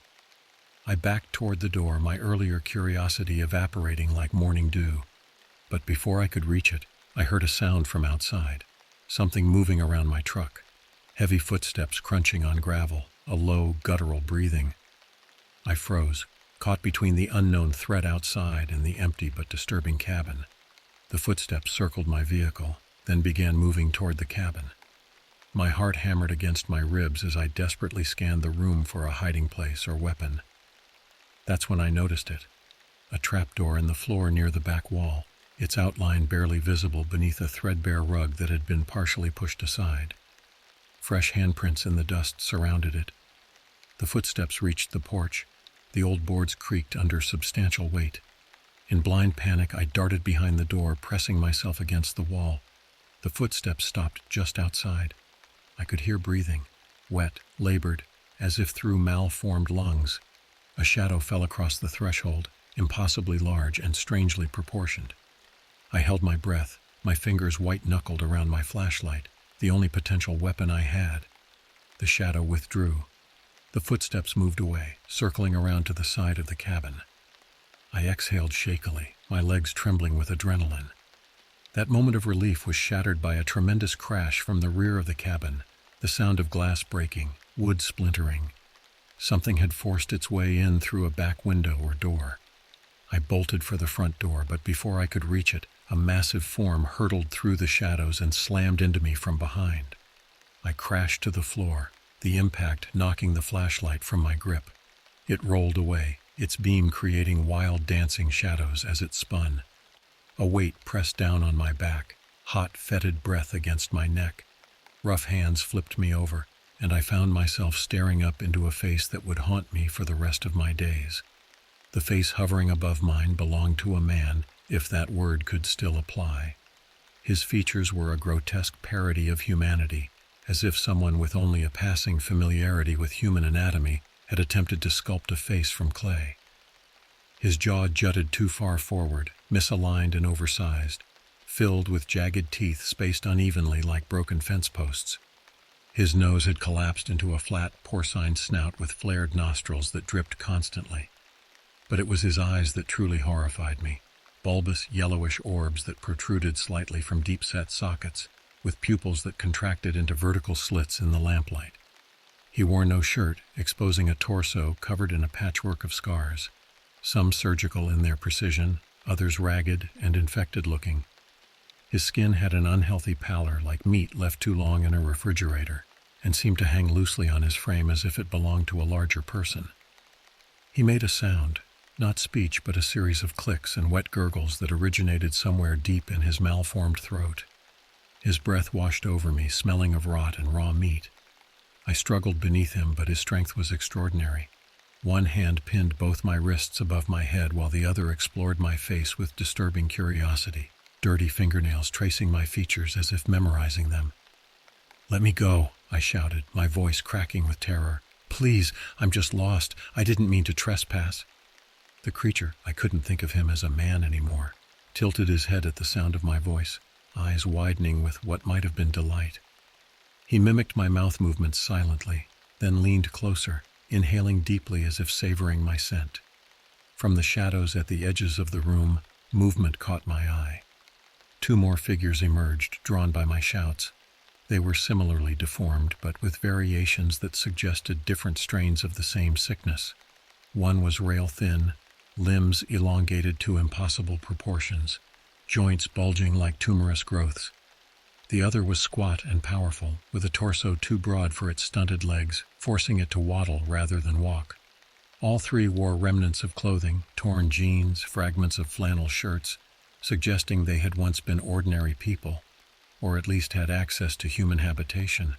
I backed toward the door, my earlier curiosity evaporating like morning dew. But before I could reach it, I heard a sound from outside, something moving around my truck. Heavy footsteps crunching on gravel, a low, guttural breathing. I froze, caught between the unknown threat outside and the empty but disturbing cabin. The footsteps circled my vehicle, then began moving toward the cabin. My heart hammered against my ribs as I desperately scanned the room for a hiding place or weapon. That's when I noticed it. A trapdoor in the floor near the back wall, its outline barely visible beneath a threadbare rug that had been partially pushed aside. Fresh handprints in the dust surrounded it. The footsteps reached the porch. The old boards creaked under substantial weight. In blind panic, I darted behind the door, pressing myself against the wall. The footsteps stopped just outside. I could hear breathing, wet, labored, as if through malformed lungs. A shadow fell across the threshold, impossibly large and strangely proportioned. I held my breath, my fingers white-knuckled around my flashlight, the only potential weapon I had. The shadow withdrew. The footsteps moved away, circling around to the side of the cabin. I exhaled shakily, my legs trembling with adrenaline. That moment of relief was shattered by a tremendous crash from the rear of the cabin, the sound of glass breaking, wood splintering. Something had forced its way in through a back window or door. I bolted for the front door, but before I could reach it, a massive form hurtled through the shadows and slammed into me from behind. I crashed to the floor, the impact knocking the flashlight from my grip. It rolled away, its beam creating wild dancing shadows as it spun. A weight pressed down on my back, hot, fetid breath against my neck. Rough hands flipped me over, and I found myself staring up into a face that would haunt me for the rest of my days. The face hovering above mine belonged to a man, if that word could still apply. His features were a grotesque parody of humanity, as if someone with only a passing familiarity with human anatomy had attempted to sculpt a face from clay. His jaw jutted too far forward, misaligned and oversized, filled with jagged teeth spaced unevenly like broken fence posts. His nose had collapsed into a flat, porcine snout with flared nostrils that dripped constantly. But it was his eyes that truly horrified me, bulbous, yellowish orbs that protruded slightly from deep-set sockets, with pupils that contracted into vertical slits in the lamplight. He wore no shirt, exposing a torso covered in a patchwork of scars, some surgical in their precision, others ragged and infected-looking. His skin had an unhealthy pallor like meat left too long in a refrigerator, and seemed to hang loosely on his frame as if it belonged to a larger person. He made a sound, not speech but a series of clicks and wet gurgles that originated somewhere deep in his malformed throat. His breath washed over me, smelling of rot and raw meat. I struggled beneath him, but his strength was extraordinary. One hand pinned both my wrists above my head while the other explored my face with disturbing curiosity, dirty fingernails tracing my features as if memorizing them. "Let me go," I shouted, my voice cracking with terror. "Please, I'm just lost. I didn't mean to trespass." The creature, I couldn't think of him as a man anymore, tilted his head at the sound of my voice, eyes widening with what might have been delight. He mimicked my mouth movements silently, then leaned closer, inhaling deeply as if savoring my scent. From the shadows at the edges of the room, movement caught my eye. Two more figures emerged, drawn by my shouts. They were similarly deformed, but with variations that suggested different strains of the same sickness. One was rail-thin, limbs elongated to impossible proportions, joints bulging like tumorous growths. The other was squat and powerful, with a torso too broad for its stunted legs, forcing it to waddle rather than walk. All three wore remnants of clothing, torn jeans, fragments of flannel shirts, suggesting they had once been ordinary people, or at least had access to human habitation.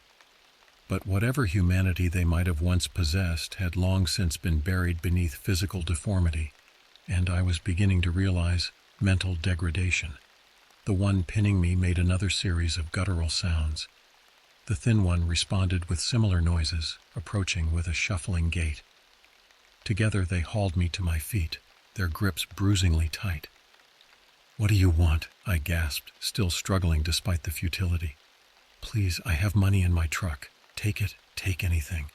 But whatever humanity they might have once possessed had long since been buried beneath physical deformity, and I was beginning to realize mental degradation. The one pinning me made another series of guttural sounds. The thin one responded with similar noises, approaching with a shuffling gait. Together they hauled me to my feet, their grips bruisingly tight. "What do you want?" I gasped, still struggling despite the futility. "Please, I have money in my truck. Take it, take anything."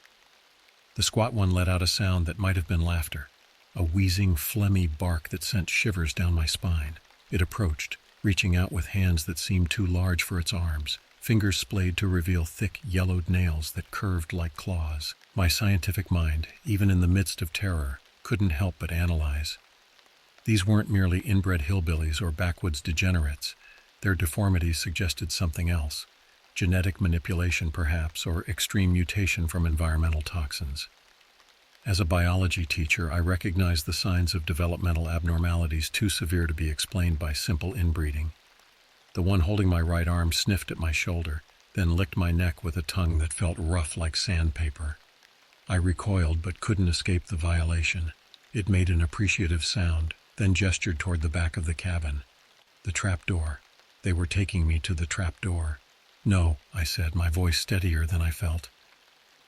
The squat one let out a sound that might have been laughter, a wheezing, phlegmy bark that sent shivers down my spine. It approached, reaching out with hands that seemed too large for its arms, fingers splayed to reveal thick, yellowed nails that curved like claws. My scientific mind, even in the midst of terror, couldn't help but analyze. These weren't merely inbred hillbillies or backwoods degenerates. Their deformities suggested something else. Genetic manipulation, perhaps, or extreme mutation from environmental toxins. As a biology teacher, I recognized the signs of developmental abnormalities too severe to be explained by simple inbreeding. The one holding my right arm sniffed at my shoulder, then licked my neck with a tongue that felt rough like sandpaper. I recoiled but couldn't escape the violation. It made an appreciative sound, then gestured toward the back of the cabin. The trap door. They were taking me to the trap door. "No," I said, my voice steadier than I felt.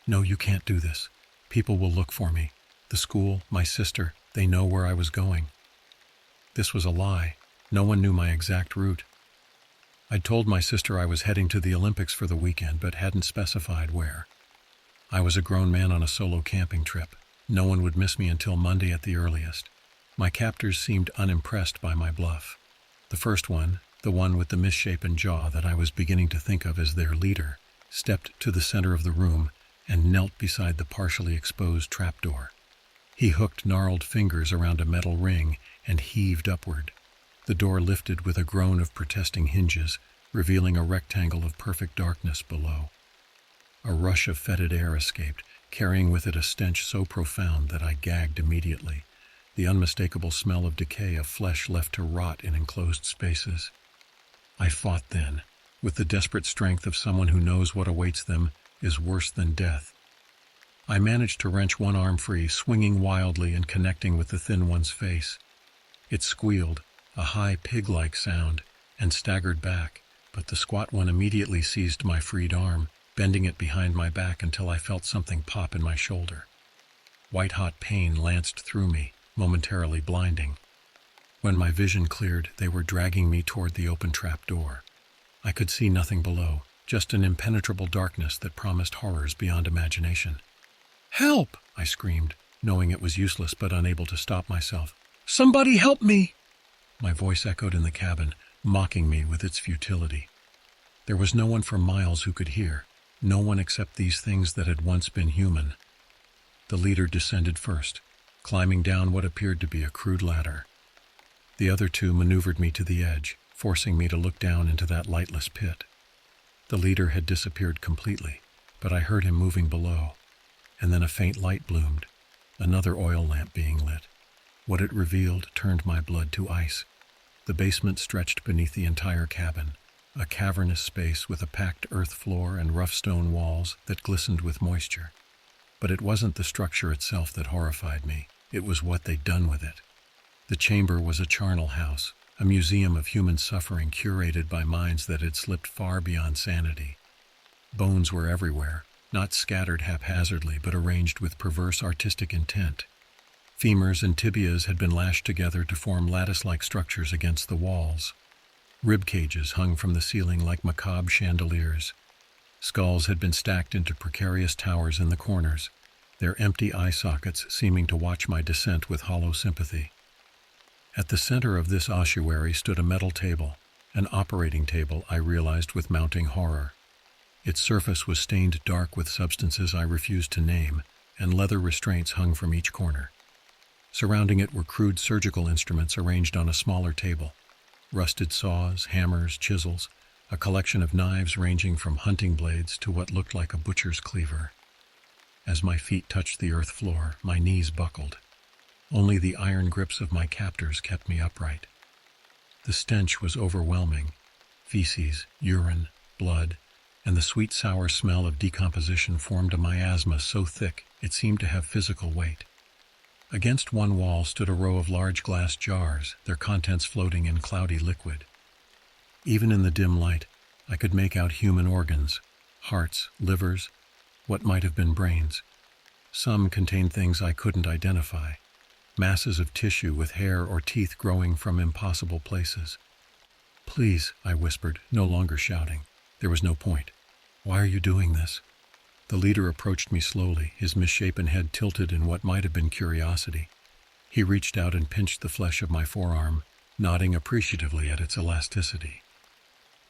"No, you can't do this. People will look for me. The school, my sister, they know where I was going." This was a lie. No one knew my exact route. I'd told my sister I was heading to the Olympics for the weekend, but hadn't specified where. I was a grown man on a solo camping trip. No one would miss me until Monday at the earliest. My captors seemed unimpressed by my bluff. The first one, the one with the misshapen jaw that I was beginning to think of as their leader, stepped to the center of the room and knelt beside the partially exposed trapdoor. He hooked gnarled fingers around a metal ring and heaved upward. The door lifted with a groan of protesting hinges, revealing a rectangle of perfect darkness below. A rush of fetid air escaped, carrying with it a stench so profound that I gagged immediately, the unmistakable smell of decay of flesh left to rot in enclosed spaces. I fought then, with the desperate strength of someone who knows what awaits them is worse than death. I managed to wrench one arm free, swinging wildly and connecting with the thin one's face. It squealed, a high pig-like sound, and staggered back, but the squat one immediately seized my freed arm, bending it behind my back until I felt something pop in my shoulder. White-hot pain lanced through me, momentarily blinding. When my vision cleared, they were dragging me toward the open trap door. I could see nothing below, just an impenetrable darkness that promised horrors beyond imagination. "Help!" I screamed, knowing it was useless but unable to stop myself. "Somebody help me!" My voice echoed in the cabin, mocking me with its futility. There was no one for miles who could hear, no one except these things that had once been human. The leader descended first, climbing down what appeared to be a crude ladder. The other two maneuvered me to the edge, forcing me to look down into that lightless pit. The leader had disappeared completely, but I heard him moving below, and then a faint light bloomed, another oil lamp being lit. What it revealed turned my blood to ice. The basement stretched beneath the entire cabin, a cavernous space with a packed earth floor and rough stone walls that glistened with moisture. But it wasn't the structure itself that horrified me, it was what they'd done with it. The chamber was a charnel house, a museum of human suffering curated by minds that had slipped far beyond sanity. Bones were everywhere, not scattered haphazardly but arranged with perverse artistic intent. Femurs and tibias had been lashed together to form lattice-like structures against the walls. Rib cages hung from the ceiling like macabre chandeliers. Skulls had been stacked into precarious towers in the corners, their empty eye sockets seeming to watch my descent with hollow sympathy. At the center of this ossuary stood a metal table, an operating table, I realized with mounting horror. Its surface was stained dark with substances I refused to name, and leather restraints hung from each corner. Surrounding it were crude surgical instruments arranged on a smaller table. Rusted saws, hammers, chisels, a collection of knives ranging from hunting blades to what looked like a butcher's cleaver. As my feet touched the earth floor, my knees buckled. Only the iron grips of my captors kept me upright. The stench was overwhelming. Feces, urine, blood, and the sweet sour smell of decomposition formed a miasma so thick it seemed to have physical weight. Against one wall stood a row of large glass jars, their contents floating in cloudy liquid. Even in the dim light, I could make out human organs, hearts, livers, what might have been brains. Some contained things I couldn't identify, masses of tissue with hair or teeth growing from impossible places. "Please," I whispered, no longer shouting. There was no point. "Why are you doing this?" The leader approached me slowly, his misshapen head tilted in what might have been curiosity. He reached out and pinched the flesh of my forearm, nodding appreciatively at its elasticity.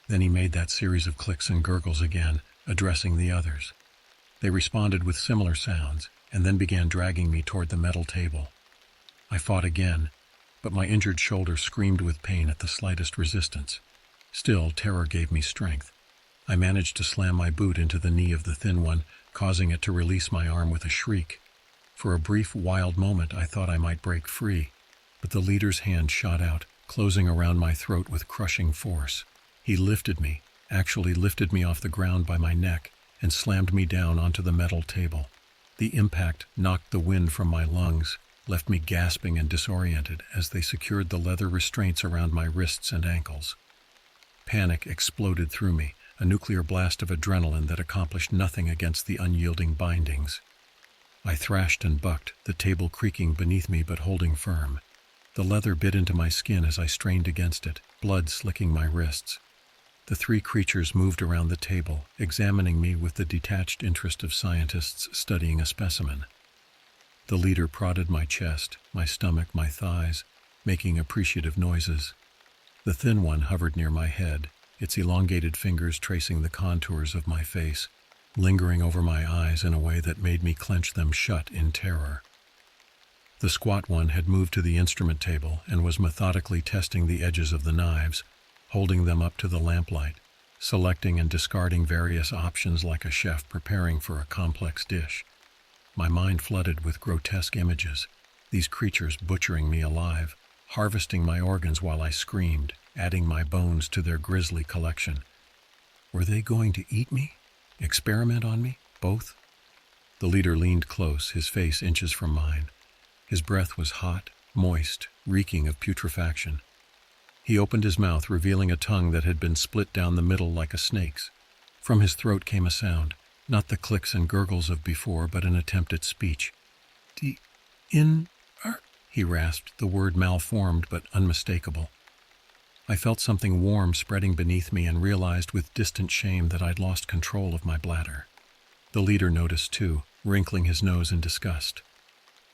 Then he made that series of clicks and gurgles again, addressing the others. They responded with similar sounds, and then began dragging me toward the metal table. I fought again, but my injured shoulder screamed with pain at the slightest resistance. Still, terror gave me strength. I managed to slam my boot into the knee of the thin one, causing it to release my arm with a shriek. For a brief, wild moment, I thought I might break free, but the leader's hand shot out, closing around my throat with crushing force. He lifted me, actually lifted me off the ground by my neck, and slammed me down onto the metal table. The impact knocked the wind from my lungs, left me gasping and disoriented as they secured the leather restraints around my wrists and ankles. Panic exploded through me, a nuclear blast of adrenaline that accomplished nothing against the unyielding bindings. I thrashed and bucked, the table creaking beneath me but holding firm. The leather bit into my skin as I strained against it, blood slicking my wrists. The three creatures moved around the table, examining me with the detached interest of scientists studying a specimen. The leader prodded my chest, my stomach, my thighs, making appreciative noises. The thin one hovered near my head, its elongated fingers tracing the contours of my face, lingering over my eyes in a way that made me clench them shut in terror. The squat one had moved to the instrument table and was methodically testing the edges of the knives, holding them up to the lamplight, selecting and discarding various options like a chef preparing for a complex dish. My mind flooded with grotesque images, these creatures butchering me alive, harvesting my organs while I screamed, adding my bones to their grisly collection. Were they going to eat me? Experiment on me? Both? The leader leaned close, his face inches from mine. His breath was hot, moist, reeking of putrefaction. He opened his mouth, revealing a tongue that had been split down the middle like a snake's. From his throat came a sound, not the clicks and gurgles of before, but an attempt at speech. He rasped, the word malformed but unmistakable. I felt something warm spreading beneath me and realized with distant shame that I'd lost control of my bladder. The leader noticed too, wrinkling his nose in disgust.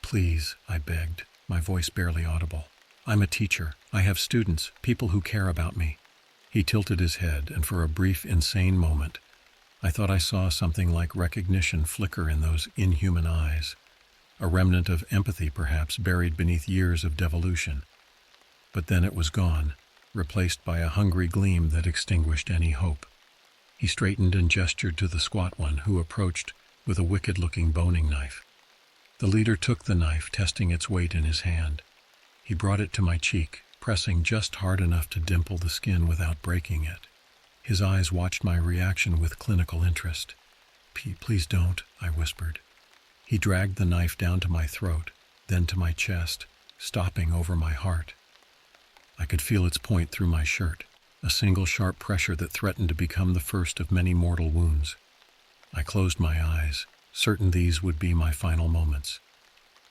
"Please," I begged, my voice barely audible. "I'm a teacher. I have students, people who care about me." He tilted his head, and for a brief, insane moment, I thought I saw something like recognition flicker in those inhuman eyes. A remnant of empathy, perhaps, buried beneath years of devolution. But then it was gone, replaced by a hungry gleam that extinguished any hope. He straightened and gestured to the squat one, who approached with a wicked-looking boning knife. The leader took the knife, testing its weight in his hand. He brought it to my cheek, pressing just hard enough to dimple the skin without breaking it. His eyes watched my reaction with clinical interest. Please don't," I whispered. He dragged the knife down to my throat, then to my chest, stopping over my heart. I could feel its point through my shirt, a single sharp pressure that threatened to become the first of many mortal wounds. I closed my eyes, certain these would be my final moments.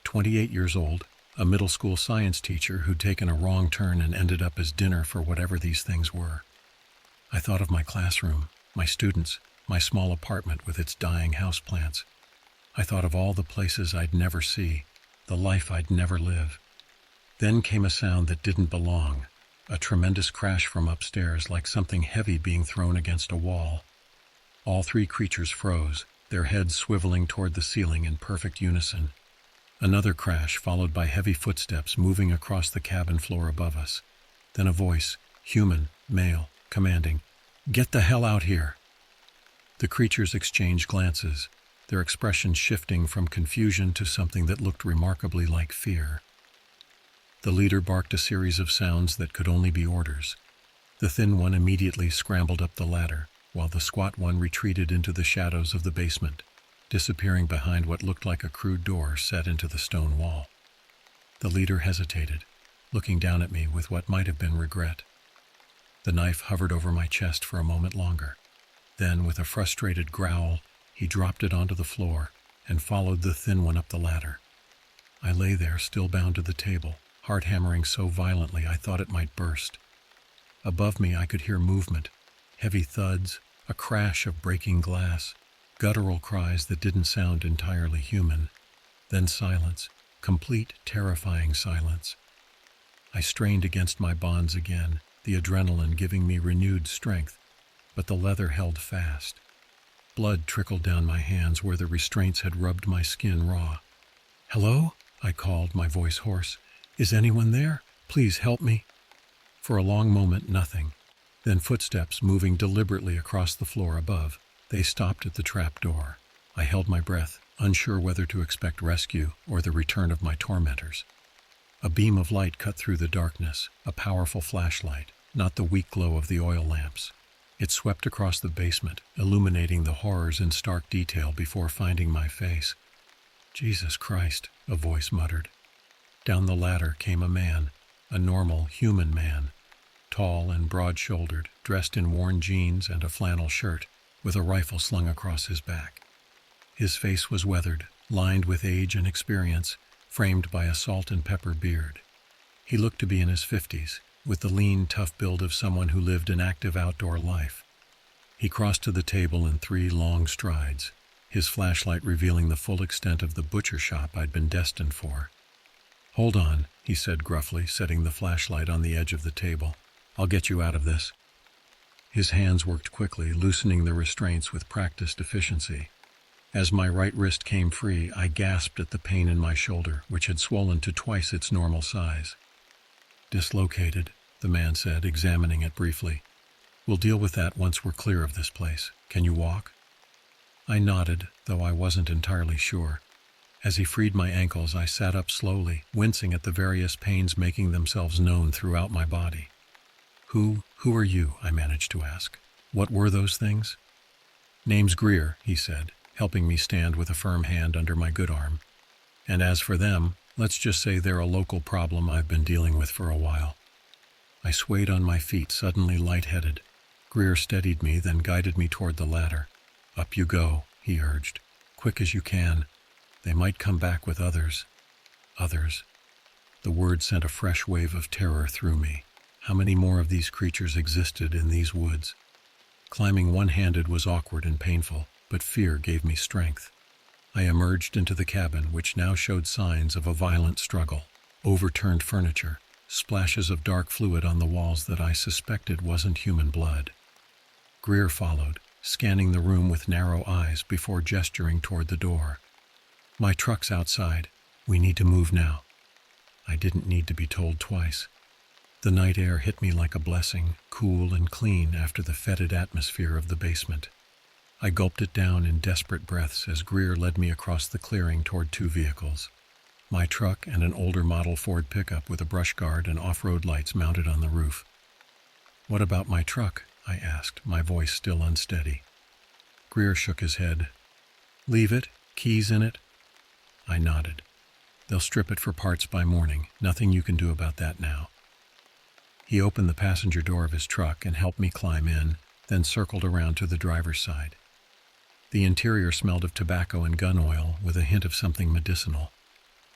28 years old, a middle school science teacher who'd taken a wrong turn and ended up as dinner for whatever these things were. I thought of my classroom, my students, my small apartment with its dying houseplants. I thought of all the places I'd never see, the life I'd never live. Then came a sound that didn't belong, a tremendous crash from upstairs, like something heavy being thrown against a wall. All three creatures froze, their heads swiveling toward the ceiling in perfect unison. Another crash followed by heavy footsteps moving across the cabin floor above us. Then a voice, human, male, commanding, Get the hell out here! The creatures exchanged glances, their expressions shifting from confusion to something that looked remarkably like fear. The leader barked a series of sounds that could only be orders. The thin one immediately scrambled up the ladder, while the squat one retreated into the shadows of the basement, disappearing behind what looked like a crude door set into the stone wall. The leader hesitated, looking down at me with what might have been regret. The knife hovered over my chest for a moment longer. Then, with a frustrated growl, he dropped it onto the floor and followed the thin one up the ladder. I lay there, still bound to the table, heart hammering so violently I thought it might burst. Above me I could hear movement, heavy thuds, a crash of breaking glass, guttural cries that didn't sound entirely human. Then silence, complete, terrifying silence. I strained against my bonds again, the adrenaline giving me renewed strength, but the leather held fast. Blood trickled down my hands where the restraints had rubbed my skin raw. "Hello?" I called, my voice hoarse. "Is anyone there? Please help me." For a long moment, nothing. Then footsteps moving deliberately across the floor above. They stopped at the trap door. I held my breath, unsure whether to expect rescue or the return of my tormentors. A beam of light cut through the darkness, a powerful flashlight, not the weak glow of the oil lamps. It swept across the basement, illuminating the horrors in stark detail before finding my face. "Jesus Christ," a voice muttered. Down the ladder came a man, a normal, human man, tall and broad-shouldered, dressed in worn jeans and a flannel shirt, with a rifle slung across his back. His face was weathered, lined with age and experience, framed by a salt and pepper beard. He looked to be in his 50s, with the lean, tough build of someone who lived an active outdoor life. He crossed to the table in 3 long strides, his flashlight revealing the full extent of the butcher shop I'd been destined for. "Hold on," he said gruffly, setting the flashlight on the edge of the table. "I'll get you out of this." His hands worked quickly, loosening the restraints with practiced efficiency. As my right wrist came free, I gasped at the pain in my shoulder, which had swollen to twice its normal size. "Dislocated," the man said, examining it briefly. "We'll deal with that once we're clear of this place. Can you walk?" I nodded, though I wasn't entirely sure. As he freed my ankles, I sat up slowly, wincing at the various pains making themselves known throughout my body. Who are you?" I managed to ask. "What were those things?" "Name's Greer," he said, helping me stand with a firm hand under my good arm. "And as for them, let's just say they're a local problem I've been dealing with for a while." I swayed on my feet, suddenly lightheaded. Greer steadied me, then guided me toward the ladder. "Up you go," he urged. "Quick as you can. They might come back with others." Others. The word sent a fresh wave of terror through me. How many more of these creatures existed in these woods? Climbing one-handed was awkward and painful, but fear gave me strength. I emerged into the cabin, which now showed signs of a violent struggle. Overturned furniture, splashes of dark fluid on the walls that I suspected wasn't human blood. Greer followed, scanning the room with narrow eyes before gesturing toward the door. "My truck's outside. We need to move now." I didn't need to be told twice. The night air hit me like a blessing, cool and clean after the fetid atmosphere of the basement. I gulped it down in desperate breaths as Greer led me across the clearing toward 2 vehicles. My truck and an older model Ford pickup with a brush guard and off-road lights mounted on the roof. "What about my truck?" I asked, my voice still unsteady. Greer shook his head. "Leave it? Keys in it?" I nodded. "They'll strip it for parts by morning. Nothing you can do about that now." He opened the passenger door of his truck and helped me climb in, then circled around to the driver's side. The interior smelled of tobacco and gun oil, with a hint of something medicinal.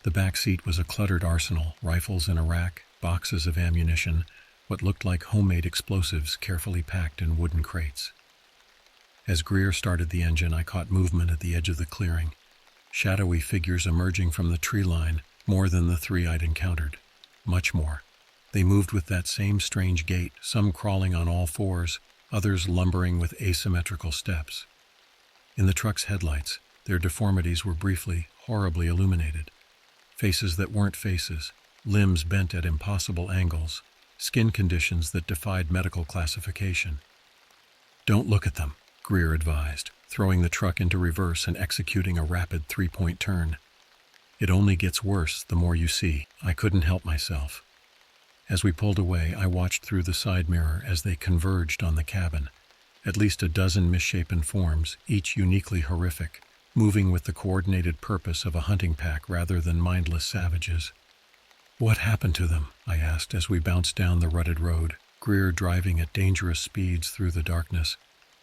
The back seat was a cluttered arsenal, rifles in a rack, boxes of ammunition, what looked like homemade explosives carefully packed in wooden crates. As Greer started the engine, I caught movement at the edge of the clearing. Shadowy figures emerging from the tree line, more than the 3 I'd encountered. Much more. They moved with that same strange gait, some crawling on all 4s, others lumbering with asymmetrical steps. In the truck's headlights, their deformities were briefly, horribly illuminated. Faces that weren't faces, limbs bent at impossible angles, skin conditions that defied medical classification. Don't look at them, Greer advised, throwing the truck into reverse and executing a rapid three-point turn. It only gets worse the more you see. I couldn't help myself. As we pulled away, I watched through the side mirror as they converged on the cabin. At least a dozen misshapen forms, each uniquely horrific, moving with the coordinated purpose of a hunting pack rather than mindless savages. What happened to them? I asked as we bounced down the rutted road, Greer driving at dangerous speeds through the darkness.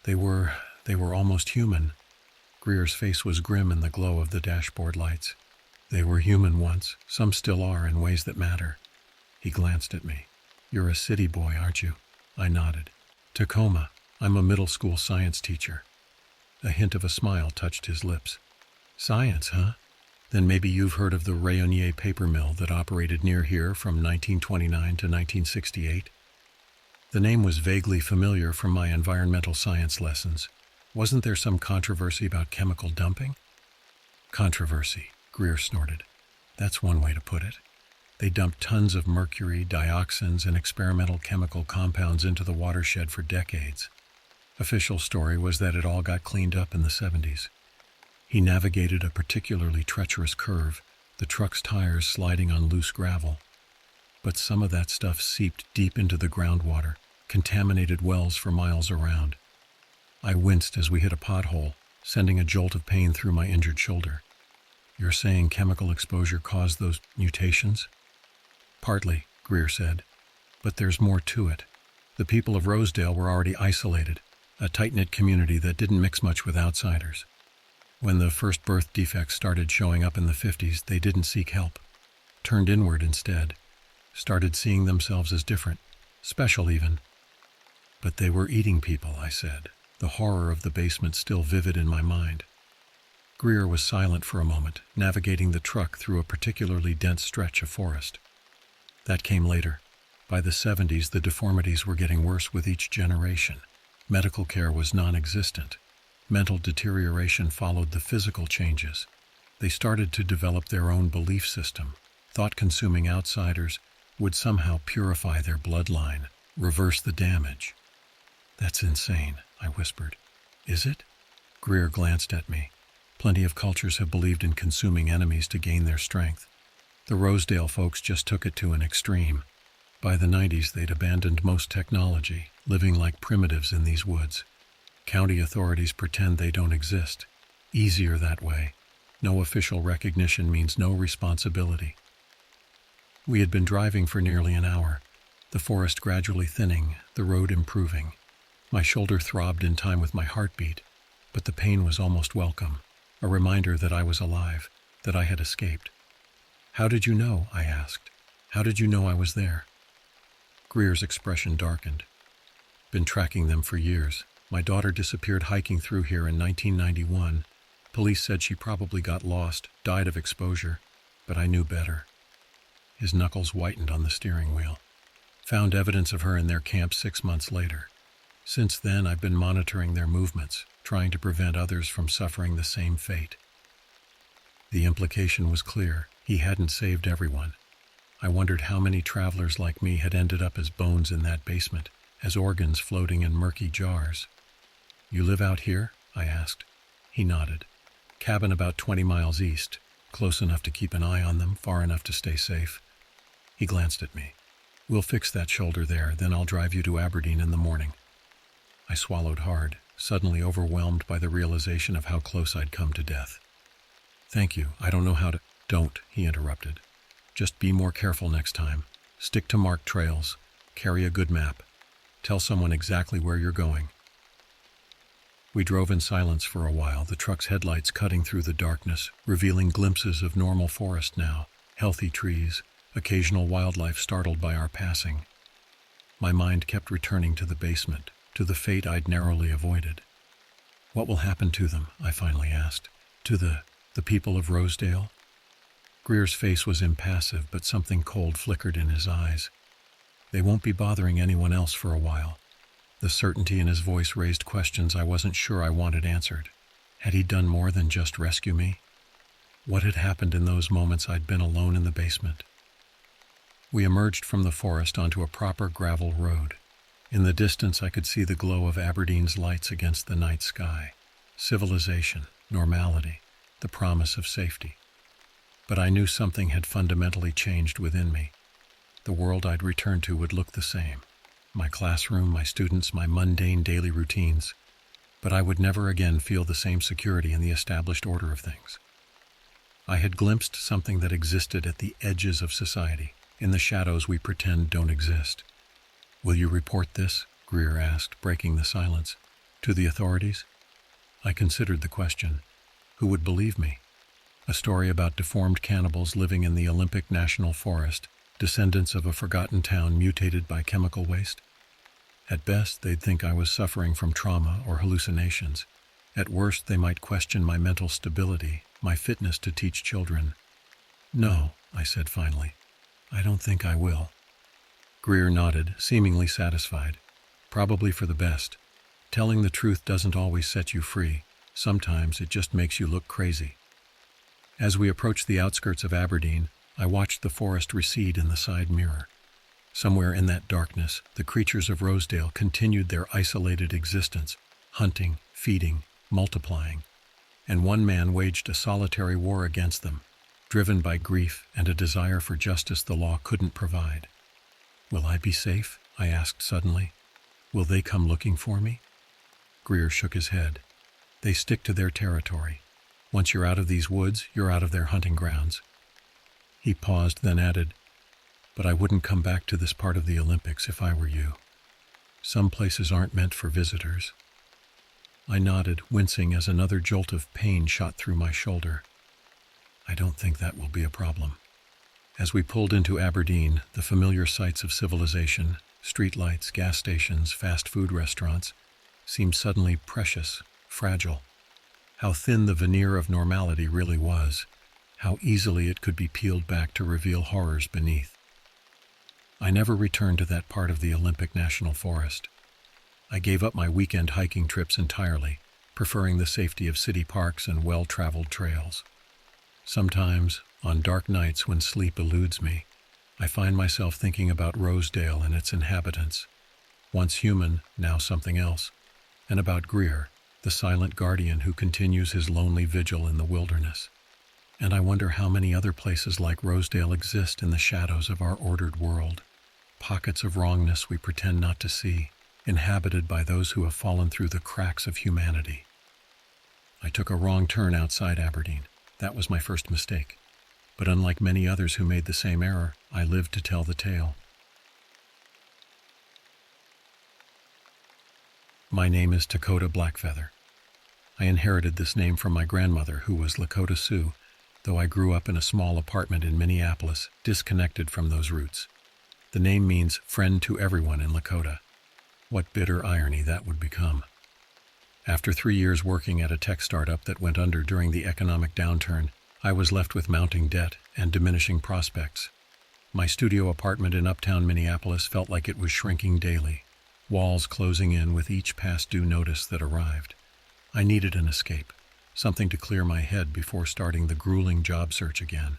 They were almost human. Greer's face was grim in the glow of the dashboard lights. They were human once. Some still are in ways that matter. He glanced at me. You're a city boy, aren't you? I nodded. Tacoma. I'm a middle school science teacher. A hint of a smile touched his lips. Science, huh? Then maybe you've heard of the Rayonier paper mill that operated near here from 1929 to 1968? The name was vaguely familiar from my environmental science lessons. Wasn't there some controversy about chemical dumping? Controversy, Greer snorted. That's one way to put it. They dumped tons of mercury, dioxins, and experimental chemical compounds into the watershed for decades. Official story was that it all got cleaned up in the 70s. He navigated a particularly treacherous curve, the truck's tires sliding on loose gravel. But some of that stuff seeped deep into the groundwater, contaminated wells for miles around. I winced as we hit a pothole, sending a jolt of pain through my injured shoulder. You're saying chemical exposure caused those mutations? Partly, Greer said. But there's more to it. The people of Rosedale were already isolated, a tight-knit community that didn't mix much with outsiders. When the first birth defects started showing up in the 50s, they didn't seek help. Turned inward instead. Started seeing themselves as different, special even. But they were eating people, I said, the horror of the basement still vivid in my mind. Greer was silent for a moment, navigating the truck through a particularly dense stretch of forest. That came later. By the 70s, the deformities were getting worse with each generation. Medical care was non-existent. Mental deterioration followed the physical changes. They started to develop their own belief system. Thought consuming outsiders would somehow purify their bloodline, reverse the damage. That's insane, I whispered. Is it? Greer glanced at me. Plenty of cultures have believed in consuming enemies to gain their strength. The Rosedale folks just took it to an extreme. By the 90s, they'd abandoned most technology, living like primitives in these woods. County authorities pretend they don't exist. Easier that way. No official recognition means no responsibility. We had been driving for nearly an hour, the forest gradually thinning, the road improving. My shoulder throbbed in time with my heartbeat, but the pain was almost welcome, a reminder that I was alive, that I had escaped. How did you know? I asked. How did you know I was there? Greer's expression darkened. Been tracking them for years. My daughter disappeared hiking through here in 1991. Police said she probably got lost, died of exposure, but I knew better. His knuckles whitened on the steering wheel. Found evidence of her in their camp 6 months later. Since then, I've been monitoring their movements, trying to prevent others from suffering the same fate. The implication was clear. He hadn't saved everyone. I wondered how many travelers like me had ended up as bones in that basement, as organs floating in murky jars. You live out here? I asked. He nodded. Cabin about 20 miles east, close enough to keep an eye on them, far enough to stay safe. He glanced at me. We'll fix that shoulder there, then I'll drive you to Aberdeen in the morning. I swallowed hard, suddenly overwhelmed by the realization of how close I'd come to death. Thank you. I don't know how to... Don't, he interrupted. Just be more careful next time. Stick to marked trails. Carry a good map. Tell someone exactly where you're going. We drove in silence for a while, the truck's headlights cutting through the darkness, revealing glimpses of normal forest now, healthy trees, occasional wildlife startled by our passing. My mind kept returning to the basement, to the fate I'd narrowly avoided. What will happen to them? I finally asked. To the people of Rosedale? Greer's face was impassive, but something cold flickered in his eyes. They won't be bothering anyone else for a while. The certainty in his voice raised questions I wasn't sure I wanted answered. Had he done more than just rescue me? What had happened in those moments I'd been alone in the basement? We emerged from the forest onto a proper gravel road. In the distance, I could see the glow of Aberdeen's lights against the night sky. Civilization, normality, the promise of safety. But I knew something had fundamentally changed within me. The world I'd returned to would look the same. My classroom, my students, my mundane daily routines. But I would never again feel the same security in the established order of things. I had glimpsed something that existed at the edges of society, in the shadows we pretend don't exist. "Will you report this?" Greer asked, breaking the silence. "To the authorities?" I considered the question. Who would believe me? A story about deformed cannibals living in the Olympic National Forest, descendants of a forgotten town mutated by chemical waste? At best, they'd think I was suffering from trauma or hallucinations. At worst, they might question my mental stability, my fitness to teach children. "No," I said finally. "I don't think I will." Greer nodded, seemingly satisfied. "Probably for the best. Telling the truth doesn't always set you free. Sometimes it just makes you look crazy." As we approached the outskirts of Aberdeen, I watched the forest recede in the side mirror. Somewhere in that darkness, the creatures of Rosedale continued their isolated existence, hunting, feeding, multiplying. And one man waged a solitary war against them, driven by grief and a desire for justice the law couldn't provide. "Will I be safe?" I asked suddenly. "Will they come looking for me?" Greer shook his head. "They stick to their territory. Once you're out of these woods, you're out of their hunting grounds." He paused, then added, "But I wouldn't come back to this part of the Olympics if I were you. Some places aren't meant for visitors." I nodded, wincing as another jolt of pain shot through my shoulder. "I don't think that will be a problem." As we pulled into Aberdeen, the familiar sights of civilization, streetlights, gas stations, fast food restaurants, seemed suddenly precious, fragile. How thin the veneer of normality really was, how easily it could be peeled back to reveal horrors beneath. I never returned to that part of the Olympic National Forest. I gave up my weekend hiking trips entirely, preferring the safety of city parks and well-traveled trails. Sometimes, on dark nights when sleep eludes me, I find myself thinking about Rosedale and its inhabitants, once human, now something else, and about Greer, the silent guardian who continues his lonely vigil in the wilderness. And I wonder how many other places like Rosedale exist in the shadows of our ordered world, pockets of wrongness we pretend not to see, inhabited by those who have fallen through the cracks of humanity. I took a wrong turn outside Aberdeen. That was my first mistake. But unlike many others who made the same error, I lived to tell the tale. My name is Dakota Blackfeather. I inherited this name from my grandmother, who was Lakota Sioux, though I grew up in a small apartment in Minneapolis, disconnected from those roots. The name means friend to everyone in Lakota. What bitter irony that would become. After 3 years working at a tech startup that went under during the economic downturn, I was left with mounting debt and diminishing prospects. My studio apartment in uptown Minneapolis felt like it was shrinking daily, walls closing in with each past due notice that arrived. I needed an escape, something to clear my head before starting the grueling job search again.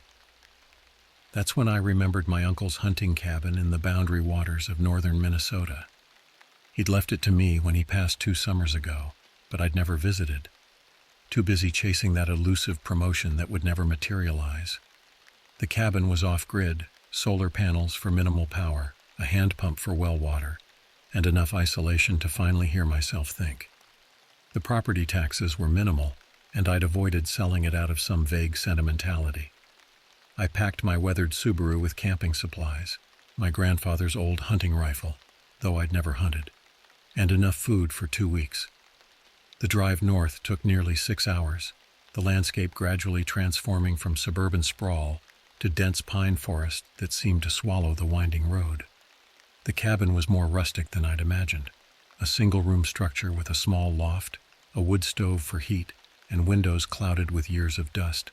That's when I remembered my uncle's hunting cabin in the boundary waters of northern Minnesota. He'd left it to me when he passed 2 summers ago, but I'd never visited. Too busy chasing that elusive promotion that would never materialize. The cabin was off-grid, solar panels for minimal power, a hand pump for well water, and enough isolation to finally hear myself think. The property taxes were minimal, and I'd avoided selling it out of some vague sentimentality. I packed my weathered Subaru with camping supplies, my grandfather's old hunting rifle, though I'd never hunted, and enough food for 2 weeks. The drive north took nearly 6 hours, the landscape gradually transforming from suburban sprawl to dense pine forest that seemed to swallow the winding road. The cabin was more rustic than I'd imagined, a single-room structure with a small loft, a wood stove for heat, and windows clouded with years of dust.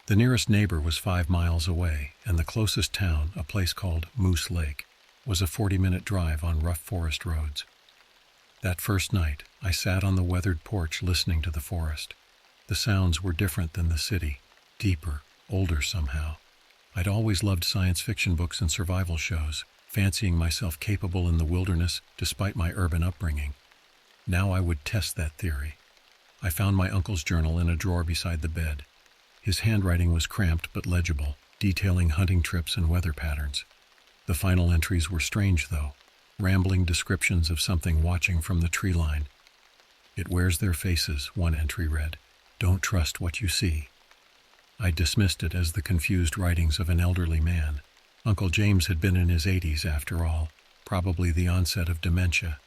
The nearest neighbor was 5 miles away, and the closest town, a place called Moose Lake, was a 40-minute drive on rough forest roads. That first night, I sat on the weathered porch listening to the forest. The sounds were different than the city, deeper, older somehow. I'd always loved science fiction books and survival shows, fancying myself capable in the wilderness despite my urban upbringing. Now I would test that theory. I found my uncle's journal in a drawer beside the bed. His handwriting was cramped but legible, detailing hunting trips and weather patterns. The final entries were strange, though, rambling descriptions of something watching from the tree line. "It wears their faces," one entry read. "Don't trust what you see." I dismissed it as the confused writings of an elderly man. Uncle James had been in his 80s after all, probably the onset of dementia.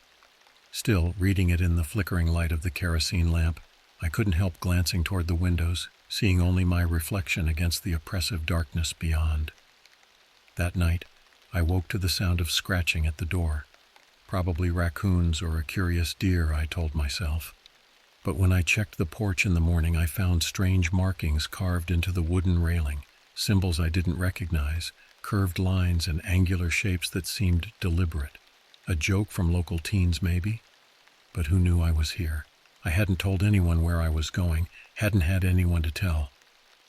Still, reading it in the flickering light of the kerosene lamp, I couldn't help glancing toward the windows, seeing only my reflection against the oppressive darkness beyond. That night, I woke to the sound of scratching at the door. Probably raccoons or a curious deer, I told myself. But when I checked the porch in the morning, I found strange markings carved into the wooden railing, symbols I didn't recognize, curved lines and angular shapes that seemed deliberate. A joke from local teens, maybe? But who knew I was here? I hadn't told anyone where I was going, hadn't had anyone to tell.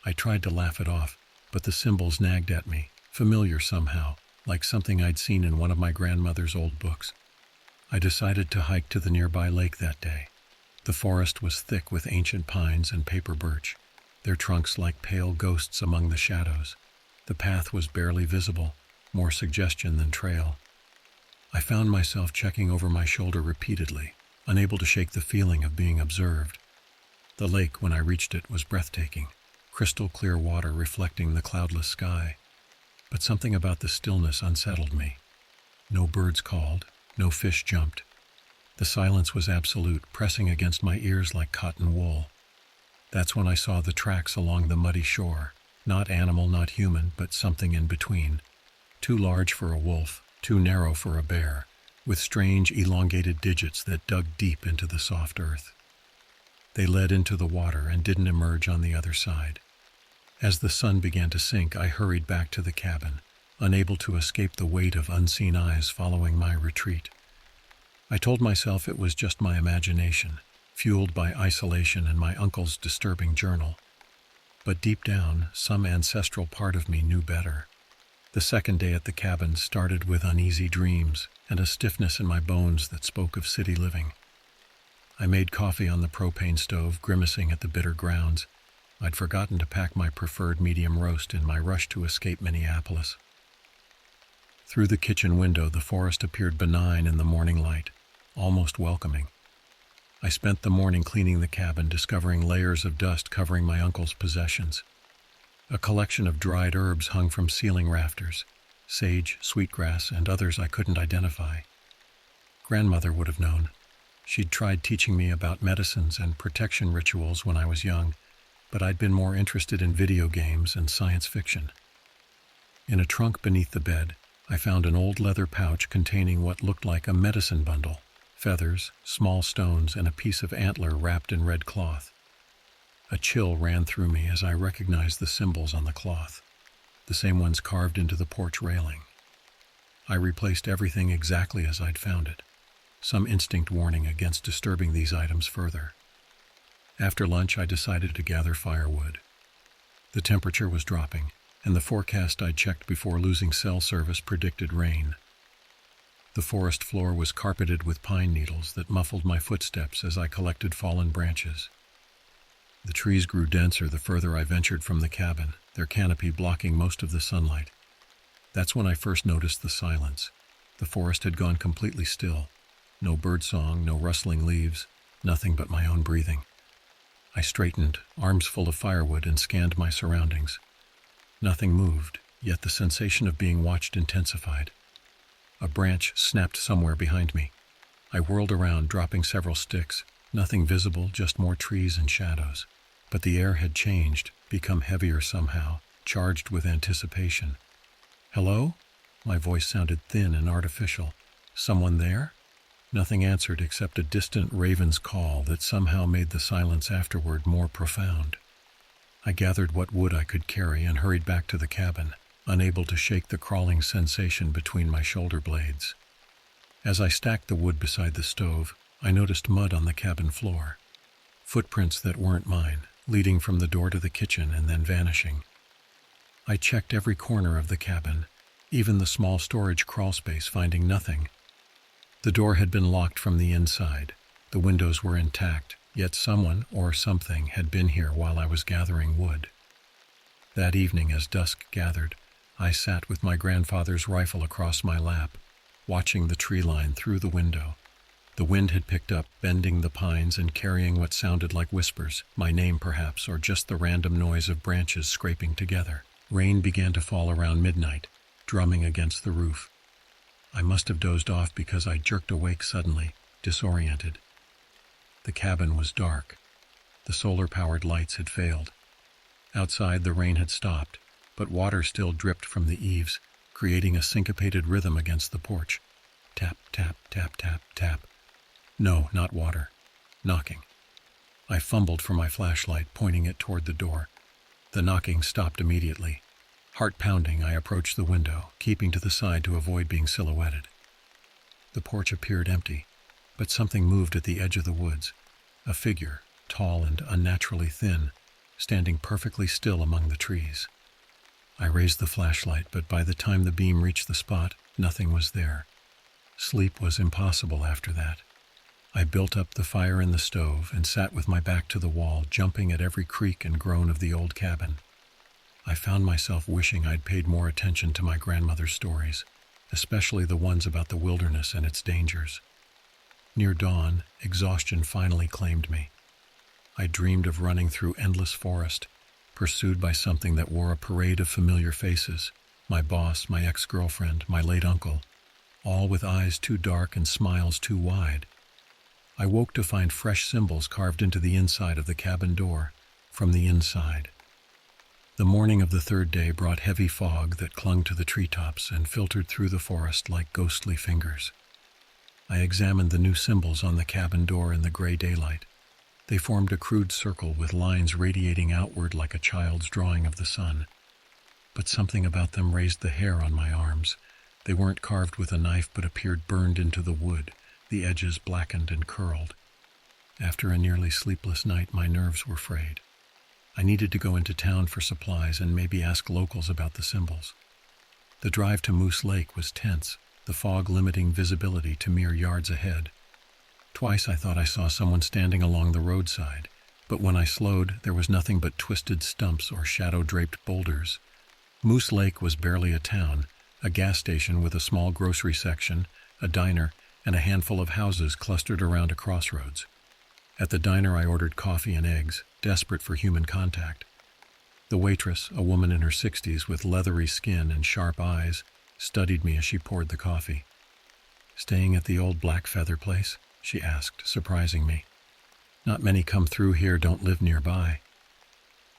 I tried to laugh it off, but the symbols nagged at me, familiar somehow, like something I'd seen in one of my grandmother's old books. I decided to hike to the nearby lake that day. The forest was thick with ancient pines and paper birch, their trunks like pale ghosts among the shadows. The path was barely visible, more suggestion than trail. I found myself checking over my shoulder repeatedly, unable to shake the feeling of being observed. The lake, when I reached it, was breathtaking, crystal clear water reflecting the cloudless sky. But something about the stillness unsettled me. No birds called, no fish jumped. The silence was absolute, pressing against my ears like cotton wool. That's when I saw the tracks along the muddy shore, not animal, not human, but something in between. Too large for a wolf, too narrow for a bear, with strange elongated digits that dug deep into the soft earth. They led into the water and didn't emerge on the other side. As the sun began to sink, I hurried back to the cabin, unable to escape the weight of unseen eyes following my retreat. I told myself it was just my imagination, fueled by isolation and my uncle's disturbing journal. But deep down, some ancestral part of me knew better. The second day at the cabin started with uneasy dreams and a stiffness in my bones that spoke of city living. I made coffee on the propane stove, grimacing at the bitter grounds. I'd forgotten to pack my preferred medium roast in my rush to escape Minneapolis. Through the kitchen window, the forest appeared benign in the morning light, almost welcoming. I spent the morning cleaning the cabin, discovering layers of dust covering my uncle's possessions. A collection of dried herbs hung from ceiling rafters, sage, sweetgrass, and others I couldn't identify. Grandmother would have known. She'd tried teaching me about medicines and protection rituals when I was young, but I'd been more interested in video games and science fiction. In a trunk beneath the bed, I found an old leather pouch containing what looked like a medicine bundle, feathers, small stones, and a piece of antler wrapped in red cloth. A chill ran through me as I recognized the symbols on the cloth, the same ones carved into the porch railing. I replaced everything exactly as I'd found it, some instinct warning against disturbing these items further. After lunch, I decided to gather firewood. The temperature was dropping, and the forecast I'd checked before losing cell service predicted rain. The forest floor was carpeted with pine needles that muffled my footsteps as I collected fallen branches. The trees grew denser the further I ventured from the cabin, their canopy blocking most of the sunlight. That's when I first noticed the silence. The forest had gone completely still. No birdsong, no rustling leaves, nothing but my own breathing. I straightened, arms full of firewood, and scanned my surroundings. Nothing moved, yet the sensation of being watched intensified. A branch snapped somewhere behind me. I whirled around, dropping several sticks. Nothing visible, just more trees and shadows. But the air had changed, become heavier somehow, charged with anticipation. "Hello?" My voice sounded thin and artificial. "Someone there?" Nothing answered except a distant raven's call that somehow made the silence afterward more profound. I gathered what wood I could carry and hurried back to the cabin, unable to shake the crawling sensation between my shoulder blades. As I stacked the wood beside the stove, I noticed mud on the cabin floor. Footprints that weren't mine, leading from the door to the kitchen and then vanishing. I checked every corner of the cabin, even the small storage crawlspace finding nothing. The door had been locked from the inside. The windows were intact, yet someone or something had been here while I was gathering wood. That evening, as dusk gathered, I sat with my grandfather's rifle across my lap, watching the tree line through the window. The wind had picked up, bending the pines and carrying what sounded like whispers, my name perhaps, or just the random noise of branches scraping together. Rain began to fall around midnight, drumming against the roof. I must have dozed off because I jerked awake suddenly, disoriented. The cabin was dark. The solar-powered lights had failed. Outside, the rain had stopped, but water still dripped from the eaves, creating a syncopated rhythm against the porch. Tap, tap, tap, tap, tap. No, not water. Knocking. I fumbled for my flashlight, pointing it toward the door. The knocking stopped immediately. Heart pounding, I approached the window, keeping to the side to avoid being silhouetted. The porch appeared empty, but something moved at the edge of the woods. A figure, tall and unnaturally thin, standing perfectly still among the trees. I raised the flashlight, but by the time the beam reached the spot, nothing was there. Sleep was impossible after that. I built up the fire in the stove and sat with my back to the wall, jumping at every creak and groan of the old cabin. I found myself wishing I'd paid more attention to my grandmother's stories, especially the ones about the wilderness and its dangers. Near dawn, exhaustion finally claimed me. I dreamed of running through endless forest, pursued by something that wore a parade of familiar faces, my boss, my ex-girlfriend, my late uncle, all with eyes too dark and smiles too wide. I woke to find fresh symbols carved into the inside of the cabin door, from the inside. The morning of the third day brought heavy fog that clung to the treetops and filtered through the forest like ghostly fingers. I examined the new symbols on the cabin door in the gray daylight. They formed a crude circle with lines radiating outward like a child's drawing of the sun. But something about them raised the hair on my arms. They weren't carved with a knife but appeared burned into the wood, the edges blackened and curled. After a nearly sleepless night, my nerves were frayed. I needed to go into town for supplies and maybe ask locals about the symbols. The drive to Moose Lake was tense, the fog limiting visibility to mere yards ahead. Twice I thought I saw someone standing along the roadside, but when I slowed, there was nothing but twisted stumps or shadow-draped boulders. Moose Lake was barely a town, a gas station with a small grocery section, a diner, and a handful of houses clustered around a crossroads. At the diner, I ordered coffee and eggs, desperate for human contact. The waitress, a woman in her 60s with leathery skin and sharp eyes, studied me as she poured the coffee. "Staying at the old Black Feather place?" she asked, surprising me. "Not many come through here, don't live nearby."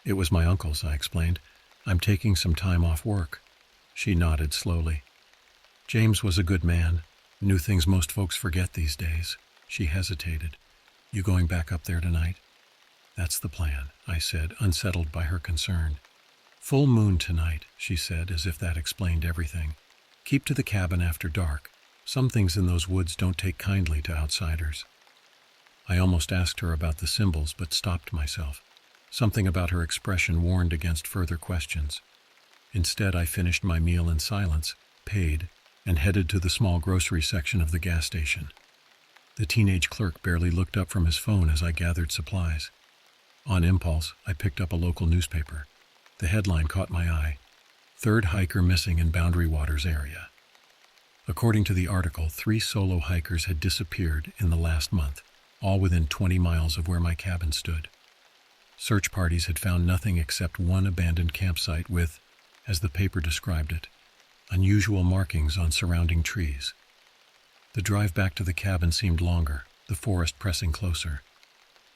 "It was my uncle's," I explained. "I'm taking some time off work." She nodded slowly. "James was a good man. Knew things most folks forget these days." She hesitated. "You going back up there tonight?" "That's the plan," I said, unsettled by her concern. "Full moon tonight," she said, as if that explained everything. "Keep to the cabin after dark. Some things in those woods don't take kindly to outsiders." I almost asked her about the symbols, but stopped myself. Something about her expression warned against further questions. Instead, I finished my meal in silence, paid, and headed to the small grocery section of the gas station. The teenage clerk barely looked up from his phone as I gathered supplies. On impulse, I picked up a local newspaper. The headline caught my eye: "Third hiker missing in Boundary Waters area." According to the article, 3 solo hikers had disappeared in the last month, all within 20 miles of where my cabin stood. Search parties had found nothing except one abandoned campsite with, as the paper described it, unusual markings on surrounding trees. The drive back to the cabin seemed longer, the forest pressing closer.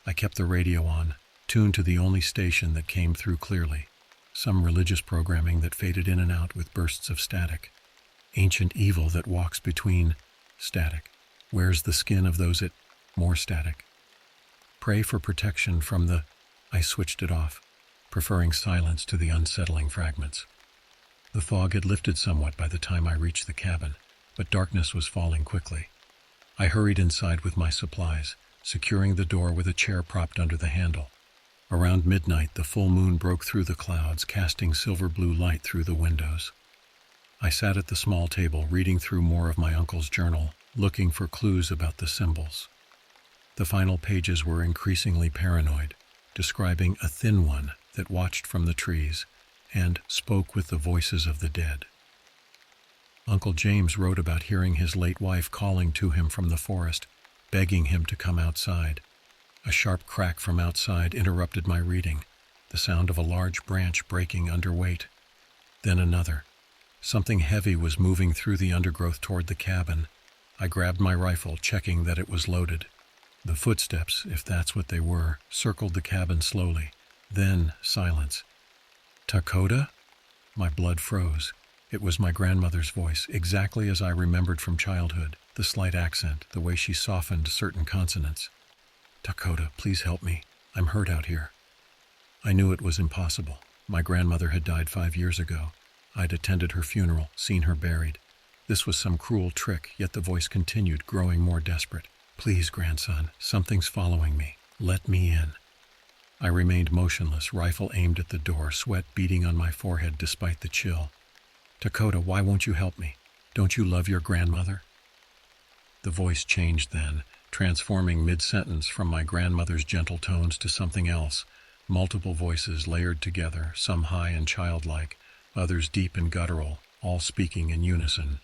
I kept the radio on, tuned to the only station that came through clearly, some religious programming that faded in and out with bursts of static. Ancient evil that walks between static. Wears the skin of those it, more static. Pray for protection from the... I switched it off, preferring silence to the unsettling fragments. The fog had lifted somewhat by the time I reached the cabin, but darkness was falling quickly. I hurried inside with my supplies, securing the door with a chair propped under the handle. Around midnight, the full moon broke through the clouds, casting silver-blue light through the windows. I sat at the small table reading through more of my uncle's journal, looking for clues about the symbols. The final pages were increasingly paranoid, describing a thin one that watched from the trees and spoke with the voices of the dead. Uncle James wrote about hearing his late wife calling to him from the forest, begging him to come outside. A sharp crack from outside interrupted my reading, the sound of a large branch breaking under weight. Then another. Something heavy was moving through the undergrowth toward the cabin. I grabbed my rifle, checking that it was loaded. The footsteps, if that's what they were, circled the cabin slowly. Then silence. "Dakota?" My blood froze. It was my grandmother's voice, exactly as I remembered from childhood, the slight accent, the way she softened certain consonants. "Dakota, please help me. I'm hurt out here." I knew it was impossible. My grandmother had died 5 years ago. I'd attended her funeral, seen her buried. This was some cruel trick, yet the voice continued, growing more desperate. "Please, grandson, something's following me. Let me in." I remained motionless, rifle aimed at the door, sweat beading on my forehead despite the chill. "Dakota, why won't you help me? Don't you love your grandmother?" The voice changed then, transforming mid-sentence from my grandmother's gentle tones to something else. Multiple voices layered together, some high and childlike, others deep and guttural, all speaking in unison.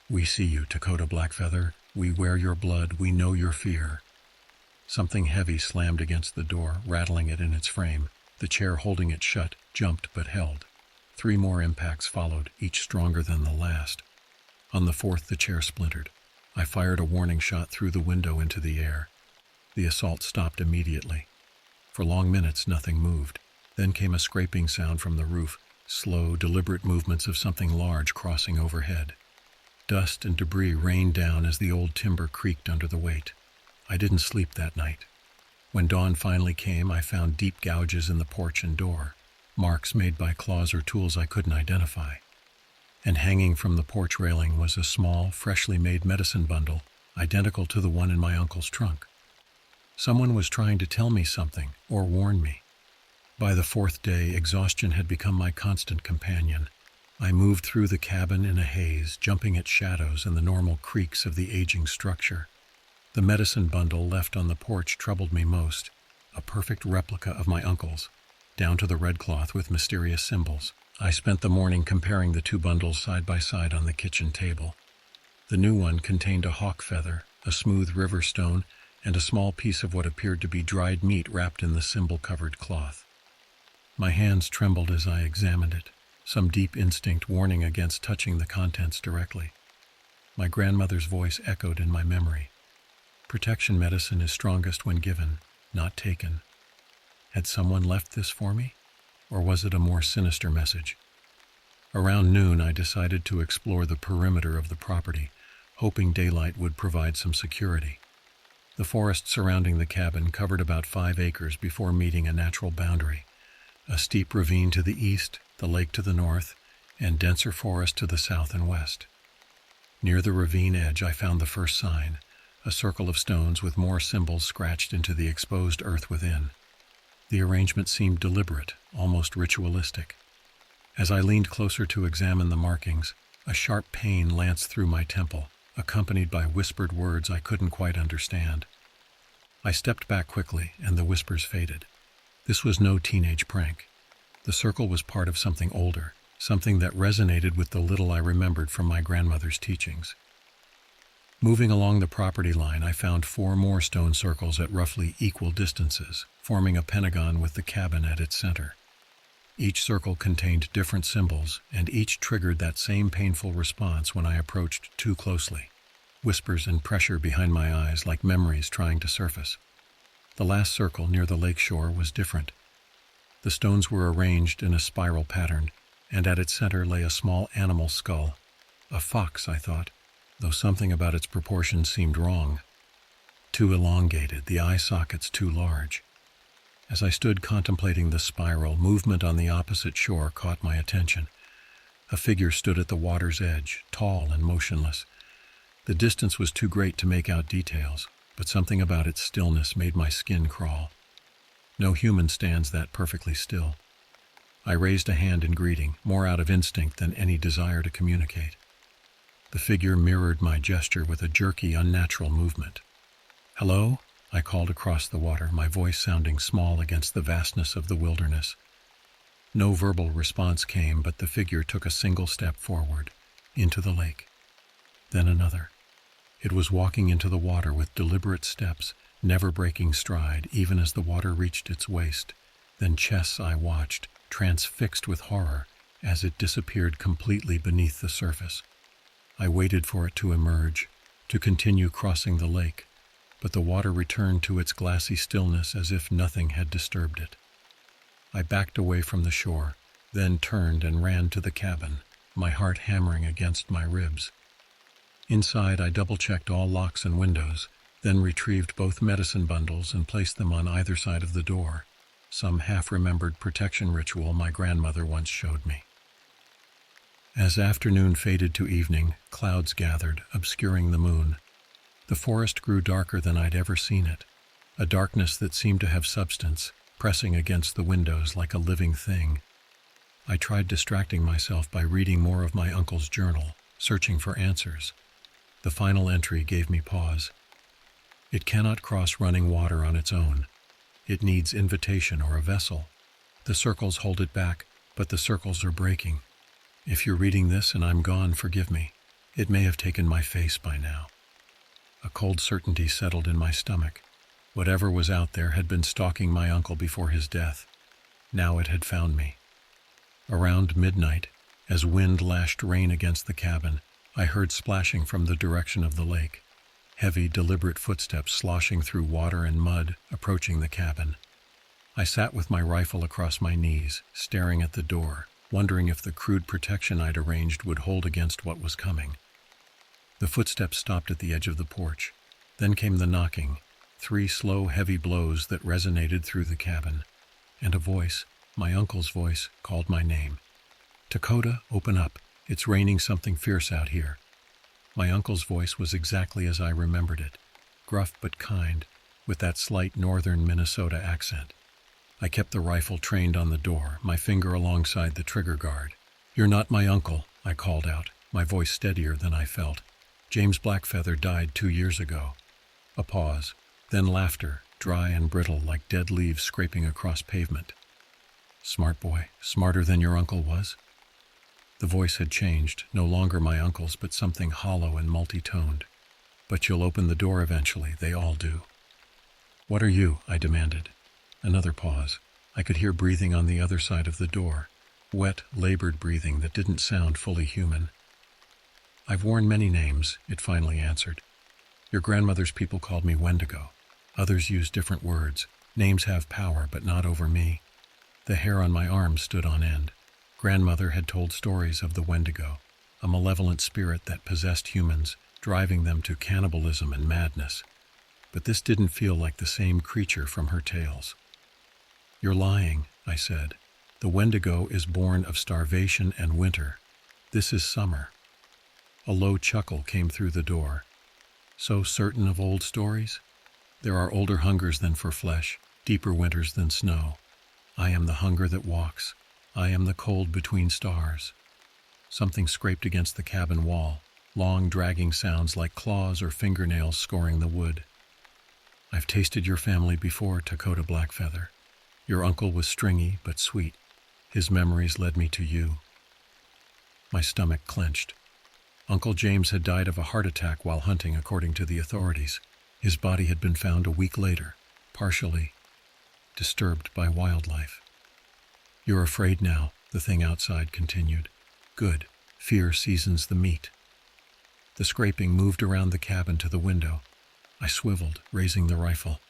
"We see you, Dakota Blackfeather. We wear your blood. We know your fear." Something heavy slammed against the door, rattling it in its frame. The chair holding it shut jumped but held. 3 more impacts followed, each stronger than the last. On the 4th, the chair splintered. I fired a warning shot through the window into the air. The assault stopped immediately. For long minutes, nothing moved. Then came a scraping sound from the roof, slow, deliberate movements of something large crossing overhead. Dust and debris rained down as the old timber creaked under the weight. I didn't sleep that night. When dawn finally came, I found deep gouges in the porch and door, marks made by claws or tools I couldn't identify. And hanging from the porch railing was a small, freshly made medicine bundle, identical to the one in my uncle's trunk. Someone was trying to tell me something, or warn me. By the 4th day, exhaustion had become my constant companion. I moved through the cabin in a haze, jumping at shadows and the normal creaks of the aging structure. The medicine bundle left on the porch troubled me most, a perfect replica of my uncle's, down to the red cloth with mysterious symbols. I spent the morning comparing the 2 bundles side by side on the kitchen table. The new one contained a hawk feather, a smooth river stone, and a small piece of what appeared to be dried meat wrapped in the symbol-covered cloth. My hands trembled as I examined it, some deep instinct warning against touching the contents directly. My grandmother's voice echoed in my memory. "Protection medicine is strongest when given, not taken." Had someone left this for me? Or was it a more sinister message? Around noon, I decided to explore the perimeter of the property, hoping daylight would provide some security. The forest surrounding the cabin covered about 5 acres before meeting a natural boundary. A steep ravine to the east, the lake to the north, and denser forest to the south and west. Near the ravine edge, I found the first sign, a circle of stones with more symbols scratched into the exposed earth within. The arrangement seemed deliberate, almost ritualistic. As I leaned closer to examine the markings, a sharp pain lanced through my temple, accompanied by whispered words I couldn't quite understand. I stepped back quickly, and the whispers faded. This was no teenage prank. The circle was part of something older, something that resonated with the little I remembered from my grandmother's teachings. Moving along the property line, I found 4 more stone circles at roughly equal distances, forming a pentagon with the cabin at its center. Each circle contained different symbols, and each triggered that same painful response when I approached too closely. Whispers and pressure behind my eyes like memories trying to surface. The last circle near the lake shore was different. The stones were arranged in a spiral pattern, and at its center lay a small animal skull. A fox, I thought, though something about its proportions seemed wrong. Too elongated, the eye sockets too large. As I stood contemplating the spiral, movement on the opposite shore caught my attention. A figure stood at the water's edge, tall and motionless. The distance was too great to make out details, but something about its stillness made my skin crawl. No human stands that perfectly still. I raised a hand in greeting, more out of instinct than any desire to communicate. The figure mirrored my gesture with a jerky, unnatural movement. "Hello?" I called across the water, my voice sounding small against the vastness of the wilderness. No verbal response came, but the figure took a single step forward, into the lake. Then another. It was walking into the water with deliberate steps, never breaking stride, even as the water reached its waist. Then chess I watched, transfixed with horror, as it disappeared completely beneath the surface. I waited for it to emerge, to continue crossing the lake, but the water returned to its glassy stillness as if nothing had disturbed it. I backed away from the shore, then turned and ran to the cabin, my heart hammering against my ribs. Inside, I double-checked all locks and windows, then retrieved both medicine bundles and placed them on either side of the door, some half-remembered protection ritual my grandmother once showed me. As afternoon faded to evening, clouds gathered, obscuring the moon. The forest grew darker than I'd ever seen it, a darkness that seemed to have substance, pressing against the windows like a living thing. I tried distracting myself by reading more of my uncle's journal, searching for answers. The final entry gave me pause. It cannot cross running water on its own. It needs invitation or a vessel. The circles hold it back, but the circles are breaking. If you're reading this and I'm gone, forgive me. It may have taken my face by now. A cold certainty settled in my stomach. Whatever was out there had been stalking my uncle before his death. Now it had found me. Around midnight, as wind lashed rain against the cabin, I heard splashing from the direction of the lake. Heavy, deliberate footsteps sloshing through water and mud, approaching the cabin. I sat with my rifle across my knees, staring at the door, wondering if the crude protection I'd arranged would hold against what was coming. The footsteps stopped at the edge of the porch. Then came the knocking, 3 slow, heavy blows that resonated through the cabin. And a voice, my uncle's voice, called my name. "Dakota, open up. It's raining something fierce out here." My uncle's voice was exactly as I remembered it, gruff but kind, with that slight northern Minnesota accent. I kept the rifle trained on the door, my finger alongside the trigger guard. "You're not my uncle," I called out, my voice steadier than I felt. "James Blackfeather died 2 years ago." A pause, then laughter, dry and brittle like dead leaves scraping across pavement. "Smart boy, smarter than your uncle was?" The voice had changed, no longer my uncle's, but something hollow and multi-toned. "But you'll open the door eventually, they all do." "What are you?" I demanded. Another pause. I could hear breathing on the other side of the door, wet, labored breathing that didn't sound fully human. "I've worn many names," it finally answered. "Your grandmother's people called me Wendigo. Others use different words. Names have power, but not over me." The hair on my arm stood on end. Grandmother had told stories of the Wendigo, a malevolent spirit that possessed humans, driving them to cannibalism and madness. But this didn't feel like the same creature from her tales. "You're lying," I said. "The Wendigo is born of starvation and winter. This is summer." A low chuckle came through the door. "So certain of old stories? There are older hungers than for flesh, deeper winters than snow. I am the hunger that walks. I am the cold between stars." Something scraped against the cabin wall, long dragging sounds like claws or fingernails scoring the wood. "I've tasted your family before, Dakota Blackfeather. Your uncle was stringy but sweet. His memories led me to you." My stomach clenched. Uncle James had died of a heart attack while hunting, according to the authorities. His body had been found a week later, partially disturbed by wildlife. "You're afraid now," the thing outside continued. "Good. Fear seasons the meat." The scraping moved around the cabin to the window. I swiveled, raising the rifle.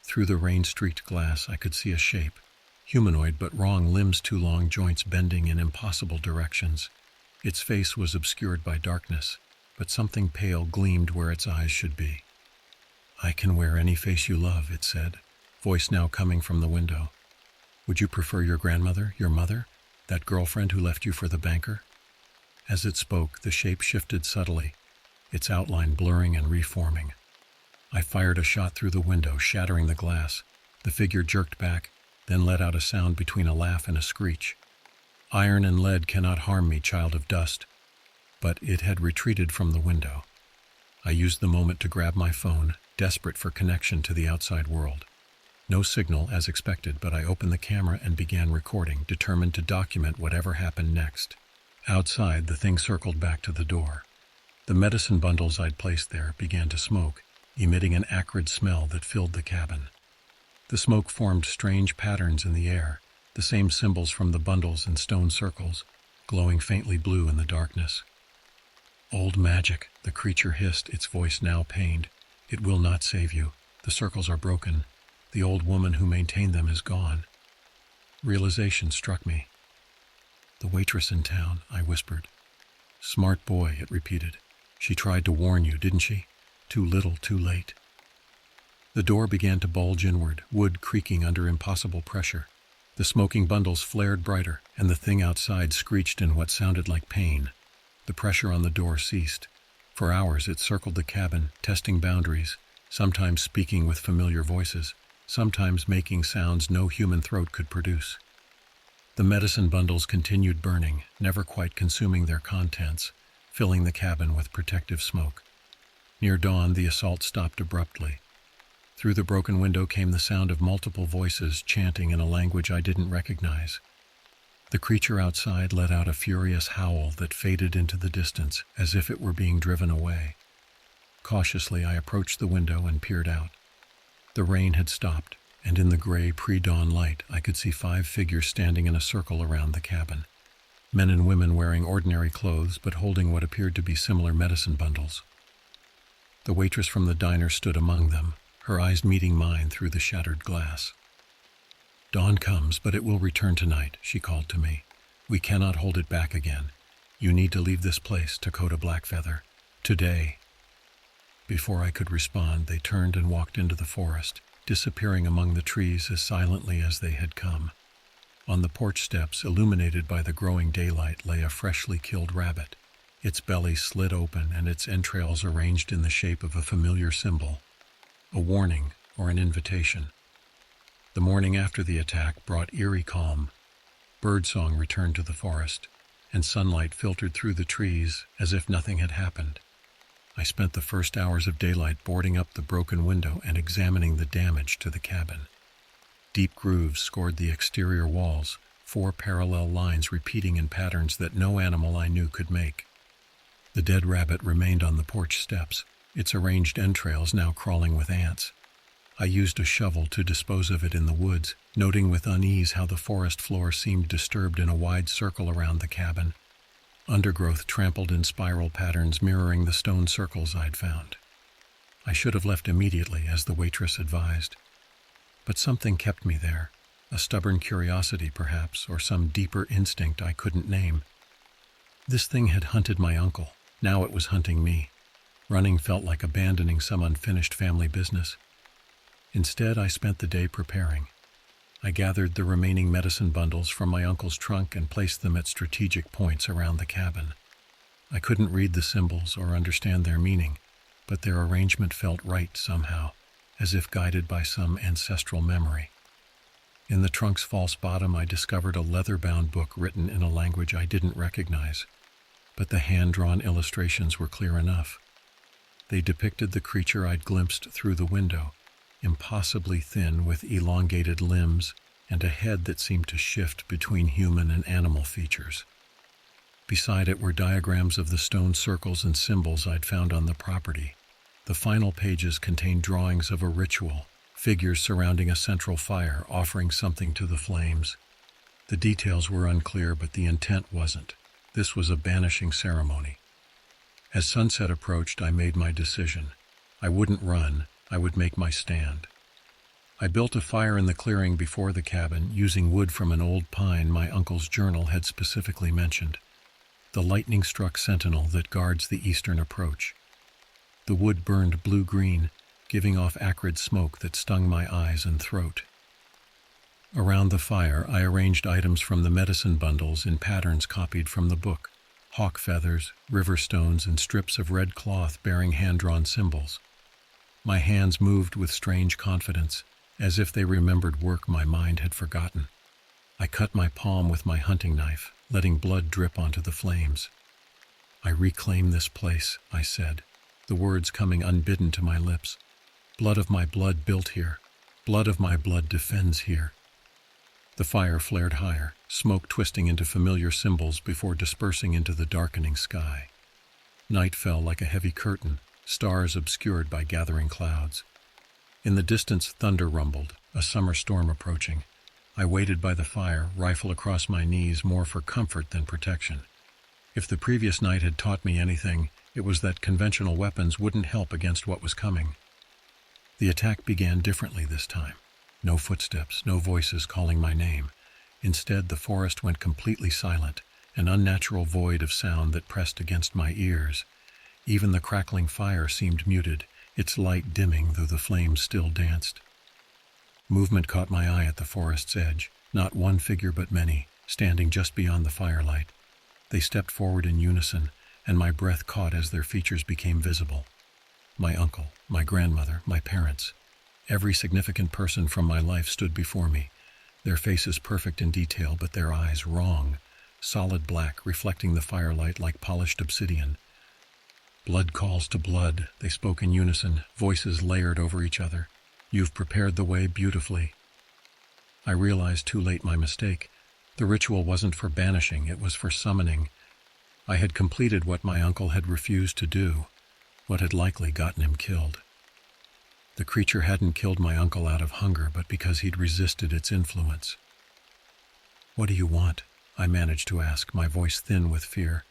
Through the rain-streaked glass, I could see a shape. Humanoid but wrong, limbs too long, joints bending in impossible directions. Its face was obscured by darkness, but something pale gleamed where its eyes should be. "I can wear any face you love," it said, voice now coming from the window. "Would you prefer your grandmother, your mother, that girlfriend who left you for the banker?" As it spoke, the shape shifted subtly, its outline blurring and reforming. I fired a shot through the window, shattering the glass. The figure jerked back, then let out a sound between a laugh and a screech. Iron and lead cannot harm me, child of dust. But it had retreated from the window. I used the moment to grab my phone, desperate for connection to the outside world. No signal, as expected, but I opened the camera and began recording, determined to document whatever happened next. Outside, the thing circled back to the door. The medicine bundles I'd placed there began to smoke, emitting an acrid smell that filled the cabin. The smoke formed strange patterns in the air, the same symbols from the bundles and stone circles, glowing faintly blue in the darkness. "Old magic," the creature hissed, its voice now pained. "It will not save you. The circles are broken. The old woman who maintained them is gone." Realization struck me. "The waitress in town," I whispered. "Smart boy," it repeated. "She tried to warn you, didn't she? Too little, too late." The door began to bulge inward, wood creaking under impossible pressure. The smoking bundles flared brighter, and the thing outside screeched in what sounded like pain. The pressure on the door ceased. For hours it circled the cabin, testing boundaries, sometimes speaking with familiar voices, sometimes making sounds no human throat could produce. The medicine bundles continued burning, never quite consuming their contents, filling the cabin with protective smoke. Near dawn, the assault stopped abruptly. Through the broken window came the sound of multiple voices chanting in a language I didn't recognize. The creature outside let out a furious howl that faded into the distance, as if it were being driven away. Cautiously, I approached the window and peered out. The rain had stopped, and in the gray pre-dawn light, I could see 5 figures standing in a circle around the cabin. Men and women wearing ordinary clothes, but holding what appeared to be similar medicine bundles. The waitress from the diner stood among them, her eyes meeting mine through the shattered glass. "Dawn comes, but it will return tonight," she called to me. "We cannot hold it back again. You need to leave this place, Dakota Blackfeather. Today." Before I could respond, they turned and walked into the forest, disappearing among the trees as silently as they had come. On the porch steps, illuminated by the growing daylight, lay a freshly killed rabbit, its belly slit open and its entrails arranged in the shape of a familiar symbol, a warning or an invitation. The morning after the attack brought eerie calm. Birdsong returned to the forest, and sunlight filtered through the trees as if nothing had happened. I spent the first hours of daylight boarding up the broken window and examining the damage to the cabin. Deep grooves scored the exterior walls, 4 parallel lines repeating in patterns that no animal I knew could make. The dead rabbit remained on the porch steps, its arranged entrails now crawling with ants. I used a shovel to dispose of it in the woods, noting with unease how the forest floor seemed disturbed in a wide circle around the cabin. Undergrowth trampled in spiral patterns mirroring the stone circles I'd found. I should have left immediately, as the waitress advised. But something kept me there, a stubborn curiosity perhaps, or some deeper instinct I couldn't name. This thing had hunted my uncle, now it was hunting me. Running felt like abandoning some unfinished family business. Instead, I spent the day preparing. I gathered the remaining medicine bundles from my uncle's trunk and placed them at strategic points around the cabin. I couldn't read the symbols or understand their meaning, but their arrangement felt right somehow, as if guided by some ancestral memory. In the trunk's false bottom, I discovered a leather-bound book written in a language I didn't recognize, but the hand-drawn illustrations were clear enough. They depicted the creature I'd glimpsed through the window, impossibly thin with elongated limbs and a head that seemed to shift between human and animal features. Beside it were diagrams of the stone circles and symbols I'd found on the property. The final pages contained drawings of a ritual, figures surrounding a central fire offering something to the flames. The details were unclear, but the intent wasn't. This was a banishing ceremony. As sunset approached, I made my decision. I wouldn't run. I would make my stand. I built a fire in the clearing before the cabin, using wood from an old pine my uncle's journal had specifically mentioned, the lightning-struck sentinel that guards the eastern approach. The wood burned blue-green, giving off acrid smoke that stung my eyes and throat. Around the fire, I arranged items from the medicine bundles in patterns copied from the book, hawk feathers, river stones, and strips of red cloth bearing hand-drawn symbols. My hands moved with strange confidence, as if they remembered work my mind had forgotten. I cut my palm with my hunting knife, letting blood drip onto the flames. "I reclaim this place," I said, the words coming unbidden to my lips. "Blood of my blood built here. Blood of my blood defends here." The fire flared higher, smoke twisting into familiar symbols before dispersing into the darkening sky. Night fell like a heavy curtain, stars obscured by gathering clouds. In the distance, thunder rumbled, a summer storm approaching. I waited by the fire, rifle across my knees, more for comfort than protection. If the previous night had taught me anything, it was that conventional weapons wouldn't help against what was coming. The attack began differently this time. No footsteps, no voices calling my name. Instead, the forest went completely silent, an unnatural void of sound that pressed against my ears. Even the crackling fire seemed muted, its light dimming though the flames still danced. Movement caught my eye at the forest's edge, not one figure but many, standing just beyond the firelight. They stepped forward in unison, and my breath caught as their features became visible. My uncle, my grandmother, my parents. Every significant person from my life stood before me, their faces perfect in detail, but their eyes wrong, solid black, reflecting the firelight like polished obsidian. "Blood calls to blood," they spoke in unison, voices layered over each other. "You've prepared the way beautifully." I realized too late my mistake. The ritual wasn't for banishing, it was for summoning. I had completed what my uncle had refused to do, what had likely gotten him killed. The creature hadn't killed my uncle out of hunger, but because he'd resisted its influence. "What do you want?" I managed to ask, my voice thin with fear.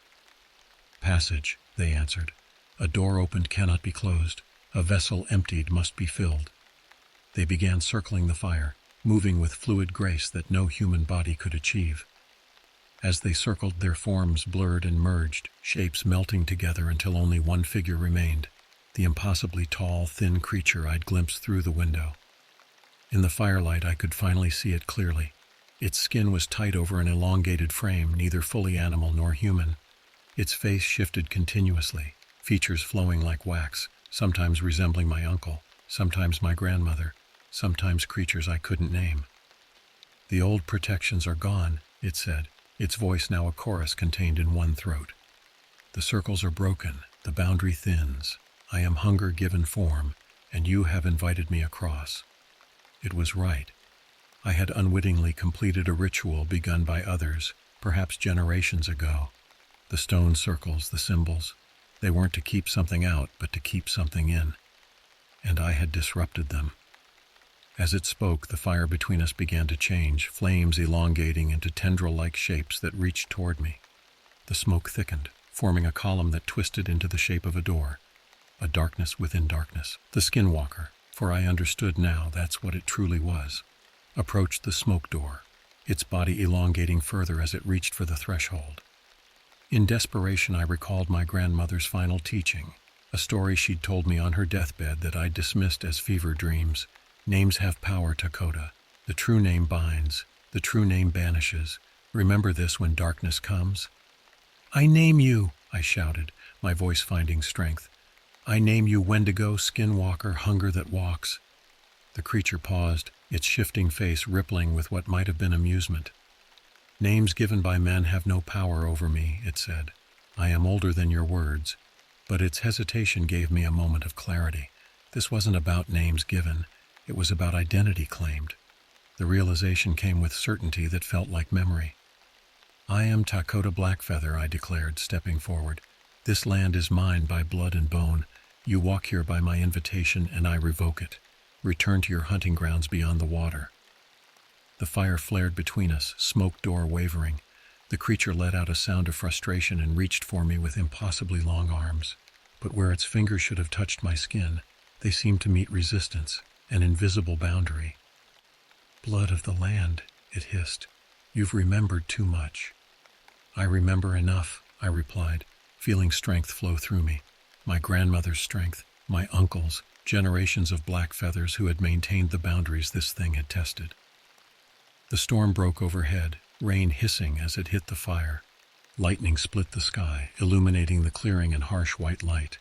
"Passage," they answered. "A door opened cannot be closed. A vessel emptied must be filled." They began circling the fire, moving with fluid grace that no human body could achieve. As they circled, their forms blurred and merged, shapes melting together until only one figure remained, the impossibly tall, thin creature I'd glimpsed through the window. In the firelight, I could finally see it clearly. Its skin was tight over an elongated frame, neither fully animal nor human. Its face shifted continuously, features flowing like wax, sometimes resembling my uncle, sometimes my grandmother, sometimes creatures I couldn't name. "The old protections are gone," it said, its voice now a chorus contained in one throat. "The circles are broken, the boundary thins. I am hunger given form, and you have invited me across." It was right. I had unwittingly completed a ritual begun by others, perhaps generations ago. The stone circles, the symbols, they weren't to keep something out, but to keep something in. And I had disrupted them. As it spoke, the fire between us began to change, flames elongating into tendril-like shapes that reached toward me. The smoke thickened, forming a column that twisted into the shape of a door. A darkness within darkness. The skinwalker, for I understood now that's what it truly was, approached the smoke door, its body elongating further as it reached for the threshold. In desperation, I recalled my grandmother's final teaching, a story she'd told me on her deathbed that I dismissed as fever dreams. "Names have power, Dakota. The true name binds. The true name banishes. Remember this when darkness comes." "I name you," I shouted, my voice finding strength. "I name you Wendigo, Skinwalker, Hunger that Walks." The creature paused, its shifting face rippling with what might have been amusement. "Names given by men have no power over me," it said. "I am older than your words." But its hesitation gave me a moment of clarity. This wasn't about names given. It was about identity claimed. The realization came with certainty that felt like memory. "I am Dakota Blackfeather," I declared, stepping forward. "This land is mine by blood and bone. You walk here by my invitation, and I revoke it. Return to your hunting grounds beyond the water." The fire flared between us, smoke door wavering. The creature let out a sound of frustration and reached for me with impossibly long arms. But where its fingers should have touched my skin, they seemed to meet resistance, an invisible boundary. "Blood of the land," it hissed. "You've remembered too much." "I remember enough," I replied, feeling strength flow through me. My grandmother's strength, my uncle's, generations of Blackfeathers who had maintained the boundaries this thing had tested. The storm broke overhead, rain hissing as it hit the fire. Lightning split the sky, illuminating the clearing in harsh white light.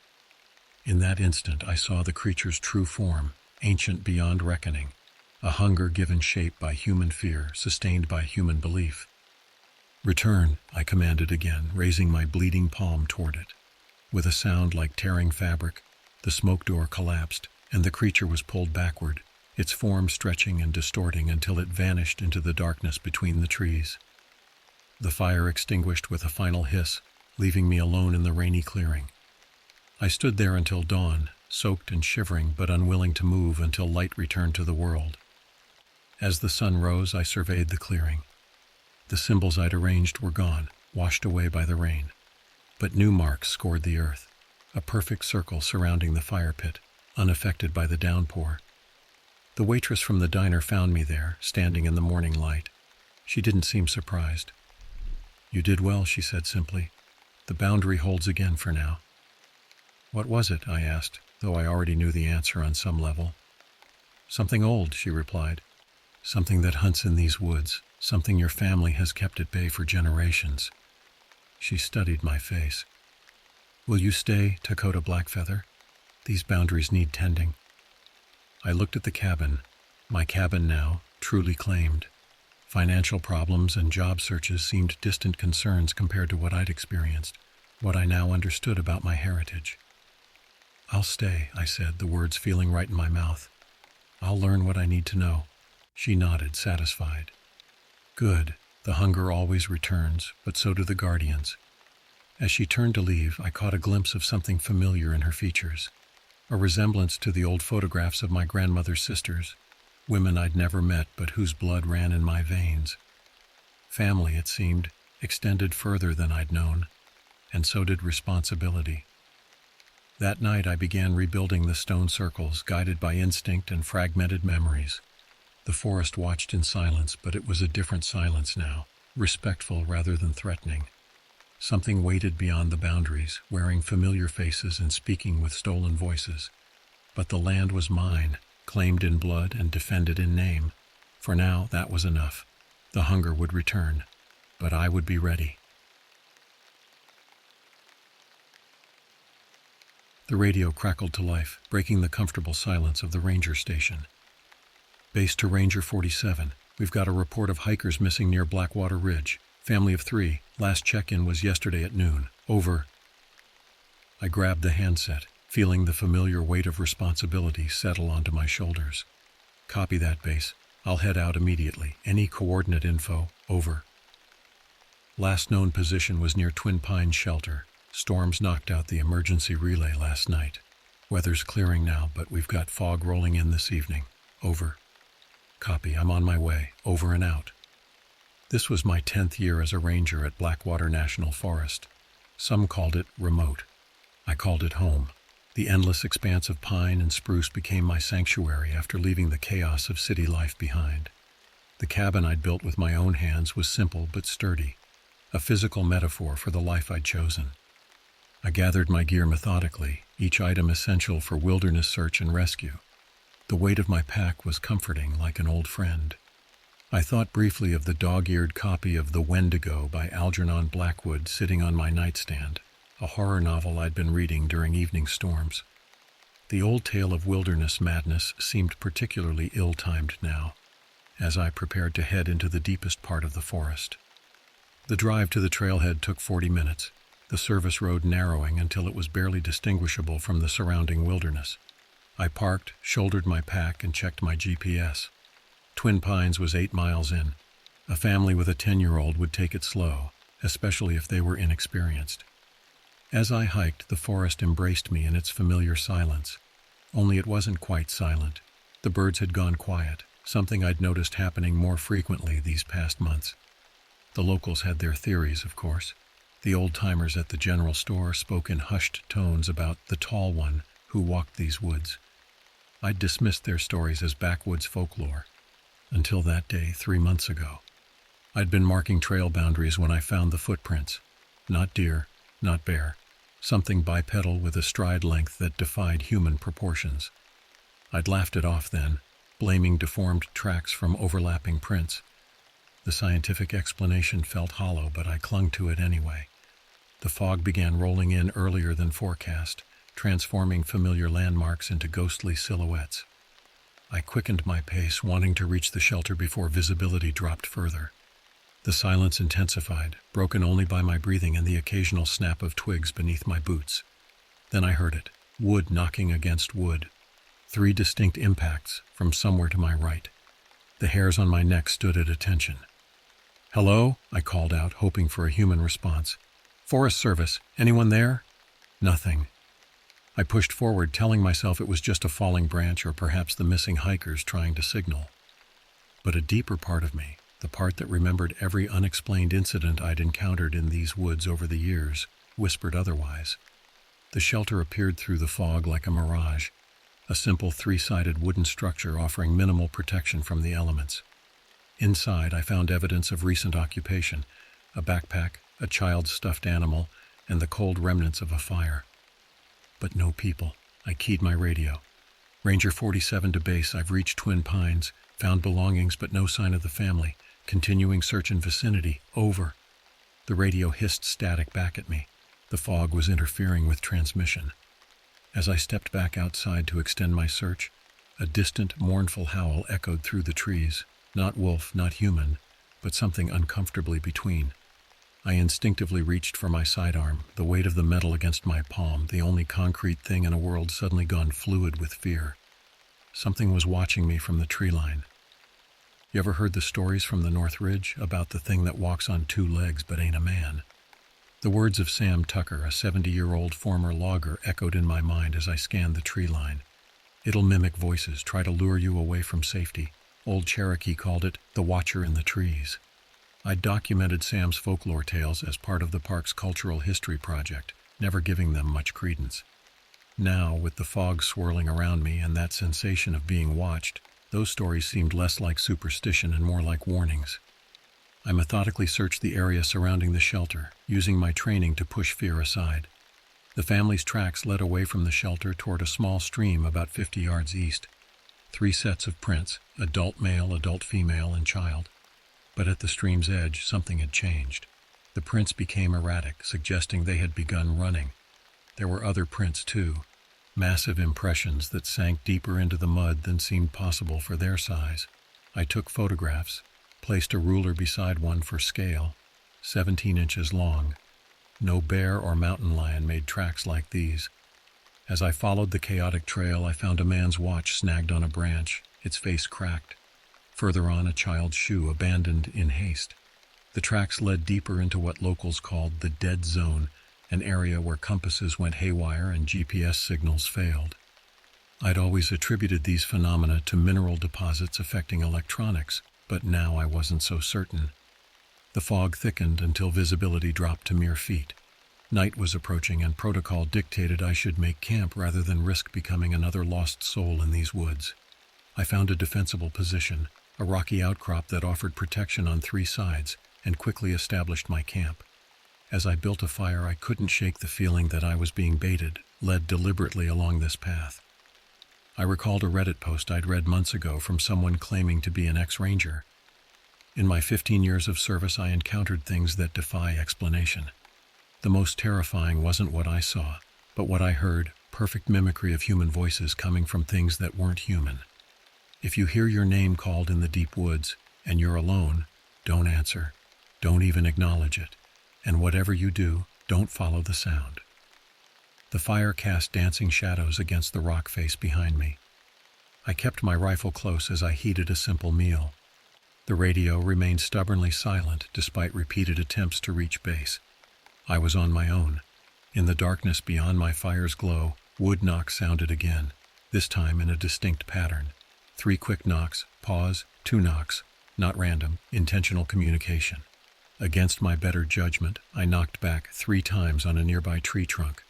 In that instant, I saw the creature's true form, ancient beyond reckoning, a hunger given shape by human fear, sustained by human belief. "Return," I commanded again, raising my bleeding palm toward it. With a sound like tearing fabric, the smoke door collapsed, and the creature was pulled backward, its form stretching and distorting until it vanished into the darkness between the trees. The fire extinguished with a final hiss, leaving me alone in the rainy clearing. I stood there until dawn, soaked and shivering but unwilling to move until light returned to the world. As the sun rose, I surveyed the clearing. The symbols I'd arranged were gone, washed away by the rain. But new marks scored the earth, a perfect circle surrounding the fire pit, unaffected by the downpour. The waitress from the diner found me there, standing in the morning light. She didn't seem surprised. "You did well," she said simply. "The boundary holds again for now." "What was it?" I asked, though I already knew the answer on some level. "Something old," she replied. "Something that hunts in these woods, something your family has kept at bay for generations." She studied my face. "Will you stay, Dakota Blackfeather? These boundaries need tending." I looked at the cabin, my cabin now, truly claimed. Financial problems and job searches seemed distant concerns compared to what I'd experienced, what I now understood about my heritage. "I'll stay," I said, the words feeling right in my mouth. "I'll learn what I need to know." She nodded, satisfied. "Good. The hunger always returns, but so do the guardians." As she turned to leave, I caught a glimpse of something familiar in her features, a resemblance to the old photographs of my grandmother's sisters, women I'd never met but whose blood ran in my veins. Family, it seemed, extended further than I'd known, and so did responsibility. That night I began rebuilding the stone circles, guided by instinct and fragmented memories. The forest watched in silence, but it was a different silence now, respectful rather than threatening. Something waited beyond the boundaries, wearing familiar faces and speaking with stolen voices. But the land was mine, claimed in blood and defended in name. For now, that was enough. The hunger would return, but I would be ready. The radio crackled to life, breaking the comfortable silence of the ranger station. "Base to Ranger 47. We've got a report of hikers missing near Blackwater Ridge. Family of 3. Last check-in was yesterday at noon. Over." I grabbed the handset, feeling the familiar weight of responsibility settle onto my shoulders. "Copy that, Base. I'll head out immediately. Any coordinate info? Over." Last known position was near Twin Pines Shelter. Storms knocked out the emergency relay last night. Weather's clearing now, but we've got fog rolling in this evening. Over. "Copy. I'm on my way. Over and out." This was my 10th year as a ranger at Blackwater National Forest. Some called it remote. I called it home. The endless expanse of pine and spruce became my sanctuary after leaving the chaos of city life behind. The cabin I'd built with my own hands was simple but sturdy, a physical metaphor for the life I'd chosen. I gathered my gear methodically, each item essential for wilderness search and rescue. The weight of my pack was comforting, like an old friend. I thought briefly of the dog-eared copy of The Wendigo by Algernon Blackwood sitting on my nightstand, a horror novel I'd been reading during evening storms. The old tale of wilderness madness seemed particularly ill-timed now, as I prepared to head into the deepest part of the forest. The drive to the trailhead took 40 minutes, the service road narrowing until it was barely distinguishable from the surrounding wilderness. I parked, shouldered my pack, and checked my GPS. Twin Pines was 8 miles in. A family with a 10-year-old would take it slow, especially if they were inexperienced. As I hiked, the forest embraced me in its familiar silence. Only it wasn't quite silent. The birds had gone quiet, something I'd noticed happening more frequently these past months. The locals had their theories, of course. The old-timers at the general store spoke in hushed tones about the tall one who walked these woods. I'd dismissed their stories as backwoods folklore. Until that day 3 months ago. I'd been marking trail boundaries when I found the footprints. Not deer, not bear. Something bipedal with a stride length that defied human proportions. I'd laughed it off then, blaming deformed tracks from overlapping prints. The scientific explanation felt hollow, but I clung to it anyway. The fog began rolling in earlier than forecast, transforming familiar landmarks into ghostly silhouettes. I quickened my pace, wanting to reach the shelter before visibility dropped further. The silence intensified, broken only by my breathing and the occasional snap of twigs beneath my boots. Then I heard it, wood knocking against wood. 3 distinct impacts from somewhere to my right. The hairs on my neck stood at attention. "Hello?" I called out, hoping for a human response. "Forest Service, anyone there?" Nothing. I pushed forward, telling myself it was just a falling branch or perhaps the missing hikers trying to signal. But a deeper part of me, the part that remembered every unexplained incident I'd encountered in these woods over the years, whispered otherwise. The shelter appeared through the fog like a mirage, a simple 3-sided wooden structure offering minimal protection from the elements. Inside, I found evidence of recent occupation, a backpack, a child's stuffed animal, and the cold remnants of a fire. But no people. I keyed my radio. "Ranger 47 to base, I've reached Twin Pines, found belongings but no sign of the family. Continuing search in vicinity, over." The radio hissed static back at me. The fog was interfering with transmission. As I stepped back outside to extend my search, a distant, mournful howl echoed through the trees. Not wolf, not human, but something uncomfortably between. I instinctively reached for my sidearm, the weight of the metal against my palm, the only concrete thing in a world suddenly gone fluid with fear. Something was watching me from the tree line. You ever heard the stories from the North Ridge about the thing that walks on 2 legs but ain't a man? The words of Sam Tucker, a 70-year-old former logger, echoed in my mind as I scanned the tree line. "It'll mimic voices, try to lure you away from safety." Old Cherokee called it the Watcher in the Trees. I documented Sam's folklore tales as part of the park's cultural history project, never giving them much credence. Now, with the fog swirling around me and that sensation of being watched, those stories seemed less like superstition and more like warnings. I methodically searched the area surrounding the shelter, using my training to push fear aside. The family's tracks led away from the shelter toward a small stream about 50 yards east. 3 sets of prints, adult male, adult female, and child. But at the stream's edge, something had changed. The prints became erratic, suggesting they had begun running. There were other prints, too, massive impressions that sank deeper into the mud than seemed possible for their size. I took photographs, placed a ruler beside one for scale, 17 inches long. No bear or mountain lion made tracks like these. As I followed the chaotic trail, I found a man's watch snagged on a branch, its face cracked. Further on, a child's shoe abandoned in haste. The tracks led deeper into what locals called the dead zone, an area where compasses went haywire and GPS signals failed. I'd always attributed these phenomena to mineral deposits affecting electronics, but now I wasn't so certain. The fog thickened until visibility dropped to mere feet. Night was approaching, and protocol dictated I should make camp rather than risk becoming another lost soul in these woods. I found a defensible position, a rocky outcrop that offered protection on 3 sides, and quickly established my camp. As I built a fire, I couldn't shake the feeling that I was being baited, led deliberately along this path. I recalled a Reddit post I'd read months ago from someone claiming to be an ex-ranger. In my 15 years of service, I encountered things that defy explanation. The most terrifying wasn't what I saw, but what I heard, perfect mimicry of human voices coming from things that weren't human. If you hear your name called in the deep woods, and you're alone, don't answer. Don't even acknowledge it. And whatever you do, don't follow the sound. The fire cast dancing shadows against the rock face behind me. I kept my rifle close as I heated a simple meal. The radio remained stubbornly silent despite repeated attempts to reach base. I was on my own. In the darkness beyond my fire's glow, wood knocks sounded again, this time in a distinct pattern. 3 quick knocks, pause, 2 knocks, not random, intentional communication. Against my better judgment, I knocked back 3 times on a nearby tree trunk.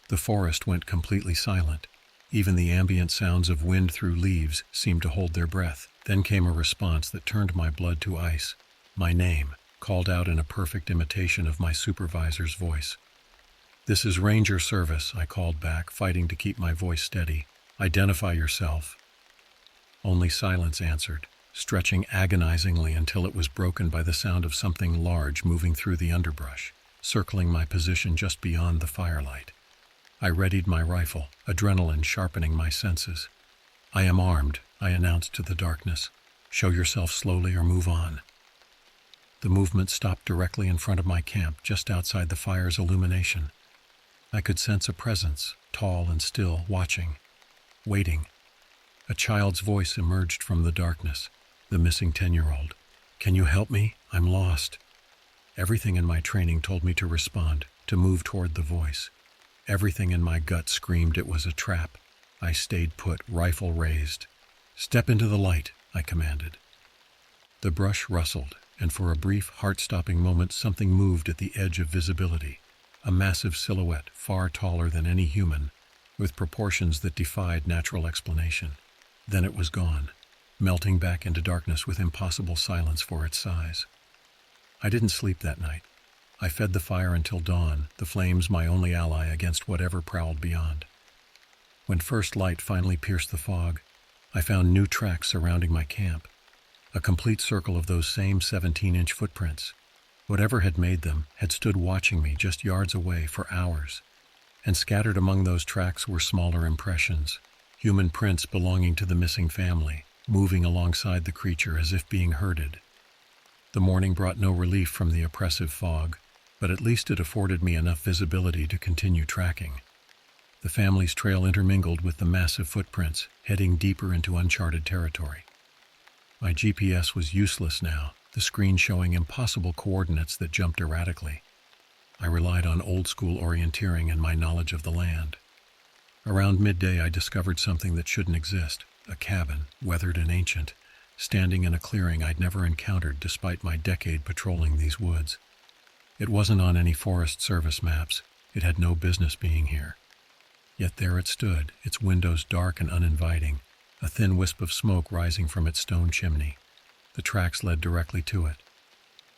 The forest went completely silent. Even the ambient sounds of wind through leaves seemed to hold their breath. Then came a response that turned my blood to ice. My name, called out in a perfect imitation of my supervisor's voice. "This is Ranger Service," I called back, fighting to keep my voice steady. "Identify yourself." Only silence answered, stretching agonizingly until it was broken by the sound of something large moving through the underbrush, circling my position just beyond the firelight. I readied my rifle, adrenaline sharpening my senses. "I am armed," I announced to the darkness. "Show yourself slowly or move on." The movement stopped directly in front of my camp, just outside the fire's illumination. I could sense a presence, tall and still, watching, waiting. A child's voice emerged from the darkness, the missing 10-year-old. "Can you help me? I'm lost." Everything in my training told me to respond, to move toward the voice. Everything in my gut screamed it was a trap. I stayed put, rifle raised. "Step into the light," I commanded. The brush rustled, and for a brief, heart-stopping moment something moved at the edge of visibility. A massive silhouette, far taller than any human, with proportions that defied natural explanation. Then it was gone, melting back into darkness with impossible silence for its size. I didn't sleep that night. I fed the fire until dawn, the flames my only ally against whatever prowled beyond. When first light finally pierced the fog, I found new tracks surrounding my camp. A complete circle of those same 17-inch footprints. Whatever had made them had stood watching me just yards away for hours. And scattered among those tracks were smaller impressions, human prints belonging to the missing family, moving alongside the creature as if being herded. The morning brought no relief from the oppressive fog, but at least it afforded me enough visibility to continue tracking. The family's trail intermingled with the massive footprints, heading deeper into uncharted territory. My GPS was useless now, the screen showing impossible coordinates that jumped erratically. I relied on old-school orienteering and my knowledge of the land. Around midday I discovered something that shouldn't exist, a cabin, weathered and ancient, standing in a clearing I'd never encountered despite my decade patrolling these woods. It wasn't on any Forest Service maps. It had no business being here. Yet there it stood, its windows dark and uninviting, a thin wisp of smoke rising from its stone chimney. The tracks led directly to it.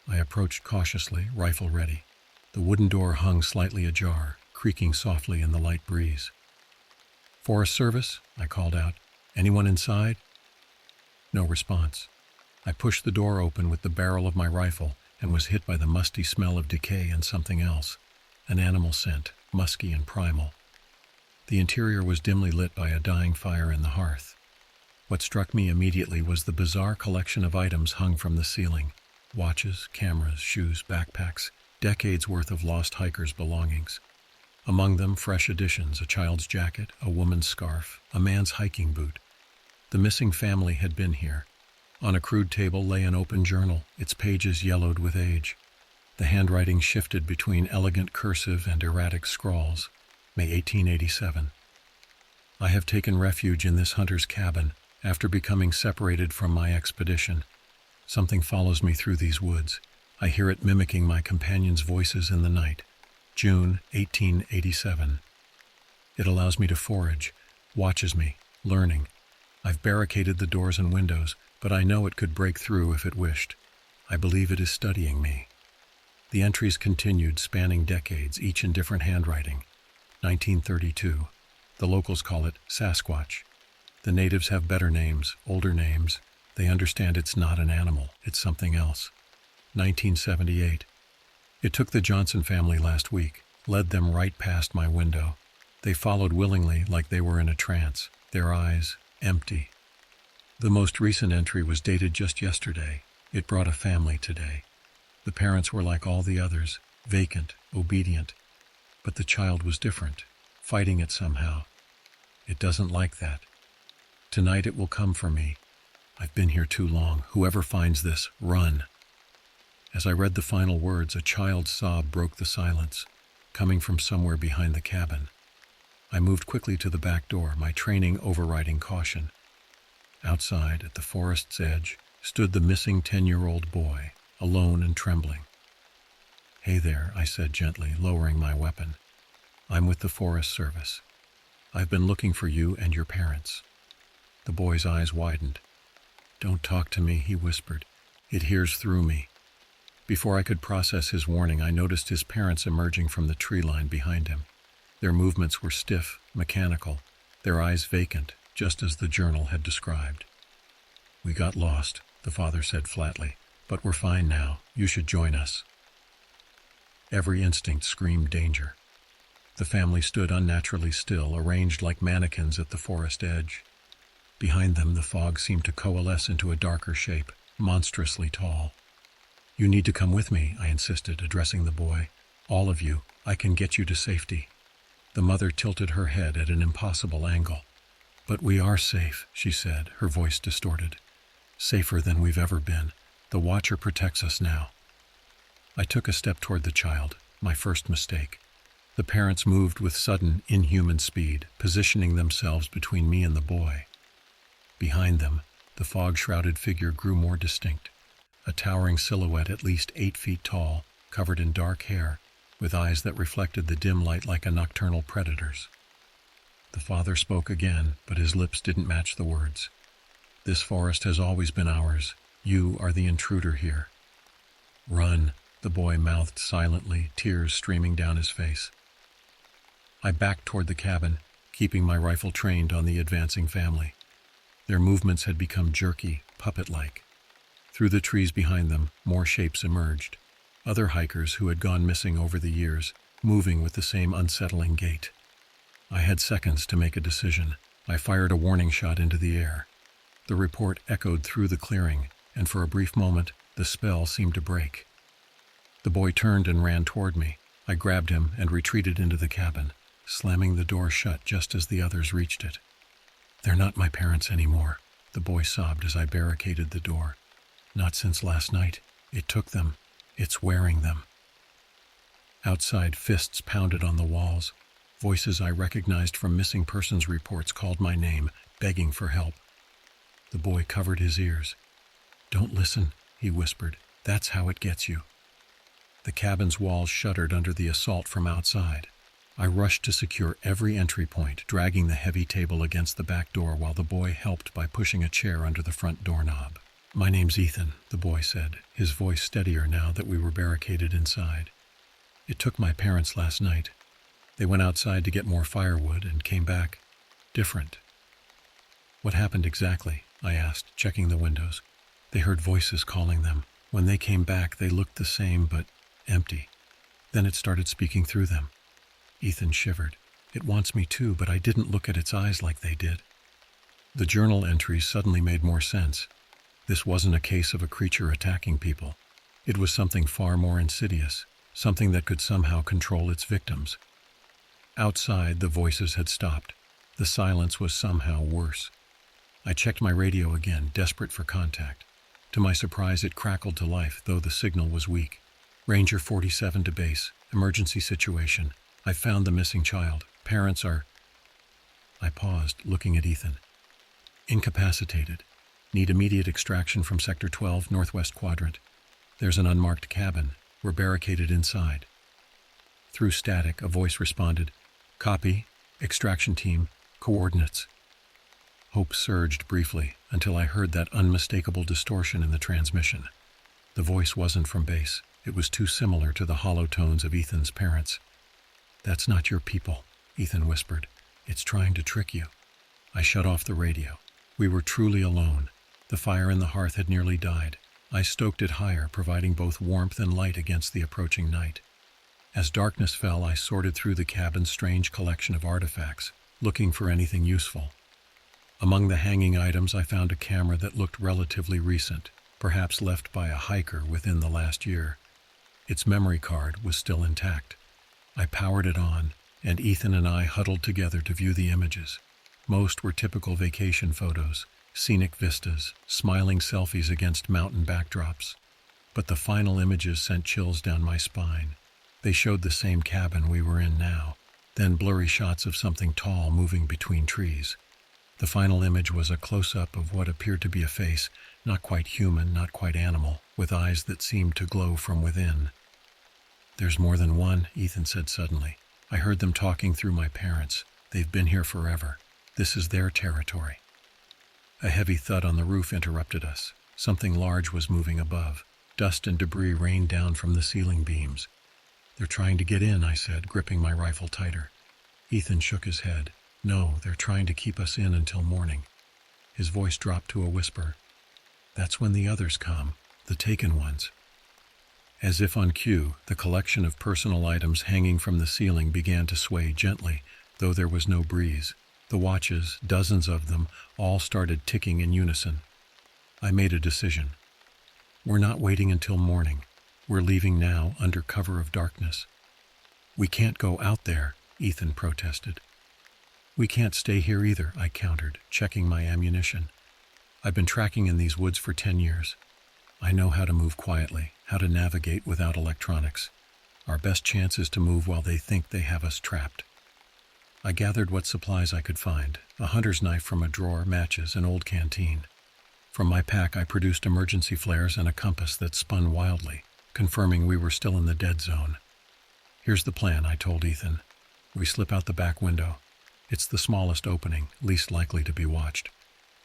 I approached cautiously, rifle ready. The wooden door hung slightly ajar, creaking softly in the light breeze. "Forest Service?" I called out. "Anyone inside?" No response. I pushed the door open with the barrel of my rifle and was hit by the musty smell of decay and something else, an animal scent, musky and primal. The interior was dimly lit by a dying fire in the hearth. What struck me immediately was the bizarre collection of items hung from the ceiling. Watches, cameras, shoes, backpacks, decades worth of lost hikers' belongings. Among them, fresh additions, a child's jacket, a woman's scarf, a man's hiking boot. The missing family had been here. On a crude table lay an open journal, its pages yellowed with age. The handwriting shifted between elegant cursive and erratic scrawls. May 1887. I have taken refuge in this hunter's cabin after becoming separated from my expedition. Something follows me through these woods. I hear it mimicking my companions' voices in the night. June 1887. It allows me to forage, watches me, learning. I've barricaded the doors and windows, but I know it could break through if it wished. I believe it is studying me. The entries continued, spanning decades, each in different handwriting. 1932. The locals call it Sasquatch. The natives have better names, older names. They understand it's not an animal, it's something else. 1978. It took the Johnson family last week, led them right past my window. They followed willingly like they were in a trance, their eyes empty. The most recent entry was dated just yesterday. It brought a family today. The parents were like all the others, vacant, obedient. But the child was different, fighting it somehow. It doesn't like that. Tonight it will come for me. I've been here too long. Whoever finds this, run. As I read the final words, a child's sob broke the silence, coming from somewhere behind the cabin. I moved quickly to the back door, my training overriding caution. Outside, at the forest's edge, stood the missing 10-year-old boy, alone and trembling. "Hey there," I said gently, lowering my weapon. "I'm with the Forest Service. I've been looking for you and your parents." The boy's eyes widened. "Don't talk to me," he whispered. "It hears through me." Before I could process his warning, I noticed his parents emerging from the tree line behind him. Their movements were stiff, mechanical, their eyes vacant, just as the journal had described. "We got lost," the father said flatly, "but we're fine now. You should join us." Every instinct screamed danger. The family stood unnaturally still, arranged like mannequins at the forest edge. Behind them, the fog seemed to coalesce into a darker shape, monstrously tall. You need to come with me, I insisted, addressing the boy. All of you, I can get you to safety. The mother tilted her head at an impossible angle. But we are safe, she said, her voice distorted. Safer than we've ever been. The Watcher protects us now. I took a step toward the child, my first mistake. The parents moved with sudden, inhuman speed, positioning themselves between me and the boy. Behind them, the fog-shrouded figure grew more distinct. A towering silhouette at least 8 feet tall, covered in dark hair, with eyes that reflected the dim light like a nocturnal predator's. The father spoke again, but his lips didn't match the words. This forest has always been ours. You are the intruder here. Run, the boy mouthed silently, tears streaming down his face. I backed toward the cabin, keeping my rifle trained on the advancing family. Their movements had become jerky, puppet-like. Through the trees behind them, more shapes emerged. Other hikers who had gone missing over the years, moving with the same unsettling gait. I had seconds to make a decision. I fired a warning shot into the air. The report echoed through the clearing, and for a brief moment, the spell seemed to break. The boy turned and ran toward me. I grabbed him and retreated into the cabin, slamming the door shut just as the others reached it. They're not my parents anymore, the boy sobbed as I barricaded the door. Not since last night. It took them. It's wearing them. Outside, fists pounded on the walls. Voices I recognized from missing persons reports called my name, begging for help. The boy covered his ears. Don't listen, he whispered. That's how it gets you. The cabin's walls shuddered under the assault from outside. I rushed to secure every entry point, dragging the heavy table against the back door while the boy helped by pushing a chair under the front doorknob. My name's Ethan, the boy said, his voice steadier now that we were barricaded inside. It took my parents last night. They went outside to get more firewood and came back different. What happened exactly? I asked, checking the windows. They heard voices calling them. When they came back, they looked the same but empty. Then it started speaking through them. Ethan shivered. It wants me too, but I didn't look at its eyes like they did. The journal entries suddenly made more sense. This wasn't a case of a creature attacking people. It was something far more insidious, something that could somehow control its victims. Outside, the voices had stopped. The silence was somehow worse. I checked my radio again, desperate for contact. To my surprise, it crackled to life, though the signal was weak. Ranger 47 to base. Emergency situation. I found the missing child. Parents are... I paused, looking at Ethan. Incapacitated. Need immediate extraction from Sector 12, Northwest Quadrant. There's an unmarked cabin. We're barricaded inside. Through static, a voice responded. Copy. Extraction team. Coordinates. Hope surged briefly until I heard that unmistakable distortion in the transmission. The voice wasn't from base. It was too similar to the hollow tones of Ethan's parents. That's not your people, Ethan whispered. It's trying to trick you. I shut off the radio. We were truly alone. The fire in the hearth had nearly died. I stoked it higher, providing both warmth and light against the approaching night. As darkness fell, I sorted through the cabin's strange collection of artifacts, looking for anything useful. Among the hanging items, I found a camera that looked relatively recent, perhaps left by a hiker within the last year. Its memory card was still intact. I powered it on, and Ethan and I huddled together to view the images. Most were typical vacation photos, scenic vistas, smiling selfies against mountain backdrops. But the final images sent chills down my spine. They showed the same cabin we were in now, then blurry shots of something tall moving between trees. The final image was a close-up of what appeared to be a face, not quite human, not quite animal, with eyes that seemed to glow from within. There's more than one, Ethan said suddenly. I heard them talking through my parents. They've been here forever. This is their territory. A heavy thud on the roof interrupted us. Something large was moving above. Dust and debris rained down from the ceiling beams. They're trying to get in, I said, gripping my rifle tighter. Ethan shook his head. No, they're trying to keep us in until morning. His voice dropped to a whisper. That's when the others come, the taken ones. As if on cue, the collection of personal items hanging from the ceiling began to sway gently, though there was no breeze. The watches, dozens of them, all started ticking in unison. I made a decision. We're not waiting until morning. We're leaving now under cover of darkness. We can't go out there, Ethan protested. We can't stay here either, I countered, checking my ammunition. I've been tracking in these woods for 10 years. I know how to move quietly, how to navigate without electronics. Our best chance is to move while they think they have us trapped. I gathered what supplies I could find, a hunter's knife from a drawer, matches, an old canteen. From my pack I produced emergency flares and a compass that spun wildly, confirming we were still in the dead zone. Here's the plan, I told Ethan. We slip out the back window. It's the smallest opening, least likely to be watched.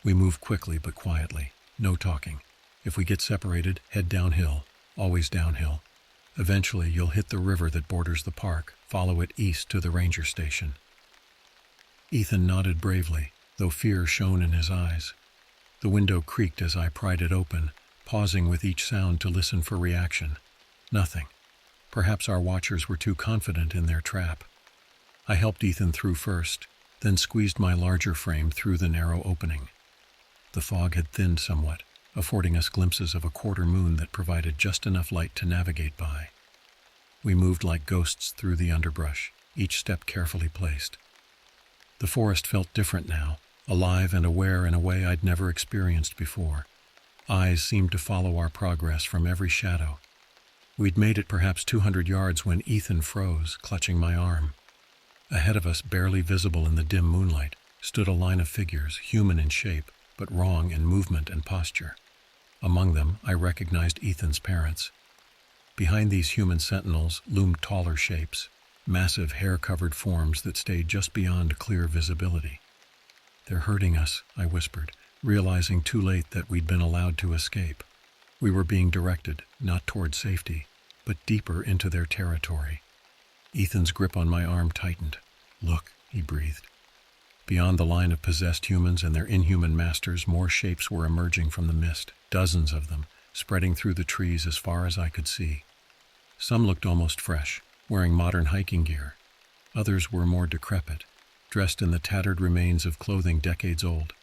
We move quickly but quietly, no talking. If we get separated, head downhill, always downhill. Eventually you'll hit the river that borders the park, follow it east to the ranger station. Ethan nodded bravely, though fear shone in his eyes. The window creaked as I pried it open, pausing with each sound to listen for reaction. Nothing. Perhaps our watchers were too confident in their trap. I helped Ethan through first, then squeezed my larger frame through the narrow opening. The fog had thinned somewhat, affording us glimpses of a quarter moon that provided just enough light to navigate by. We moved like ghosts through the underbrush, each step carefully placed. The forest felt different now, alive and aware in a way I'd never experienced before. Eyes seemed to follow our progress from every shadow. We'd made it perhaps 200 yards when Ethan froze, clutching my arm. Ahead of us, barely visible in the dim moonlight, stood a line of figures, human in shape, but wrong in movement and posture. Among them, I recognized Ethan's parents. Behind these human sentinels loomed taller shapes, massive hair-covered forms that stayed just beyond clear visibility. They're hurting us, I whispered, realizing too late that we'd been allowed to escape. We were being directed, not toward safety, but deeper into their territory. Ethan's grip on my arm tightened. Look, he breathed. Beyond the line of possessed humans and their inhuman masters, more shapes were emerging from the mist, dozens of them, spreading through the trees as far as I could see. Some looked almost fresh, wearing modern hiking gear. Others were more decrepit, dressed in the tattered remains of clothing decades old.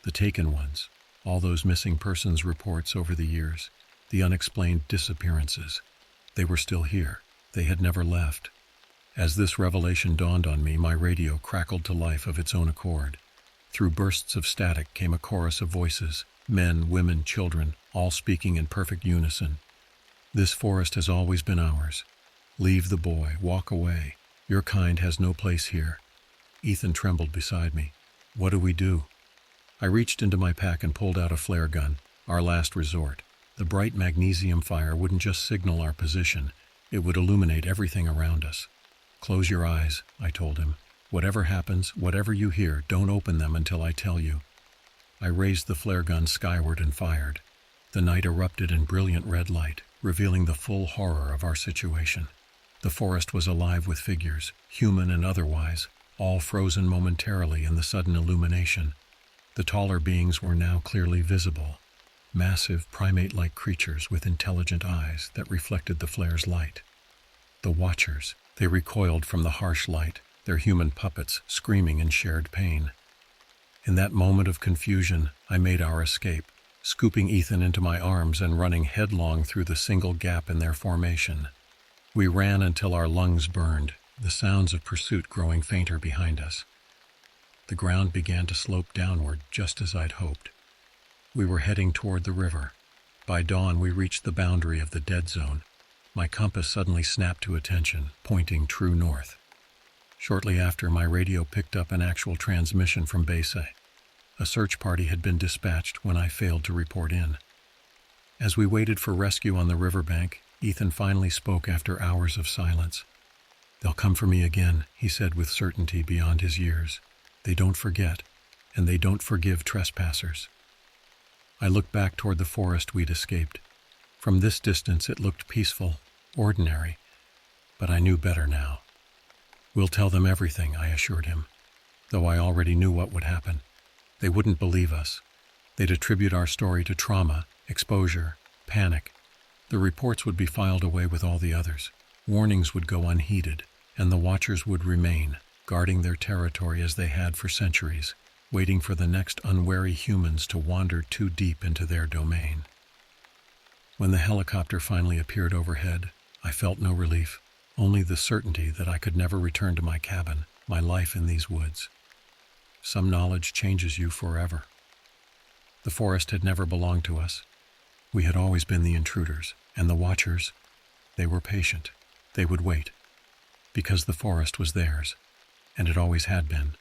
The taken ones, all those missing persons reports over the years, the unexplained disappearances. They were still here. They had never left. As this revelation dawned on me, my radio crackled to life of its own accord. Through bursts of static came a chorus of voices, men, women, children, all speaking in perfect unison. This forest has always been ours. Leave the boy, walk away. Your kind has no place here. Ethan trembled beside me. What do we do? I reached into my pack and pulled out a flare gun, our last resort. The bright magnesium fire wouldn't just signal our position, it would illuminate everything around us. Close your eyes, I told him. Whatever happens, whatever you hear, don't open them until I tell you. I raised the flare gun skyward and fired. The night erupted in brilliant red light, revealing the full horror of our situation. The forest was alive with figures, human and otherwise, all frozen momentarily in the sudden illumination. The taller beings were now clearly visible, massive primate-like creatures with intelligent eyes that reflected the flare's light. The Watchers, they recoiled from the harsh light, their human puppets screaming in shared pain. In that moment of confusion, I made our escape, scooping Ethan into my arms and running headlong through the single gap in their formation. We ran until our lungs burned, the sounds of pursuit growing fainter behind us. The ground began to slope downward, just as I'd hoped. We were heading toward the river. By dawn, we reached the boundary of the dead zone. My compass suddenly snapped to attention, pointing true north. Shortly after, my radio picked up an actual transmission from Base A. A search party had been dispatched when I failed to report in. As we waited for rescue on the riverbank, Ethan finally spoke after hours of silence. "They'll come for me again," he said with certainty beyond his years. "They don't forget, and they don't forgive trespassers." I looked back toward the forest we'd escaped. From this distance it looked peaceful, ordinary, but I knew better now. "We'll tell them everything," I assured him, though I already knew what would happen. They wouldn't believe us. They'd attribute our story to trauma, exposure, panic. The reports would be filed away with all the others. Warnings would go unheeded, and the Watchers would remain, guarding their territory as they had for centuries, waiting for the next unwary humans to wander too deep into their domain. When the helicopter finally appeared overhead, I felt no relief, only the certainty that I could never return to my cabin, my life in these woods. Some knowledge changes you forever. The forest had never belonged to us. We had always been the intruders, and the watchers, they were patient. They would wait, because the forest was theirs, and it always had been.